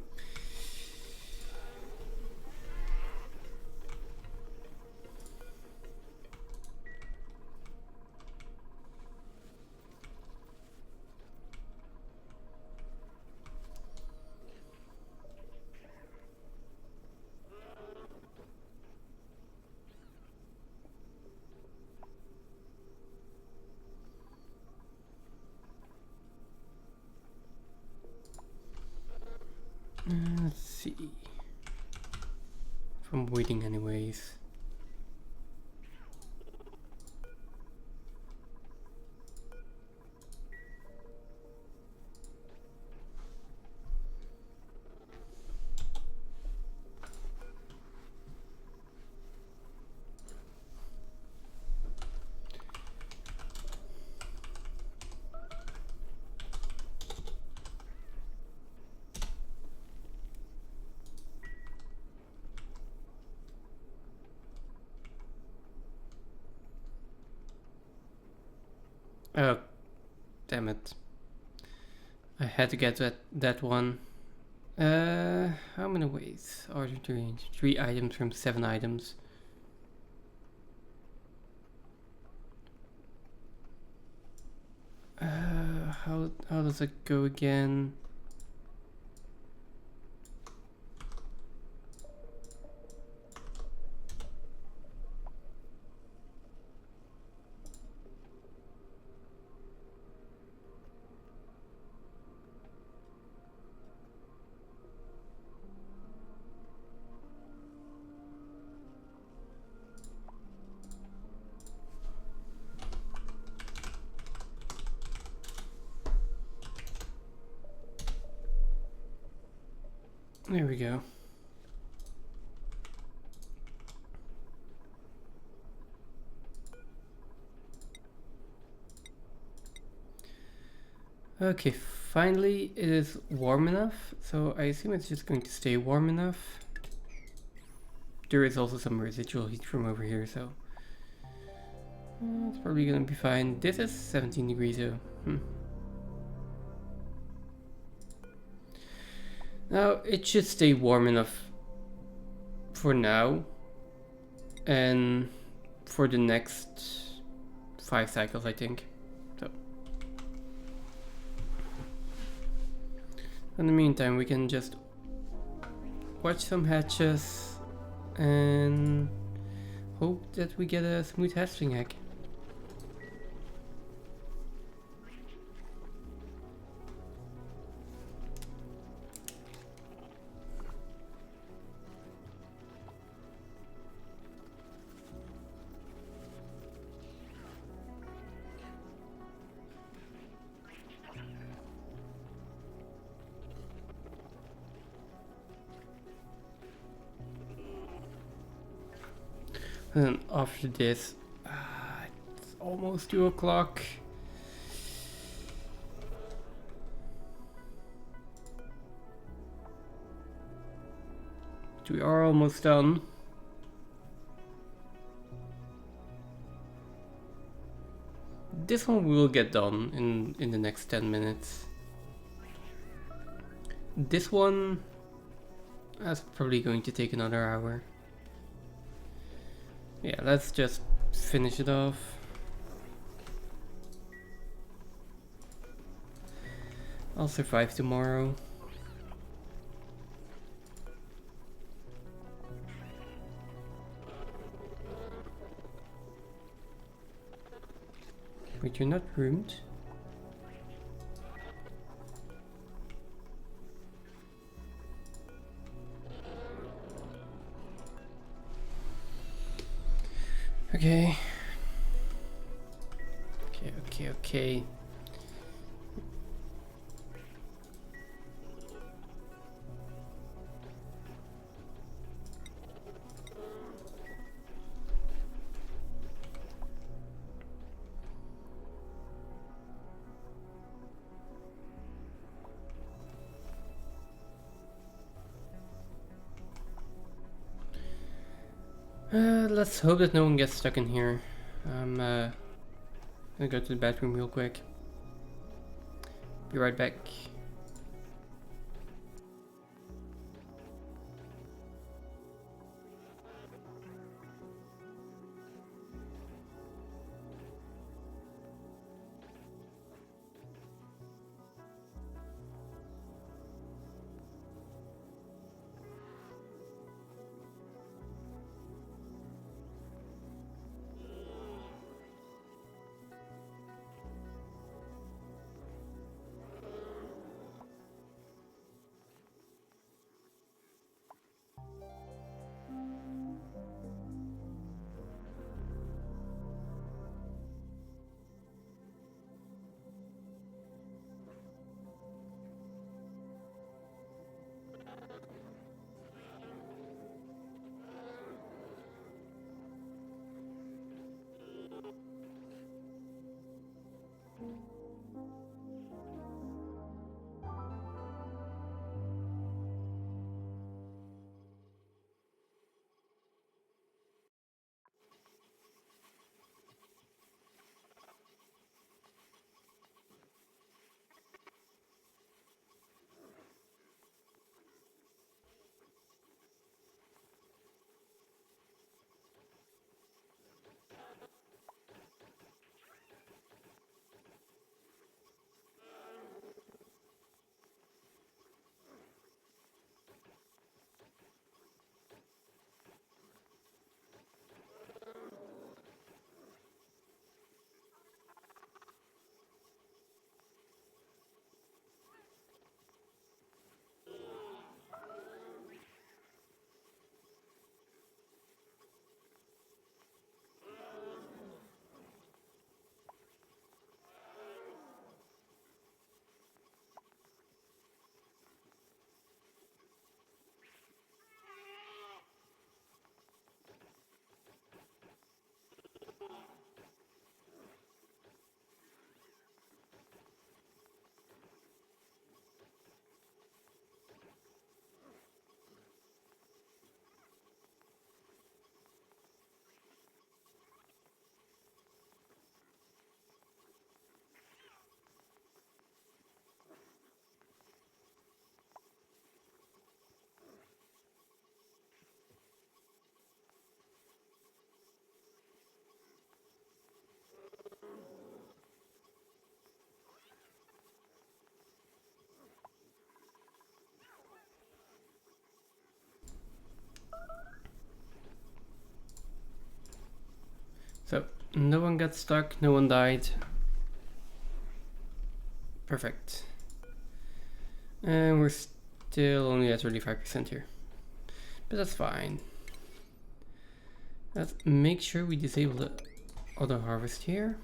Let's see. If I'm waiting anyways. Oh, damn it. I had to get that one. How many ways are there to range? 3 items from 7 items. How does it go again? There we go. Okay, finally it is warm enough, so I assume it's just going to stay warm enough. There is also some residual heat from over here, so it's probably gonna be fine. This is 17 degrees though. Now, it should stay warm enough for now, and for the next 5 cycles, I think. So, in the meantime, we can just watch some hatches and hope that we get a smooth hatchling egg. And after this, it's almost 2 o'clock. We are almost done. This one will get done in the next 10 minutes. This one is probably going to take another hour. Yeah, let's just finish it off. I'll survive tomorrow. Wait, you're not roomed? Okay. Okay. Let's hope that no one gets stuck in here. I'm gonna go to the bathroom real quick. Be right back. No one got stuck, no one died. Perfect. And we're still only at 35% here. But that's fine. Let's make sure we disable the auto harvest here.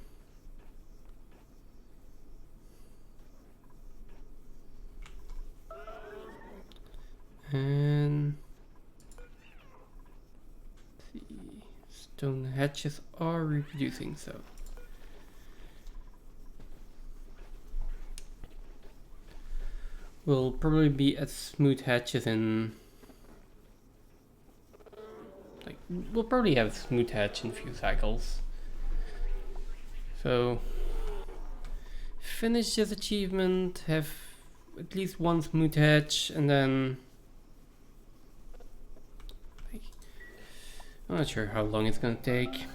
And let's see, stone hatches are reproducing, so we'll probably be at smooth hatches in we'll probably have a smooth hatch in a few cycles. So finish this achievement, have at least one smooth hatch, and then I'm not sure how long it's gonna take.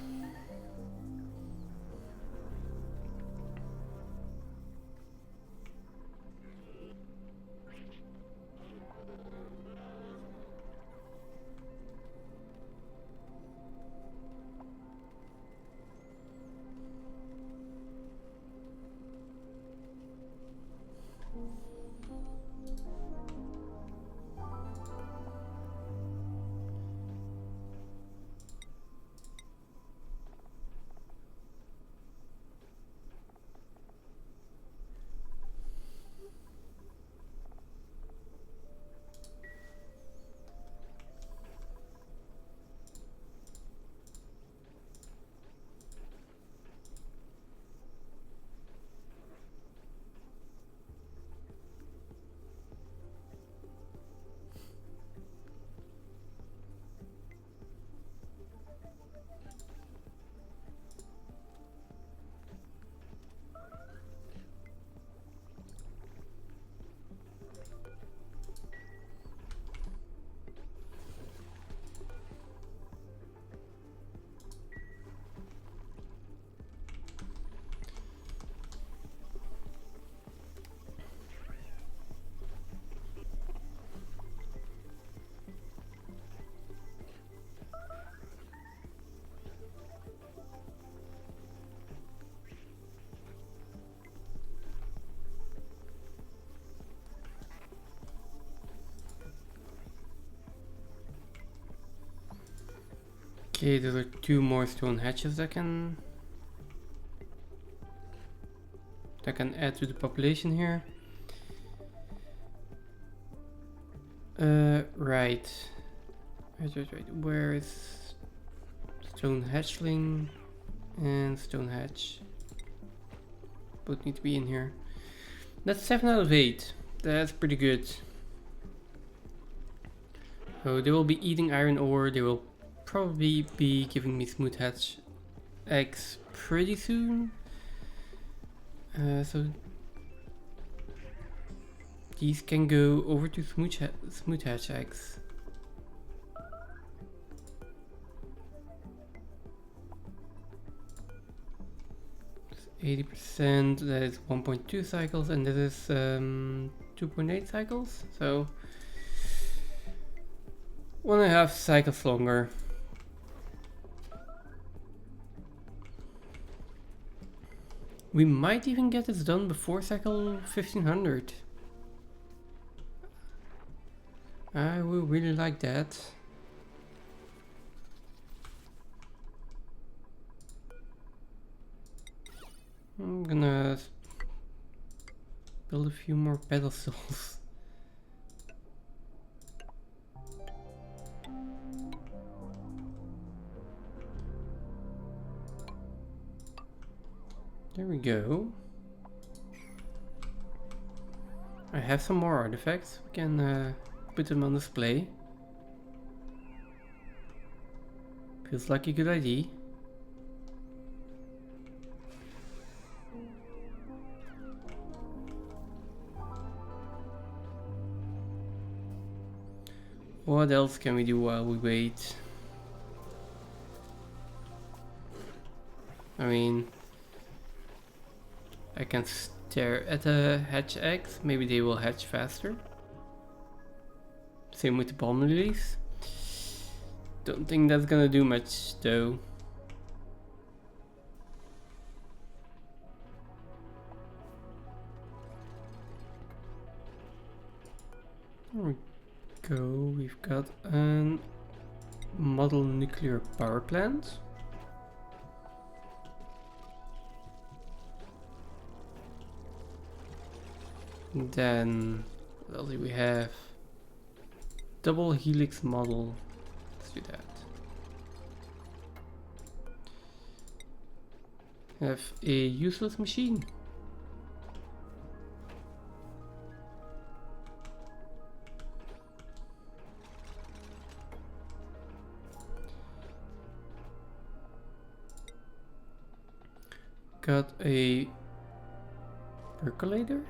Okay, there are 2 more stone hatches that can add to the population here. Right. Where is stone hatchling and stone hatch? Both need to be in here. That's 7 out of 8. That's pretty good. So they will be eating iron ore. They will probably be giving me smooth hatch eggs pretty soon. So these can go over to smooth hatch eggs. It's 80%, that is 1.2 cycles, and this is 2.8 cycles, so 1.5 cycles longer. We might even get this done before cycle 1500. I would really like that. I'm gonna build a few more pedestals. There we go. I have some more artifacts. We can put them on display. Feels like a good idea. What else can we do while we wait? I mean, I can stare at the hatch eggs. Maybe they will hatch faster. Same with the palm lilies. Don't think that's gonna do much though. There we go. We've got a model nuclear power plant. Then what else do we have? Double helix model. Let's do that. Have a useless machine. Got a percolator.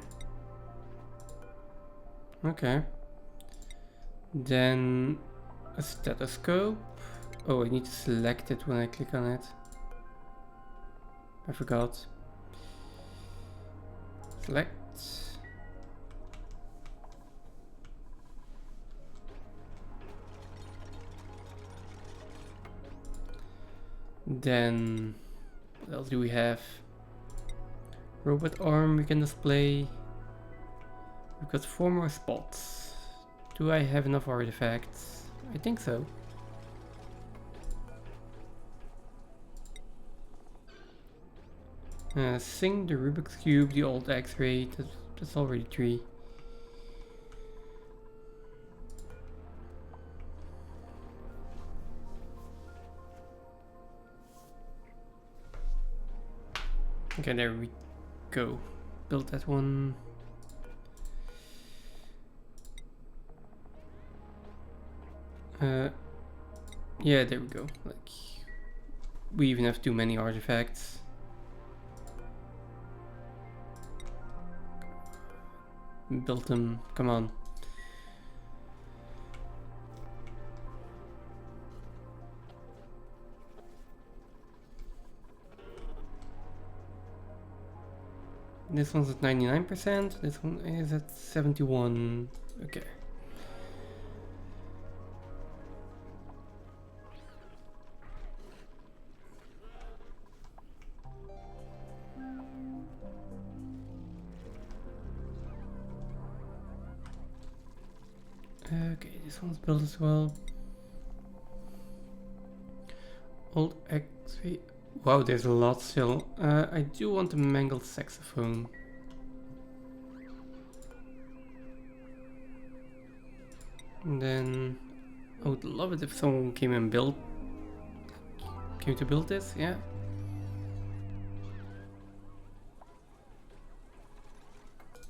Okay. Then a stethoscope. Oh, I need to select it when I click on it. I forgot. Select. Then what else do we have? Robot arm we can display. We've got 4 more spots. Do I have enough artifacts? I think so. Sing, the Rubik's Cube, the old X-ray, that's already 3. Okay, there we go. Build that one. Yeah, there we go. Like, we even have too many artifacts. Build them, come on. This one's at 99%, this one is at 71. Okay. Okay, this one's built as well. Old X-ray. Wow, there's a lot still. I do want a mangled saxophone. And then I would love it if someone came to build this, yeah.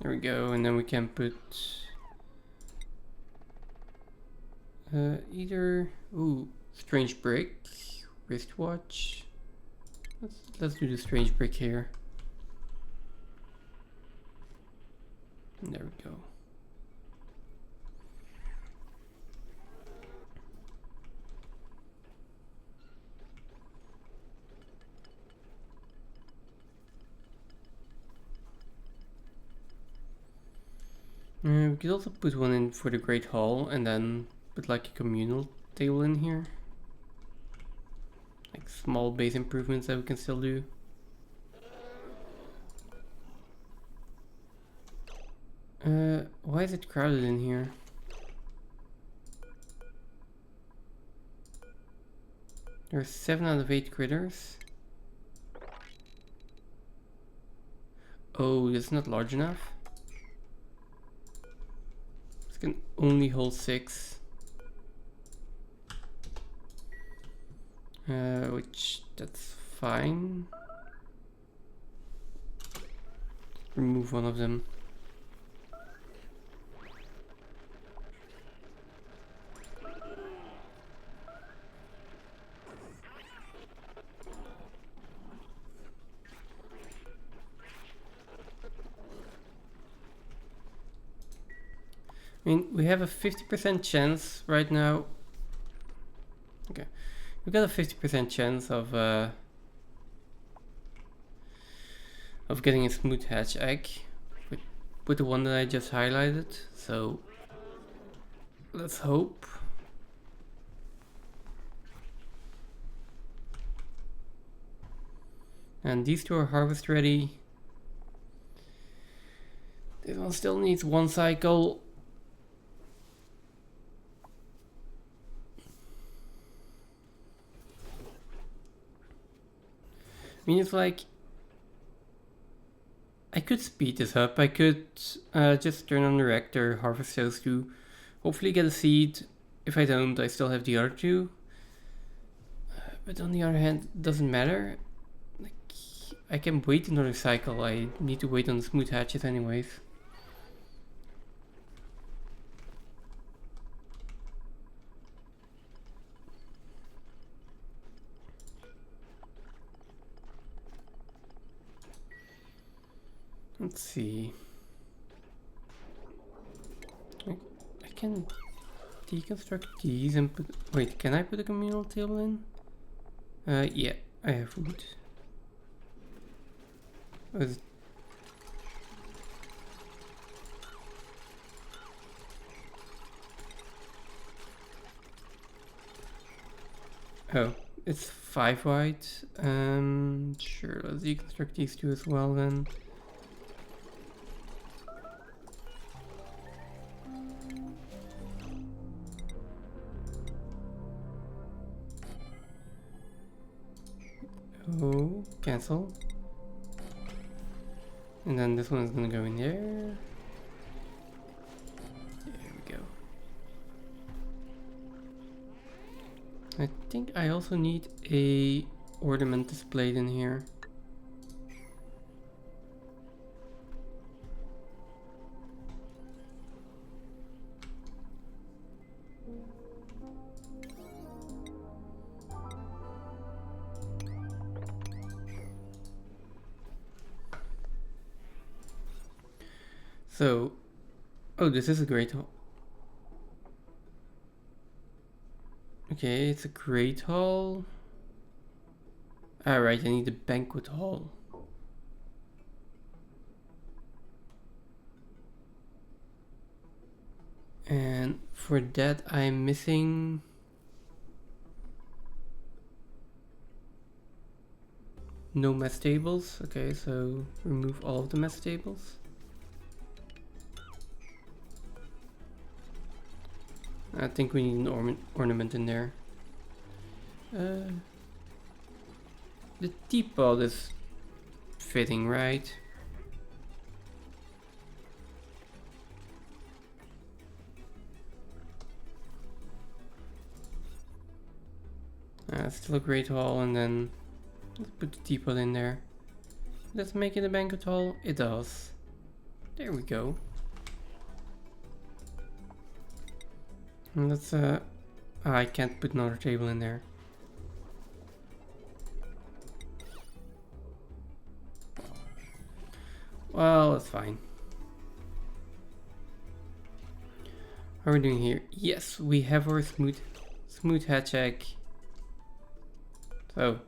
There we go, and then we can put either strange brick, wristwatch. Let's do the strange brick here. And there we go. We could also put one in for the Great Hall and then put like a communal table in here. Like small base improvements that we can still do. Why is it crowded in here? There are 7 out of 8 critters. Oh, that's not large enough. This can only hold 6. Which, that's fine. Remove one of them. I mean, we have a 50% chance right now. Okay, we got a 50% chance of getting a smooth hatch egg with the one that I just highlighted. So let's hope. And these 2 are harvest ready. This one still needs 1 cycle. mean, it's like I could speed this up. I could just turn on the reactor, harvest those two, hopefully get a seed. If I don't, I still have the other two. But on the other hand, it doesn't matter. Like, I can wait another cycle. I need to wait on the smooth hatches anyways. Let's see. I can deconstruct these and put... Wait, can I put a communal table in? Yeah, I have food. Oh, it's 5 wide. Sure, let's deconstruct these two as well then. Oh, cancel. And then this one is gonna go in there. There we go. I think I also need a ornament displayed in here. So, oh, this is a great hall. Okay, it's a great hall. Alright, I need a banquet hall. And for that, I'm missing... no mess tables. Okay, so remove all of the mess tables. I think we need an ornament in there. The teapot is fitting, right? Still a great hall, and then let's put the teapot in there. Let's make it a banquet hall. It does. There we go. And let's I can't put another table in there. Well, that's fine. How are we doing here? Yes, we have our smooth hatch egg. So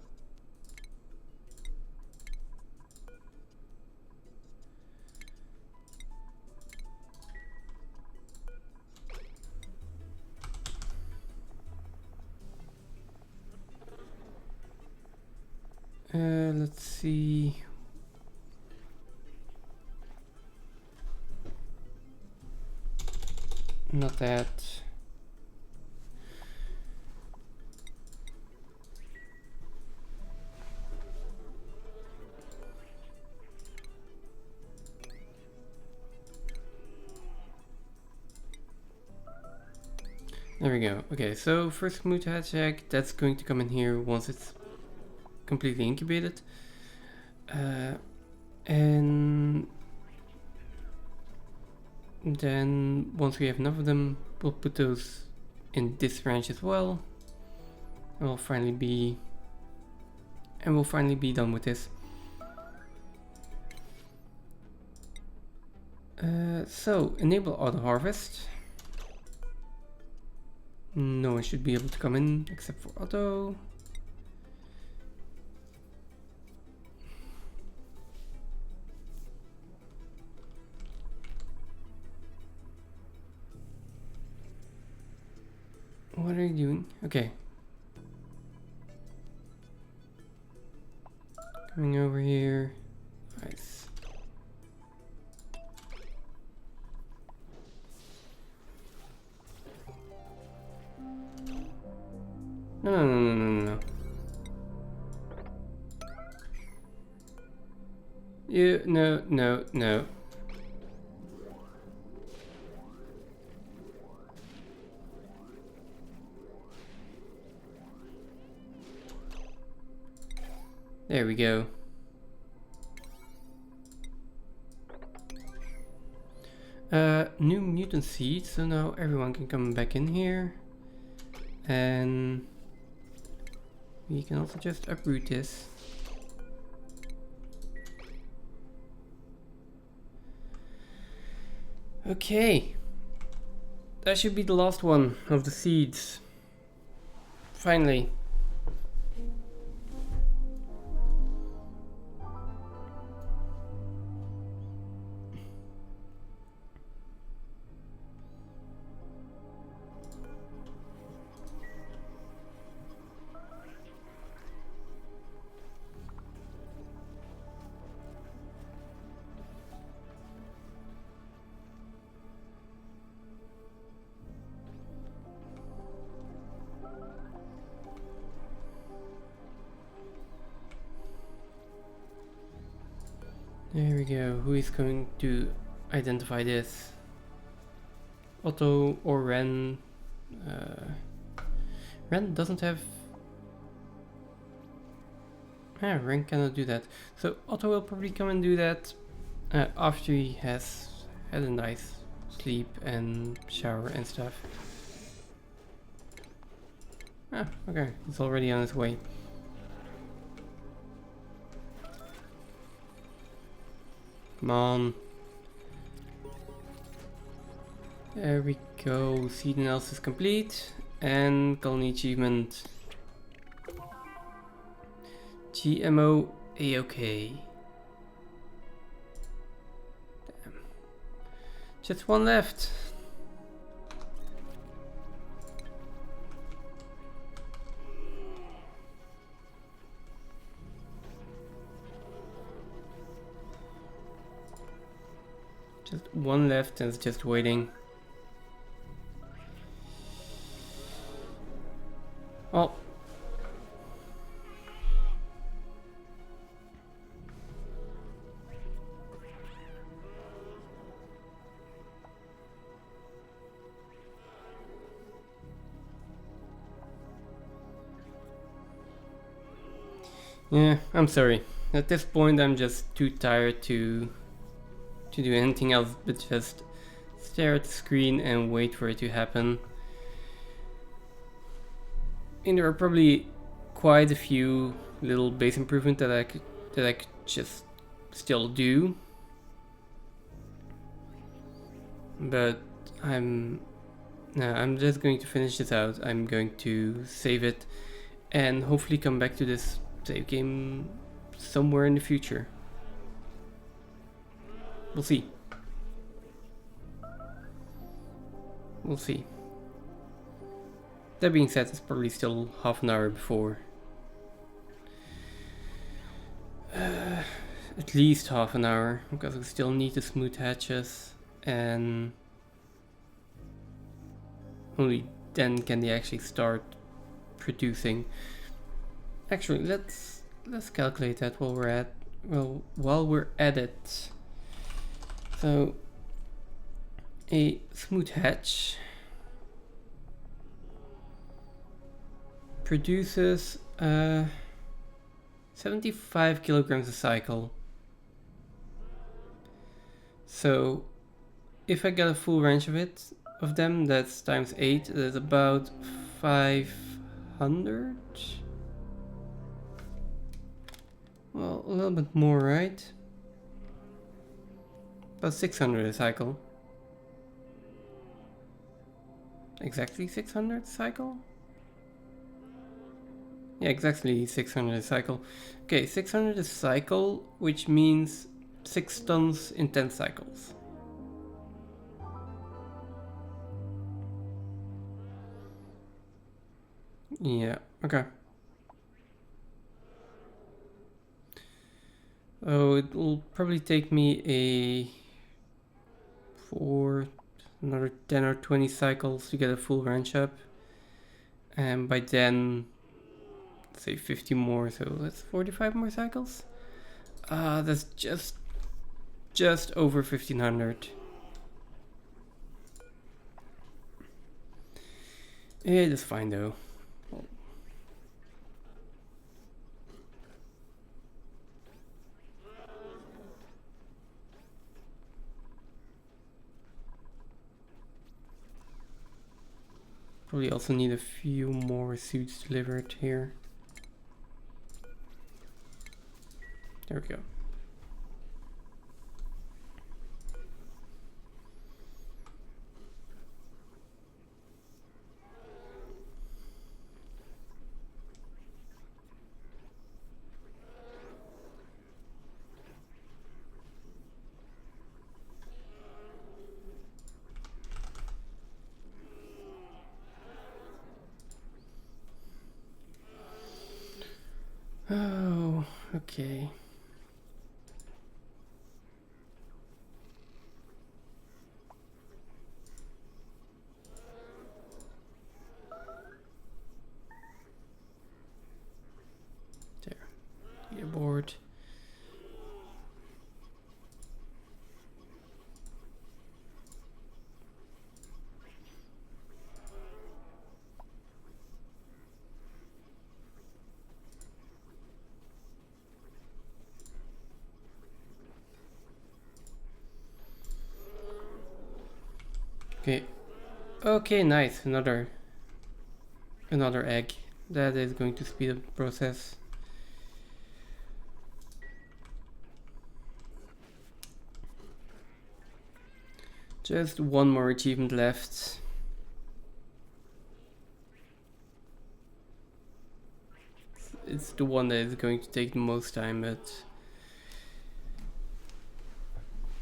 let's see. Not that. There we go. Okay, so first smooth hatch egg, that's going to come in here once it's completely incubated. And then once we have enough of them, we'll put those in this ranch as well. And we'll finally be done with this. So enable auto harvest. No one should be able to come in except for auto. What are you doing? Okay. Coming over here. Nice. No. No, no, no. There we go. New mutant seed, so now everyone can come back in here. And we can also just uproot this. Okay. That should be the last one of the seeds. Finally. There we go. Who is going to identify this? Otto or Ren? Ren doesn't have... Ren cannot do that. So Otto will probably come and do that after he has had a nice sleep and shower and stuff. Okay. He's already on his way. Come on. There we go. Seed analysis complete. And colony achievement. GMO A-OK. Damn. Just one left. Just one left and it's just waiting. Oh. Yeah, I'm sorry. At this point I'm just too tired to do anything else but just stare at the screen and wait for it to happen. And there are probably quite a few little base improvements that I could just still do, but I'm just going to finish this out. I'm going to save it and hopefully come back to this save game somewhere in the future. We'll see. We'll see. That being said, it's probably still half an hour before. At least half an hour, because we still need the smooth hatches, and only then can they actually start producing. Actually, let's calculate that while we're at it. So a smooth hatch produces 75 kilograms a cycle. So if I get a full range of them, that's times 8, that's about 500. Well, a little bit more, right? About 600 a cycle. Exactly 600 a cycle? Yeah, exactly 600 a cycle. Okay, 600 a cycle, which means 6 tons in 10 cycles. Yeah, okay. Oh, it will probably take me another 10 or 20 cycles to get a full range up. And by then, say 50 more, so that's 45 more cycles. That's just over 1500. It is fine though. Probably also need a few more suits delivered here. There we go. Oh, okay. There. Get board. Okay. Okay, nice. Another egg. That is going to speed up the process. Just one more achievement left. It's the one that is going to take the most time, but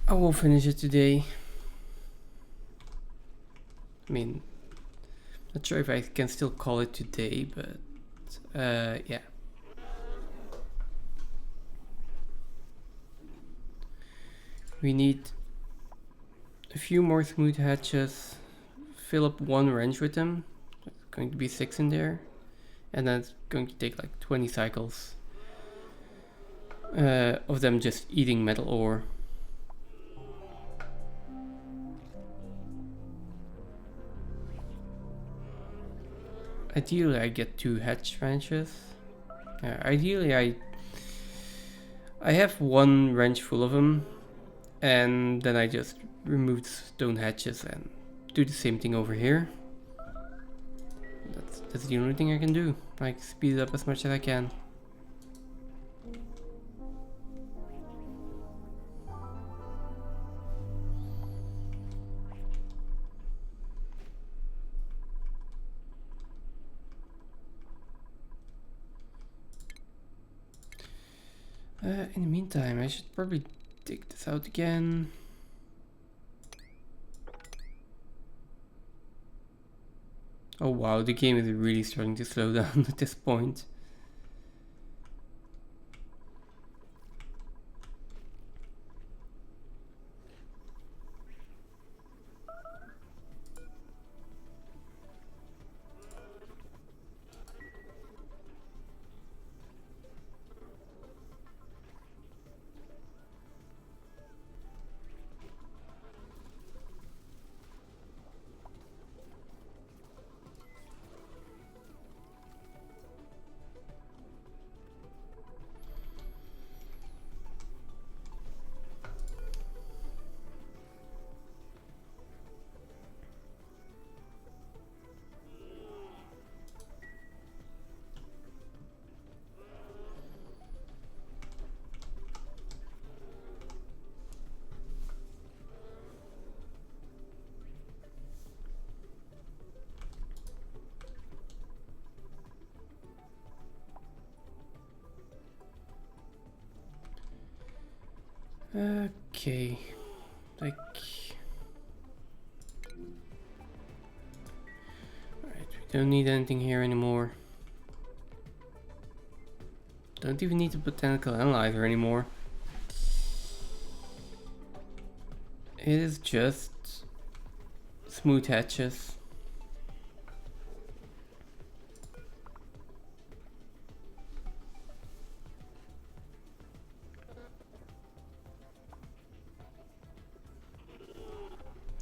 I will finish it today. I mean, not sure if I can still call it today, but yeah. We need a few more smooth hatches, fill up one wrench with them. It's going to be 6 in there, and then it's going to take like 20 cycles of them just eating metal ore. Ideally I get 2 hatch wrenches. Ideally I have one wrench full of them, and then I just remove the stone hatches and do the same thing over here. That's the only thing I can do. Like, speed it up as much as I can. In the meantime, I should probably take this out again. Oh wow, the game is really starting to slow down at this point. Okay, like, alright, we don't need anything here anymore. Don't even need the botanical analyzer anymore. It is just smooth hatches.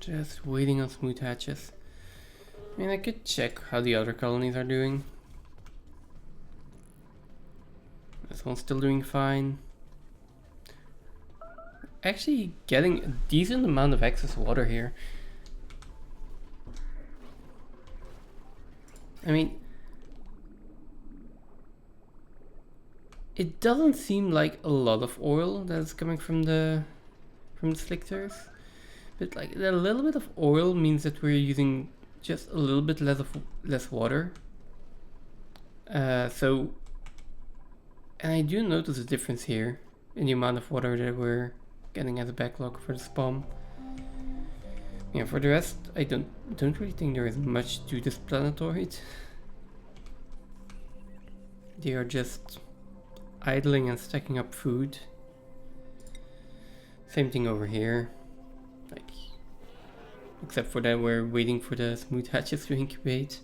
Just waiting on smooth hatches. I mean, I could check how the other colonies are doing. This one's still doing fine. Actually getting a decent amount of excess water here. I mean, it doesn't seem like a lot of oil that's coming from the slickters, but like a little bit of oil means that we're using just a little bit less water. And I do notice a difference here in the amount of water that we're getting as a backlog for the spawn. Yeah, for the rest, I don't really think there is much to this planetoid. They are just idling and stacking up food. Same thing over here. Like, except for that, we're waiting for the smooth hatches to incubate.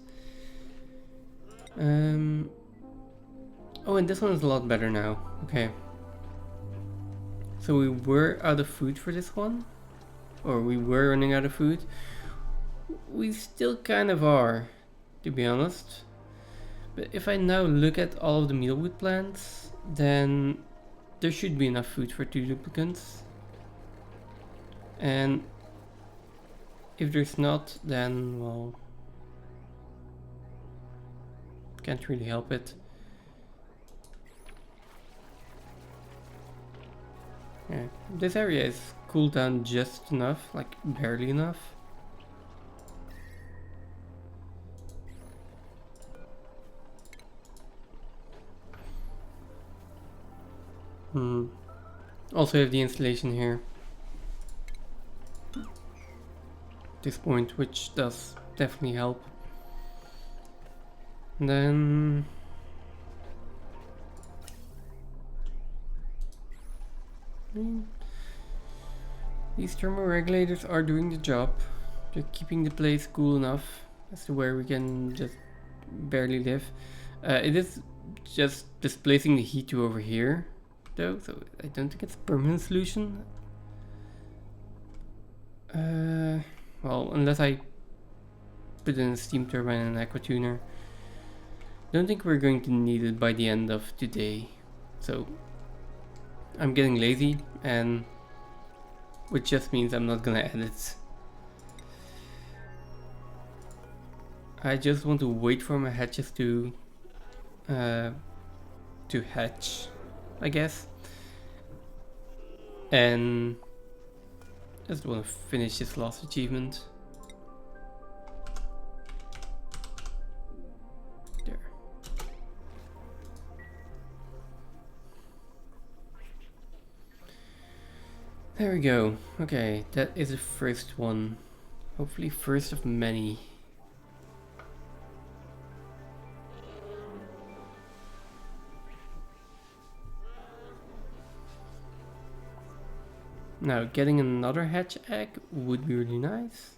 Oh, and this one is a lot better now. Okay. So we were out of food for this one, or we were running out of food. We still kind of are, to be honest. But if I now look at all of the mealwood plants, then there should be enough food for 2 duplicants. And if there's not, then, well, can't really help it. Yeah, this area is cooled down just enough, like barely enough. Also have the installation here at this point, which does definitely help. And then these thermoregulators are doing the job. They're keeping the place cool enough as to where we can just barely live. It is just displacing the heat to over here, though, so I don't think it's a permanent solution. Well, unless I put in a steam turbine and an aqua tuner. Don't think we're going to need it by the end of today. So I'm getting lazy, and which just means I'm not gonna edit. I just want to wait for my hatches to hatch, I guess, and just want to finish this last achievement. There. There we go. Okay, that is the first one. Hopefully first of many. Now, getting another hatch egg would be really nice.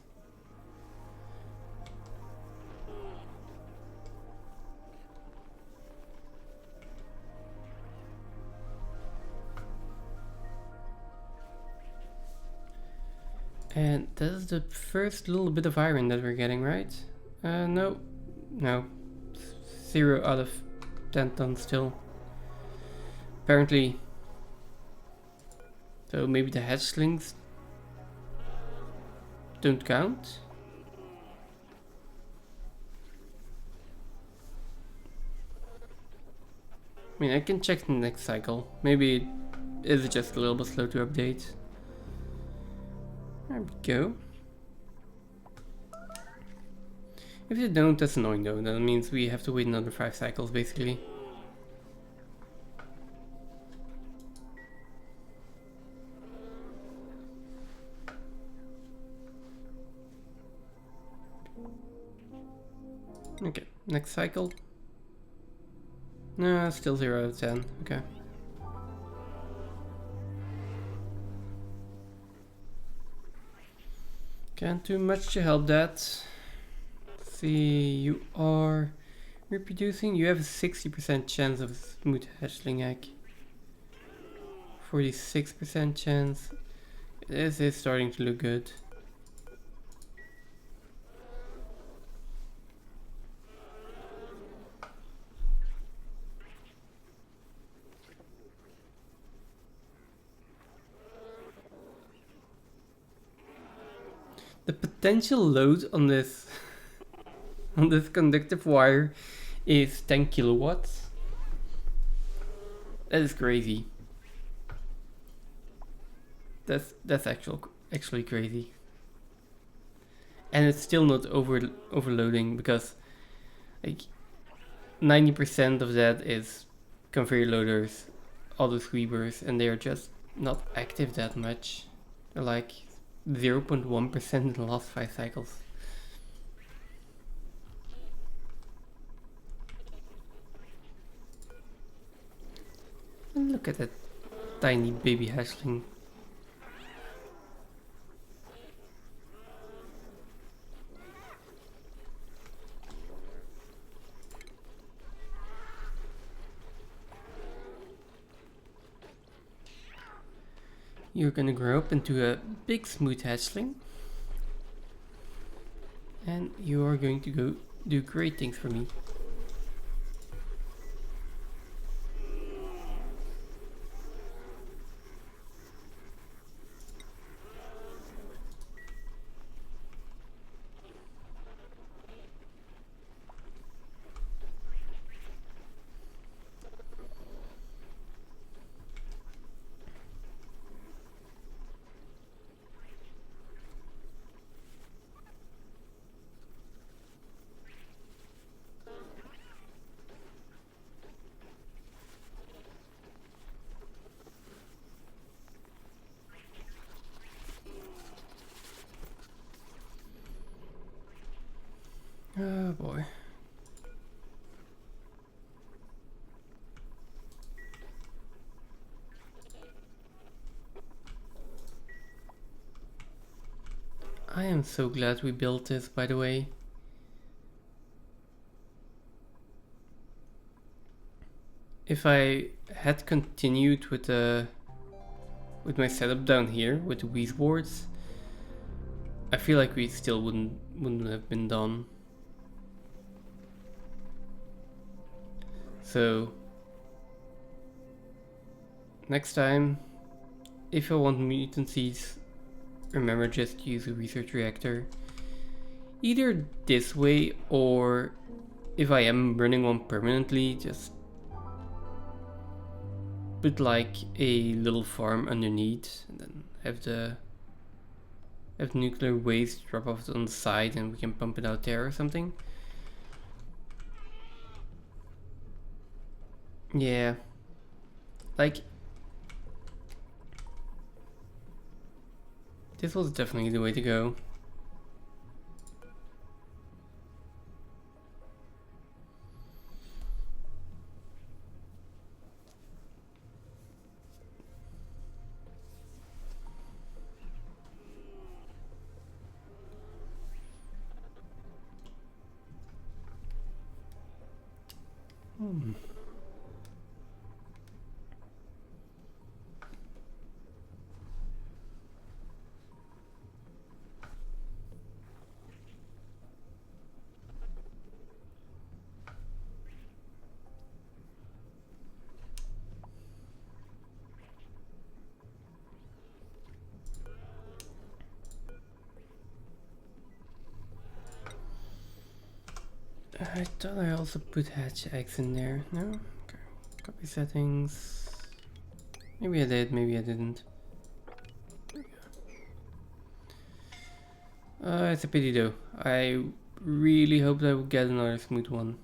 And that is the first little bit of iron that we're getting, right? No. 0 out of 10 tons still. Apparently. So maybe the hatchlings don't count? I mean, I can check the next cycle. Maybe it is just a little bit slow to update. There we go. If they don't, that's annoying though. That means we have to wait another 5 cycles basically. Okay, next cycle. No, still 0 out of 10. Okay. Can't do much to help that. Let's see, you are reproducing. You have a 60% chance of a smooth hatchling egg. 46% chance. This is starting to look good. The potential load on this on this conductive wire is 10 kilowatts. That is crazy. That's actually crazy. And it's still not overloading because like 90% of that is conveyor loaders, auto sweepers, and they are just not active that much. They're like 0.1% in the last 5 cycles. And look at that tiny baby hatchling. You're gonna grow up into a big smooth hatchling. And you are going to go do great things for me. Oh boy. I am so glad we built this, by the way. If I had continued with my setup down here with the Wheat boards, I feel like we still wouldn't have been done. So next time, if I want mutant seeds, remember just use a research reactor. Either this way, or if I am running one permanently, just put like a little farm underneath and then have nuclear waste drop off on the side and we can pump it out there or something. Yeah, like this was definitely the way to go. I thought I also put hatch eggs in there. No? Okay. Copy settings. Maybe I did, maybe I didn't. It's a pity though. I really hoped I would get another smooth one.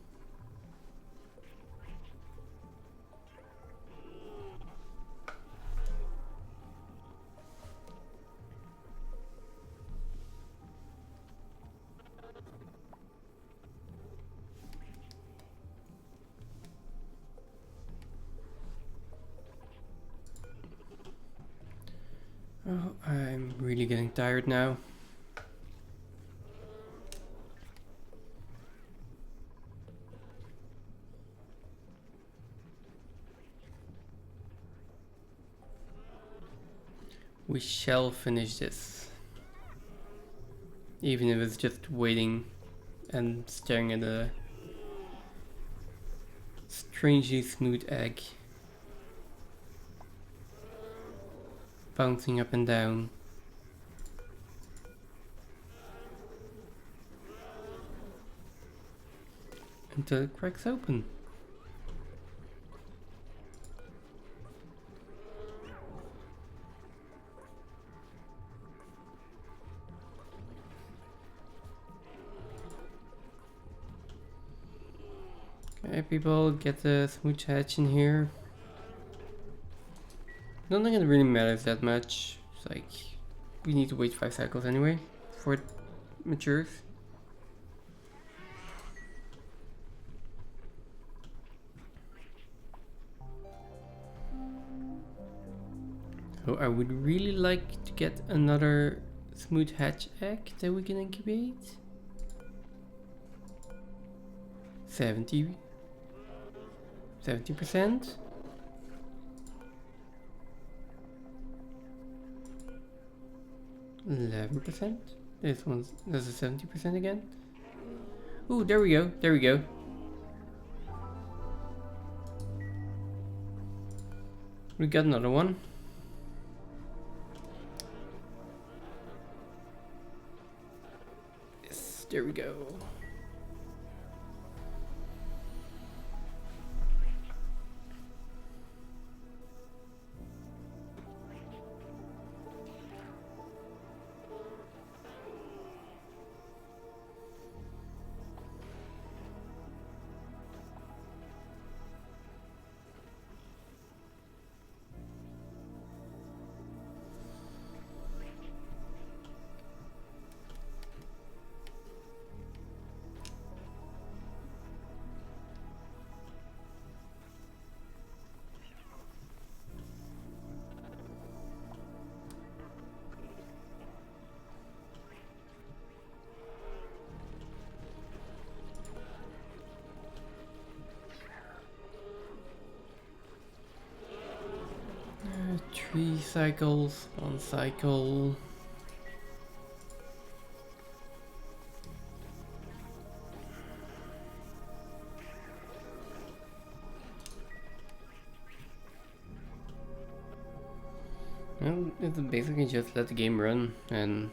Oh, I'm really getting tired now. We shall finish this. Even if it's just waiting and staring at a strangely smooth egg. Bouncing up and down. until it cracks open. Okay, people, get the smooth hatch in here. I don't think it really matters that much. It's like, we need to wait 5 cycles anyway before it matures. So I would really like to get another smooth hatch egg that we can incubate. 70%. 11%. This is a 70% again. Ooh, there we go. There we go. We got another one. Yes, there we go. Three cycles, 1 cycle. Well, it's basically just let the game run and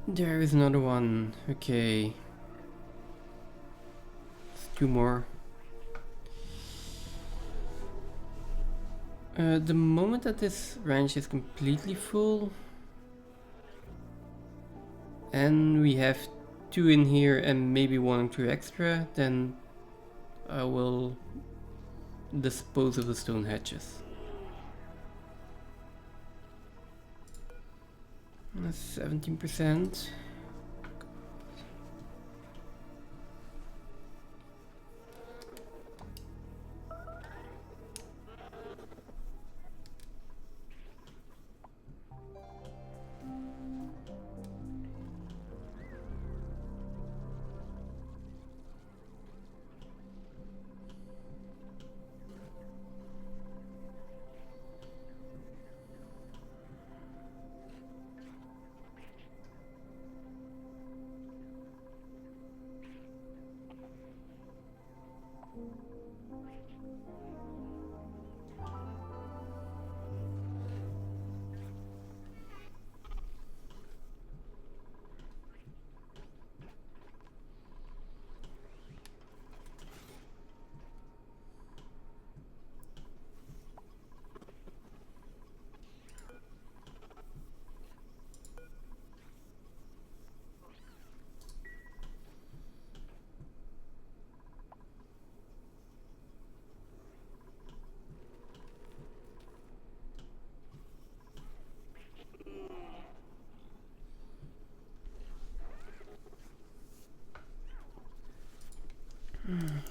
there is another one. Okay. It's 2 more. The moment that this ranch is completely full and we have 2 in here and maybe 1 or 2 extra, then I will dispose of the stone hatches. That's 17%.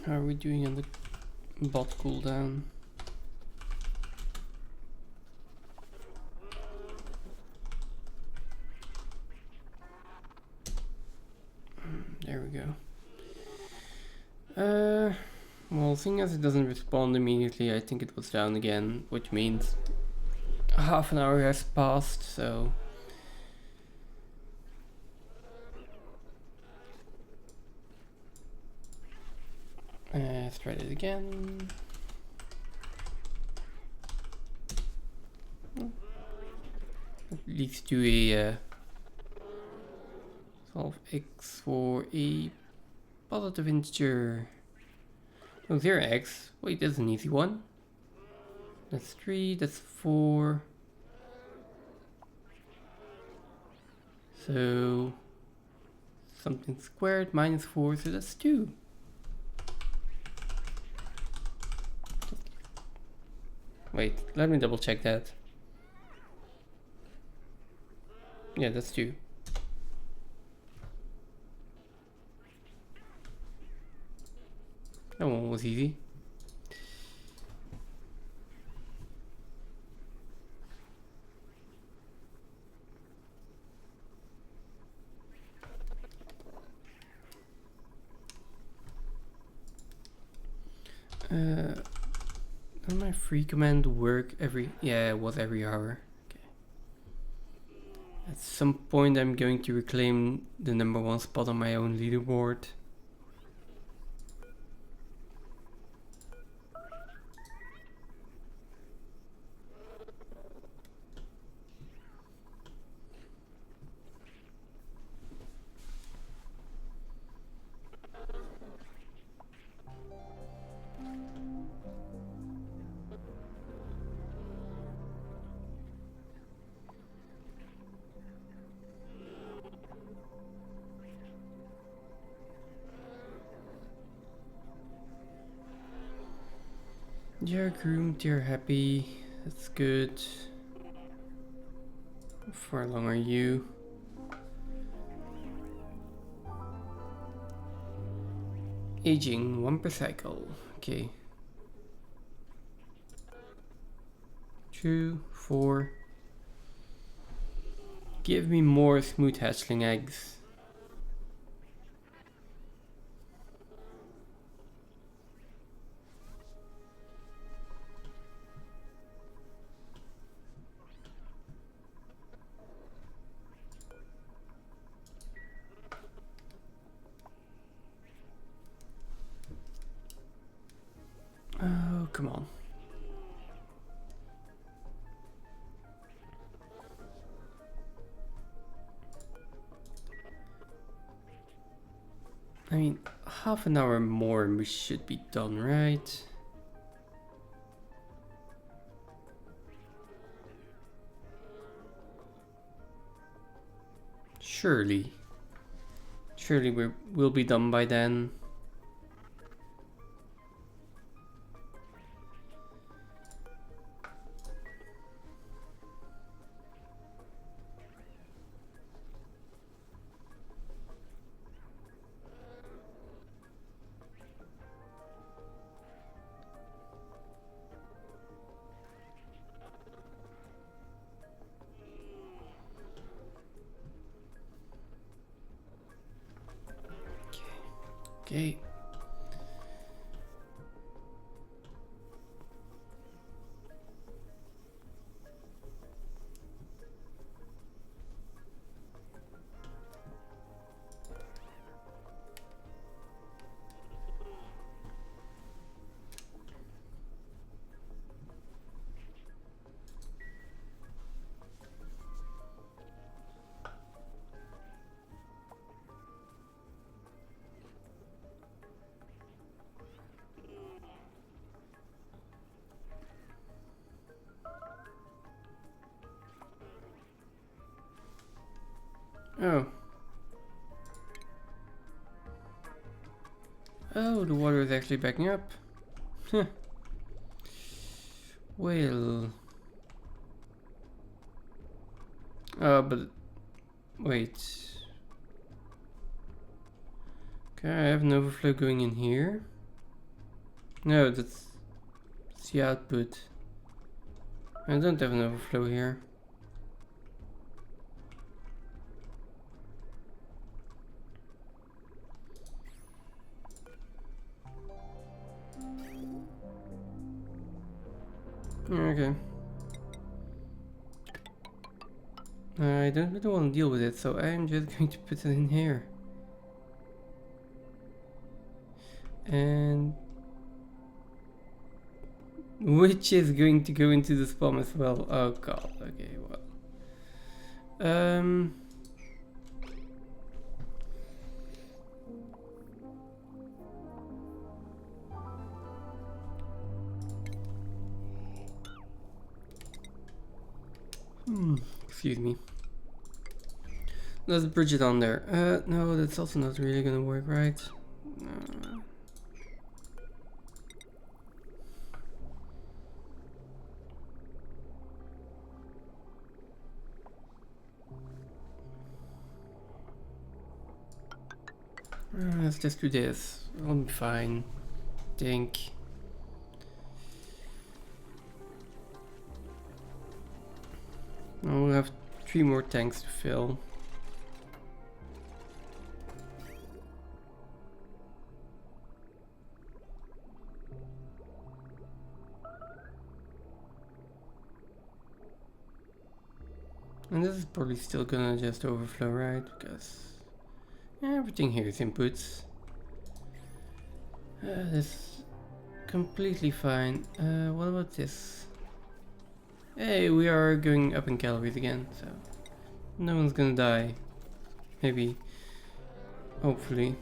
How are we doing on the bot cooldown? there we go. Well, seeing as it doesn't respond immediately, I think it was down again, which means half an hour has passed, so... let's try it again. It leads to a solve x for a positive integer. Oh, 0x. Wait, that's an easy one. That's 3, that's 4. So something squared minus 4, so that's 2. Wait, let me double check that. Yeah, that's 2. That one was easy. Does my free command work every... Yeah, it was every hour. Okay. At some point I'm going to reclaim the #1 spot on my own leaderboard. You're groomed, you're happy, that's good. How far along are you? Aging, 1 per cycle, okay. 2, 4. Give me more smooth hatchling eggs. Oh, come on. I mean, half an hour more and we should be done, right? Surely. Surely we'll be done by then. Okay. Oh. Oh, the water is actually backing up. Huh. Well. But wait. Okay, I have an overflow going in here. No, that's the output. I don't have an overflow here. Okay. I don't really want to deal with it, so I'm just going to put it in here. And which is going to go into the spawn as well. Oh god, okay, well. Excuse me. Let's bridge it on there. No, that's also not really gonna work, right? Let's just do this. I'll be fine. Think. We'll have 3 more tanks to fill. And this is probably still gonna just overflow, right? Because everything here is inputs. This is completely fine. What about this? Hey, we are going up in calories again, so no one's gonna die. Maybe. Hopefully.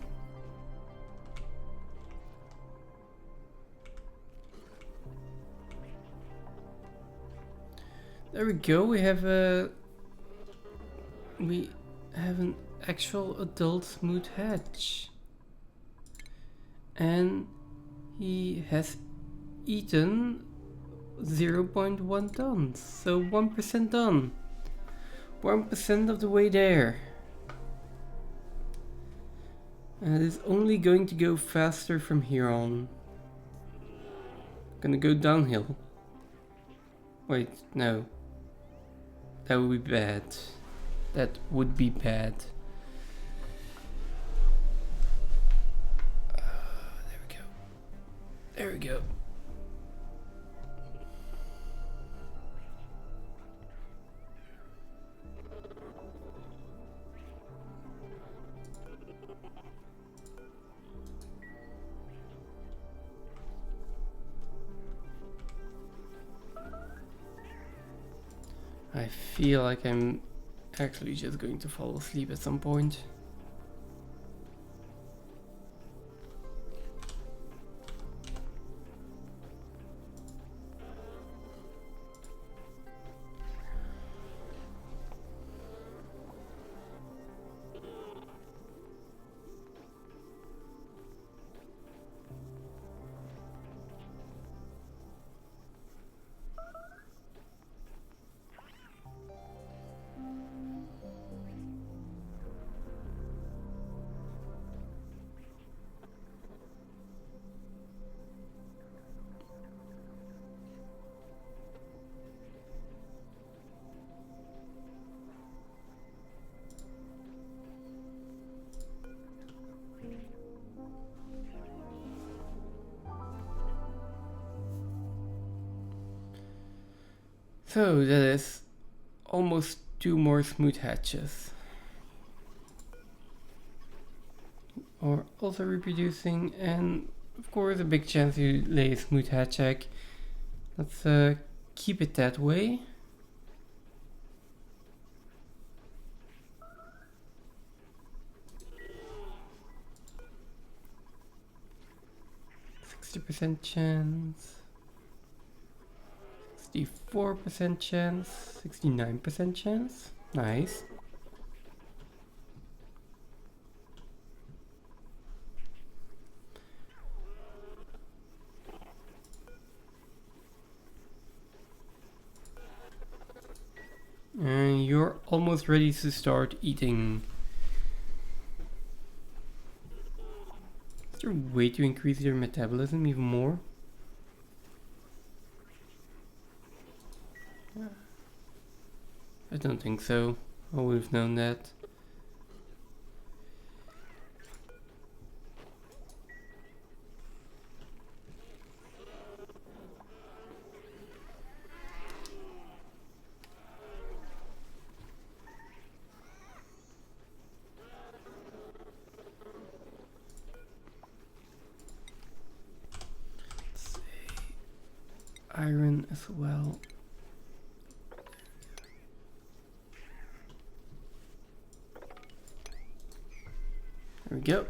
There we go, we have an actual adult smooth hatch. And he has eaten 0.1 tons, so 1% done. 1% of the way there. And it's only going to go faster from here on. Gonna go downhill. Wait, no. That would be bad. That would be bad. There we go. There we go. I feel like I'm actually just going to fall asleep at some point. So that is almost 2 more smooth hatches. Or also reproducing, and of course a big chance you lay a smooth hatch egg. Let's keep it that way. %60 chance. 64% chance, 69% chance. Nice. And you're almost ready to start eating. Is there a way to increase your metabolism even more? I don't think so. I would have known that. iron as well. There we go.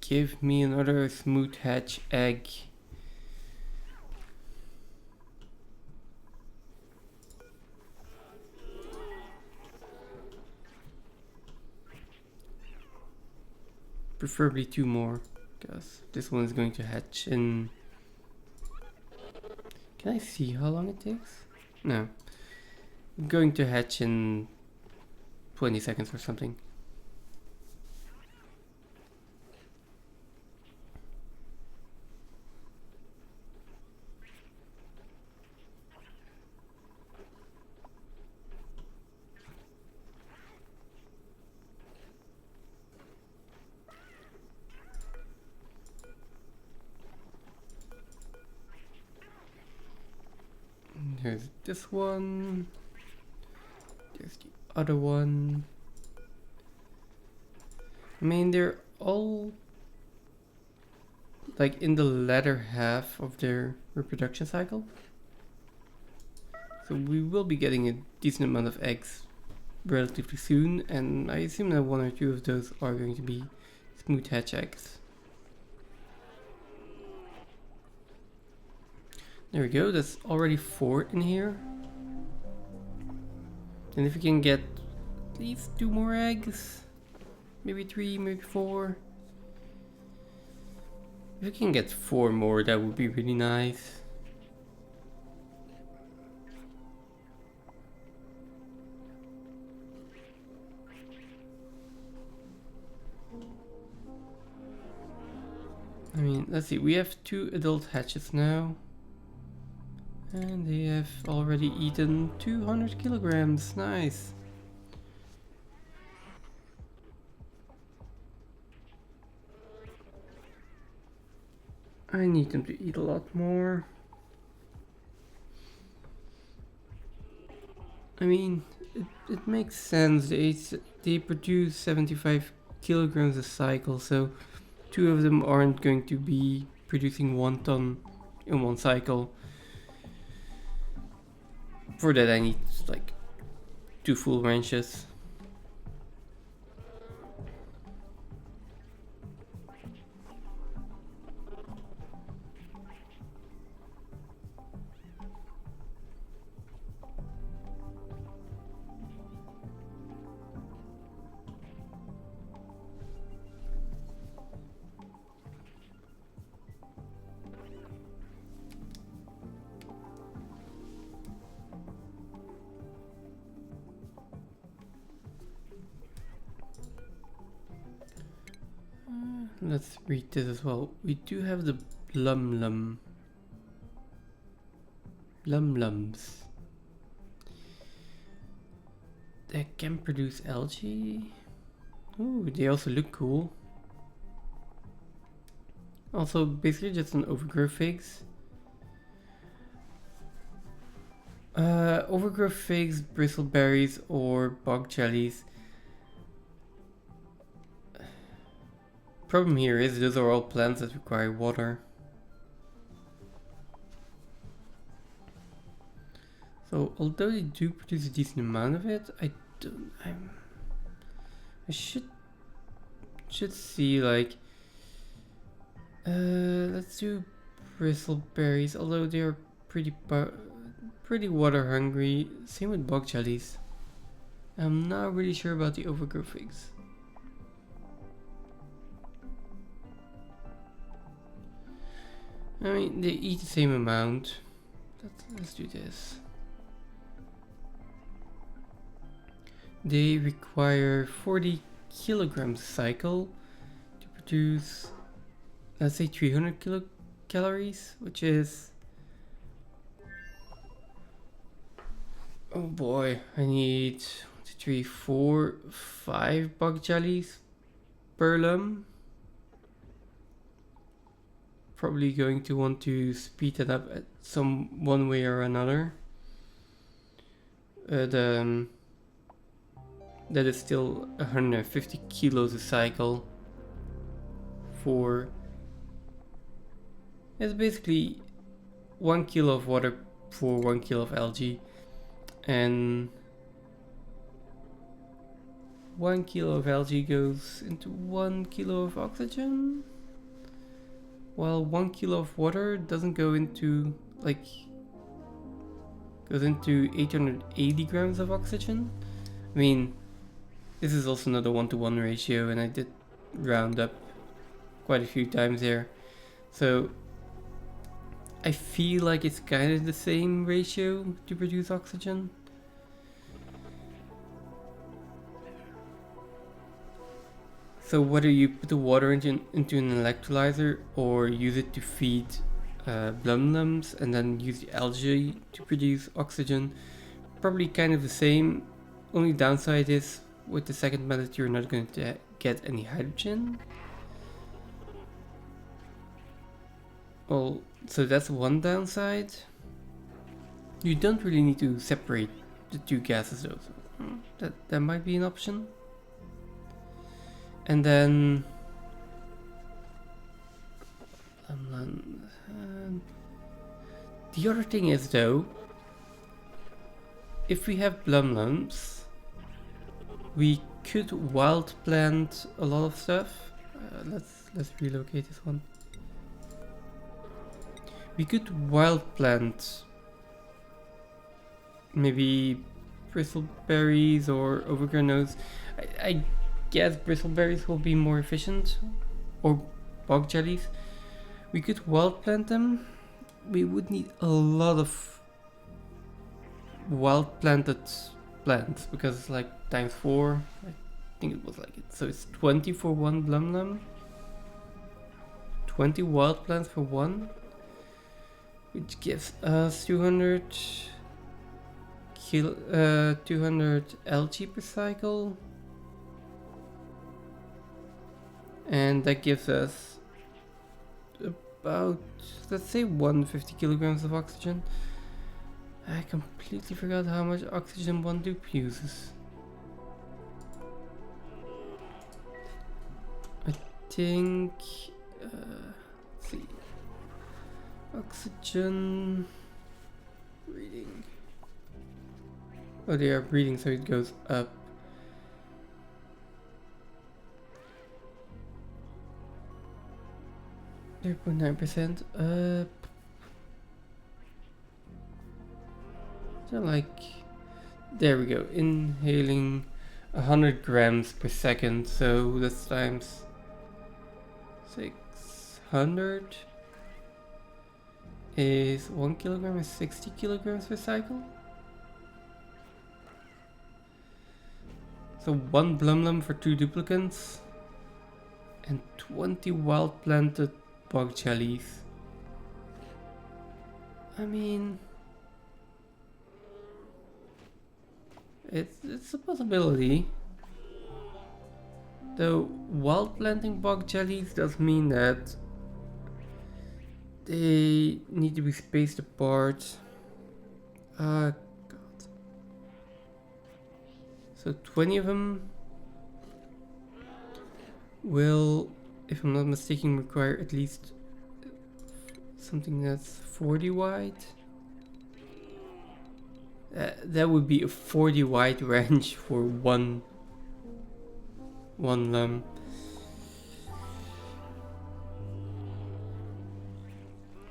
Give me another smooth hatch egg. Preferably 2 more, because this one is going to hatch in... Can I see how long it takes? No. I'm going to hatch in 20 seconds or something. There's this one. There's the other one. I mean, they're all like in the latter half of their reproduction cycle. So we will be getting a decent amount of eggs relatively soon, and I assume that 1 or 2 of those are going to be smooth hatch eggs. There we go, that's already 4 in here. And if we can get at least 2 more eggs, maybe 3, maybe 4. If we can get 4 more, that would be really nice. I mean, let's see, we have 2 adult hatches now. And they have already eaten 200 kilograms, nice. I need them to eat a lot more. I mean, it makes sense, they produce 75 kilograms a cycle, so 2 of them aren't going to be producing 1 ton in 1 cycle. For that I need like 2 full ranches. Let's read this as well. We do have the Lums. They can produce algae. Ooh, they also look cool. Also, basically just an overgrowth figs. Overgrowth figs, bristleberries, or bog jellies. Problem here is those are all plants that require water. So although they do produce a decent amount of it, I should see like let's do bristleberries, although they are pretty water hungry. Same with bog jellies. I'm not really sure about the overgrowth figs. I mean, they eat the same amount. Let's do this. They require 40 kilograms a cycle to produce, let's say, 300 kilocalories, which is... Oh boy, I need 1, 2, 3, 4, 5 bug jellies per lum. Probably going to want to speed that up at one way or another. That is still 150 kilos a cycle for... It's basically 1 kilo of water for 1 kilo of algae, and 1 kilo of algae goes into 1 kilo of oxygen, while 1 kilo of water doesn't go into, like, goes into 880 grams of oxygen. I mean, this is also not a 1-to-1 ratio, and I did round up quite a few times there, so I feel like it's kind of the same ratio to produce oxygen. So whether you put the water into an electrolyzer or use it to feed blum-lums and then use the algae to produce oxygen, probably kind of the same. Only downside is with the second method you're not going to get any hydrogen. Well, so that's one downside. You don't really need to separate the two gases though, so that might be an option. And then the other thing is though, if we have blum-lums, we could wild plant a lot of stuff. Let's relocate this one. We could wild plant maybe bristleberries or overgrown oats. I guess bristleberries will be more efficient, or bog jellies. We could wild plant them. We would need a lot of wild planted plants because it's like times 4. I think it was like it. So it's 20 for one blum-lum. 20 wild plants for one, which gives us 200 algae per cycle, and that gives us about, let's say, 150 kilograms of oxygen. I completely forgot how much oxygen one dupe uses. I think, let's see, oxygen reading. Oh, they are breathing, so it goes up. .9% up. So like, there we go. Inhaling 100 grams per second, so that's times 600 is 1 kilogram is 60 kilograms per cycle. So 1 blum-lum for 2 duplicants and 20 wild planted bog jellies. I mean, it's a possibility. Though wild planting bog jellies does mean that they need to be spaced apart. God. So 20 of them will, if I'm not mistaken, require at least something that's 40 wide. That would be a 40 wide range for one lum.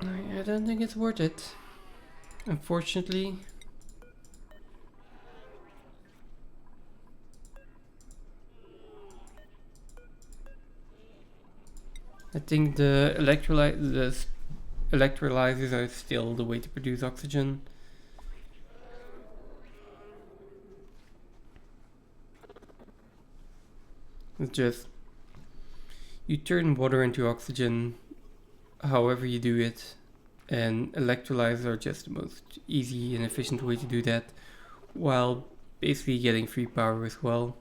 I don't think it's worth it, unfortunately. I think the electrolyzers are still the way to produce oxygen. It's just, you turn water into oxygen however you do it, and electrolyzers are just the most easy and efficient way to do that, while basically getting free power as well.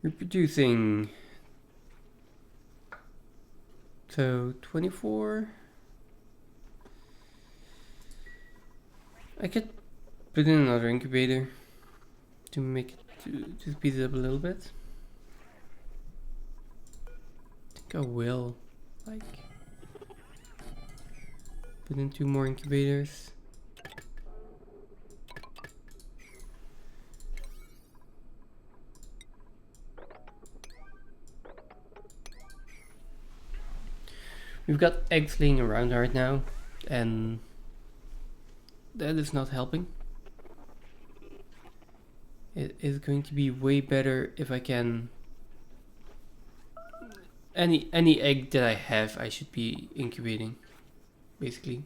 We're producing, so 24, I could put in another incubator to make it to speed it up a little bit. I think I will like put in 2 more incubators. We've got eggs laying around right now, and that is not helping. It is going to be way better if I can... Any egg that I have, I should be incubating, basically.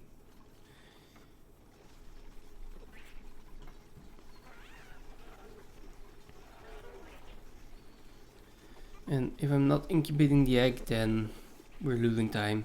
And if I'm not incubating the egg, then we're losing time.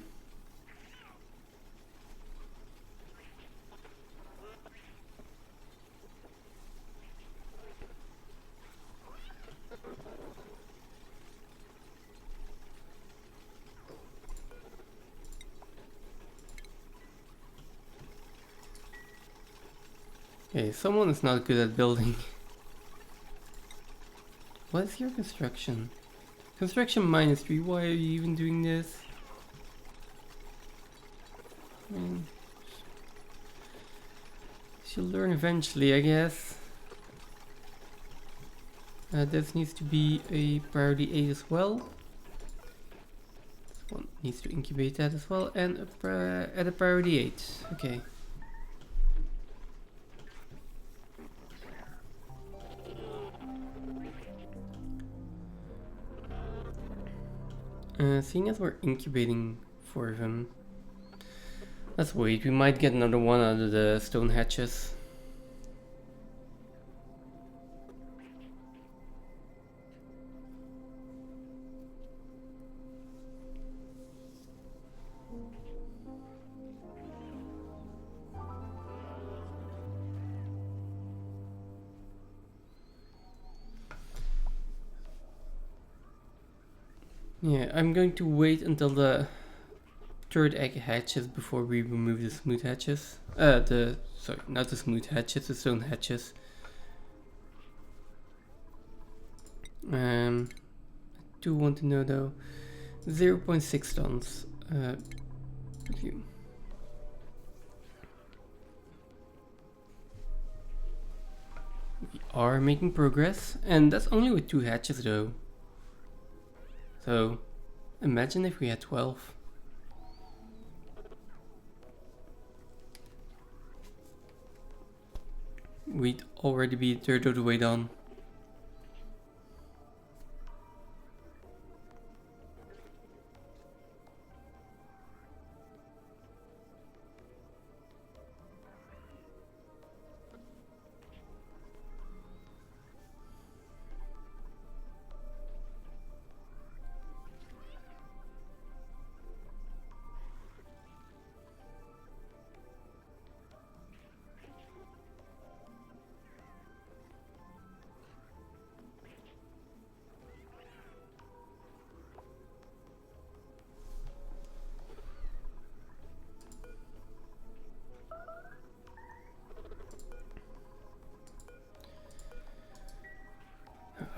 Okay, someone is not good at building. What is your construction? Construction -3, why are you even doing this? I mean, she'll learn eventually, I guess. This needs to be a priority 8 as well. This one needs to incubate that as well, and at a priority 8. Okay. Seeing as we're incubating 4 of them, let's wait. We might get another one out of the stone hatches. Yeah, I'm going to wait until the 3rd egg hatches before we remove the smooth hatches. Sorry, not the smooth hatches, the stone hatches. I do want to know though, 0.6 tons. With you. We are making progress, and that's only with 2 hatches though. So, imagine if we had 12. We'd already be a third of the way done.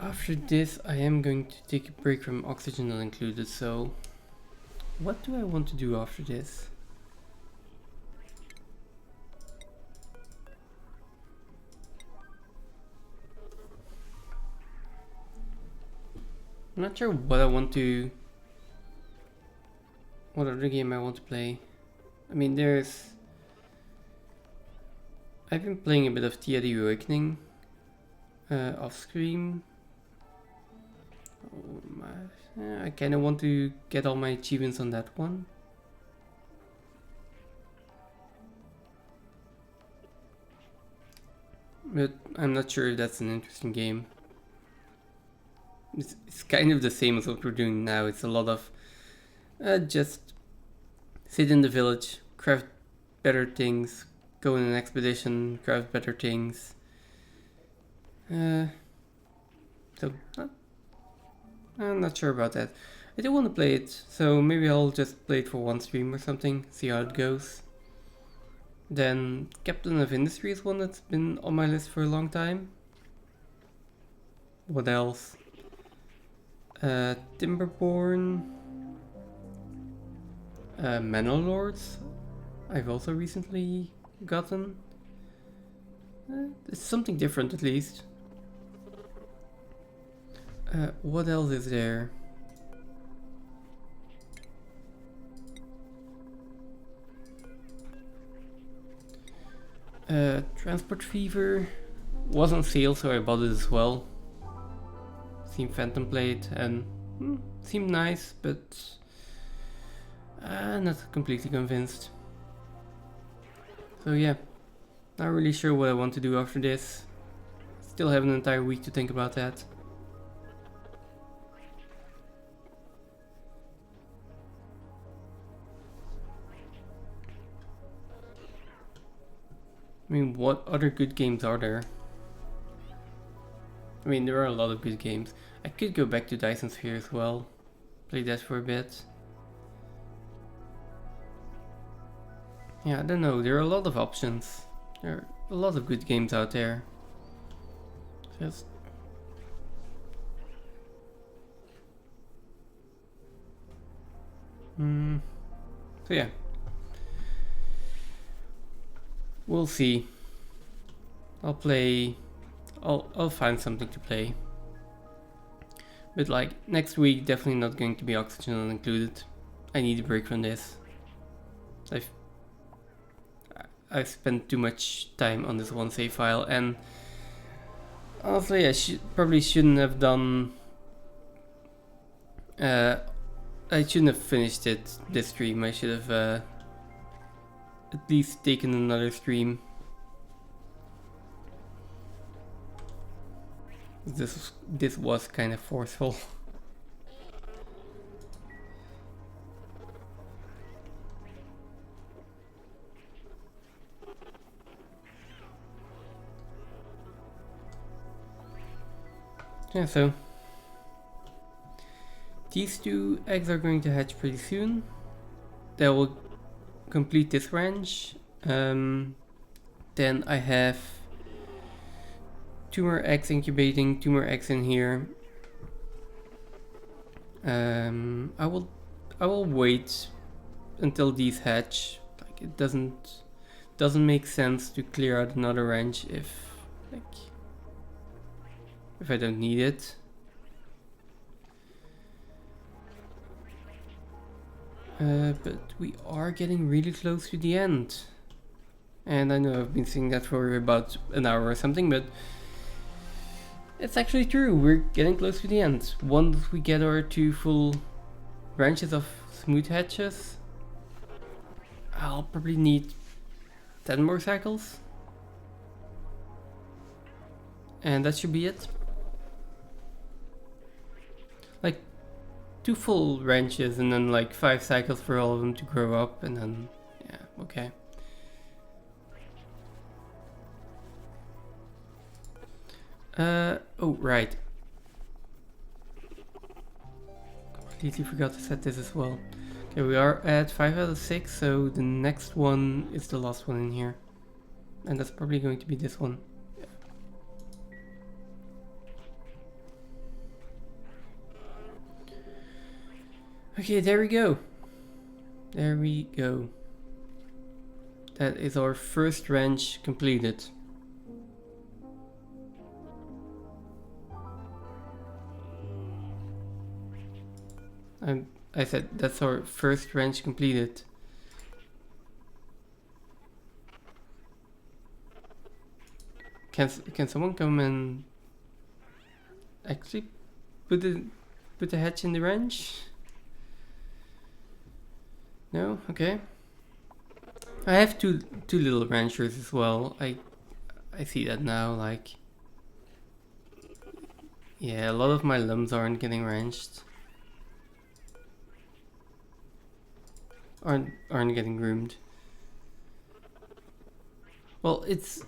After this, I am going to take a break from oxygen not included, so what do I want to do after this? I'm not sure what I want to... what other game I want to play. I mean, I've been playing a bit of Tia the Awakening off screen. Oh my, I kind of want to get all my achievements on that one. But I'm not sure if that's an interesting game. It's kind of the same as what we're doing now. It's a lot of just sit in the village, craft better things, go on an expedition, craft better things. So I'm not sure about that. I do want to play it, so maybe I'll just play it for one stream or something, see how it goes. Then Captain of Industry is one that's been on my list for a long time. What else? Timberborn. Manor Lords. I've also recently gotten. It's something different at least. What else is there? Transport Fever was on sale, so I bought it as well. Seemed Phantom Plate and seemed nice, but not completely convinced. So yeah, not really sure what I want to do after this. Still have an entire week to think about that. I mean, what other good games are there? I mean, there are a lot of good games. I could go back to Dyson Sphere as well. Play that for a bit. Yeah, I don't know. There are a lot of options. There are a lot of good games out there. Just... So yeah. We'll see. I'll find something to play. But like, next week definitely not going to be Oxygen included. I need a break from this. I've spent too much time on this one save file, and honestly I probably shouldn't have done... I shouldn't have finished it this stream. I should have at least taken another stream. This was kind of forceful. Yeah, so these 2 eggs are going to hatch pretty soon. That will complete this range. Then I have 2 more eggs incubating, 2 more eggs in here. I will wait until these hatch. Like, it doesn't make sense to clear out another range if I don't need it. But we are getting really close to the end. And I know I've been saying that for about an hour or something, but it's actually true. We're getting close to the end. Once we get our 2 full branches of smooth hatches, I'll probably need 10 more cycles. And that should be it. Like 2 full ranches and then like 5 cycles for all of them to grow up, and then yeah, okay. Oh right. Completely forgot to set this as well. Okay, we are at 5 out of 6, so the next one is the last one in here. And that's probably going to be this one. Okay, there we go. There we go. That is our first ranch completed. I said that's our first ranch completed. Can someone come and actually put the hatch in the ranch? No? Okay. I have two little ranchers as well. I see that now, like... Yeah, a lot of my lums aren't getting ranched. Aren't getting groomed. Well, it's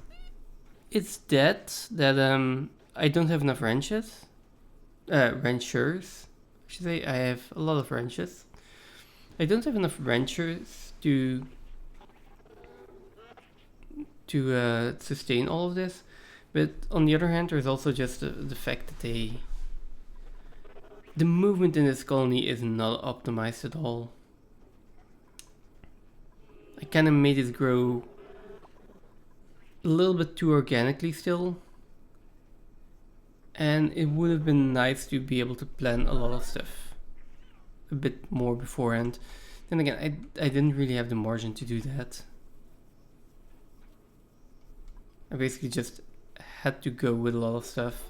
that I don't have enough ranches. Ranchers. I should say I have a lot of ranches. I don't have enough ranchers to to sustain all of this. But on the other hand, there's also just the fact that the movement in this colony is not optimized at all. I kind of made it grow a little bit too organically still. And it would have been nice to be able to plan a lot of stuff a bit more beforehand. Then again, I didn't really have the margin to do that. I basically just had to go with a lot of stuff.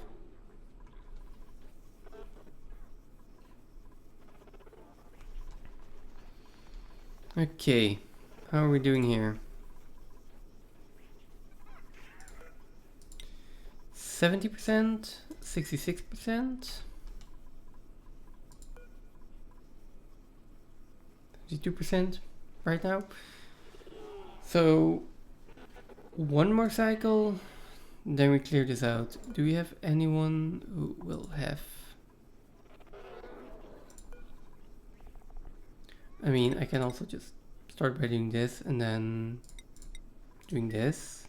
Okay, how are we doing here? 70%, 66%, 52% right now. So one more cycle, then we clear this out. Do we have anyone who will have? I mean, I can also just start by doing this and then doing this.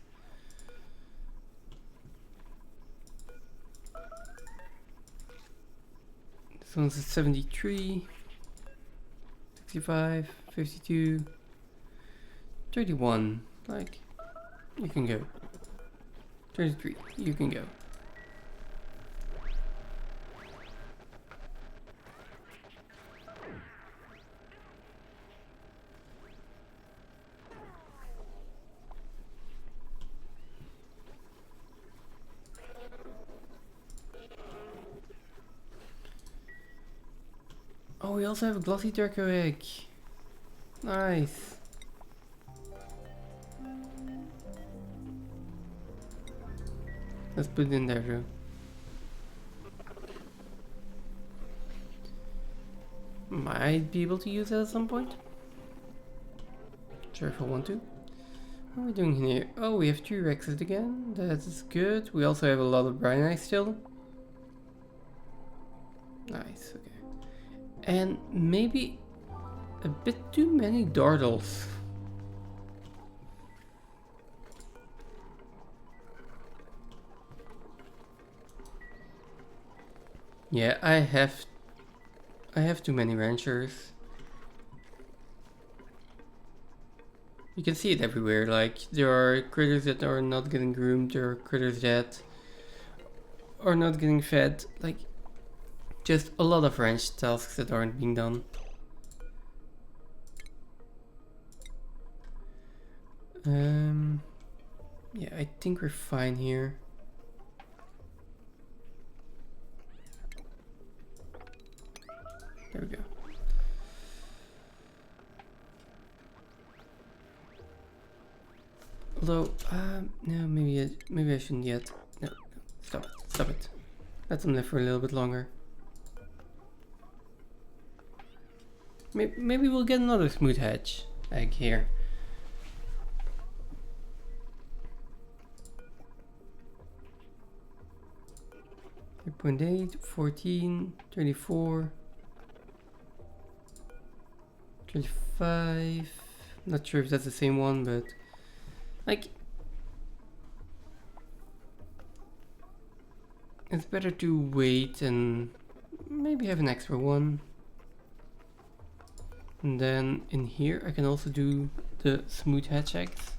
This one's at 73, 65, 52, 31. Like, you can go. 33, you can go. Oh, we also have a glossy turco egg. Nice. Let's put it in there too. Might be able to use that at some point. Sure if I want to. What are we doing here? Oh, we have 2 Rexes again. That is good. We also have a lot of brine ice still. Nice, okay. And maybe a bit too many dardles. Yeah, I have too many ranchers. You can see it everywhere, like there are critters that are not getting groomed, there are critters that are not getting fed, like just a lot of ranch tasks that aren't being done. Yeah, I think we're fine here. There we go. Although, no, maybe I shouldn't yet. No, stop it. Let them live for a little bit longer. Maybe we'll get another smooth hatch egg here. .8, 14, 24, 25. Not sure if that's the same one, but like it's better to wait and maybe have an extra one. And then in here I can also do the smooth hatch eggs.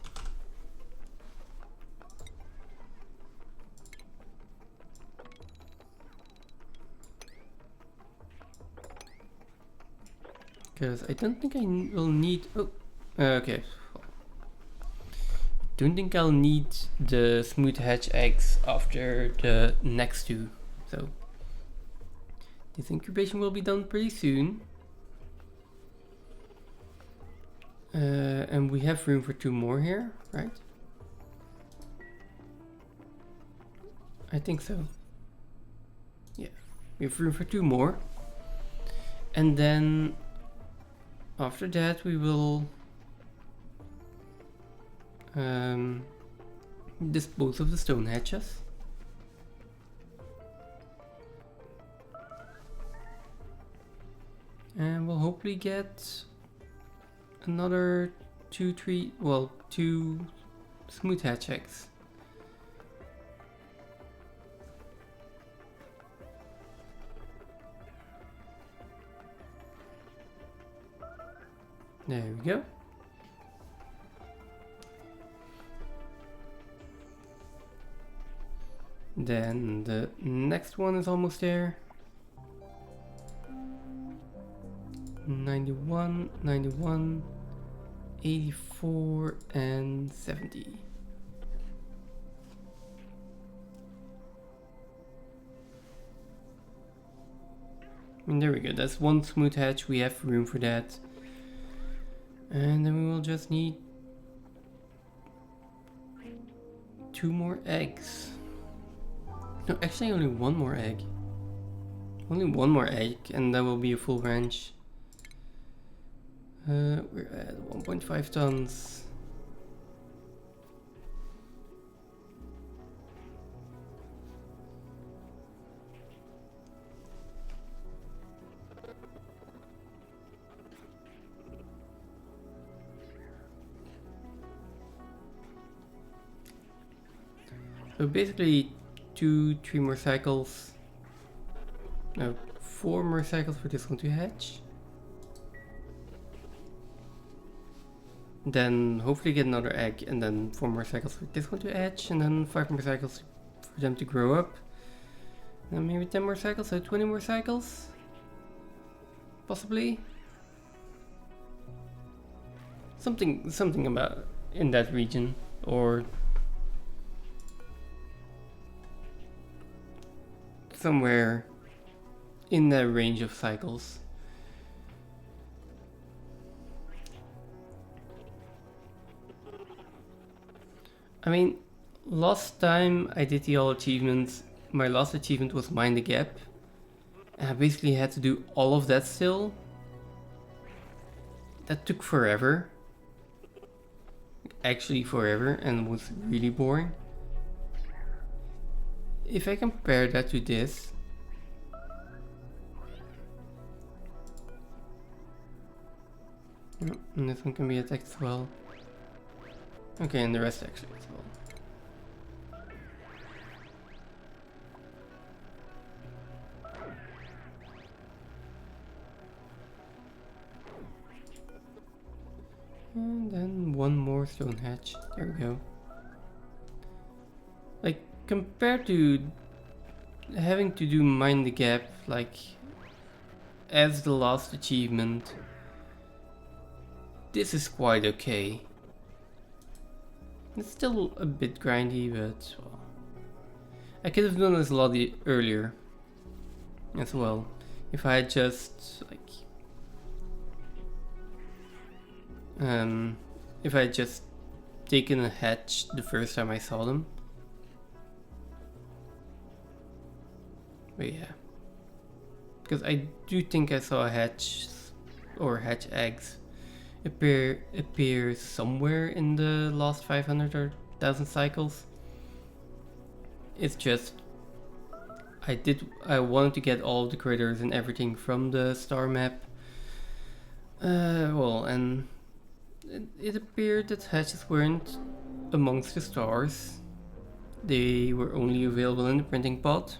Because I don't think I will need... Oh, okay. Don't think I'll need the smooth hatch eggs after the next 2. So this incubation will be done pretty soon. And we have room for 2 more here, right? I think so. Yeah, we have room for 2 more. And then after that we will dispose of the stone hatches. And we'll hopefully get another 2 smooth hatch eggs. There we go. Then the next one is almost there. 91, 91, 84, and 70. And there we go, that's one smooth hatch, we have room for that. And then we will just need 2 more eggs. No, actually only 1 more egg. Only 1 more egg and that will be a full ranch. We're at 1.5 tons. So basically 2-3 more cycles. No, 4 more cycles for this one to hatch. Then hopefully get another egg and then 4 more cycles for this one to hatch and then 5 more cycles for them to grow up. And maybe 10 more cycles, so 20 more cycles? Possibly? Something about in that region, or somewhere in that range of cycles. I mean, last time I did the all achievements, my last achievement was Mind the Gap. And I basically had to do all of that still. That took forever. Actually forever, and was really boring. If I compare that to this, and this one can be attacked as well. Okay, and the rest actually as well. And then 1 more stone hatch. There we go. Like, compared to having to do Mind the Gap, like, as the last achievement, this is quite okay. It's still a bit grindy, but well, I could have done this a lot earlier as well. If I had just like if I had just taken a hatch the first time I saw them. But yeah, because I do think I saw a hatch or hatch eggs appear somewhere in the last 500 or 1000 cycles. It's just I wanted to get all of the critters and everything from the star map. Well, and it appeared that hatches weren't amongst the stars. They were only available in the printing pod.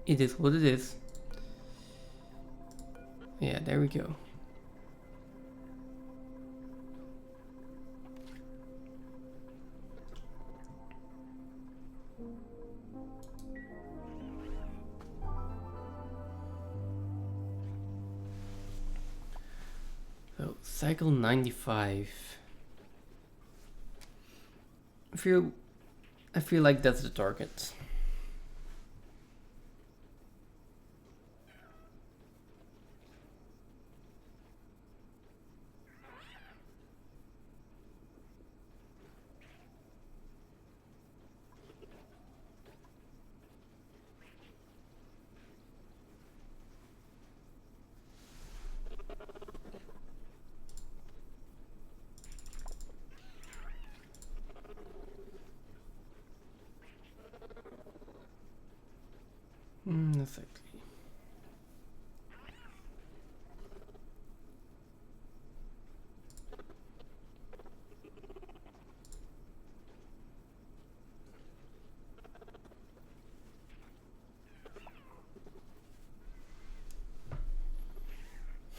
It is what it is. Yeah, there we go. So, cycle 95. I feel like that's the target. Exactly.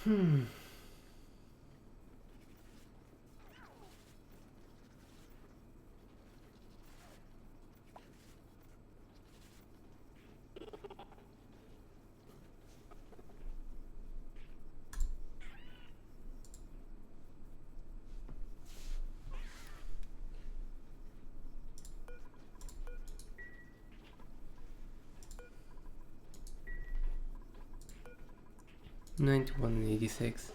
Hmm. $91 and $86.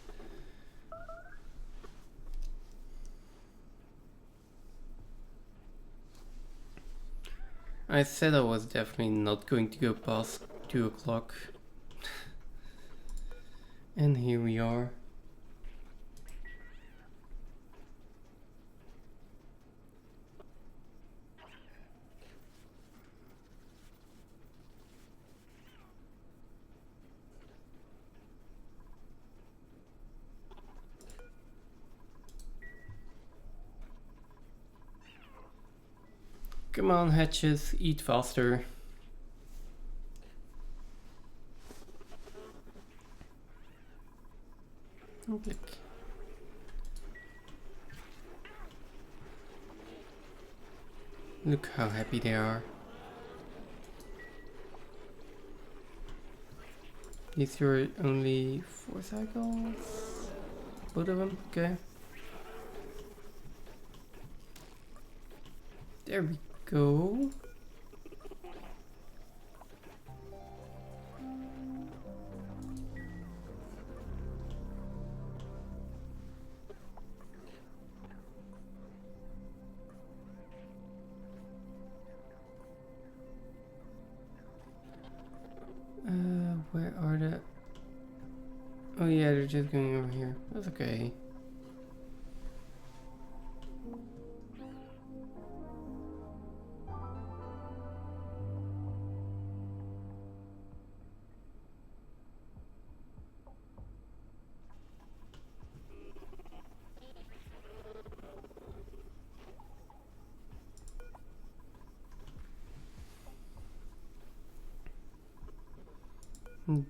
I said I was definitely not going to go past 2 o'clock. And here we are. Come on, hatches, eat faster. Click. Look how happy they are. These were only 4 cycles. Both of them, okay. There we go. Where are the... Oh yeah, they're just going over here. That's okay.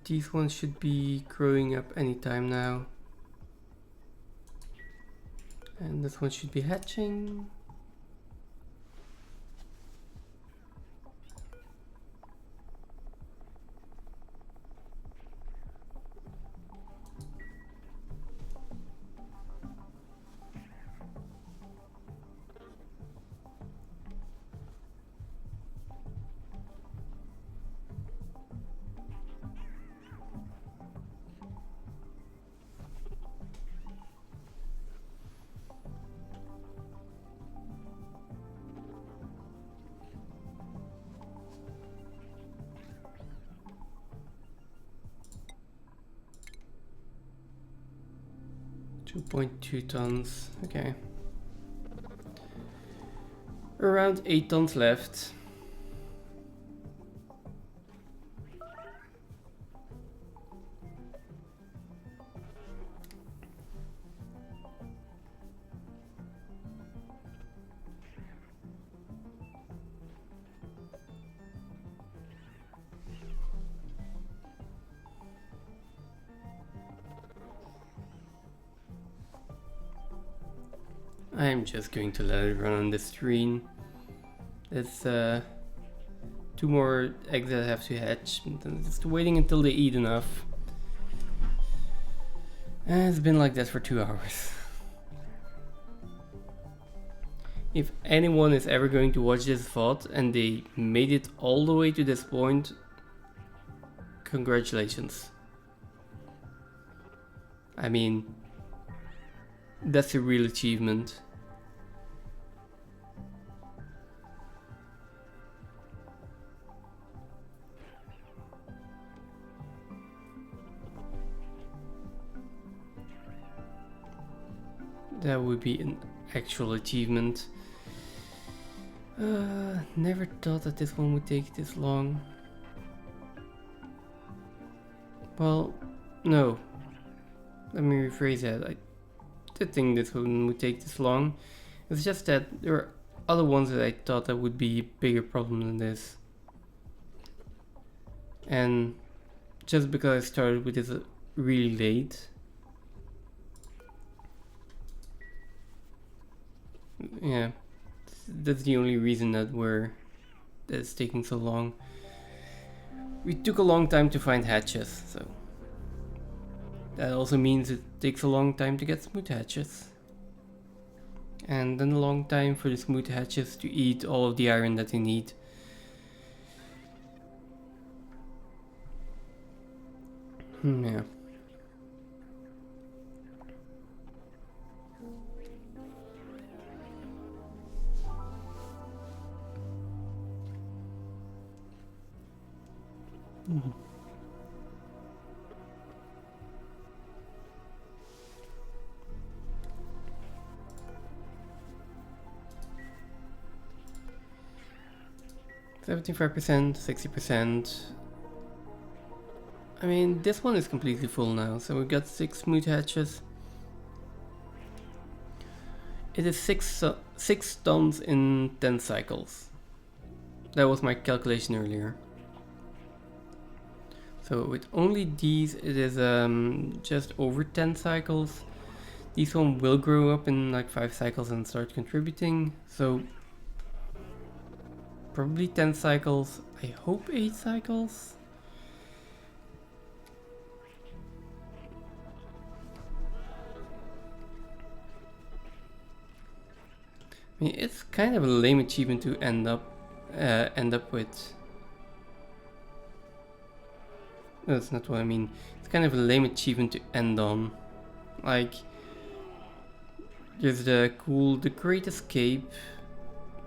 These ones should be growing up anytime now. And this one should be hatching. $2.2 tons, okay. Around 8 tons left. I'm just going to let it run on the screen. It's 2 more eggs that have to hatch. Just waiting until they eat enough. And it's been like that for 2 hours. If anyone is ever going to watch this VOD and they made it all the way to this point, congratulations. I mean, that's a real achievement. That would be an actual achievement. Never thought that this one would take this long. Well, no. Let me rephrase that. I did think this one would take this long. It's just that there are other ones that I thought that would be a bigger problem than this. And just because I started with this really late, yeah, that's the only reason that it's taking so long. We took a long time to find hatches, so that also means it takes a long time to get smooth hatches. And then a long time for the smooth hatches to eat all of the iron that they need. Yeah. Mm-hmm. 75%, 60%. I mean, this one is completely full now, so we've got 6 smooth hatches. It is 6 tons in 10 cycles. That was my calculation earlier. So with only these, it is just over 10 cycles. These one will grow up in like 5 cycles and start contributing. So probably 10 cycles. I hope 8 cycles. I mean, it's kind of a lame achievement to end up with. No, that's not what I mean. It's kind of a lame achievement to end on. Like, there's the Great Escape,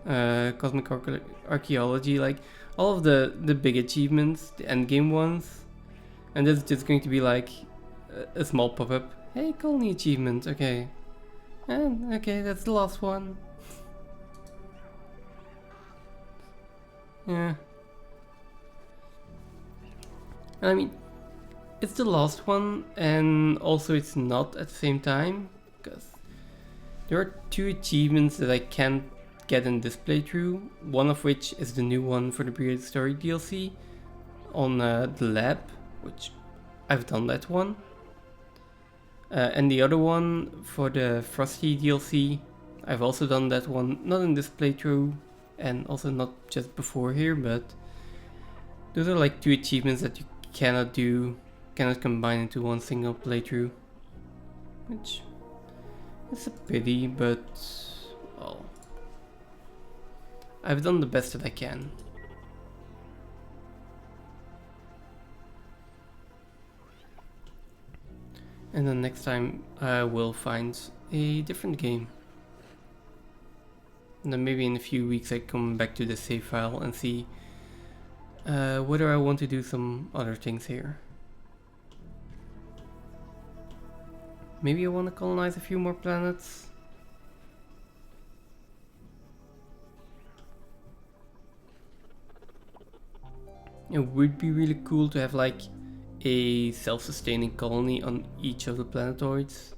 Cosmic Archaeology, like all of the big achievements, the endgame ones, and this is just going to be like a small pop-up. Hey, colony achievement, okay. And okay, that's the last one. Yeah. I mean, it's the last one, and also it's not at the same time, because there are 2 achievements that I can't get in this playthrough, one of which is the new one for the Periodic Story DLC on the lab, which I've done that one. And the other one for the Frosty DLC, I've also done that one, not in this playthrough, and also not just before here, but those are like 2 achievements that you cannot combine into one single playthrough, which is a pity, but well, I've done the best that I can. And then next time I will find a different game. And then maybe in a few weeks I come back to the save file and see whether I want to do some other things here. Maybe I want to colonize a few more planets. It would be really cool to have like a self-sustaining colony on each of the planetoids.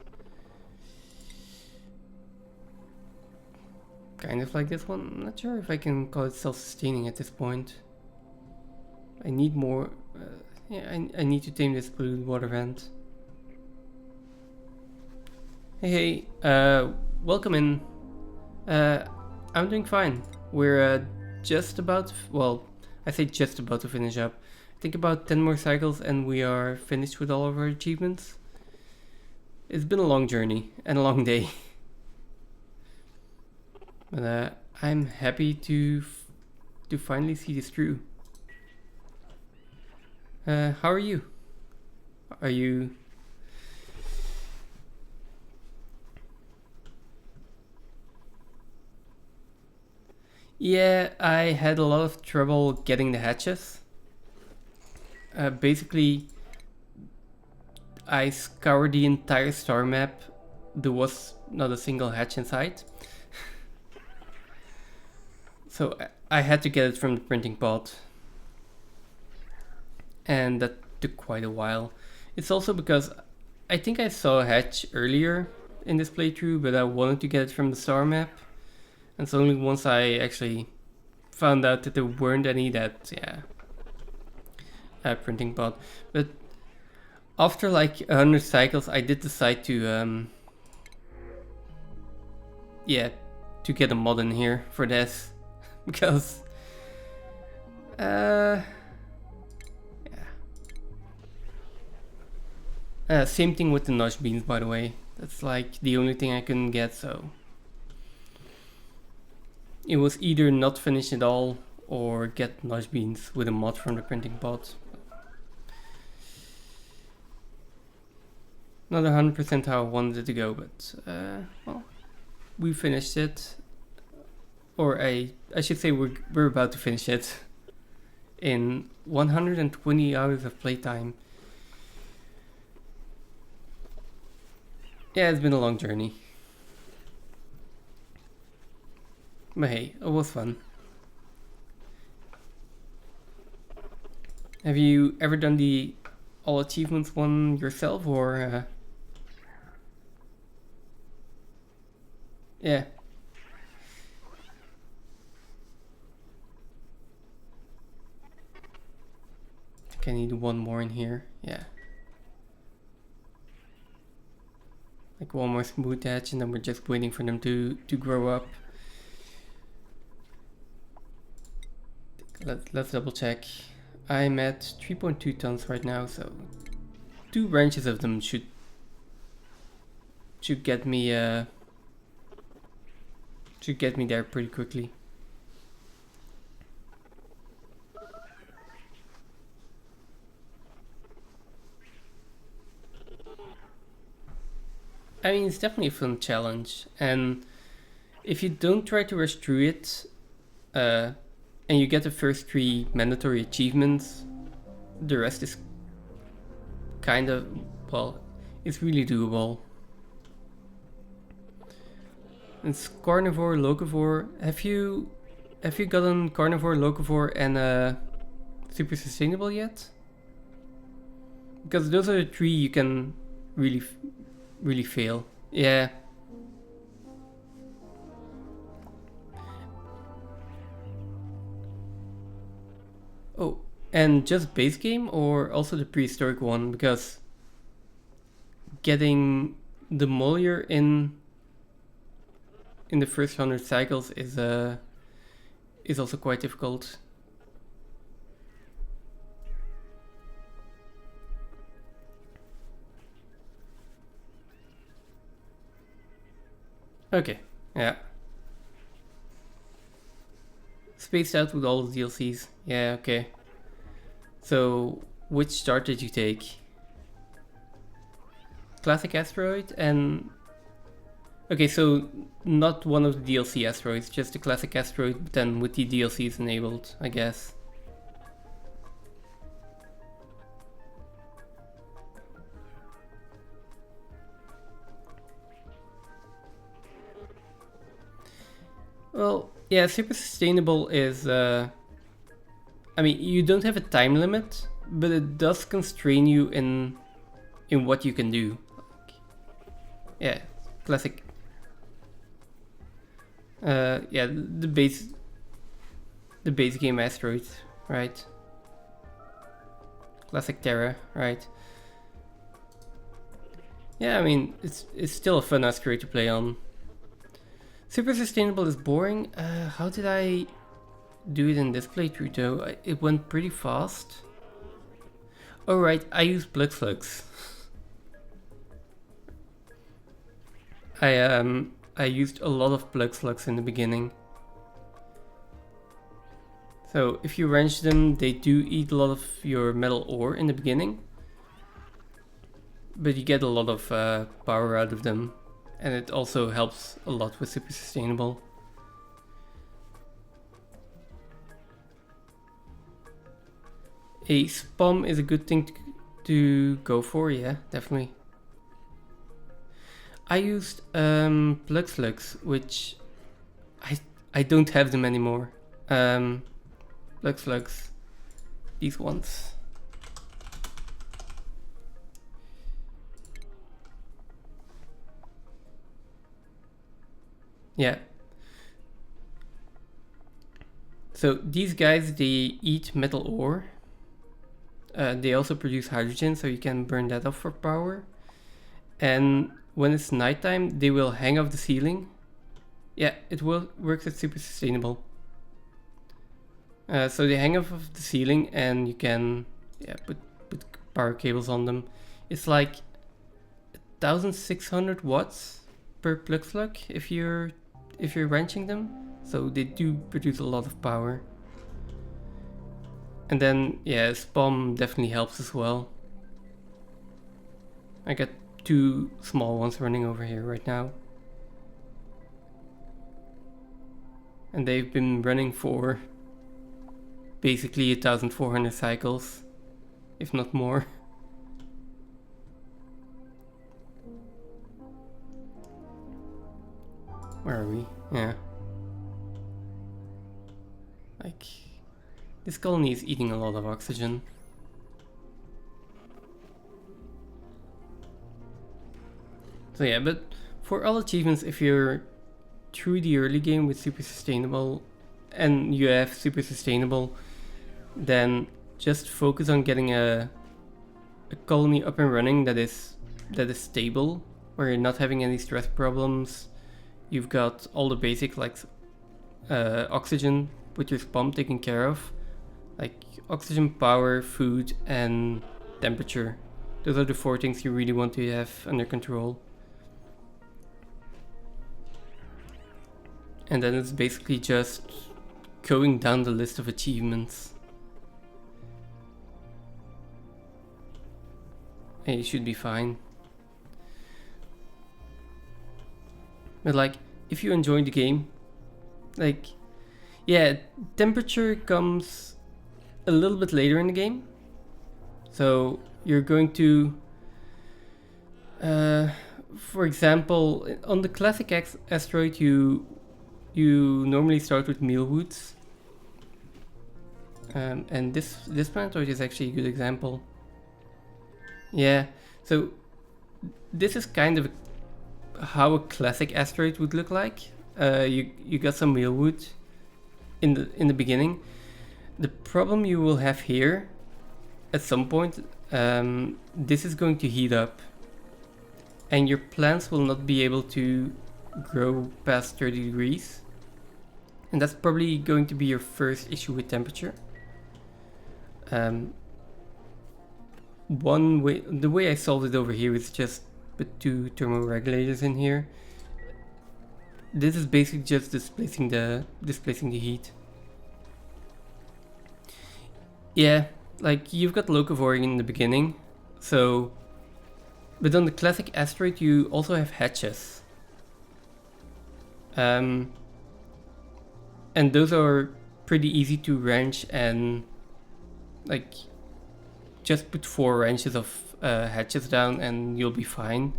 Kind of like this one. I'm not sure if I can call it self-sustaining at this point. I need more. Yeah, I need to tame this polluted water vent. Hey, welcome in. I'm doing fine. We're just about, well, I say just about to finish up. I think about 10 more cycles and we are finished with all of our achievements. It's been a long journey and a long day. But I'm happy to finally see this through. How are you? Are you... Yeah, I had a lot of trouble getting the hatches. Basically, I scoured the entire star map. There was not a single hatch in sight. So I had to get it from the printing pod. And that took quite a while. It's also because I think I saw a hatch earlier in this playthrough, but I wanted to get it from the star map. And so only once I actually found out that there weren't any, that, yeah, printing pod. But after like 100 cycles, I did decide to, to get a mod in here for this. Because yeah. Same thing with the notch beans, by the way. That's like the only thing I couldn't get, so it was either not finish it all or get notch beans with a mod from the printing pot. Not 100% how I wanted it to go, but well, we finished it. Or I should say we're about to finish it in 120 hours of playtime. Yeah, it's been a long journey. But hey, it was fun. Have you ever done the all achievements one yourself, or yeah. I need one more in here, yeah. Like one more smooth edge, and then we're just waiting for them to grow up. Let's double check. I'm at 3.2 tons right now, so 2 branches of them should get me there pretty quickly. I mean, it's definitely a fun challenge, and if you don't try to rush through it, and you get the first 3 mandatory achievements, the rest is kind of, well, it's really doable. It's carnivore, locavore. Have you gotten carnivore, locavore, and super sustainable yet? Because those are the 3 you can really fail. Yeah. Oh, and just base game or also the prehistoric one? Because getting the Molier in the first 100 cycles is also quite difficult. Okay, yeah. Spaced out with all the DLCs. Yeah, okay. So, which start did you take? Classic asteroid and... Okay, so not one of the DLC asteroids, just the classic asteroid, but then with the DLCs enabled, I guess. Well, yeah, super sustainable is... I mean, you don't have a time limit, but it does constrain you in what you can do. Yeah, classic. Yeah, the base game asteroid, right? Classic Terra, right? Yeah, I mean, it's still a fun asteroid to play on. Super sustainable is boring. How did I do it in this playthrough though? It went pretty fast. Oh right, I used Plug Slugs. I used a lot of Plug Slugs in the beginning. So if you wrench them, they do eat a lot of your metal ore in the beginning. But you get a lot of power out of them. And it also helps a lot with super sustainable. A spam is a good thing to go for, yeah, definitely. I used Plug Slugs, which I don't have them anymore. Plug Slugs, these ones. Yeah. So these guys, they eat metal ore. They also produce hydrogen, so you can burn that off for power. And when it's nighttime, they will hang off the ceiling. Yeah, it works as super sustainable. So they hang off of the ceiling, and you can put power cables on them. It's like 1,600 watts per plug if you're wrenching them. So they do produce a lot of power. And then SPOM definitely helps as well. I got 2 small ones running over here right now. And they've been running for basically 1,400 cycles, if not more. Where are we? Yeah. Like, this colony is eating a lot of oxygen. So yeah, but for all achievements, if you're through the early game with super sustainable, and you have super sustainable, then just focus on getting a colony up and running that is stable, where you're not having any stress problems. You've got all the basic like oxygen with your SPOM taken care of, like oxygen, power, food, and temperature. Those are the 4 things you really want to have under control. And then it's basically just going down the list of achievements. And you should be fine. But like, if you enjoy the game, like, yeah, temperature comes a little bit later in the game. So you're going to, for example, on the classic asteroid, you normally start with mealwoods. And this planetoid is actually a good example. Yeah, so this is kind of how a classic asteroid would look like. You got some mealwood in the beginning. The problem you will have here, at some point, this is going to heat up, and your plants will not be able to grow past 30 degrees. And that's probably going to be your first issue with temperature. The way I solved it over here is just put 2 thermoregulators in here. This is basically just displacing the heat. Yeah, like you've got locavoring in the beginning, so, but on the classic asteroid you also have hatches. And those are pretty easy to wrench, and like just put 4 wrenches of hatches down and you'll be fine.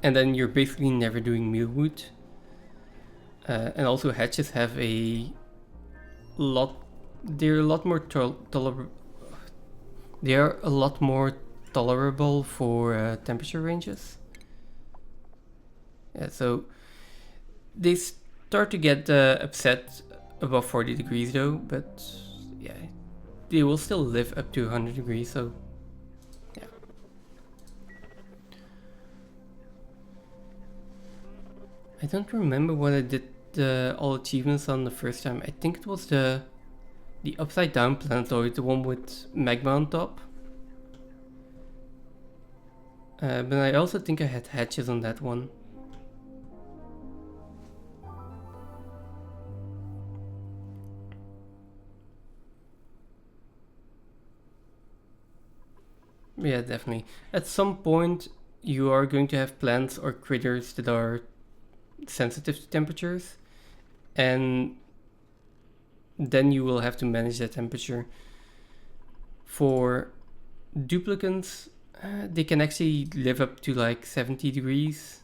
And then you're basically never doing mealwood. And also hatches have they're a lot more they are a lot more tolerable for temperature ranges. Yeah, so they start to get upset above 40 degrees though, but yeah, they will still live up to 100 degrees, so yeah. I don't remember what I did all achievements on the first time. I think it was the upside down planetoid, the one with magma on top. But I also think I had hatches on that one. Yeah, definitely. At some point, you are going to have plants or critters that are sensitive to temperatures, and then you will have to manage that temperature. For duplicants, they can actually live up to like 70 degrees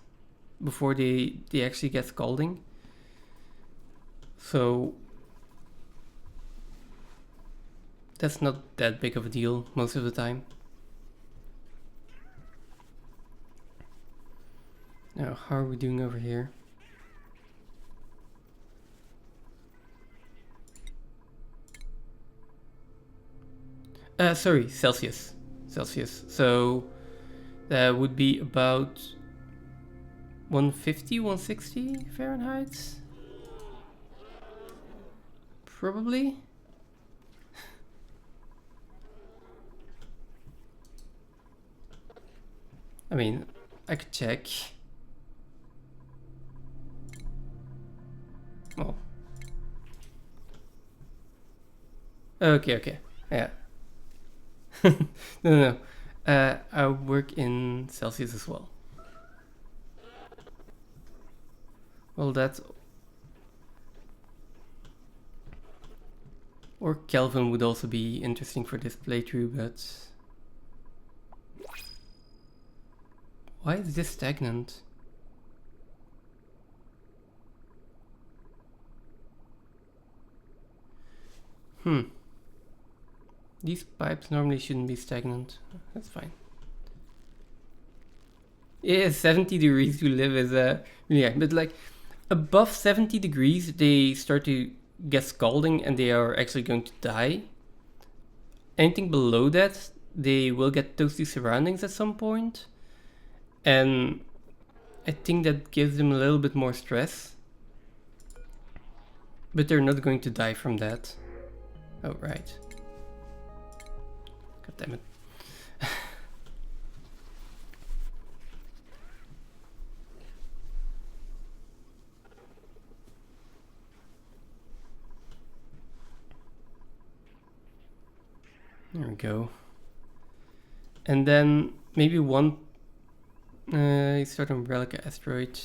before they actually get scalding. So that's not that big of a deal most of the time. Now, how are we doing over here? Sorry, Celsius. So that would be about 150, 160 Fahrenheit? Probably. I mean, I could check. Well. Okay. Yeah. No. I work in Celsius as well. Well, that's... Or Kelvin would also be interesting for this playthrough, but... Why is this stagnant? These pipes normally shouldn't be stagnant. That's fine. Yeah, 70 degrees to live is yeah, but like above 70 degrees they start to get scalding and they are actually going to die. Anything below that, they will get toasty surroundings at some point. And I think that gives them a little bit more stress. But they're not going to die from that. Oh, right. God damn it. There we go. And then maybe one certain Relica asteroid.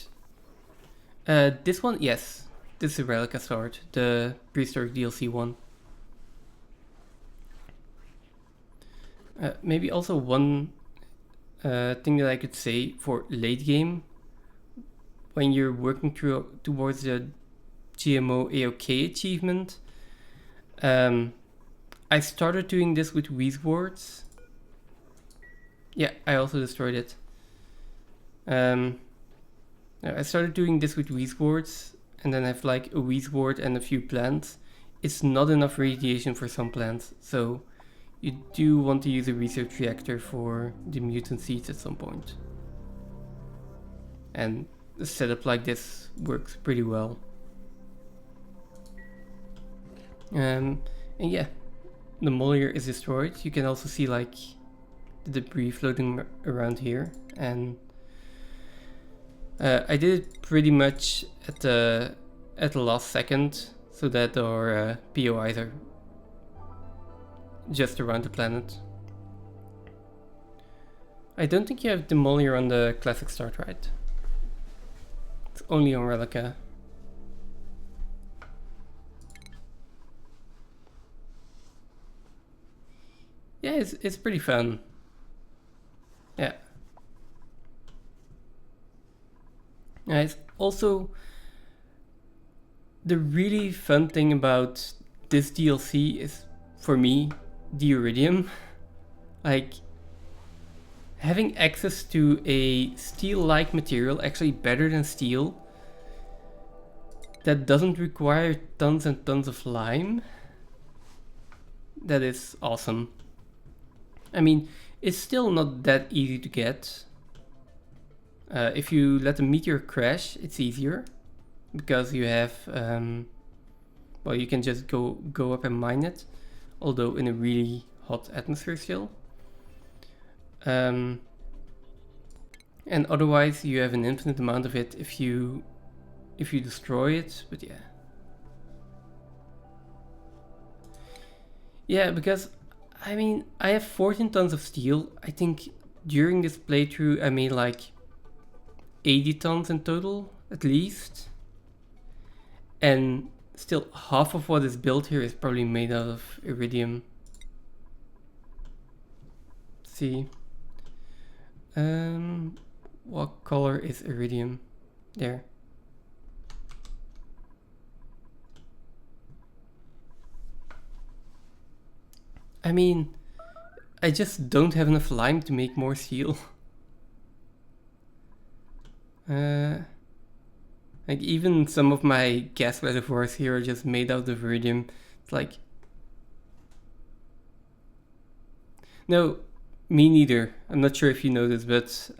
This one, yes. This is a Relica sword, the Prehistoric DLC one. Maybe also one thing that I could say for late game, when you're working towards the GMO AOK achievement. I started doing this with Weezwards. Yeah, I also destroyed it. I started doing this with Weezwards, and then I have like a Weezward and a few plants. It's not enough radiation for some plants, so you do want to use a research reactor for the mutant seeds at some point. And a setup like this works pretty well. And yeah, the Mollier is destroyed. You can also see like the debris floating around here, and I did it pretty much at the last second, so that our POIs are just around the planet. I don't think you have the Mollier on the classic start, right? It's only on Relica. Yeah, it's pretty fun. Yeah. It's also the really fun thing about this DLC is, for me, the Iridium. Like, having access to a steel-like material, actually better than steel, that doesn't require tons and tons of lime, that is awesome. I mean, it's still not that easy to get. If you let a meteor crash, it's easier, because you have, well, you can just go up and mine it, although in a really hot atmosphere still. And otherwise you have an infinite amount of it if you destroy it, but yeah. Yeah, because, I mean, I have 14 tons of steel. I think during this playthrough I made like 80 tons in total, at least. And still half of what is built here is probably made out of iridium. Let's see. What color is iridium? There. I mean, I just don't have enough lime to make more steel. Like, even some of my gas reservoirs here are just made out of iridium. It's like... No, me neither. I'm not sure if you know this, but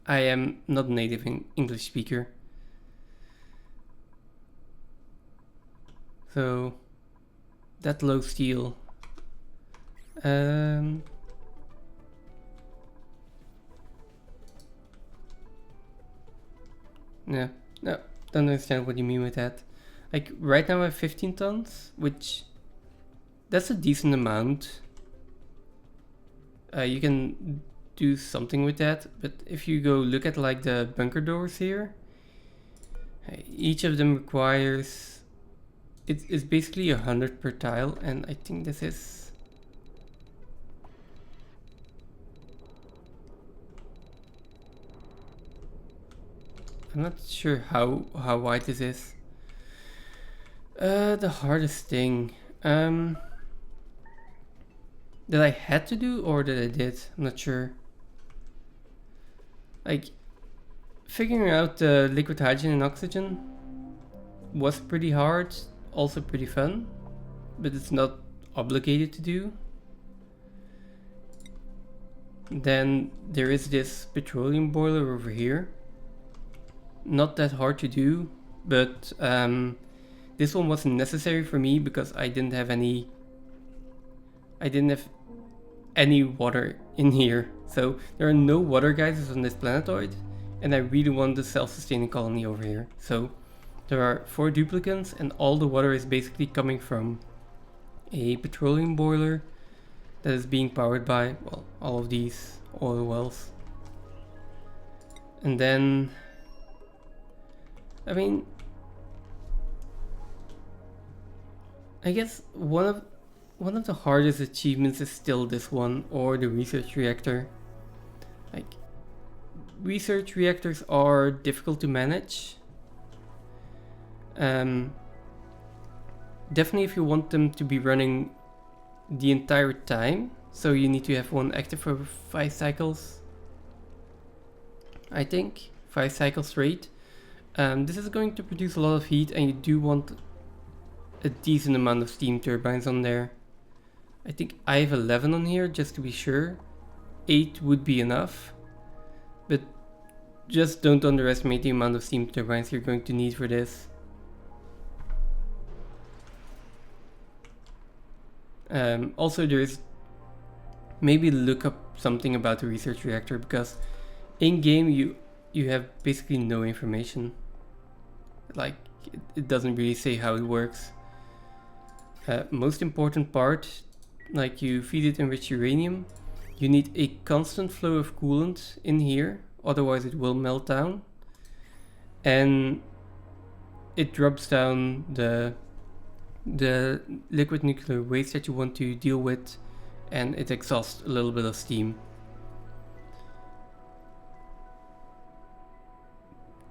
I am not native English speaker. So that low steel. Yeah, no, don't understand what you mean with that. Like right now I have 15 tons, which that's a decent amount. You can do something with that, but if you go look at like the bunker doors here, each of them requires, it's basically 100 per tile, and I think this is, I'm not sure how wide this is. The hardest thing, that I had to do or that I did, I'm not sure. Like, figuring out the liquid hydrogen and oxygen was pretty hard, also pretty fun, but it's not obligated to do. Then there is this petroleum boiler over here. Not that hard to do, but this one wasn't necessary for me because I didn't have any water in here. So there are no water geysers on this planetoid, and I really want the self-sustaining colony over here. So there are 4 duplicants, and all the water is basically coming from a petroleum boiler that is being powered by, well, all of these oil wells. And then, I mean, I guess one of the hardest achievements is still this one, or the research reactor. Like, research reactors are difficult to manage. Definitely if you want them to be running the entire time, so you need to have one active for 5 cycles. I think 5 cycles straight. This is going to produce a lot of heat, and you do want a decent amount of steam turbines on there. I think I have 11 on here just to be sure. 8 would be enough, but just don't underestimate the amount of steam turbines you're going to need for this. Also, there's maybe look up something about the research reactor, because in game you have basically no information. Like, it doesn't really say how it works. Most important part, like, you feed it enriched uranium. You need a constant flow of coolant in here, otherwise it will melt down. And it drops down the liquid nuclear waste that you want to deal with, and it exhausts a little bit of steam.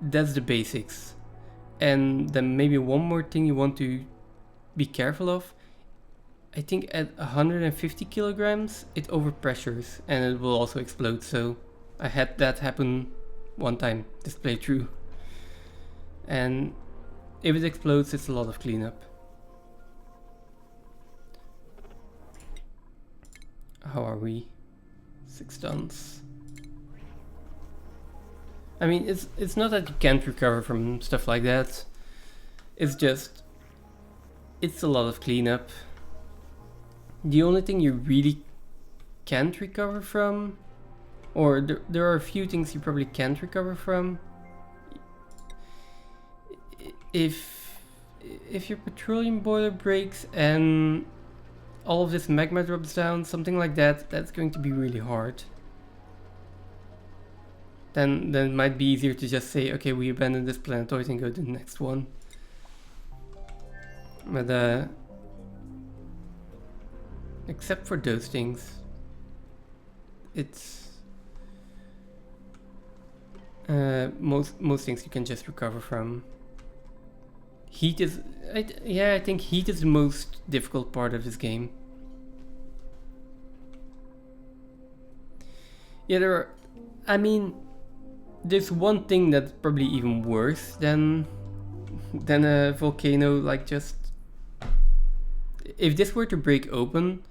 That's the basics. And then maybe one more thing you want to be careful of. I think at 150 kilograms it overpressures and it will also explode. So I had that happen one time this playthrough, and if it explodes, it's a lot of cleanup. How are we? 6 tons. I mean, it's not that you can't recover from stuff like that. It's just, it's a lot of cleanup. The only thing you really can't recover from, or there are a few things you probably can't recover from. If your petroleum boiler breaks and all of this magma drops down, something like that, that's going to be really hard. Then it might be easier to just say, okay, we abandon this planetoid and go to the next one. But except for those things, it's most things you can just recover from. Heat is, I think heat is the most difficult part of this game. Yeah, there's one thing that's probably even worse than a volcano. Like, just if this were to break open,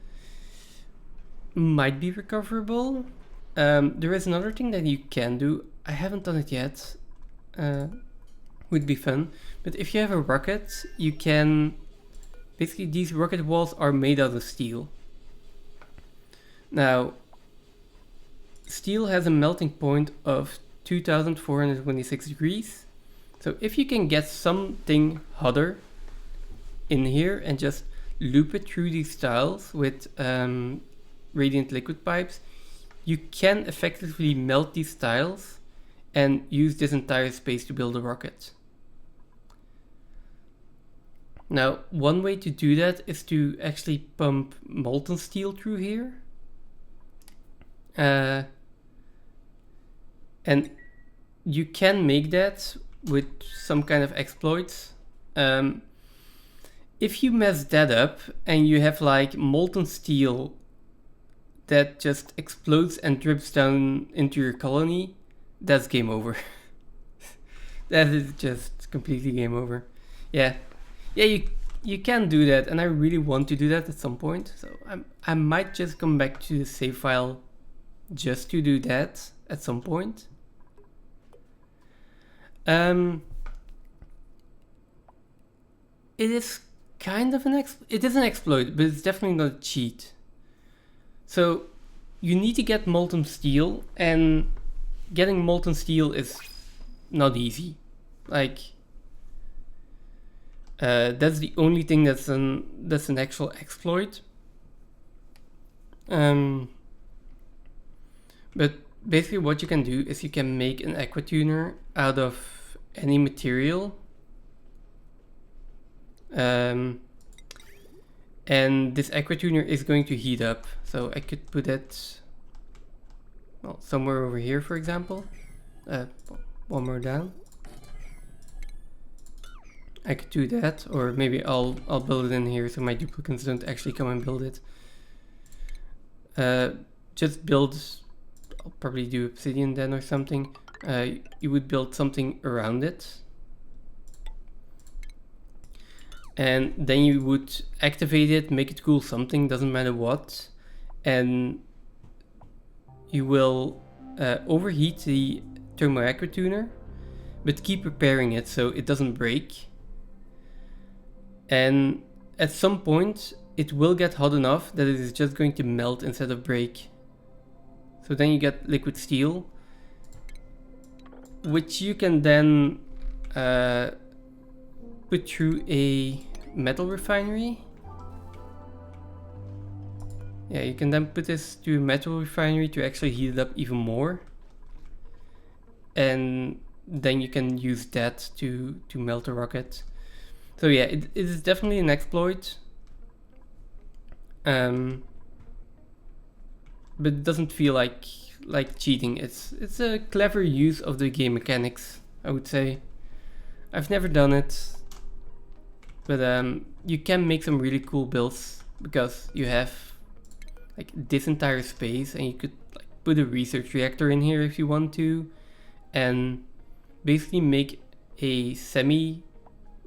might be recoverable. There is another thing that you can do. I haven't done it yet. Would be fun. But if you have a rocket, you can... Basically, these rocket walls are made out of steel. Now, steel has a melting point of 2426 degrees. So if you can get something hotter in here and just loop it through these tiles with radiant liquid pipes, you can effectively melt these tiles and use this entire space to build a rocket. Now, one way to do that is to actually pump molten steel through here. And you can make that with some kind of exploits. If you mess that up and you have like molten steel that just explodes and drips down into your colony, that's game over. That is just completely game over. Yeah, you can do that, and I really want to do that at some point. So I might just come back to the save file just to do that at some point. It is kind of it is an exploit, but it's definitely not a cheat. So you need to get molten steel, and getting molten steel is not easy. Like that's the only thing that's an actual exploit. But basically what you can do is you can make an aquatuner out of any material. And this aquatuner is going to heat up. So I could put it somewhere over here, for example. One more down. I could do that, or maybe I'll build it in here so my duplicates don't actually come and build it. Just build, I'll probably do obsidian then or something. You would build something around it. And then you would activate it, make it cool something, doesn't matter what. And you will overheat the thermo aquatuner, but keep repairing it so it doesn't break. And at some point it will get hot enough that it is just going to melt instead of break. So then you get liquid steel, which you can then put through a metal refinery. Yeah, you can then put this to a metal refinery to actually heat it up even more. And then you can use that to melt a rocket. So yeah, it is definitely an exploit. But it doesn't feel like cheating. It's a clever use of the game mechanics, I would say. I've never done it, but you can make some really cool builds because you have like this entire space, and you could like put a research reactor in here if you want to, and basically make a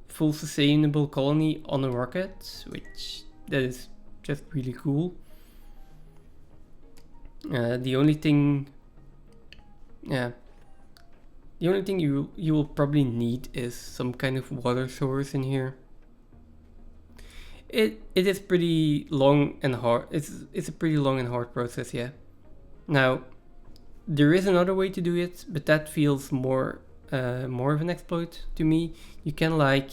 full sustainable colony on a rocket, which that is just really cool. The only thing you will probably need is some kind of water source in here. It is pretty long and hard. It's a pretty long and hard process, yeah. Now, there is another way to do it, but that feels more of an exploit to me. You can like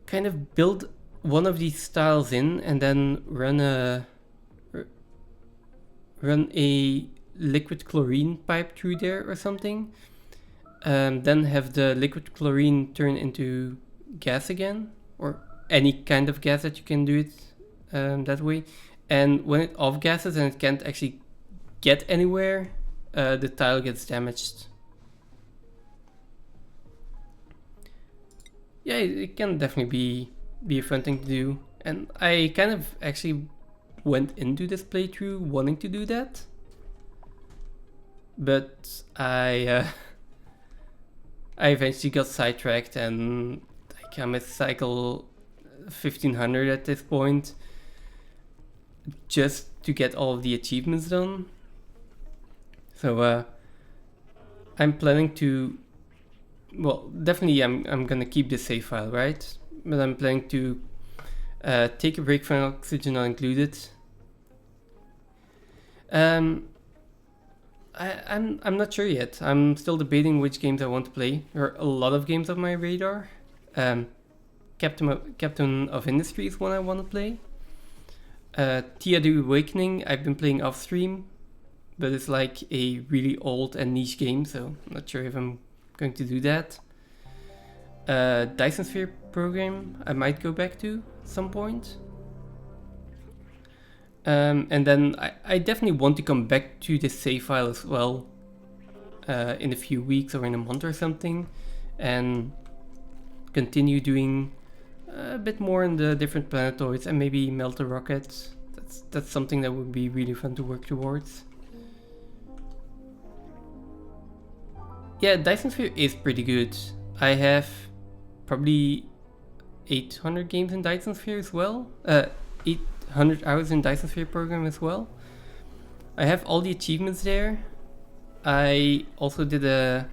kind of build one of these tiles in and then run a liquid chlorine pipe through there or something. Then have the liquid chlorine turn into gas again, or any kind of gas that you can do it that way. And when it off gases and it can't actually get anywhere, the tile gets damaged. Yeah, it can definitely be a fun thing to do. And I kind of actually went into this playthrough wanting to do that, but I eventually got sidetracked, and like I'm at cycle 1500 at this point, just to get all of the achievements done. So I'm planning to, well, definitely I'm gonna keep the save file, right? But I'm planning to take a break from Oxygen Not Included. I'm not sure yet. I'm still debating which games I want to play. There are a lot of games on my radar. Captain of Industry is one I want to play. Tia the Awakening I've been playing off stream, but it's like a really old and niche game, so I'm not sure if I'm going to do that. Dyson Sphere program I might go back to at some point. And then I definitely want to come back to this save file as well in a few weeks or in a month or something, and continue doing a bit more in the different planetoids and maybe melt a rocket. That's something that would be really fun to work towards. Yeah, Dyson Sphere is pretty good. I have probably 800 games in Dyson Sphere as well. 800 hours in Dyson Sphere program as well. I have all the achievements there. I also did a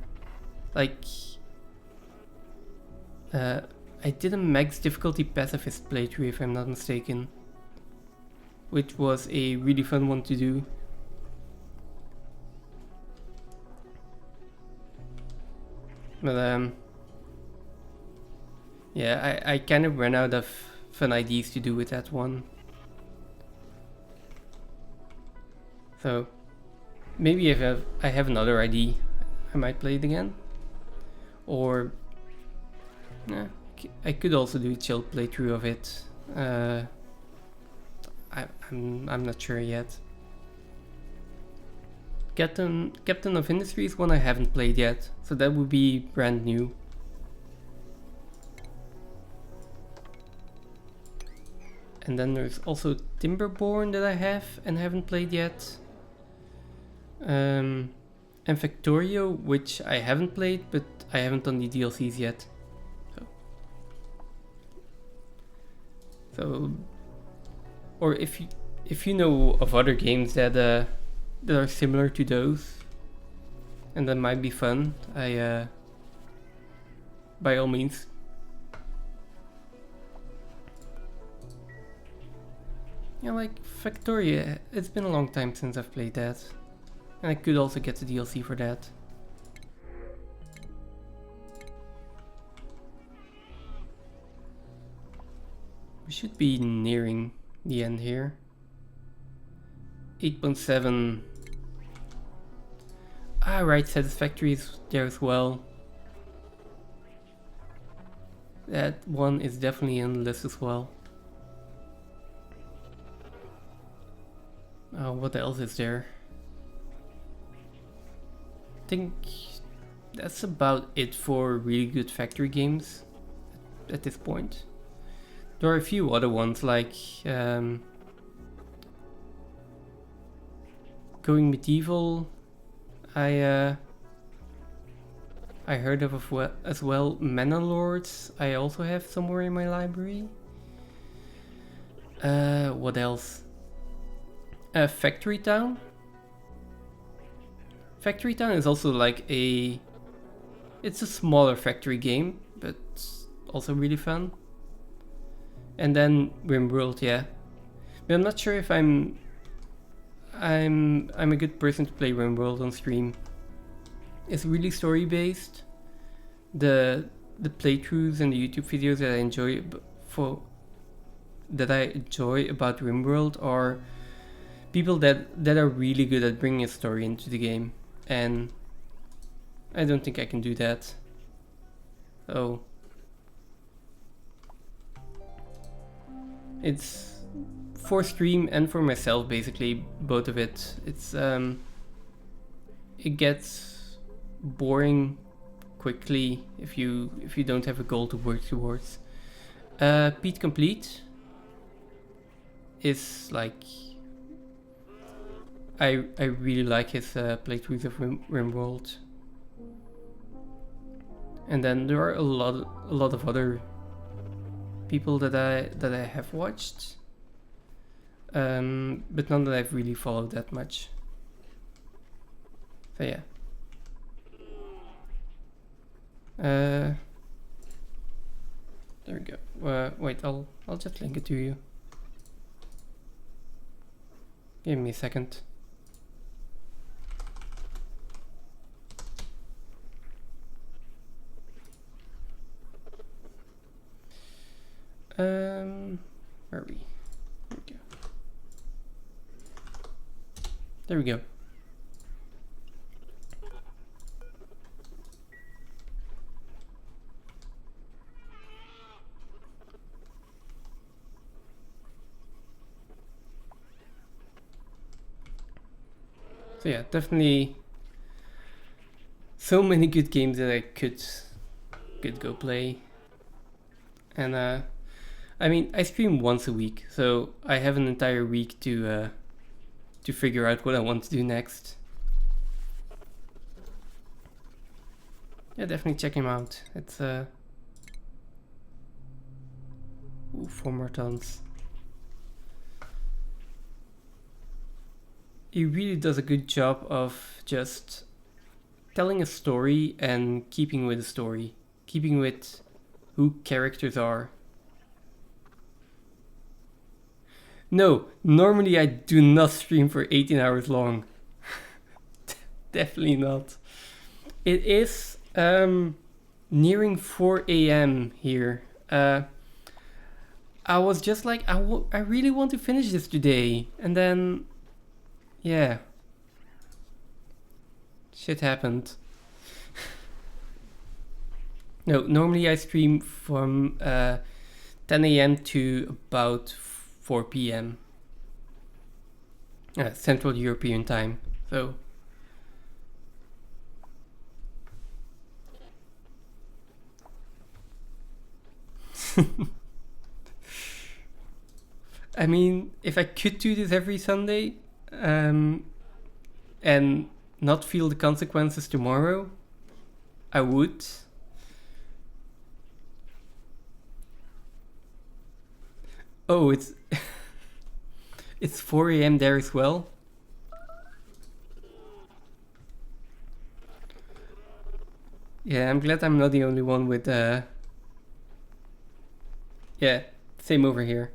I did a max difficulty pacifist playthrough, if I'm not mistaken, which was a really fun one to do. But yeah, I kind of ran out of fun ideas to do with that one. So maybe if I have another idea, I might play it again. Or I could also do a chill playthrough of it. I'm not sure yet. Captain of Industry is one I haven't played yet, so that would be brand new. And then there's also Timberborn that I have and haven't played yet. And Factorio, which I haven't played, but I haven't done the DLCs yet. So, or if you know of other games that are similar to those, and that might be fun, by all means. Yeah, like Factoria, it's been a long time since I've played that, and I could also get the DLC for that. We should be nearing the end here. 8.7. Ah, right, Satisfactory is there as well. That one is definitely on the list as well. Oh, what else is there? I think that's about it for really good factory games at this point. There are a few other ones like Going Medieval. I heard of as well. Mana Lords I also have somewhere in my library. What else? Factory Town. Factory Town is also like it's a smaller factory game, but also really fun. And then RimWorld, yeah. But I'm not sure if I'm a good person to play RimWorld on stream. It's really story based. The playthroughs and the YouTube videos that I enjoy about RimWorld are people that are really good at bringing a story into the game, and I don't think I can do that. Oh. It's for stream and for myself, basically, both of it. It's it gets boring quickly if you don't have a goal to work towards. Pete Complete is like I really like his playthroughs of RimWorld. And then there are a lot of other people that I have watched, but none that I've really followed that much. So yeah. There we go. Wait, I'll just link it to you. Give me a second. Where are we? There we go. There we go. So yeah, definitely so many good games that I could go play. And I mean, I stream once a week, so I have an entire week to figure out what I want to do next. Yeah, definitely check him out. It's 4 more tons. He really does a good job of just telling a story and keeping with the story, keeping with who characters are. No, normally I do not stream for 18 hours long. Definitely not. It is nearing 4 a.m. here. I was just like, I really want to finish this today. And then, yeah. Shit happened. No, normally I stream from 10 a.m. to about 4 p.m. Central European time. So I mean, if I could do this every Sunday and not feel the consequences tomorrow, I would. Oh, it's it's 4 a.m. there as well. Yeah, I'm glad I'm not the only one with yeah, same over here.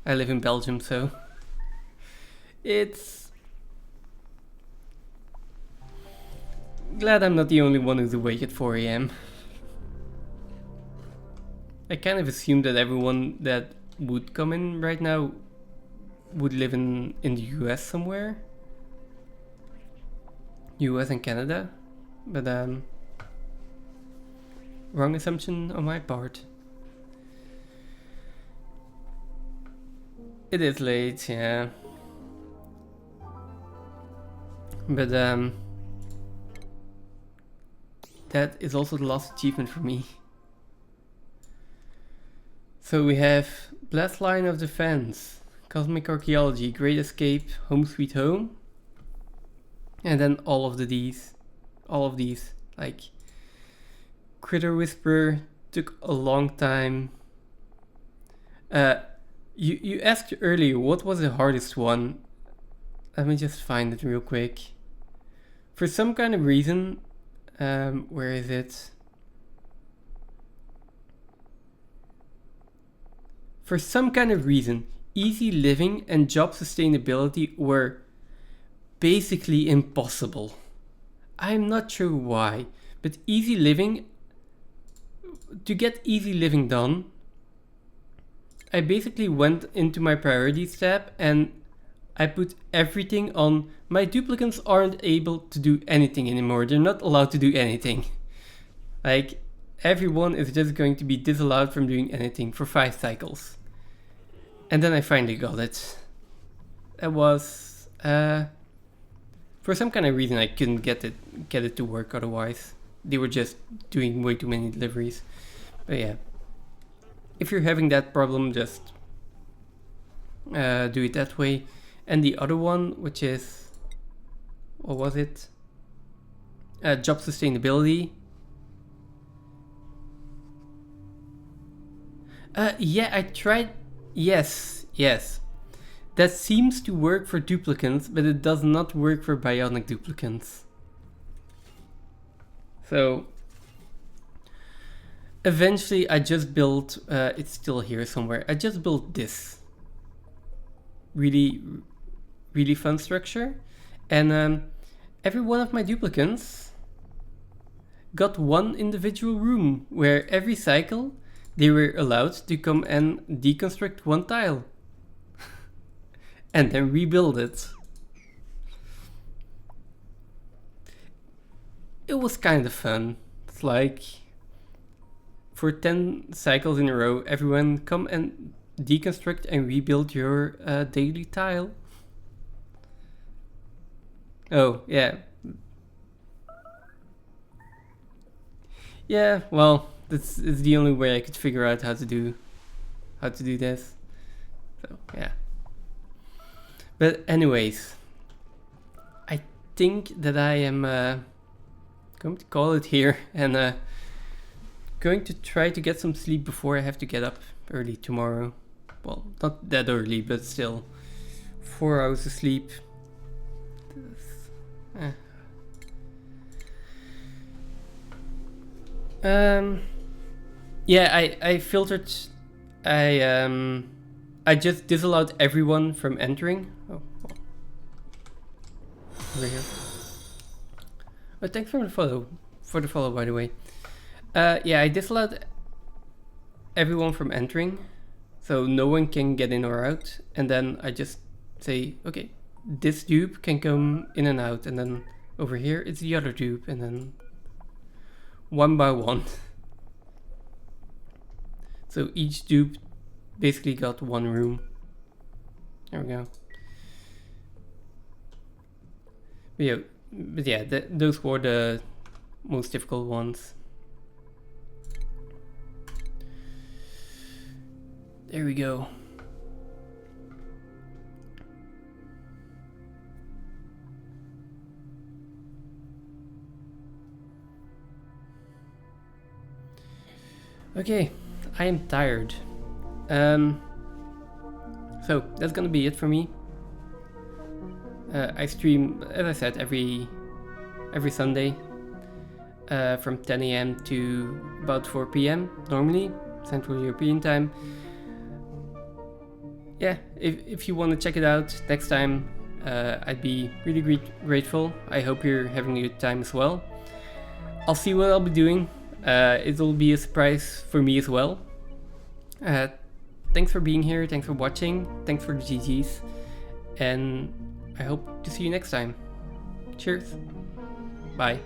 I live in Belgium, so it's glad I'm not the only one who's awake at 4 a.m. I kind of assumed that everyone that would come in right now would live in the US somewhere. US and Canada. But wrong assumption on my part. It is late, yeah. But that is also the last achievement for me. So we have Blast Line of Defense, Cosmic Archaeology, Great Escape, Home Sweet Home. And then all of these, like Critter Whisperer took a long time. You asked earlier what was the hardest one. Let me just find it real quick. For some kind of reason, where is it? For some kind of reason, easy living and job sustainability were basically impossible. I'm not sure why, but easy living, to get easy living done, I basically went into my priorities tab and I put everything on. My duplicants aren't able to do anything anymore. They're not allowed to do anything. Like, everyone is just going to be disallowed from doing anything for 5 cycles. And then I finally got it. That was, for some kind of reason I couldn't get it to work otherwise. They were just doing way too many deliveries. But yeah. If you're having that problem, just do it that way. And the other one, which is, what was it? Job sustainability. Yeah, I tried. Yes. That seems to work for duplicants, but it does not work for bionic duplicants. So, eventually I just built, it's still here somewhere, I just built this really, really fun structure. And every one of my duplicants got one individual room where every cycle they were allowed to come and deconstruct one tile and then rebuild it. It was kind of fun. It's like for 10 cycles in a row, everyone come and deconstruct and rebuild your daily tile. Oh, yeah. Yeah, well, it's the only way I could figure out how to do this. So, yeah. But anyways, I think that I am going to call it here and going to try to get some sleep before I have to get up early tomorrow. Well, not that early, but still 4 hours of sleep. Yeah, I filtered. I just disallowed everyone from entering. Oh, well. Over here. But thanks for the follow. By the way. Yeah, I disallowed everyone from entering, so no one can get in or out. And then I just say, okay, this dupe can come in and out, and then over here it's the other dupe, and then one by one. So each dupe basically got one room. There we go. But yeah, those were the most difficult ones. There we go. Okay, I am tired. So that's gonna be it for me. I stream, as I said, every Sunday from 10 a.m. to about 4 p.m. normally, Central European time. Yeah, if you want to check it out next time, I'd be really grateful. I hope you're having a good time as well. I'll see what I'll be doing. It'll be a surprise for me as well. Thanks for being here, thanks for watching, thanks for the GGs, and I hope to see you next time. Cheers. Bye.